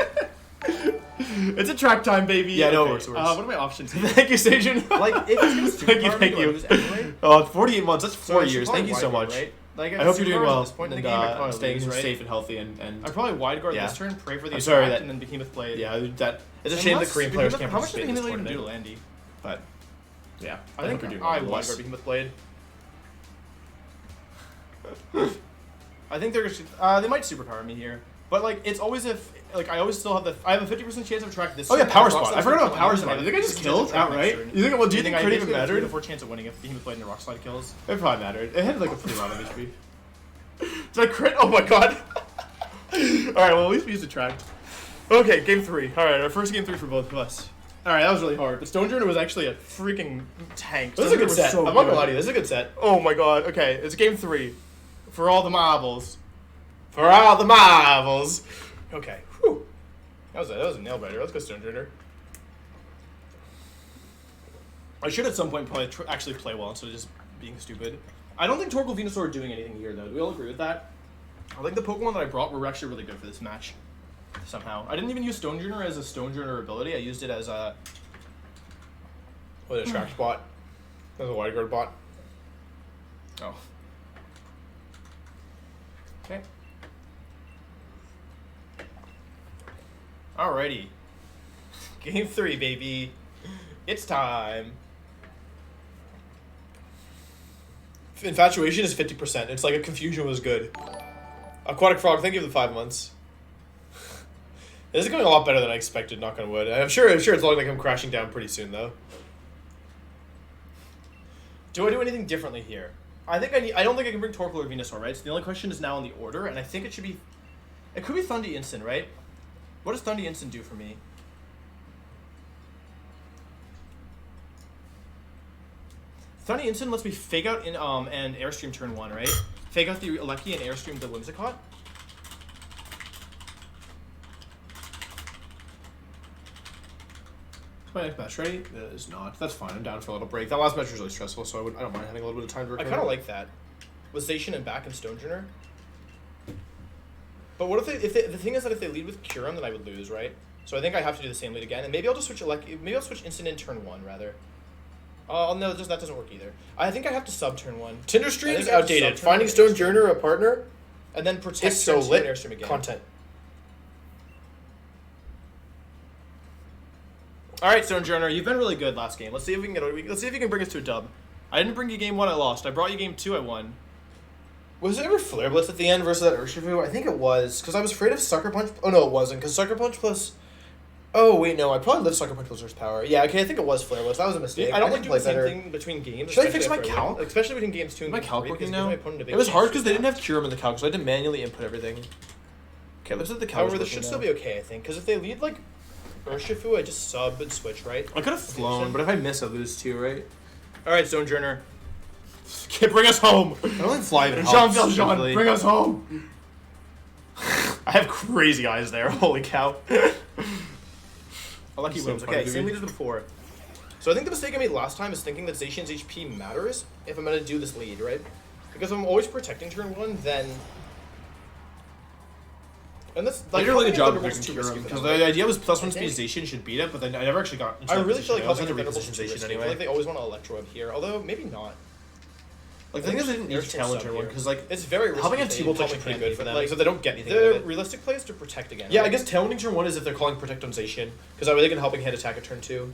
It's a track time, baby. Yeah, no, Okay, it works, it works. what are my options here? Thank you, Stajan. Like, if it's gonna Thank you, superpower me, thank do I you. lose anyway? 48 months. That's So 4 I should years. probably Thank you so wide guard, much. right? Like, I hope you're doing superpowers well At this point in and the game, I probably staying lose, right? safe and healthy and I probably wide guard Yeah. this turn, pray for the I'm sorry attack, that- and then Behemoth Blade. yeah, that it's a shame that Korean players can't How much participate in Behemoth this Blade even do to tournament. Landy? But yeah, I think hope you're doing I well. wide guard Behemoth Blade. I think they're they might superpower me here. But like, it's always if like I always still have I have a 50% chance of attract this. Oh yeah, turn. power Rock spot. Slide I forgot about kill power anyone. spot. I You think I just have killed 50% attract next outright? turn. You think? Well, do you think I crit basically even have a mattered? 3 to 4 chance of winning if he played in the rock slide kills? It probably mattered. It had like a pretty lot of HP. Did I crit? Oh my god. Alright, well at least we used attract. Okay, game 3. Alright, our first game 3 for both of us. Alright, that was really hard. But Stonejourner was actually a freaking tank. This is a Stonejourner good was set. so I'm not gonna good. lie to you. This is a good set. Oh my god. Okay, it's game 3. For all the marbles. For all the marbles. Okay. Whew. That was a nail biter. Let's go Stonejourner. I should at some point probably actually play well instead of just being stupid. I don't think Torkoal Venusaur are doing anything here though. Do we all agree with that? I think the Pokemon that I brought were actually really good for this match. Somehow. I didn't even use Stonejourner as a Stonejourner ability. I used it as a... What, a track bot? That was a wide guard bot. Oh. Okay. Alrighty. Game 3, baby. It's time. Infatuation is 50%. It's like a confusion was good. Aquatic Frog, thank you for the 5 months. This is going a lot better than I expected, knock on wood. I'm sure it's looking like I'm crashing down pretty soon, though. Do I do anything differently here? I don't think I can bring Torkoal or Venusaur, right? So the only question is now in the order, and I think it should be... It could be Thundy Instant, right? What does Thundy Instant do for me? Thundy Instant lets me Fake Out and Airstream turn 1, right? Fake Out the Alecki and Airstream the Whimsicott. Is my next match ready? It is not. That's fine. I'm down for a little break. That last match was really stressful, so I don't mind having a little bit of time to I recover. kind of like that. With Zacian and back and Stonejourner. But what if the thing is that if they lead with Kyurem, then I would lose, right? So I think I have to do the same lead again, and maybe I'll just switch maybe I'll switch Instant in turn 1 rather. Oh no, that doesn't work either. I think I have to sub turn 1. Tinder Stream I is think I have to outdated. sub-turn Finding Airstream. Stonejourner a partner And then protect is so turn 2 lit. and Airstream again. Content. All right, Stonejourner, you've been really good last game. Let's see if we can let's see if you can bring us to a dub. I didn't bring you game 1, I lost. I brought you game 2, I won. Was it ever Flare Blitz at the end versus that Urshifu? I think it was, because I was afraid of Sucker Punch. Oh, no, it wasn't, because Sucker Punch plus... Oh, wait, no, I probably lived Sucker Punch plus Earth Power. Yeah, okay, I think it was Flare Blitz. That was a mistake. I don't like can doing the play same better. thing between games. Should I fix especially my after I win. calc? Especially between games 2 and My game calc 3, working because now? my opponent a big It was chance hard to because they do didn't that. have Kyurem in the calc, so I had to manually input everything. Okay, looks like the calc. However, this should still be okay, I think, because if they lead, like, Urshifu, I just sub and switch, right? I could have flown, but if I miss, I lose too, right? All right, Stonejourner. Bring us home. I don't think fly even Jean helps, Valjean, usually. bring us home. I have crazy eyes there. Holy cow. Lucky So wins. funny, Okay, dude. same lead as before. So I think the mistake I made last time is thinking that Zacian's HP matters if I'm going to do this lead, right? Because if I'm always protecting turn 1, then... And that's I like did a really good job Thunderbolt's picking too risky Kyurem, for because them, the right? idea was +1 I speed think- Zacian should beat it, but then I never actually got into I that really feel like position. I was helping had to Thunderbolt's reposition too Zacian risky. I feel anyway. like they always want to Electro Web here, although maybe not. Like, the thing is, they didn't need Airstream talent sub turn 1, here. because, like, It's very risky. helping a if they T-Bolt call actually me pretty Candy, good for but, them, like, so they don't get anything out The of it. realistic play is to protect again. Yeah, I right? guess talenting turn 1 is if they're calling Protect on Zacian, because that way they can helping hand attack at turn 2.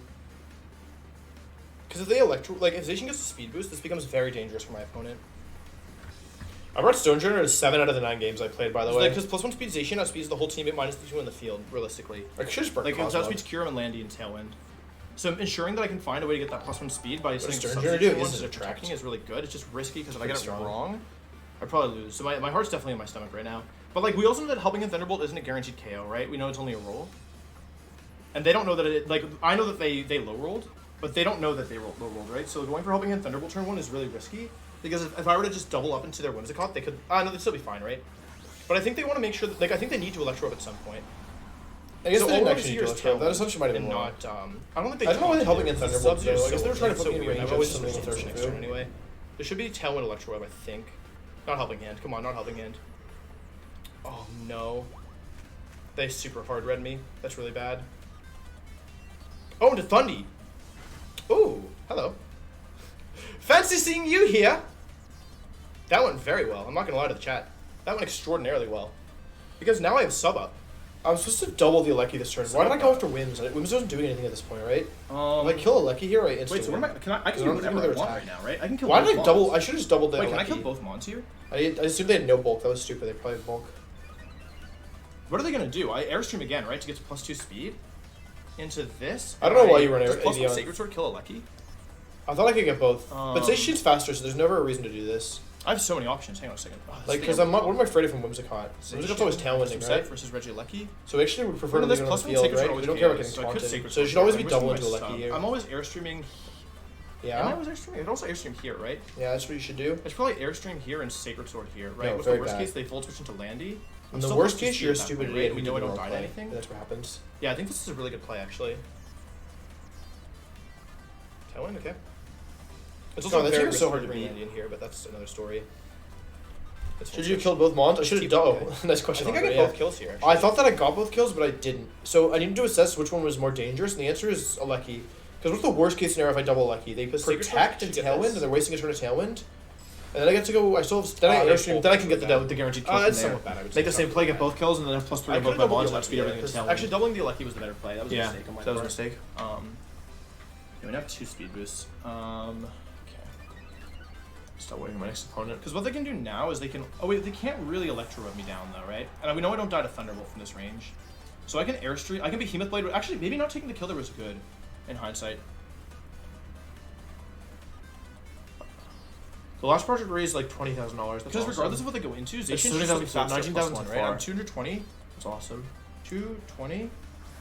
Because if they if Zacian gets a speed boost, this becomes very dangerous for my opponent. I brought Stonejourner to 7 out of the 9 games I played, by the way. Because +1 speed Zacian outspeeds the whole team at -2 in the field, realistically. I should just burn Like, it Cosmo. outspeeds Kyurem and Landy and Tailwind. So ensuring that I can find a way to get that +1 speed by setting Stonejourner substitute do? ones Is instead it of attract? attacking is really good. It's just risky because if I get it Pretty strong. wrong, I'd probably lose. So my heart's definitely in my stomach right now. But like we also know that helping in Thunderbolt isn't a guaranteed KO, right? We know it's only a roll. And they don't know that it, like, I know that they low rolled, but they don't know that they low rolled, right? So going for helping in Thunderbolt turn 1 is really risky. Because if I were to just double up into their Whimsicott, they could, no, they'd still be fine, right? But I think they want to make sure that, like, I think they need to Electro Up at some point. I guess So they all didn't I actually see need here to is look. That Tailwind assumption might have been and wrong. not, I don't think they I don't know why they're helping in Thunderbolt. Thunderbolt, Sub-Zero though. I so guess they were trying to so put me in weird. range I've of always something just with switched to Urshifu. next turn anyway. There should be Tailwind Electro Web, I think. Not helping hand. Come on, not helping hand. Oh no. They super hard read me. That's really bad. Oh, into Thundy. Ooh, hello. Fancy seeing you here. That went very well. I'm not gonna lie to the chat. That went extraordinarily well. Because now I have sub up. I was supposed to double the Alecki this turn. Why did I go after Wims? Wims wasn't doing anything at this point, right? If I kill Alecki here, I instantly Wait, so what am I? Can I Because can I do don't think whatever I they're want attacked. right now, right? I can kill Why both did I double? I mons. should have just doubled the Wait, can I Alecki. kill both mons here? I assumed they had no bulk. That was stupid. They probably had bulk. What are they gonna do? I airstream again, right, to get to +2 speed into this. I don't know why you run Does AV +1 on. Sacred Sword kill a Lecky? I thought I could get both. But Um, Zacian's faster, so there's never a reason to do this. I have so many options. Hang on a second. Oh, this Like, thing because I'm- what am I afraid of from Whimsicott? Whimsicott's always tailwinding, Set right? versus Regieleki. So we actually would prefer to This leave it on +1 the field, Sacred Sword right? always We don't care about KOs, getting so I could taunted. Sacred So it Sword should always here. be I'm double wasting into a my Lecky stun. here. I'm always airstreaming. Am I Yeah? always airstreaming? I could also airstream here, right? Yeah, that's what you should do. I should probably airstream here and Sacred Sword here, right? No, What's the very worst bad. case? They full switch into Landy. In the worst case, you're a stupid idiot. We know I don't die to anything. That's what happens. Yeah, I think this is a really good play, actually. Tailwind, okay. It's God, that very team is so risky hard to bring beat. Landy in here, but that's another story. It's Should full you have switch. killed both Mons? I should have done. Okay. Oh, nice I question. think I Andre, get yeah. both kills here, actually. I thought that I got both kills, but I didn't. So I needed to assess which one was more dangerous, and the answer is a Lecky. Because what's the worst case scenario if I double Lecky? They But Sacred protect Sword and should get tailwind, this. and they're wasting a turn of tailwind. And then I get to go. I still have. Then I they're airstream. both Then I can get really the bad. guaranteed kill It's from there. somewhat bad, I would say. Make the same play, get both kills, and then have +3 I on both could've my doubled bonds, the and speed Lecky, everything yeah, to 'cause tailwind. actually, doubling the Lecky was the better play. That was a Yeah, mistake on my that was a part. mistake. We have 2 speed boosts. Okay. Stop waiting for my next opponent. Because what they can do now is they can... Oh, wait, they can't really Electro rub me down, though, right? And we know I don't die to Thunderbolt from this range. So I can Airstream... I can Behemoth Blade... Actually, maybe not taking the kill there was good, in hindsight. The last project raised like $20,000. Because regardless of what they go into, It's Zacian's 30,000 just faster 19,000 +1, so right? far. On 220, That's awesome. 220...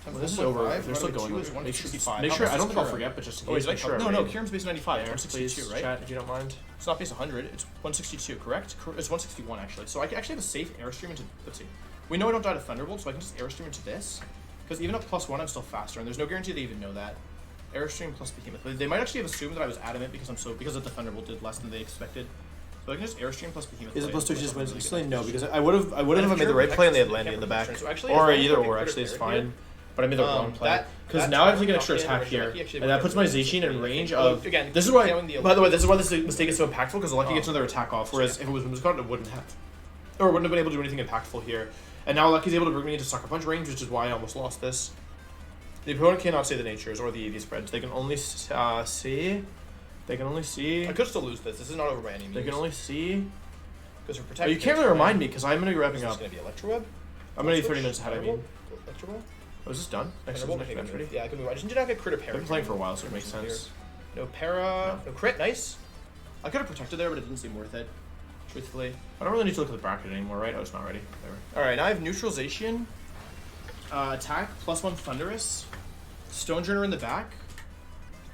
Well, this is over. If they're still going. Is Make sure. 165. Make How sure. much I don't is think I'll Kirim? forget, but just in Oh, case. wait, Make sure. no, I no, read. Kirim's base 95, There, 162, please, right? Chat, if you don't mind. It's not base 100, it's 162, correct? It's 161, actually. So I can actually have a safe Airstream into... Let's see. We know I don't die to Thunderbolt, so I can just Airstream into this. Because even up +1, I'm still faster, and there's no guarantee they even know that. Airstream plus Behemoth. But they might actually have assumed that I was adamant because because of the Thunderbolt did less than they expected. So I can just Airstream plus Behemoth. Is it play +2 and just put wins? myself in a Instantly really no, good because position. I would have And made the Kirim right play and they had protects Landy the in the back. turn. So actually, Or as long as either I get or crit actually is here, fine. But I made the wrong play. that Because now I have to get extra knocked in attack here, Regieleki actually and that would puts have my been Zacian in really range big. of. Again, This is keep why. down the By the way, this is why this mistake is so impactful because Lucky gets Oh. another attack off, whereas if it was Whimsicott, it wouldn't have, or wouldn't have been able to do anything impactful here. And now Lucky's able to bring me into Sucker Punch range, which is why I almost lost this. The opponent cannot say the natures or the AV spreads. They can only see. They can only see. I could still lose this. This is not over by any means. They can only see. Because we're Oh, protecting. you can't really remind me because I'm gonna be wrapping Is this up. going to be Electro Web? I'm gonna be 30 minutes ahead. I mean, Electro Web? oh, is this done? Next Thunderbolt, next I think match I'm ready? Yeah, I can move. I just did not get crit or I've parry. been playing for a while, so it makes sense. No para, no crit, nice. I could have protected there, but it didn't seem worth it, truthfully. I don't really need to look at the bracket anymore, right? Oh, it's not ready. There. Alright, now I have Neutralization, attack, +1 Thunderous, Stonejourner in the back.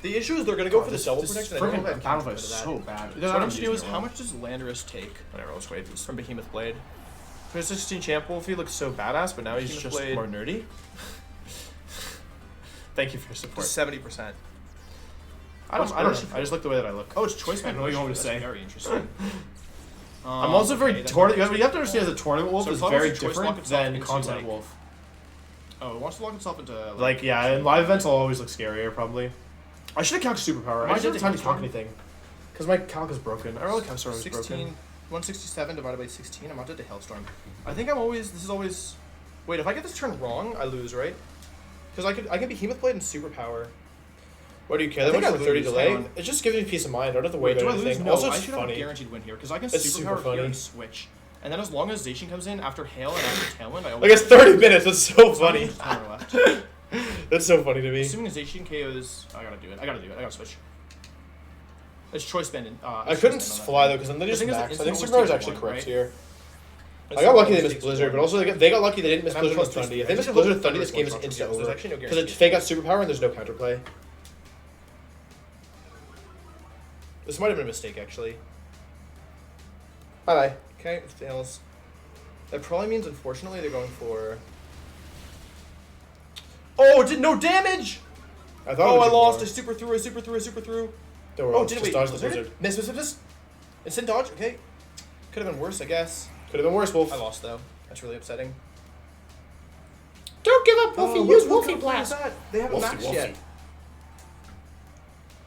The issue is they're going to go for the double protection. I don't know if I have Battle counter Fight is to that. so bad. So what I'm to do is, how much does Landorus take Whatever, let's wait. from Behemoth Blade? For 16 champ, Wolfie looks so badass, but now he's Behemoth just Blade. more nerdy. Thank you for your support. 70%. I don't know. I just look the way that I look. Oh, it's choice man. I know what you want me to That's say. very interesting. I'm also very okay, that's tournament. not You have to understand as a tournament wolf So is as long as very the choice lock different itself than into, content like, wolf. Oh, it wants to lock itself into Like yeah, in live events I'll always look scarier probably. I should have calc superpower. I Why just didn't did have time it to calc turn? anything. Because my calc is broken. I really calc is 16, broken. 167 divided by 16. I'm out to Hailstorm. I think this is always. Wait, if I get this turn wrong, I lose, right? Because I can Behemoth Blade and Superpower. Why do you care I that think much I for 30 lose, delay? hang on. It just gives me peace of mind. I don't have to wait Do or I lose? anything. No, Also, I it's should have a funny. guaranteed win here because I can It's super Superpower here funny. and switch. And then as long as Zacian comes in after Hail and after Tailwind, I Like it's 30 minutes. That's so funny. left. That's so funny to me. Assuming Zacian KOs, I gotta do it. I gotta switch. It's choice band. I couldn't fly though because then they The just thing is, max. I instant think always Superpower is takes actually one, correct right? here. I It's got lucky they always missed takes Blizzard, one. but also they got lucky they didn't miss And I'm Blizzard doing on Thundy. If I they just miss hold Blizzard the Thundy, this game is Thunderous instant one, so there's over. actually no Because guarantee. Fake got Superpower and there's no counterplay. This might have been a mistake actually. Bye bye. Okay, it fails. That probably means, unfortunately, they're going for. Oh, it did no damage! I thought. Oh, it would I do lost. more. I super threw. I super threw. I super threw. Don't worry, Oh, just did it? Wait, dodge the was there Blizzard. miss. Instant dodge. Okay, could have been worse, I guess. Could have been worse, Wolf. I lost though. That's really upsetting. Don't give up, Wolfie. Use Wolfie What Blast. is that? They haven't Wolfie, maxed Wolfie. yet.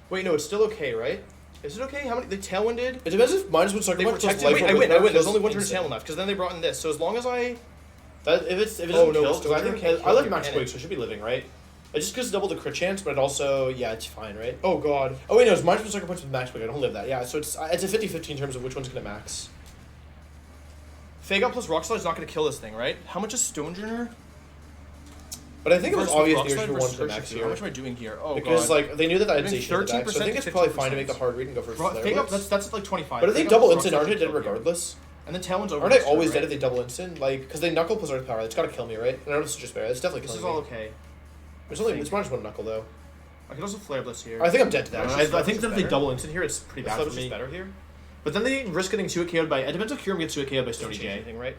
Wait, no, it's still okay, right? Is it okay? How many? They tailwinded. It depends if minus one sucker They punch plus protected. life Wait, I goes win. back, There's only one turn of insane. tailwind left because then they brought in this. So as long as I. That if it Oh, doesn't no, kill, it's because I Blizzard think can't I kill live your max cannon. quick, so it should be living, right? It just gives double the crit chance, but it also it's fine, right? Oh God. Oh wait, no, it's minus one sucker punch with max quick. I don't live that. Yeah, so it's a 50-50 in terms of which one's gonna max. Fake Out plus Rock Slide is not going to kill this thing, right? How much is Stonejourner? But I think it was Versus obvious Rock nears Slide for versus 1 to the Urshifu. max How here. much am I doing here? Oh, Because, God. like, they knew that I had Doing Zation in the back, so I 13% think to it's probably fine to 15%. make the hard read and go for Fake Flare Up, Blitz. that's like 25. But if they Fake Out double plus instant, Rock aren't they Slide dead kill here. regardless? And then Talon's over. Aren't they this turn, always right? dead if they double instant? Like, because they Knuckle plus Earth Power. It's gotta kill me, right? And I know this is just bad. It's definitely This killing is all me. okay. It's only, it's minus 1 Knuckle, though. I can also Flare Blitz here. I think I'm dead to that. I think that if they double instant here, it's pretty bad That for was just me. better here. But then they risk getting 2 KO'd by... It depends if Kyurem gets 2 KO'd by Stony J. Anything, right?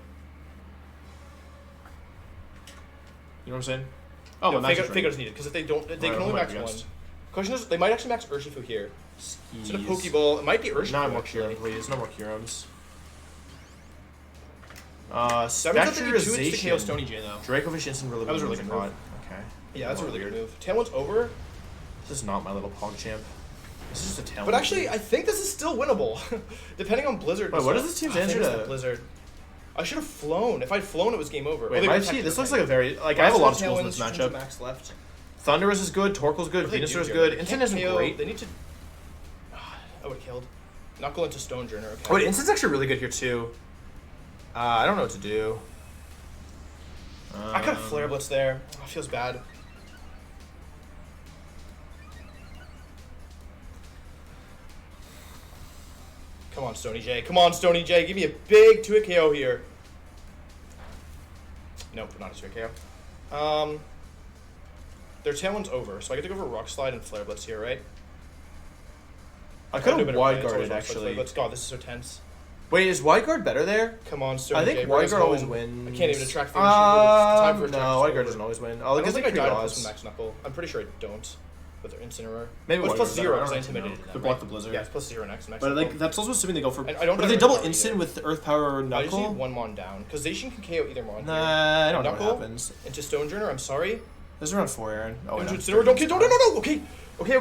You know what I'm saying? Oh, No, my max Fake is Out ready. is needed, because if they don't, they Right, can only what max I 1. guessed. Question is, they might actually max Urshifu here. Instead of Skis. Pokeball, it might be Urshifu. Not more actually. Kyurem, please. No more Kyurems. That means that they need 2 insta KO Spectrization. Stony J, though. Dracovish instant really That was a really good move. Okay. Yeah, that's a really good move. Tailwind's over. This is not my little Pogchamp. This is just a tail. But actually, I think this is still winnable, depending on Blizzard. Wait, what is this team's I think answer it's to- not Blizzard? I should have flown. If I'd flown, it was game over. Wait, they my protected team, this the looks thing. like a very... Like, I have a lot of Tailwinds, schools in this turns matchup. Max left. Thundurus is good, Torkoal's good, What do they Venusaur do is here? good, They Instant can't isn't KO. great. They need to... I would have killed. Knuckle into Stonejourner. Okay. Oh, wait, Instant's actually really good here, too. I don't know what to do. I could have Flare Blitz there. Oh, feels bad. Come on, Stony J. Come on, Stony J. Give me a big 2-hit KO here. Nope, not a 2-hit KO. Their Tailwind's over, so I get to go for Rock Slide and Flare Blitz here, right? I could have wide guarded, Let's actually. God, this is so tense. Wait, is wide guard better there? Come on, Stony I J. think bring wide us guard always home. wins. I can't even attract Finish. Time for No, wide guard doesn't always win. Oh, I it don't gets think like I died 3 plus odds. Max Knuckle. I'm pretty sure I don't. With their Incineroar. Maybe Oh, it's wide plus guard's 0 better. because I I don't know. intimidated them. To block right? the Blizzard. Yeah, it's plus 0 next. But Knuckle. like that's also assuming they go for. And I don't But if they have double any instant either. with Earth Power I just need Knuckle, one Mon down. Because Zacian can KO either Mon. nah, I don't know what Knuckle happens. into Stonejourner, I'm sorry. This is around 4, Aaron. Oh, Into no. Incineroar, don't kill, no. Okay. Okay.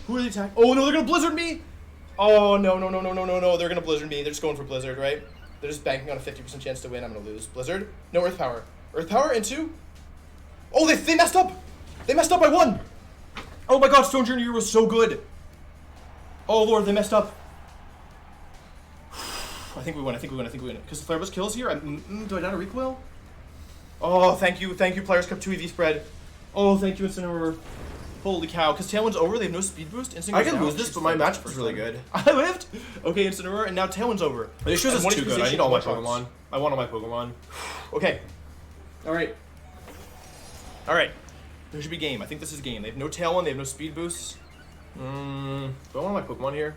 Who are they attacking? Oh no, they're gonna Blizzard me. Oh, no. They're going to Blizzard me. They're just going for Blizzard, right? They're just banking on a 50% chance to win. I'm going to lose. Blizzard? No, Earth Power. Earth Power into... Oh, they messed up! They messed up by 1! Oh my god, Stonejourner, you were so good! Oh lord, they messed up. I think we win. Because Flare Blitz kills here. Do I down a recoil? Oh, thank you, Players Cup 2 EV spread. Oh, thank you, Incineroar. Holy cow, because Tailwind's over, they have no speed boost. Instant I goes can down. lose this, but my matchup is really good. I lived! Okay, Incineroar, and now Tailwind's over. This shows And it's one too is good. I Zacian need all my one-shots. Pokemon. I want all my Pokemon. Okay. Alright. There should be game. I think this is game. They have no Tailwind, they have no speed boosts. Do I want all my Pokemon here?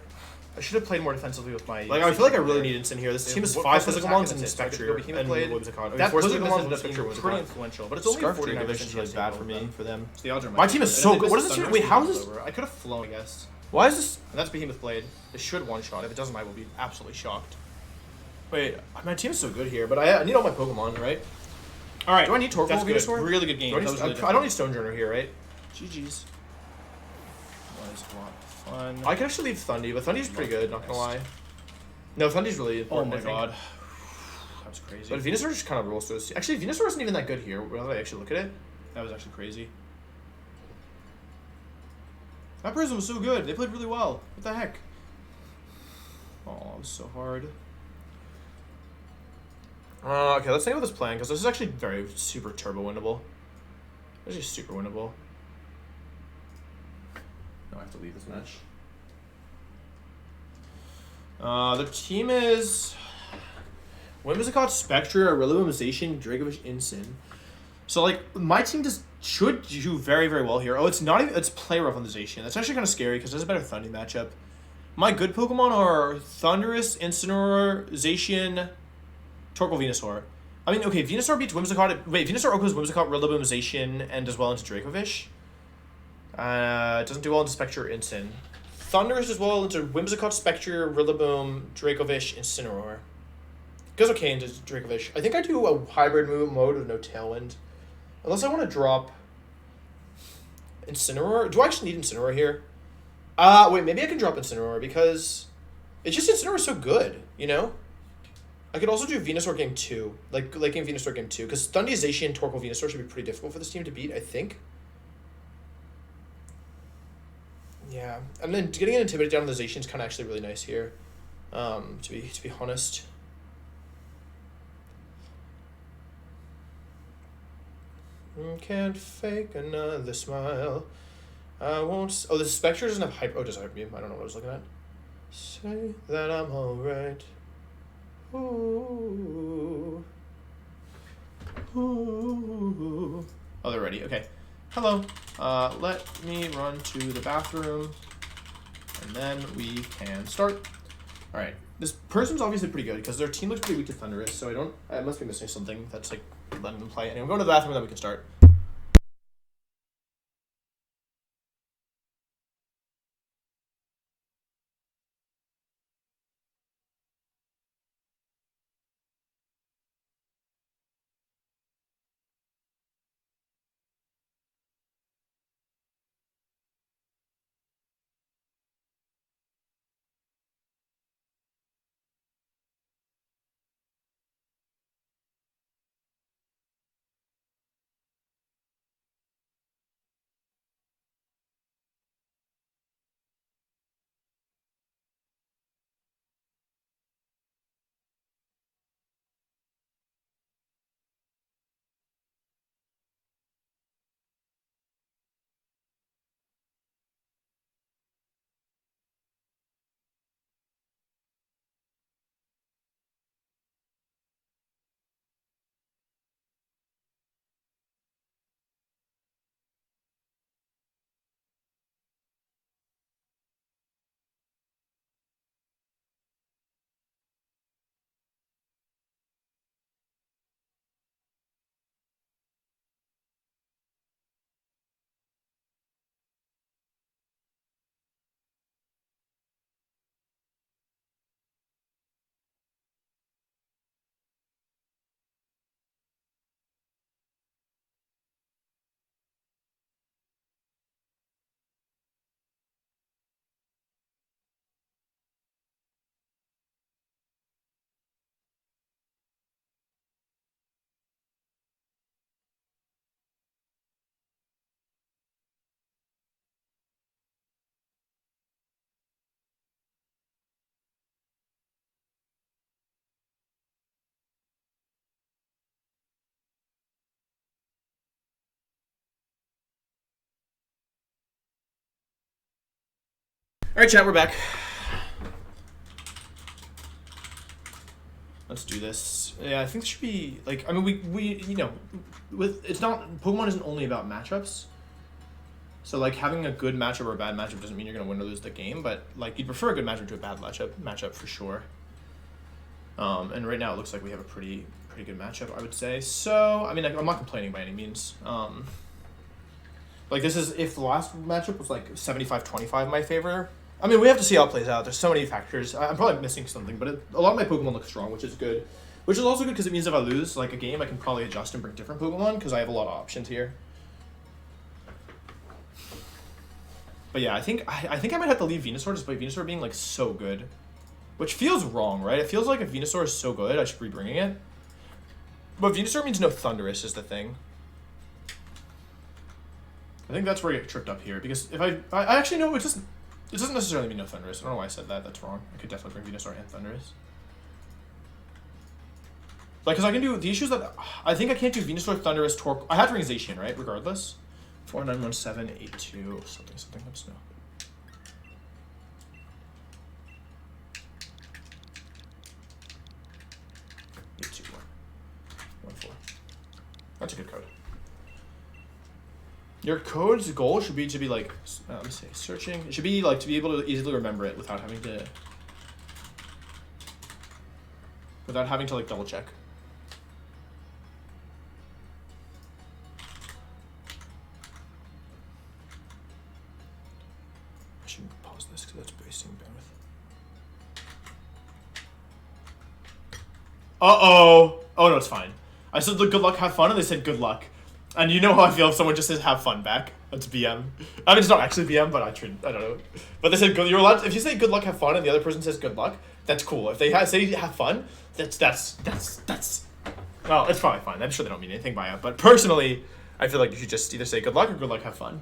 I should have played more defensively with my... Like I feel like I really need instant here. This Yeah, team has what 5 plus physical attack mons and and instant, so I get to Spectre go Behemoth and Blade. Whimsicott. That 4 Blizzard physical mons and Blizzard Spectre team is pretty Whimsicott. influential, but it's only Scarf 49% Dracovish is really chance bad to for go me, over for them. So the odds are My team is so good. What is this team? Wait, how is this? I could have flown, I guess. Why is this? And that's Behemoth Blade. It should one-shot. If it doesn't, I will be absolutely shocked. Wait, my team is so good here, but I need all my Pokemon, right? All right. Do I need Torkoal That's good. Venusaur? Really good game. Do I, That was really I don't need Stonejourner here, right? GG's. That was a lot of fun. I could actually leave Thundy, but Thundy's pretty good, not gonna lie. No, Thundy's really Oh important. my I think. god. That was crazy. But Venusaur just kind of rolls through this. Actually, Venusaur isn't even that good here. Now that I actually look at it. That was actually crazy. That Prism was so good. They played really well. What the heck? Oh, it was so hard. Okay, let's think about this plan, because this is actually super turbo winnable. This is super winnable. No, I have to leave this match. The team is Whimsicott, Spectre, Rillaboom, Zacian, Dracovish, Incin. So like my team should do very, very well here. Oh, it's not even, it's play rough on the Zacian. That's actually kind of scary because there's a better Thundy matchup. My good Pokemon are Thundurus, Incineroar, Zacian, Torkoal, Venusaur. I mean, okay, Venusaur beats Whimsicott. Wait, Venusaur Oko's Whimsicott, Rillaboom, Zacian, and does well into Dracovish. It doesn't do well into Spectre or Incin. Thundurus does well into Whimsicott, Spectre, Rillaboom, Dracovish, Incineroar. Goes okay into Dracovish. I think I do a hybrid mode with no Tailwind. Unless I want to drop Incineroar. Do I actually need Incineroar here? Wait, maybe I can drop Incineroar because it's just Incineroar is so good, you know? I could also do Venusaur game 2. Like game Venusaur game 2. Because Thundy, Zacian, Torkoal, Venusaur should be pretty difficult for this team to beat, I think. Yeah. And then getting an Intimidate down on the Zacian is kind of actually really nice here. To be honest. Can't fake another smile. I won't. Oh, the Spectre doesn't have hyper. Oh, does hyper beam? I don't know what I was looking at. Say that I'm alright. Ooh. Ooh. Oh, they're ready. Okay. Hello. Let me run to the bathroom, and then we can start. All right. This person's obviously pretty good because their team looks pretty weak to Thunderous, so I must be missing something that's like letting them play. Anyway, I'm going to the bathroom, and then we can start. All right, chat, we're back. Let's do this. Yeah, I think it should be like. I mean, we you know, with it's not Pokemon isn't only about matchups. So like having a good matchup or a bad matchup doesn't mean you're gonna win or lose the game, but like you'd prefer a good matchup to a bad matchup for sure. And right now it looks like we have a pretty good matchup, I would say. So I mean, I'm not complaining by any means. Like this is if the last matchup was like 75-25 in my favor. I mean, we have to see how it plays out. There's so many factors. I'm probably missing something, but a lot of my Pokemon look strong, which is good. Which is also good because it means if I lose like a game, I can probably adjust and bring different Pokemon because I have a lot of options here. But yeah, I think I might have to leave Venusaur despite Venusaur being like so good. Which feels wrong, right? It feels like if Venusaur is so good, I should be bringing it. But Venusaur means no Thunderous is the thing. I think that's where I get tripped up here because if I actually know it doesn't necessarily mean no Thunderous. I don't know why I said that. That's wrong. I could definitely bring Venusaur and Thunderous. Like, because I can do the issues that I think I can't do Venusaur, Thunderous, Torque. I have to bring Zacian, right? Regardless. 491782 something. Let's know. That's a good code. Your code's goal should be to be like, let me see, searching. It should be like to be able to easily remember it without having to like double check. I should pause this because that's wasting bandwidth. Uh-oh. Oh no, it's fine. I said good luck, have fun, and they said good luck. And you know how I feel if someone just says have fun back. That's BM. I mean, it's not actually BM, but I don't know. But they said good. You're allowed. If you say good luck, have fun, and the other person says good luck, that's cool. If they say have fun, that's. Well, it's probably fine. I'm sure they don't mean anything by it. But personally, I feel like you should just either say good luck or good luck, have fun.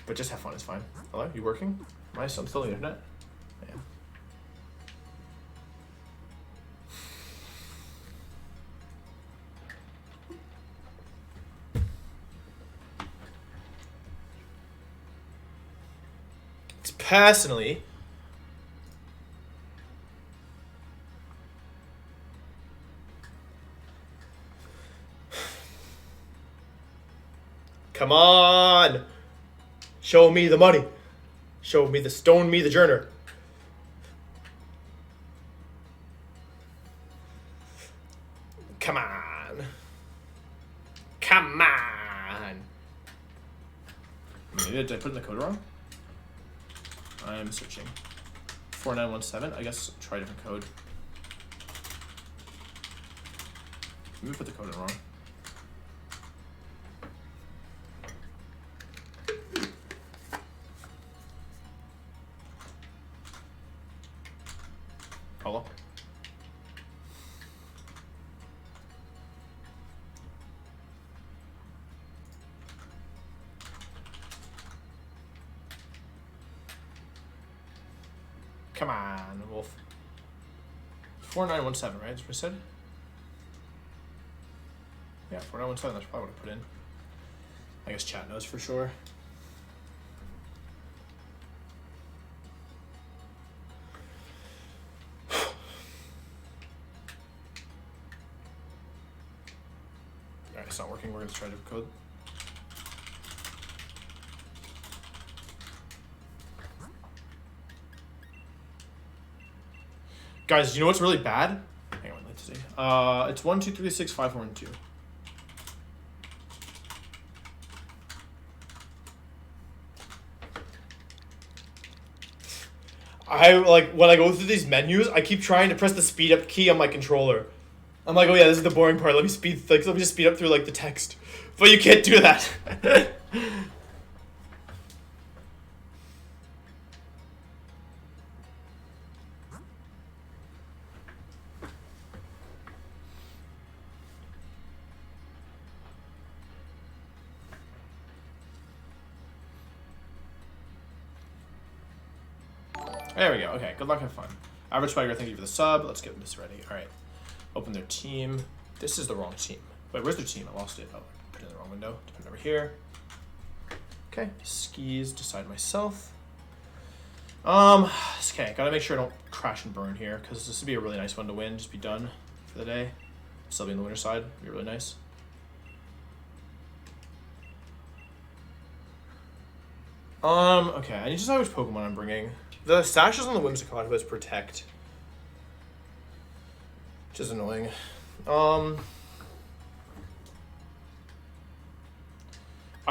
But just have fun is fine. Hello, you working? I'm still on the internet. Yeah. personally, come on, show me the money, show me the stone, me the journer. Come on, come on. Maybe did I put in the code wrong? I'm searching. 4917. I guess try a different code. Maybe put the code in wrong. Hello? Come on, Wolf. 4917, right? That's what I said? Yeah, 4917, that's probably what I put in. I guess chat knows for sure. Alright, it's not working. We're going to try to code. Guys, you know what's really bad? Hang on, let's see. It's 1, 2, 3, 6, 5, 4, and 2. When I go through these menus, I keep trying to press the speed up key on my controller. I'm like, oh yeah, this is the boring part. Let me just speed up through like the text. But you can't do that. There we go. Okay, good luck, have fun. Average Spider, thank you for the sub. Let's get this ready. All right. Open their team. This is the wrong team. Wait, where's their team? I lost it. Oh, put it in the wrong window. Put it over here. Okay. Skis, decide myself. Okay, gotta make sure I don't crash and burn here, because this would be a really nice one to win. Just be done for the day. Still be on the winner side. Be really nice. Okay, I need to decide which Pokemon I'm bringing. The stashes on the Whimsicott was Protect. Which is annoying. I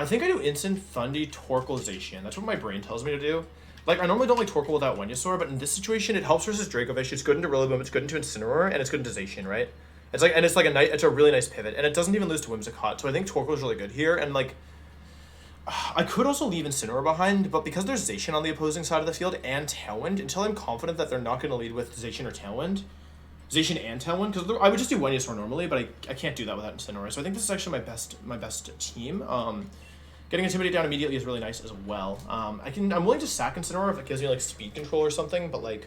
think I do Instant Thundy Torquilization. That's what my brain tells me to do. Like, I normally don't like Torquil without Venusaur, but in this situation, it helps versus Dracovish. It's good into Rillaboom, it's good into Incineroar, and it's good into Zacian, right? It's a really nice pivot, and it doesn't even lose to Whimsicott, so I think Torquil is really good here, and like, I could also leave Incineroar behind, but because there's Zacian on the opposing side of the field and Tailwind, until I'm confident that they're not going to lead with Zacian or Tailwind, Zacian and Tailwind, because I would just do Venusaur normally, but I can't do that without Incineroar, so I think this is actually my best team. Getting Intimidate down immediately is really nice as well. I'm willing to sack Incineroar if it gives me like speed control or something, but like,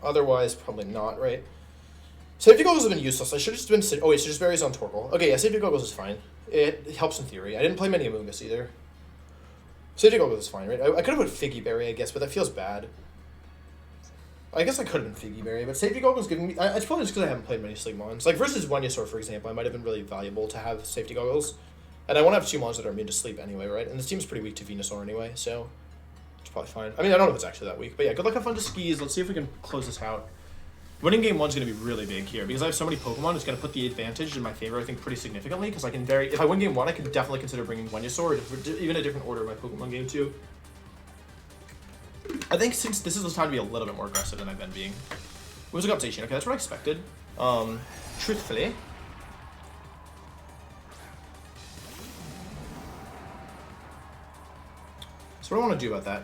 otherwise probably not, right? Safety Goggles have been useless. I should have just been... Oh wait, so just berries on Torkoal. Okay, yeah, Safety Goggles is fine. It helps in theory. I didn't play many Amoonguss either. Safety Goggles is fine, right? I could have put Figgy Berry, I guess, but that feels bad. I guess I could have been Figgy Berry, but Safety Goggles giving me... It's probably just because I haven't played many Sleep Mons. Like, versus Venusaur, for example, I might have been really valuable to have Safety Goggles. And I want to have two Mons that are immune to sleep anyway, right? And this team's pretty weak to Venusaur anyway, so... It's probably fine. I mean, I don't know if it's actually that weak, but yeah, good luck, have fun to skis. Let's see if we can close this out. Winning game 1 is going to be really big here, because I have so many Pokemon, it's going to put the advantage in my favor, I think, pretty significantly, because if I win game 1, I can definitely consider bringing Venusaur, or even a different order of my Pokemon game 2. I think since this is the time to be a little bit more aggressive than I've been being. Whimsicott Zacian, okay, that's what I expected. Truthfully. So what do I want to do about that?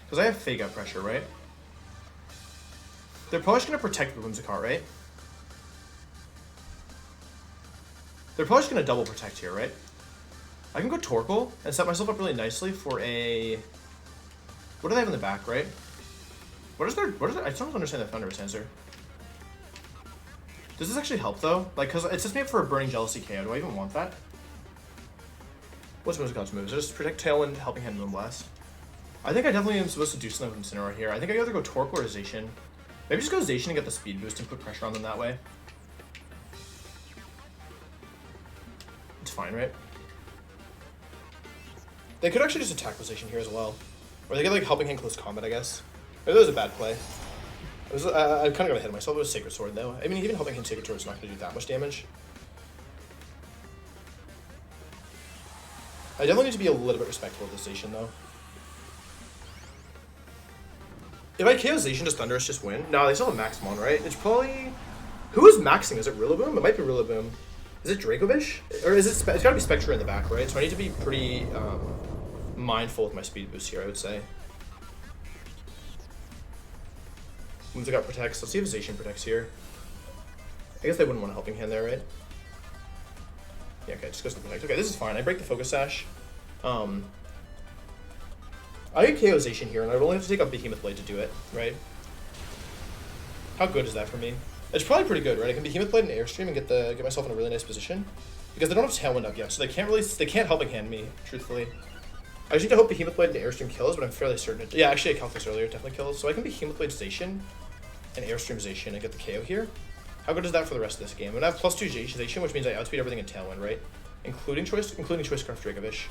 Because I have Fake Out Pressure, right? They're probably just going to protect the Whimsicott, right? They're probably just going to double protect here, right? I can go Torkoal and set myself up really nicely for a... What do they have in the back, right? What is their... I still don't understand the Thunderous answer. Does this actually help, though? Like, because it sets me up for a Burning Jealousy KO. Do I even want that? What's Whimsicot's moves? Just protect Tailwind, Helping Hand, Moonblast. I think I definitely am supposed to do something with Incineroar here. I think I either go Torque or Zation. Maybe just go Zation and get the speed boost and put pressure on them that way. It's fine, right? They could actually just attack position here as well. Or they get like Helping Hand close combat, I guess. Maybe that was a bad play. I kind of got ahead of myself. It was Sacred Sword though. I mean, even Helping Hand Sacred Sword is not going to do that much damage. I definitely need to be a little bit respectful of the Zation though. If I KO Zation, does Thundurus just win? No, they still have Maxmon, right? It's probably... Who is maxing? Is it Rillaboom? It might be Rillaboom. Is it Dracovish? Or is it... It's gotta be Spectre in the back, right? So I need to be pretty mindful with my speed boost here, I would say. Moves got protects. Let's see if Zation protects here. I guess they wouldn't want a Helping Hand there, right? Yeah, okay, just goes to protect. Okay, this is fine. I break the Focus Sash. I get KO Zation here, and I would only have to take out Behemoth Blade to do it, right? How good is that for me? It's probably pretty good, right? I can Behemoth Blade and Airstream and get myself in a really nice position. Because they don't have Tailwind up yet, so they can't Helping Hand me, truthfully. I just need to hope Behemoth Blade and Airstream kills, but I'm fairly certain it... Yeah, actually I calculated this earlier, it definitely kills. So I can Behemoth Blade Zation and Airstream Zation and get the KO here. How good is that for the rest of this game? I'm gonna have +2 Zation, which means I outspeed everything in Tailwind, right? Including Choice Scarf Dracovish.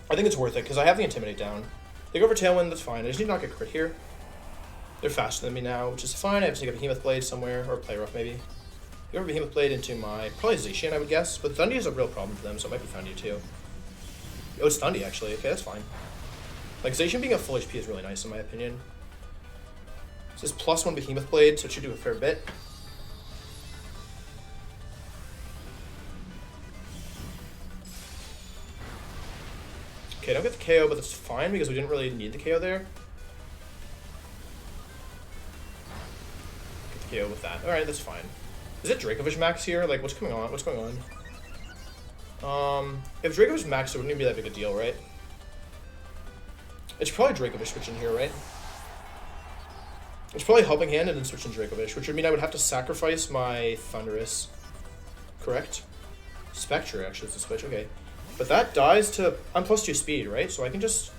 I think it's worth it, because I have the Intimidate down. They go for Tailwind, that's fine. I just need to not get crit here. They're faster than me now, which is fine. I have to take a Behemoth Blade somewhere, or Play Rough maybe. Go over Behemoth Blade into my, probably Zacian, I would guess. But Thundy is a real problem for them, so it might be Thundy too. Oh, it's Thundy actually. Okay, that's fine. Like, Zacian being at full HP is really nice in my opinion. This is +1 Behemoth Blade, so it should do a fair bit. Okay, I don't get the KO, but that's fine because we didn't really need the KO there. Get the KO with that. Alright, that's fine. Is it Dracovish max here? Like, what's going on? What's going on? If Dracovish max, it wouldn't even be that big a deal, right? It's probably Dracovish switching here, right? It's probably Helping Hand and then switching Dracovish, which would mean I would have to sacrifice my Thundurus. Correct? Spectre, actually, is the switch. Okay. But that dies to... I'm +2 speed, right? So I can just...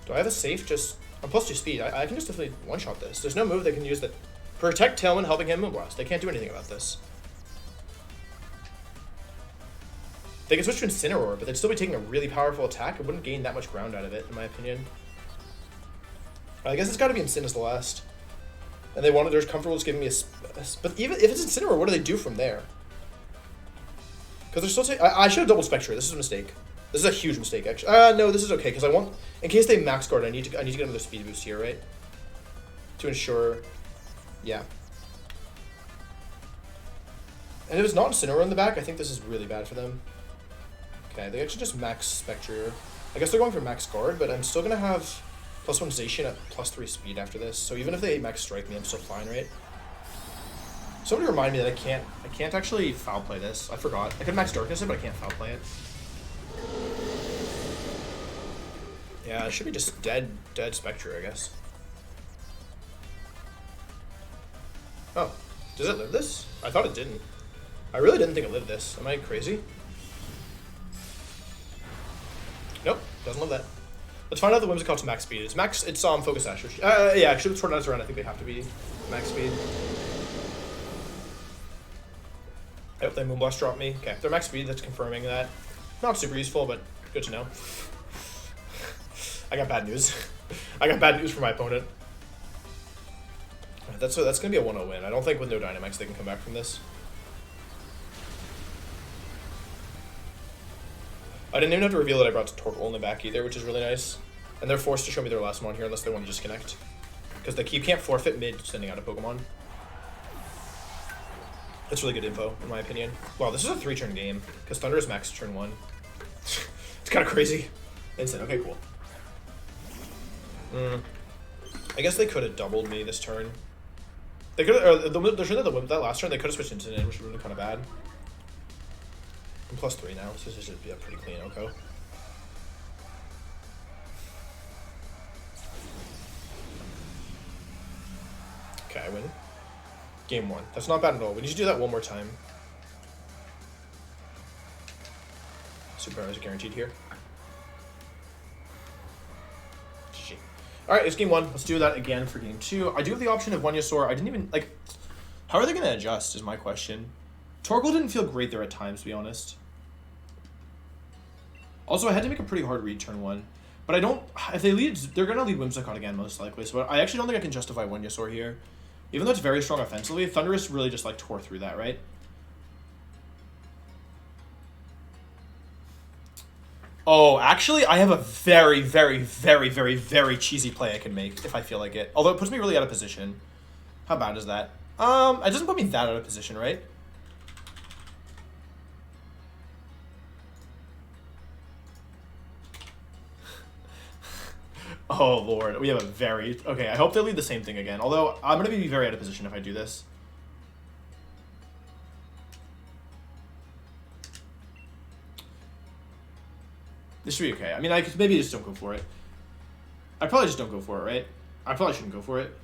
Do I have a safe just... I'm +2 speed. I can just definitely one-shot this. There's no move they can use that... Protect Tailwind, Helping Hand, Moonblast. They can't do anything about this. They can switch to Incineroar, but they'd still be taking a really powerful attack. It wouldn't gain that much ground out of it, in my opinion. I guess it's got to be Incin as the last. And they're comfortable just giving me a... But even if it's Incineroar, what do they do from there? Because they're still taking... I should have double Spectre. This is a mistake. This is a huge mistake, actually. No, this is okay, because I want... In case they max guard, I need to get another speed boost here, right? To ensure... Yeah. And if it's not Incineroar in the back, I think this is really bad for them. Okay, they actually just max Spectre. I guess they're going for max guard, but I'm still going to have +1 Zacian at +3 speed after this. So even if they max strike me, I'm still fine, right? Somebody remind me that I can't actually foul play this. I forgot. I could max darkness it, but I can't foul play it. Yeah, it should be just dead Spectre, I guess. Oh, does it live this? I thought it didn't. I really didn't think it lived this. Am I crazy? Nope, doesn't live that. Let's find out the Whimsicott's max speed. It's Focus Sash. Yeah, actually with Tornadus around, I think they have to be max speed. I hope they Moonblast drop me. Okay, if they're max speed, that's confirming that. Not super useful, but good to know. I got bad news. I got bad news for my opponent. That's gonna be a 1-0 win. I don't think with no Dynamax they can come back from this. I didn't even have to reveal that I brought Torkoal in the back either, which is really nice. And they're forced to show me their last mon here unless they want to disconnect. Because you can't forfeit mid sending out a Pokemon. That's really good info, in my opinion. Wow, this is a 3-turn game, because Thunder is max turn 1. It's kind of crazy. Instant, okay, cool. I guess they could have doubled me this turn. They could have, that last turn, they could have switched Instant in, which would have been kind of bad. I'm +3 now, so this should be a pretty clean Oko. Okay, I win. Game 1. That's not bad at all. We need to do that one more time. Super is guaranteed here. GG. Alright, it's game 1. Let's do that again for game 2. I do have the option of Venusaur. I didn't even, like... How are they going to adjust is my question. Torkoal didn't feel great there at times, to be honest. Also, I had to make a pretty hard read turn 1. But I don't... If they lead, they're going to lead Whimsicott again, most likely. So I actually don't think I can justify Venusaur here. Even though it's very strong offensively, Thundurus really just, like, tore through that, right? Oh, actually, I have a very, very, very, very, very cheesy play I can make if I feel like it. Although it puts me really out of position. How bad is that? It doesn't put me that out of position, right? Oh, Lord. We have a very... Okay, I hope they lead the same thing again. Although, I'm going to be very out of position if I do this. This should be okay. I mean, I could maybe just don't go for it. I probably just don't go for it, right? I probably shouldn't go for it.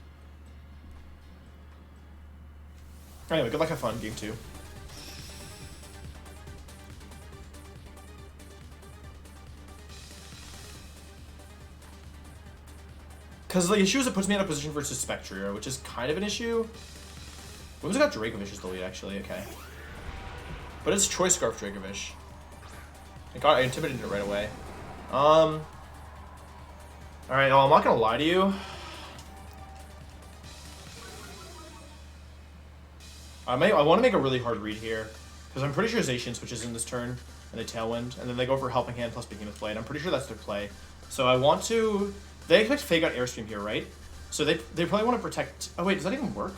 Anyway, good luck, have fun, game 2. Because the issue is it puts me in a position versus Spectrier, which is kind of an issue. Whimsicott got Dracovish is the lead, actually, okay. But it's Choice Scarf Dracovish. I intimidated it right away. Alright, well, I'm not gonna lie to you. I want to make a really hard read here. Because I'm pretty sure Zacian switches in this turn, and they Tailwind, and then they go for Helping Hand plus Behemoth Blade. I'm pretty sure that's their play. So I want to... They expect Fake Out Airstream here, right? So they probably want to protect... Oh wait, does that even work?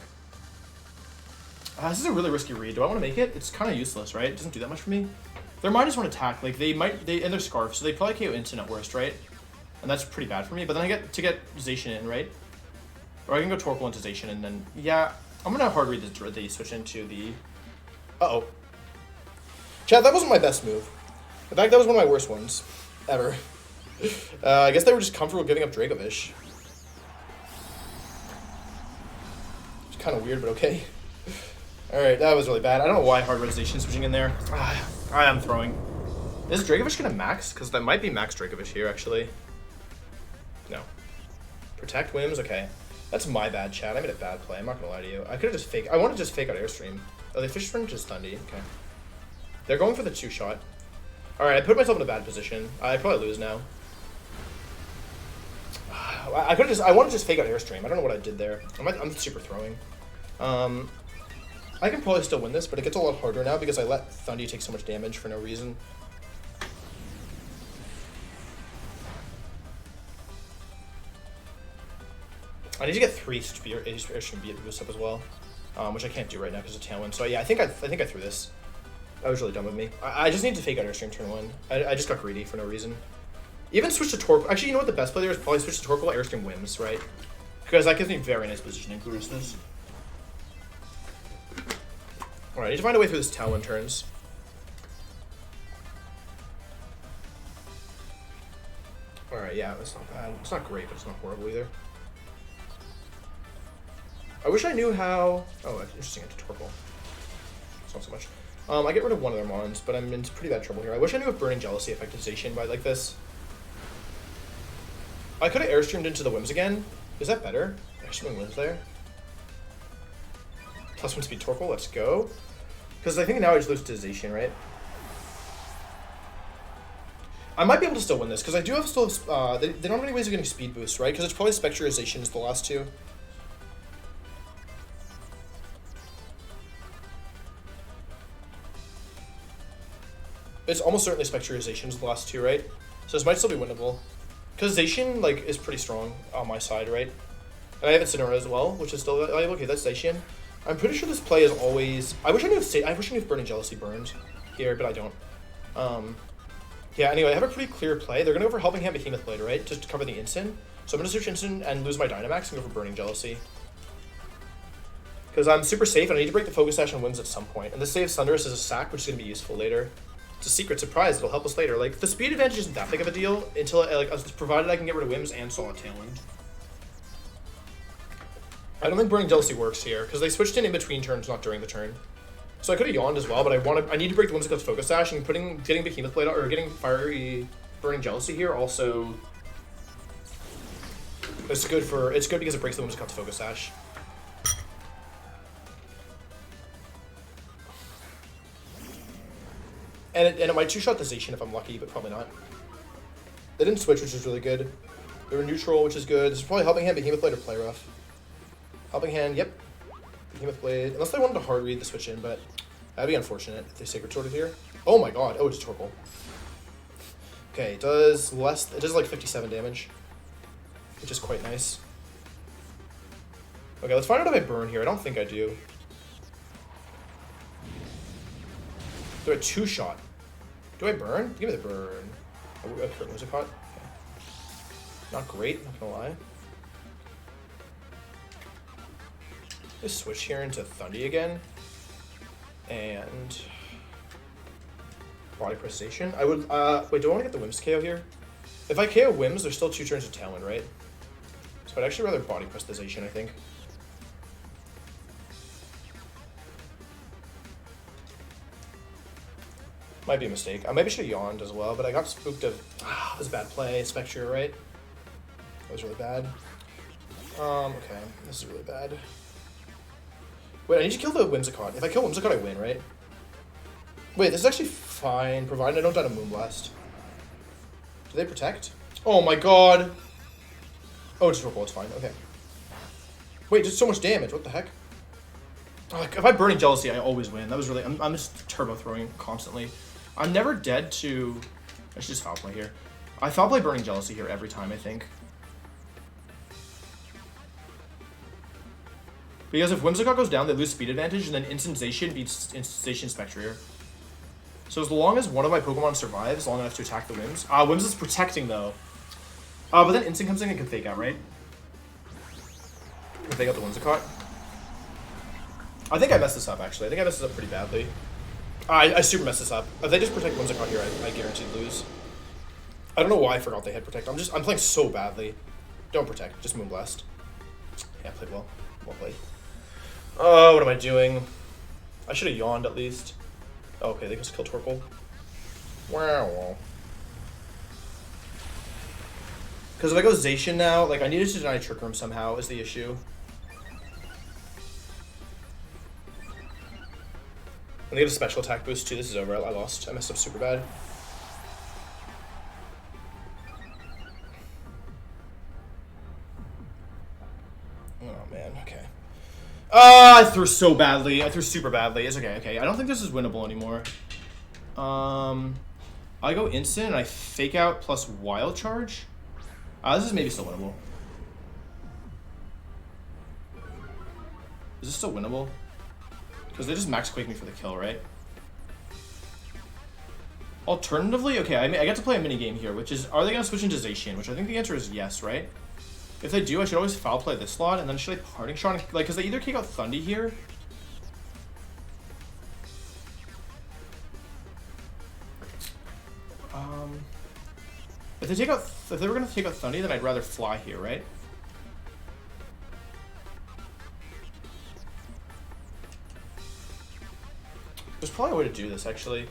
This is a really risky read. Do I want to make it? It's kind of useless, right? It doesn't do that much for me. Their Minus One attack, like and they're Scarf, so they probably KO instant at worst, right? And that's pretty bad for me. But then I get to get Zacian in, right? Or I can go Torkoal into Zacian, and then yeah, I'm gonna hard read this. They switch into the. Chad, that wasn't my best move. In fact, that was one of my worst ones ever. I guess they were just comfortable giving up Dracovish. It's kind of weird, but okay. Alright, that was really bad. I don't know why hard Zacian switching in there. I am throwing. Is Dracovish gonna max? Because that might be max Dracovish here, actually. No. Protect Whims? Okay. That's my bad, Chad. I made a bad play. I'm not gonna lie to you. I could have just I want to just fake out Airstream. Oh, they fish for just Thundy. Okay. They're going for the 2-shot. Alright, I put myself in a bad position. I probably lose now. I could have just... I want to just fake out Airstream. I don't know what I did there. I'm super throwing. I can probably still win this, but it gets a lot harder now because I let Thundy take so much damage for no reason. I need to get 3 Airstream Beat boosts up as well, which I can't do right now because of Tailwind. So yeah, I think I threw this. That was really dumb of me. I just need to fake out Airstream turn 1. I just got greedy for no reason. Even switch to Torkoal. Actually, you know what the best play there is? Probably switch to Torkoal, Airstream Whims, right? Because that gives me very nice positioning for this. Alright, I need to find a way through this Tailwind turns. Alright, yeah, that's not bad. It's not great, but it's not horrible either. I wish I knew how... Oh, that's interesting, into Torkoal. It's not so much. I get rid of one of their Mons, but I'm in pretty bad trouble here. I wish I knew if Burning Jealousy affected Zacian by like this. I could have Airstreamed into the Whims again. Is that better? Airstreaming Whims there. Plus 1 speed Torkoal, let's go. Because I think now I just lose to Zacian, right? I might be able to still win this, because I do have still... they don't have any ways of getting speed boosts, right? Because it's probably Spectrization is the last two. It's almost certainly Spectrization is the last two, right? So this might still be winnable. Because Zacian, like, is pretty strong on my side, right? And I have Incineroar as well, which is still... Okay, that's Zacian. I'm pretty sure this play is always... I wish I knew if Burning Jealousy burned here, but I don't. Yeah, anyway, I have a pretty clear play. They're going to go for Helping Hand Behemoth Blade, right? Just to cover the Instant. So I'm going to search Instant and lose my Dynamax and go for Burning Jealousy. Because I'm super safe and I need to break the Focus Sash on Whims at some point. And this saves Thundurus as a sack, which is going to be useful later. It's a secret surprise that'll help us later. Like, the speed advantage isn't that big of a deal until, like, provided I can get rid of Whims and Solid Tailwind. I don't think Burning Jealousy works here, because they switched in between turns, not during the turn. So I could have yawned as well, but I need to break the Whimsicott's Focus Sash, and getting Behemoth Blade, or getting Fiery Burning Jealousy here also... It's good because it breaks the Whimsicott's Focus Sash. And it might two-shot the Zacian if I'm lucky, but probably not. They didn't switch, which is really good. They were neutral, which is good. This is probably Helping Hand, Behemoth Blade, or Play Rough. Helping Hand, yep. Behemoth Blade. Unless they wanted to hard read the switch in, but that'd be unfortunate if they Sacred Sword it here. Oh my god. Oh, it's Torkoal. Okay, it does like 57 damage, which is quite nice. Okay, let's find out if I burn here. I don't think I do. Do I two-shot? Do I burn? Give me the burn. A crit was a caught? Okay. Not great, not gonna lie. Let's switch here into Thundy again. And Body Precision. I would wait, do I want to get the Whims KO here? If I KO Whims, there's still 2 turns of Tailwind, right? So I'd actually rather Body Prestition, I think. Might be a mistake. I maybe should have yawned as well, but I got spooked of that was a bad play. Spectre, right? That was really bad. Okay. This is really bad. Wait, I need to kill the Whimsicott. If I kill Whimsicott, I win, right? Wait, this is actually fine, provided I don't die to Moonblast. Do they protect? Oh my god! Oh, it's purple, it's fine, okay. Wait, did so much damage, what the heck? Oh, if I Burning Jealousy, I always win. That was really... I'm just turbo throwing constantly. I'm never dead to... I should just foul play here. I foul play Burning Jealousy here every time, I think. Because if Whimsicott goes down, they lose speed advantage, and then Instant Zacian beats Zacian Spectrier. So as long as one of my Pokemon survives long enough to attack the Whims... Whims is protecting, though. But then Instant comes in and can Fake Out, right? Can Fake Out the Whimsicott. I think I messed this up, actually. I think I messed this up pretty badly. I super messed this up. If they just protect Whimsicott here, I guarantee lose. I don't know why I forgot they had Protect. I'm playing so badly. Don't Protect. Just Moonblast. Yeah, played well. Well played. Oh, what am I doing? I should have yawned at least. Oh, okay, they just kill Torkoal. Wow. Because if I go Zacian now, like, I needed to deny Trick Room somehow is the issue. When they get a special attack boost too, this is over. I lost. I messed up super bad. Oh man, okay. I threw so badly. I threw super badly. It's okay, okay. I don't think this is winnable anymore. I go instant and I Fake Out plus Wild Charge. This is maybe still winnable. Is this still winnable? Because they just Max Quake me for the kill, right? Alternatively, okay, I get to play a mini game here, which is, are they going to switch into Zacian? Which I think the answer is yes, right? If they do, I should always foul play this slot, and then should I Parting Shot? Like, because they either kick out Thundy here. If they were going to take out Thundy, then I'd rather fly here, right? There's probably a way to do this, actually.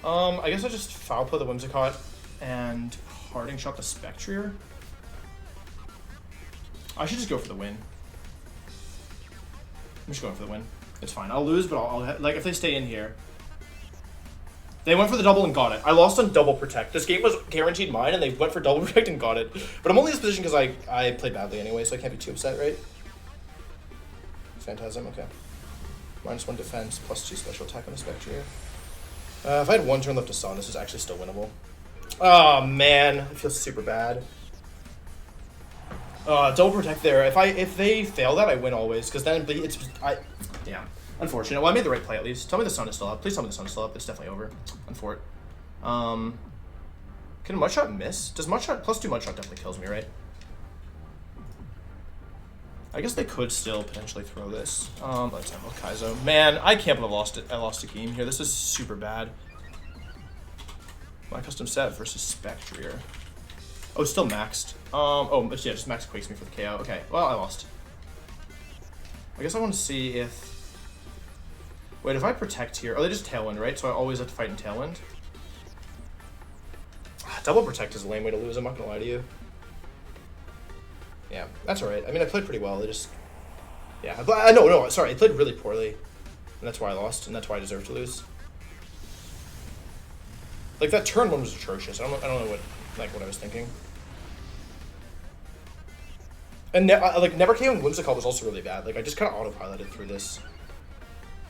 I guess I just foul play the Whimsicott and Parting Shot the Spectrier. I should just go for the win. I'm just going for the win. It's fine. I'll lose, but I'll like, if they stay in here. They went for the double and got it. I lost on double protect. This game was guaranteed mine, and they went for double protect and got it. But I'm only in this position because I played badly anyway, so I can't be too upset, right? Phantasm, okay. -1 defense, +2 special attack on the Spectrier. If I had 1 turn left to Sun, this is actually still winnable. Oh man, it feels super bad. Double protect there. If they fail that, I win always, because then yeah. Unfortunate. Well, I made the right play at least. Tell me the Sun is still up. Please tell me the Sun is still up. It's definitely over. Unfort. Can a Mudshot miss? Does Mudshot +2 Mudshot definitely kills me, right? I guess they could still potentially throw this. Let's have Kaizo. Man, I can't believe I lost it. I lost a game here. This is super bad. My custom set versus Spectrier. Oh, still maxed. Oh, but yeah, just max quakes me for the KO. Okay, well, I lost. I guess I want to see if... Wait, if I protect here... Oh, they just Tailwind, right? So I always have to fight in Tailwind. Double protect is a lame way to lose, I'm not gonna lie to you. Yeah, that's alright. I mean, I played pretty well. They just... Yeah, but no, sorry. I played really poorly. And that's why I lost, and that's why I deserve to lose. Like, that turn one was atrocious. I don't know what I was thinking. And Never KOing Whimsicott was also really bad. Like, I just kind of autopiloted through this.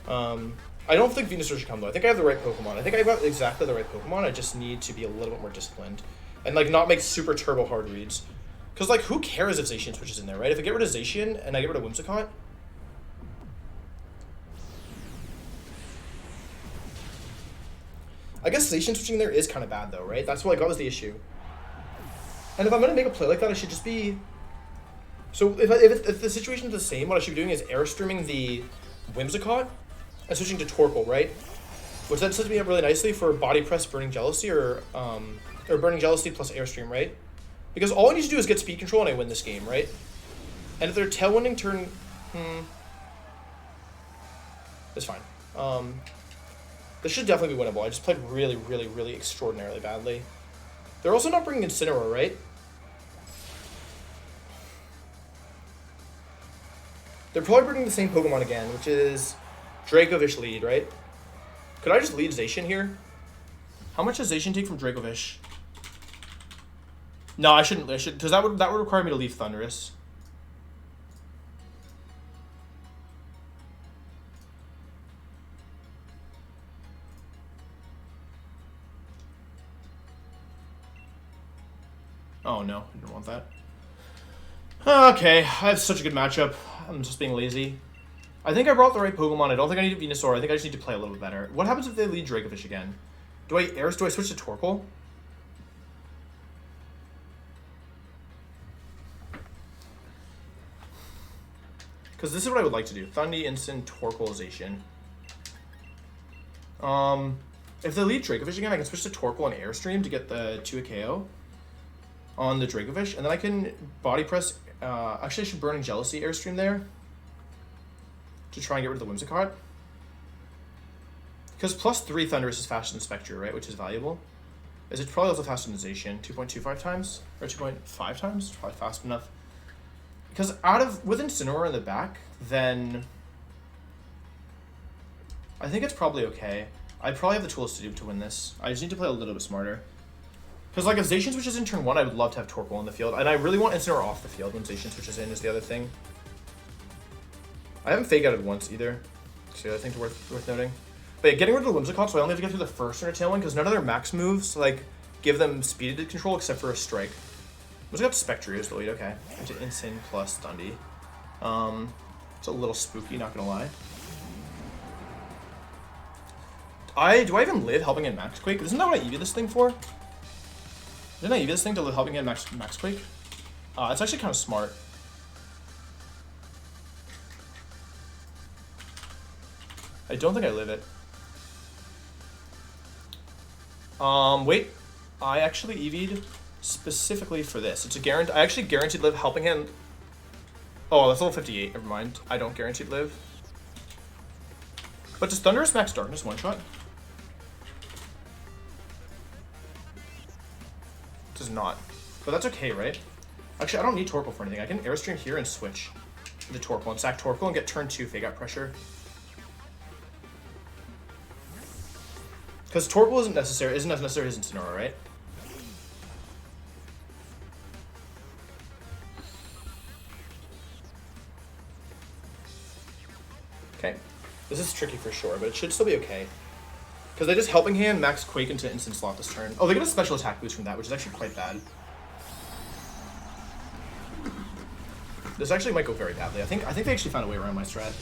I don't think Venusaur should come, though. I think I have the right Pokemon. I think I have exactly the right Pokemon. I just need to be a little bit more disciplined. And, like, not make super turbo hard reads. Because, like, who cares if Zacian switches in there, right? If I get rid of Zacian and I get rid of Whimsicott... I guess Zacian switching there is kind of bad, though, right? That's what I got was the issue. And if I'm going to make a play like that, I should just be... So if the situation is the same, what I should be doing is airstreaming the Whimsicott and switching to Torkoal, right? Which then sets me up really nicely for Body Press, Burning Jealousy, or Burning Jealousy plus Airstream, right? Because all I need to do is get speed control and I win this game, right? And if they're Tailwinding turn... It's fine. This should definitely be winnable. I just played really, really, really extraordinarily badly. They're also not bringing Incineroar, right? They're probably bringing the same Pokemon again, which is Dracovish lead, right? Could I just lead Zacian here? How much does Zacian take from Dracovish? No, I shouldn't, because that would require me to leave Thundurus. Oh no, I didn't want that. Okay, I have such a good matchup. I'm just being lazy. I think I brought the right Pokemon. I don't think I need a Venusaur. I think I just need to play a little bit better. What happens if they lead Dracovish again? Do I switch to Torkoal? Because this is what I would like to do. Thundy, Instant, Torkoal, Zacian. If they lead Dracovish again, I can switch to Torkoal and Airstream to get the 2 KO on the Dracovish. And then I can Body Press... actually, I should Burning Jealousy Airstream there to try and get rid of the Whimsicott. Because +3 Thundurus is faster than Spectre, right? Which is valuable. Is it probably also faster than Zacian? 2.25 times? Or 2.5 times? Probably fast enough. Because with Incineroar in the back, then I think it's probably okay. I probably have the tools to win this. I just need to play a little bit smarter. Because like if Zacian switches in turn 1, I would love to have Torkoal in the field. And I really want Incineroar off the field when Zacian switches in is the other thing. I haven't Fake Outed once either. So I think it's worth noting. But yeah, getting rid of the Whimsicott, so I only have to get through the first turn of Tailwind, because none of their max moves like give them speeded control except for a Strike. Whimsicott Spectre is the lead, okay. Into Insane plus Thundy. It's a little spooky, not gonna lie. Do I even live helping in Max Quake? Isn't that what I EV this thing for? Didn't I EV this thing to live helping in Max Quake? It's actually kind of smart. I don't think I live it. Wait. I actually EV'd specifically for this. It's a guarantee. I actually guaranteed live helping hand. Oh, that's level 58. Never mind. I don't guaranteed live. But does Thundurus max Darkness one shot? Does not. But that's okay, right? Actually, I don't need Torkoal for anything. I can Airstream here and switch into Torkoal and sack Torkoal and get turn 2 Fake Out Pressure. Because Torkoal isn't as necessary as Incineroar, right? Okay. This is tricky for sure, but it should still be okay. Because they just Helping Hand max Quake into instant slot this turn. Oh, they get a special attack boost from that, which is actually quite bad. This actually might go very badly. I think they actually found a way around my strat.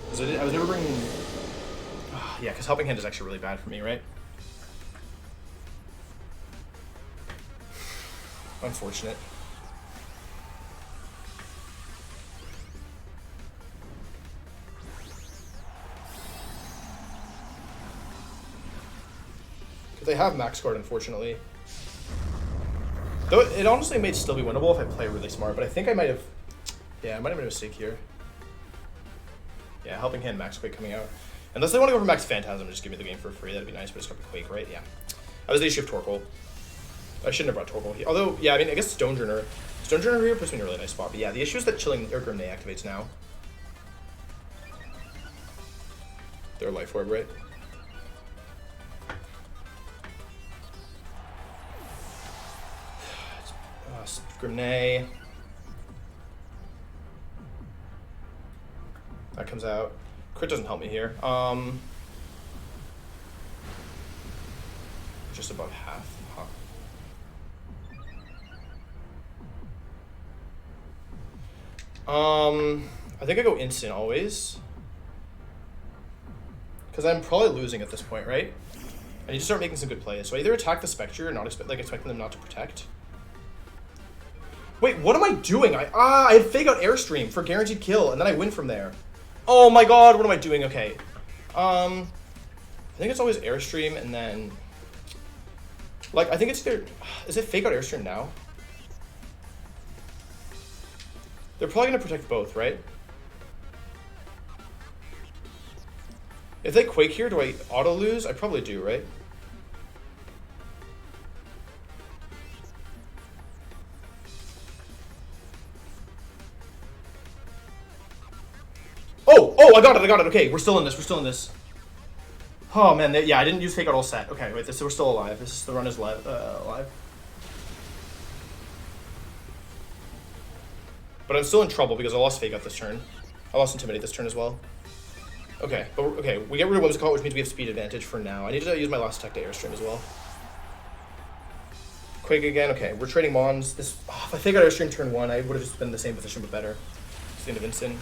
Because I was never bringing... yeah, because Helping Hand is actually really bad for me, right? Unfortunate. Because they have Max Guard, unfortunately. Though it honestly may still be winnable if I play really smart, but I think I might have... Yeah, I might have made a mistake here. Yeah, Helping Hand Max Quake coming out. Unless they want to go for Max Phantasm and just give me the game for free, that'd be nice, but it's got to be Quake, right? Yeah. I was the issue of Torkoal. I shouldn't have brought Torkoal here. Although, yeah, I mean, I guess Stonejourner. Stonejourner here puts me in a really nice spot. But yeah, the issue is that Chilling or Grenade activates now. They're Life Orb, right? Grenade. That comes out. Crit doesn't help me here. Just above half. Huh. I think I go instant always. Because I'm probably losing at this point, right? I need to start making some good plays. So I either attack the Spectre or not expecting them not to protect. Wait, what am I doing? I had Fake Out Airstream for guaranteed kill, and then I win from there. Oh my god, what am I doing? Okay. I think it's always Airstream, and then... Like, I think it's either... Is it Fake Out Airstream now? They're probably going to protect both, right? If they Quake here, do I auto-lose? I probably do, right? Oh, I got it. Okay, we're still in this. Oh, man, yeah, I didn't use Fake Out all set. Okay, wait, we're still alive. The run is alive. But I'm still in trouble because I lost Fake Out this turn. I lost Intimidate this turn as well. Okay, we get rid of Whimsical, which means we have speed advantage for now. I need to use my last attack to Airstream as well. Quake again, okay, we're trading Mons. If I Fake Out Airstream turn 1, I would have just been in the same position but better. It's the end of Instant.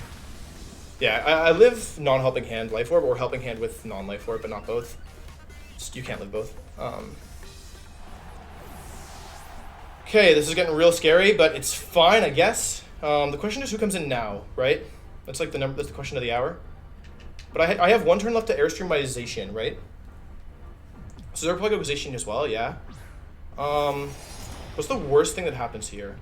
Yeah, I live non-Helping Hand Life Orb or Helping Hand with non-Life Orb, but not both. You can't live both. Okay, this is getting real scary, but it's fine, I guess. The question is who comes in now, right? That's like that's the question of the hour. But I have one turn left to Airstream my Zacian, right? So they're probably go Zacian as well, yeah. What's the worst thing that happens here?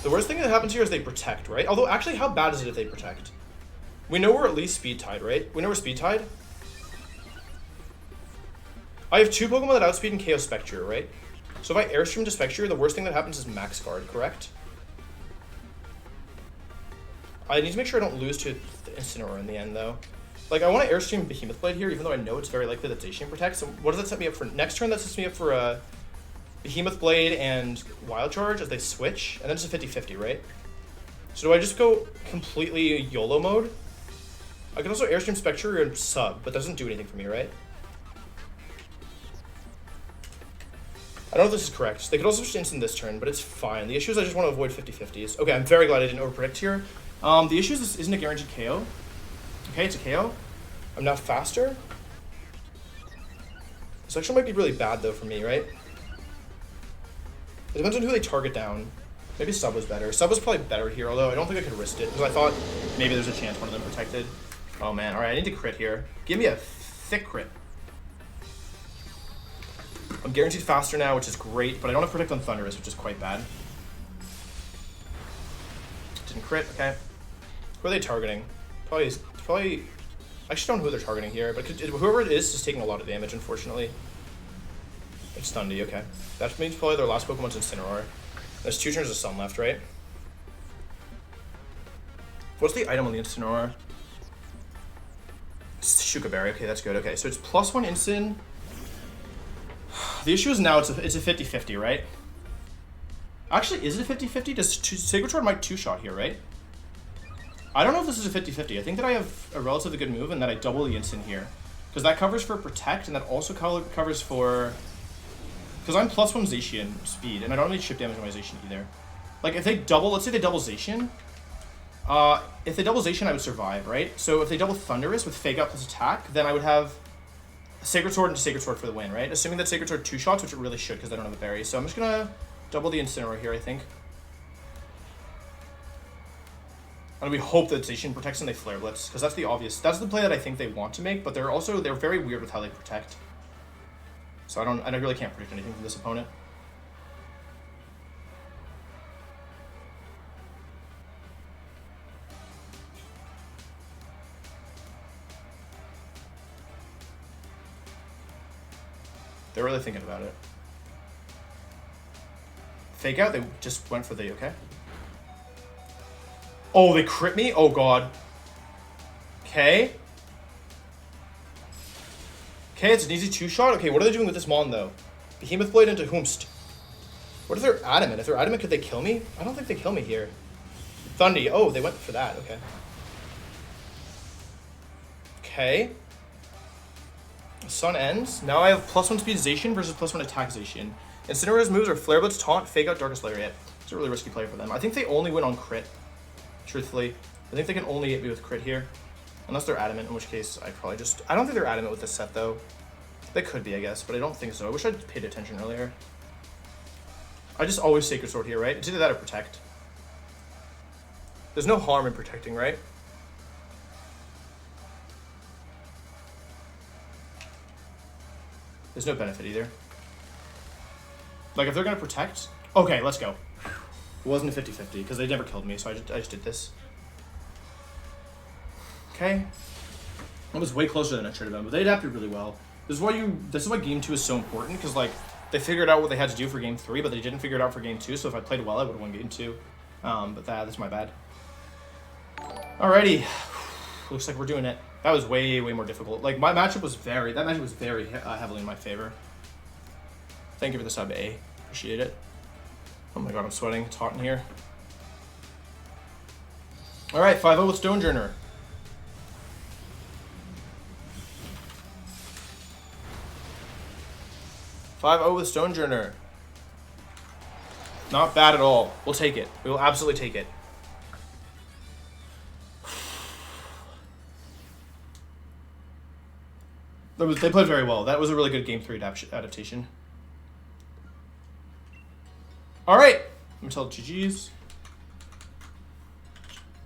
The worst thing that happens here is they protect, right? Although, actually, how bad is it if they protect? We know we're at least speed tied, right? We know we're speed tied. I have 2 Pokemon that outspeed and KO Spectre, right? So if I Airstream to Spectre, the worst thing that happens is Max Guard, correct? I need to make sure I don't lose to the Incineroar in the end, though. Like, I want to Airstream Behemoth Blade here, even though I know it's very likely that Zacian protects. So what does that set me up for? Next turn, that sets me up for Behemoth Blade and Wild Charge as they switch, and then it's a 50-50, right? So do I just go completely YOLO mode? I can also Airstream Spectre and sub, but that doesn't do anything for me, right? I don't know if this is correct. They could also just instant this turn, but it's fine. The issue is I just want to avoid 50-50s. Okay, I'm very glad I didn't overpredict here. The issue is this isn't a guaranteed KO. Okay, it's a KO. I'm now faster. This actually might be really bad, though, for me, right? It depends on who they target down. Maybe sub was better. Sub was probably better here, although I don't think I could risk it, because I thought maybe there's a chance one of them protected. Oh, man. All right, I need to crit here. Give me a thick crit. I'm guaranteed faster now, which is great, but I don't have Protect on Thunderous, which is quite bad. Didn't crit, okay. Who are they targeting? Probably... I actually don't know who they're targeting here, but whoever it is taking a lot of damage, unfortunately. It's Thundy, okay. That means probably their last Pokemon's Incineroar. There's 2 turns of Sun left, right? What's the item on the Incineroar? Shuka Berry, okay, that's good. Okay, so it's +1 instant. The issue is now it's a 50-50, right? Actually, is it a 50-50? Does Sacred Sword might 2-shot here, right? I don't know if this is a 50-50. I think that I have a relatively good move and that I double the instant here. Because that covers for Protect, and that also covers for... Because I'm +1 Zacian speed, and I don't need chip damage on my Zacian either. Like, if they double... Let's say they double Zacian. If they double Zacian, I would survive, right? So if they double Thunderous with Fake Out plus Attack, then I would have Sacred Sword into Sacred Sword for the win, right? Assuming that Sacred Sword 2-shots, which it really should, because I don't have the berry. So I'm just going to double the Incineroar here, I think. And we hope that Zacian protects and they Flare Blitz, because that's the obvious... That's the play that I think they want to make, but they're very weird with how they protect. So I really can't predict anything from this opponent. They're really thinking about it. Fake out. They just went for the okay. Oh, they crit me? Oh, God. Okay. Okay, it's an easy two-shot. Okay, what are they doing with this Mon, though? Behemoth Blade into Whomst. What if they're adamant? If they're adamant, could they kill me? I don't think they kill me here. Thundy. Oh, they went for that. Okay. Okay. Sun ends. Now I have +1 speedization versus +1 attackization. Incineroar's moves are Flare Blitz, Taunt, Fake Out, Darkest Lariat. It's a really risky play for them. I think they only win on crit. Truthfully. I think they can only hit me with crit here. Unless they're adamant, in which case I probably just... I don't think they're adamant with this set, though. They could be, I guess, but I don't think so. I wish I'd paid attention earlier. I just always Sacred Sword here, right? It's either that or Protect. There's no harm in protecting, right? There's no benefit either. Like, if they're going to protect... Okay, let's go. It wasn't a 50-50, because they never killed me, so I just did this. Okay. That was way closer than I should have been, but they adapted really well. This is why Game 2 is so important, because, like, they figured out what they had to do for Game 3, but they didn't figure it out for Game 2, so if I played well, I would have won Game 2. But that's my bad. Alrighty. Looks like we're doing it. That was way more difficult. Like, that matchup was very heavily in my favor. Thank you for the sub, A. Appreciate it. Oh my god, I'm sweating. It's hot in here. Alright, 5-0 with Stonejourner. with Stonejourner. Not bad at all. We'll take it. We will absolutely take it. They played very well. That was a really good Game 3 adaptation. Alright. I'm gonna tell GG's.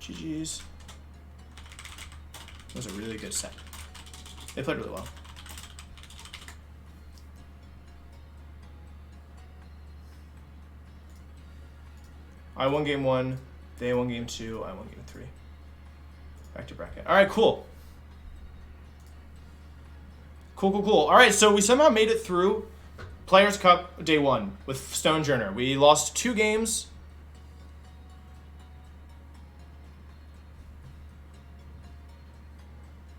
GG's. That was a really good set. They played really well. I won Game 1. They won Game 2. I won Game 3. Back to bracket. Alright, cool. Cool. Alright, so we somehow made it through Players' Cup Day 1 with Stonejourner. We lost 2 games.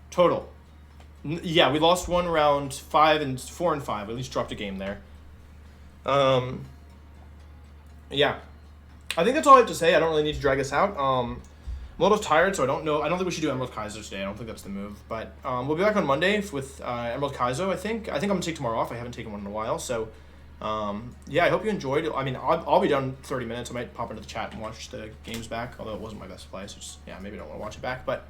Total. Yeah, we lost one round 4 and 5. We at least dropped a game there. Yeah. I think that's all I have to say. I don't really need to drag this out. I'm a little tired, so I don't know. I don't think we should do Emerald Kaizo today. I don't think that's the move. But we'll be back on Monday with Emerald Kaizo, I think. I think I'm going to take tomorrow off. I haven't taken one in a while. So, yeah, I hope you enjoyed. I mean, I'll be done in 30 minutes. I might pop into the chat and watch the games back, although it wasn't my best play. So, just, yeah, maybe I don't want to watch it back. But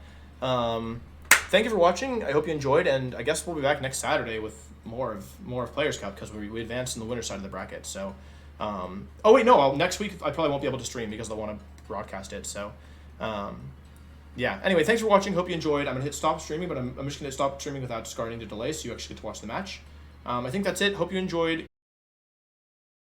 thank you for watching. I hope you enjoyed. And I guess we'll be back next Saturday with more of Players' Cup because we advanced in the winner side of the bracket. So, oh, wait, no. Next week, I probably won't be able to stream because they'll want to broadcast it. So, yeah. Anyway, thanks for watching. Hope you enjoyed. I'm going to hit stop streaming, but I'm just going to stop streaming without discarding the delay so you actually get to watch the match. I think that's it. Hope you enjoyed.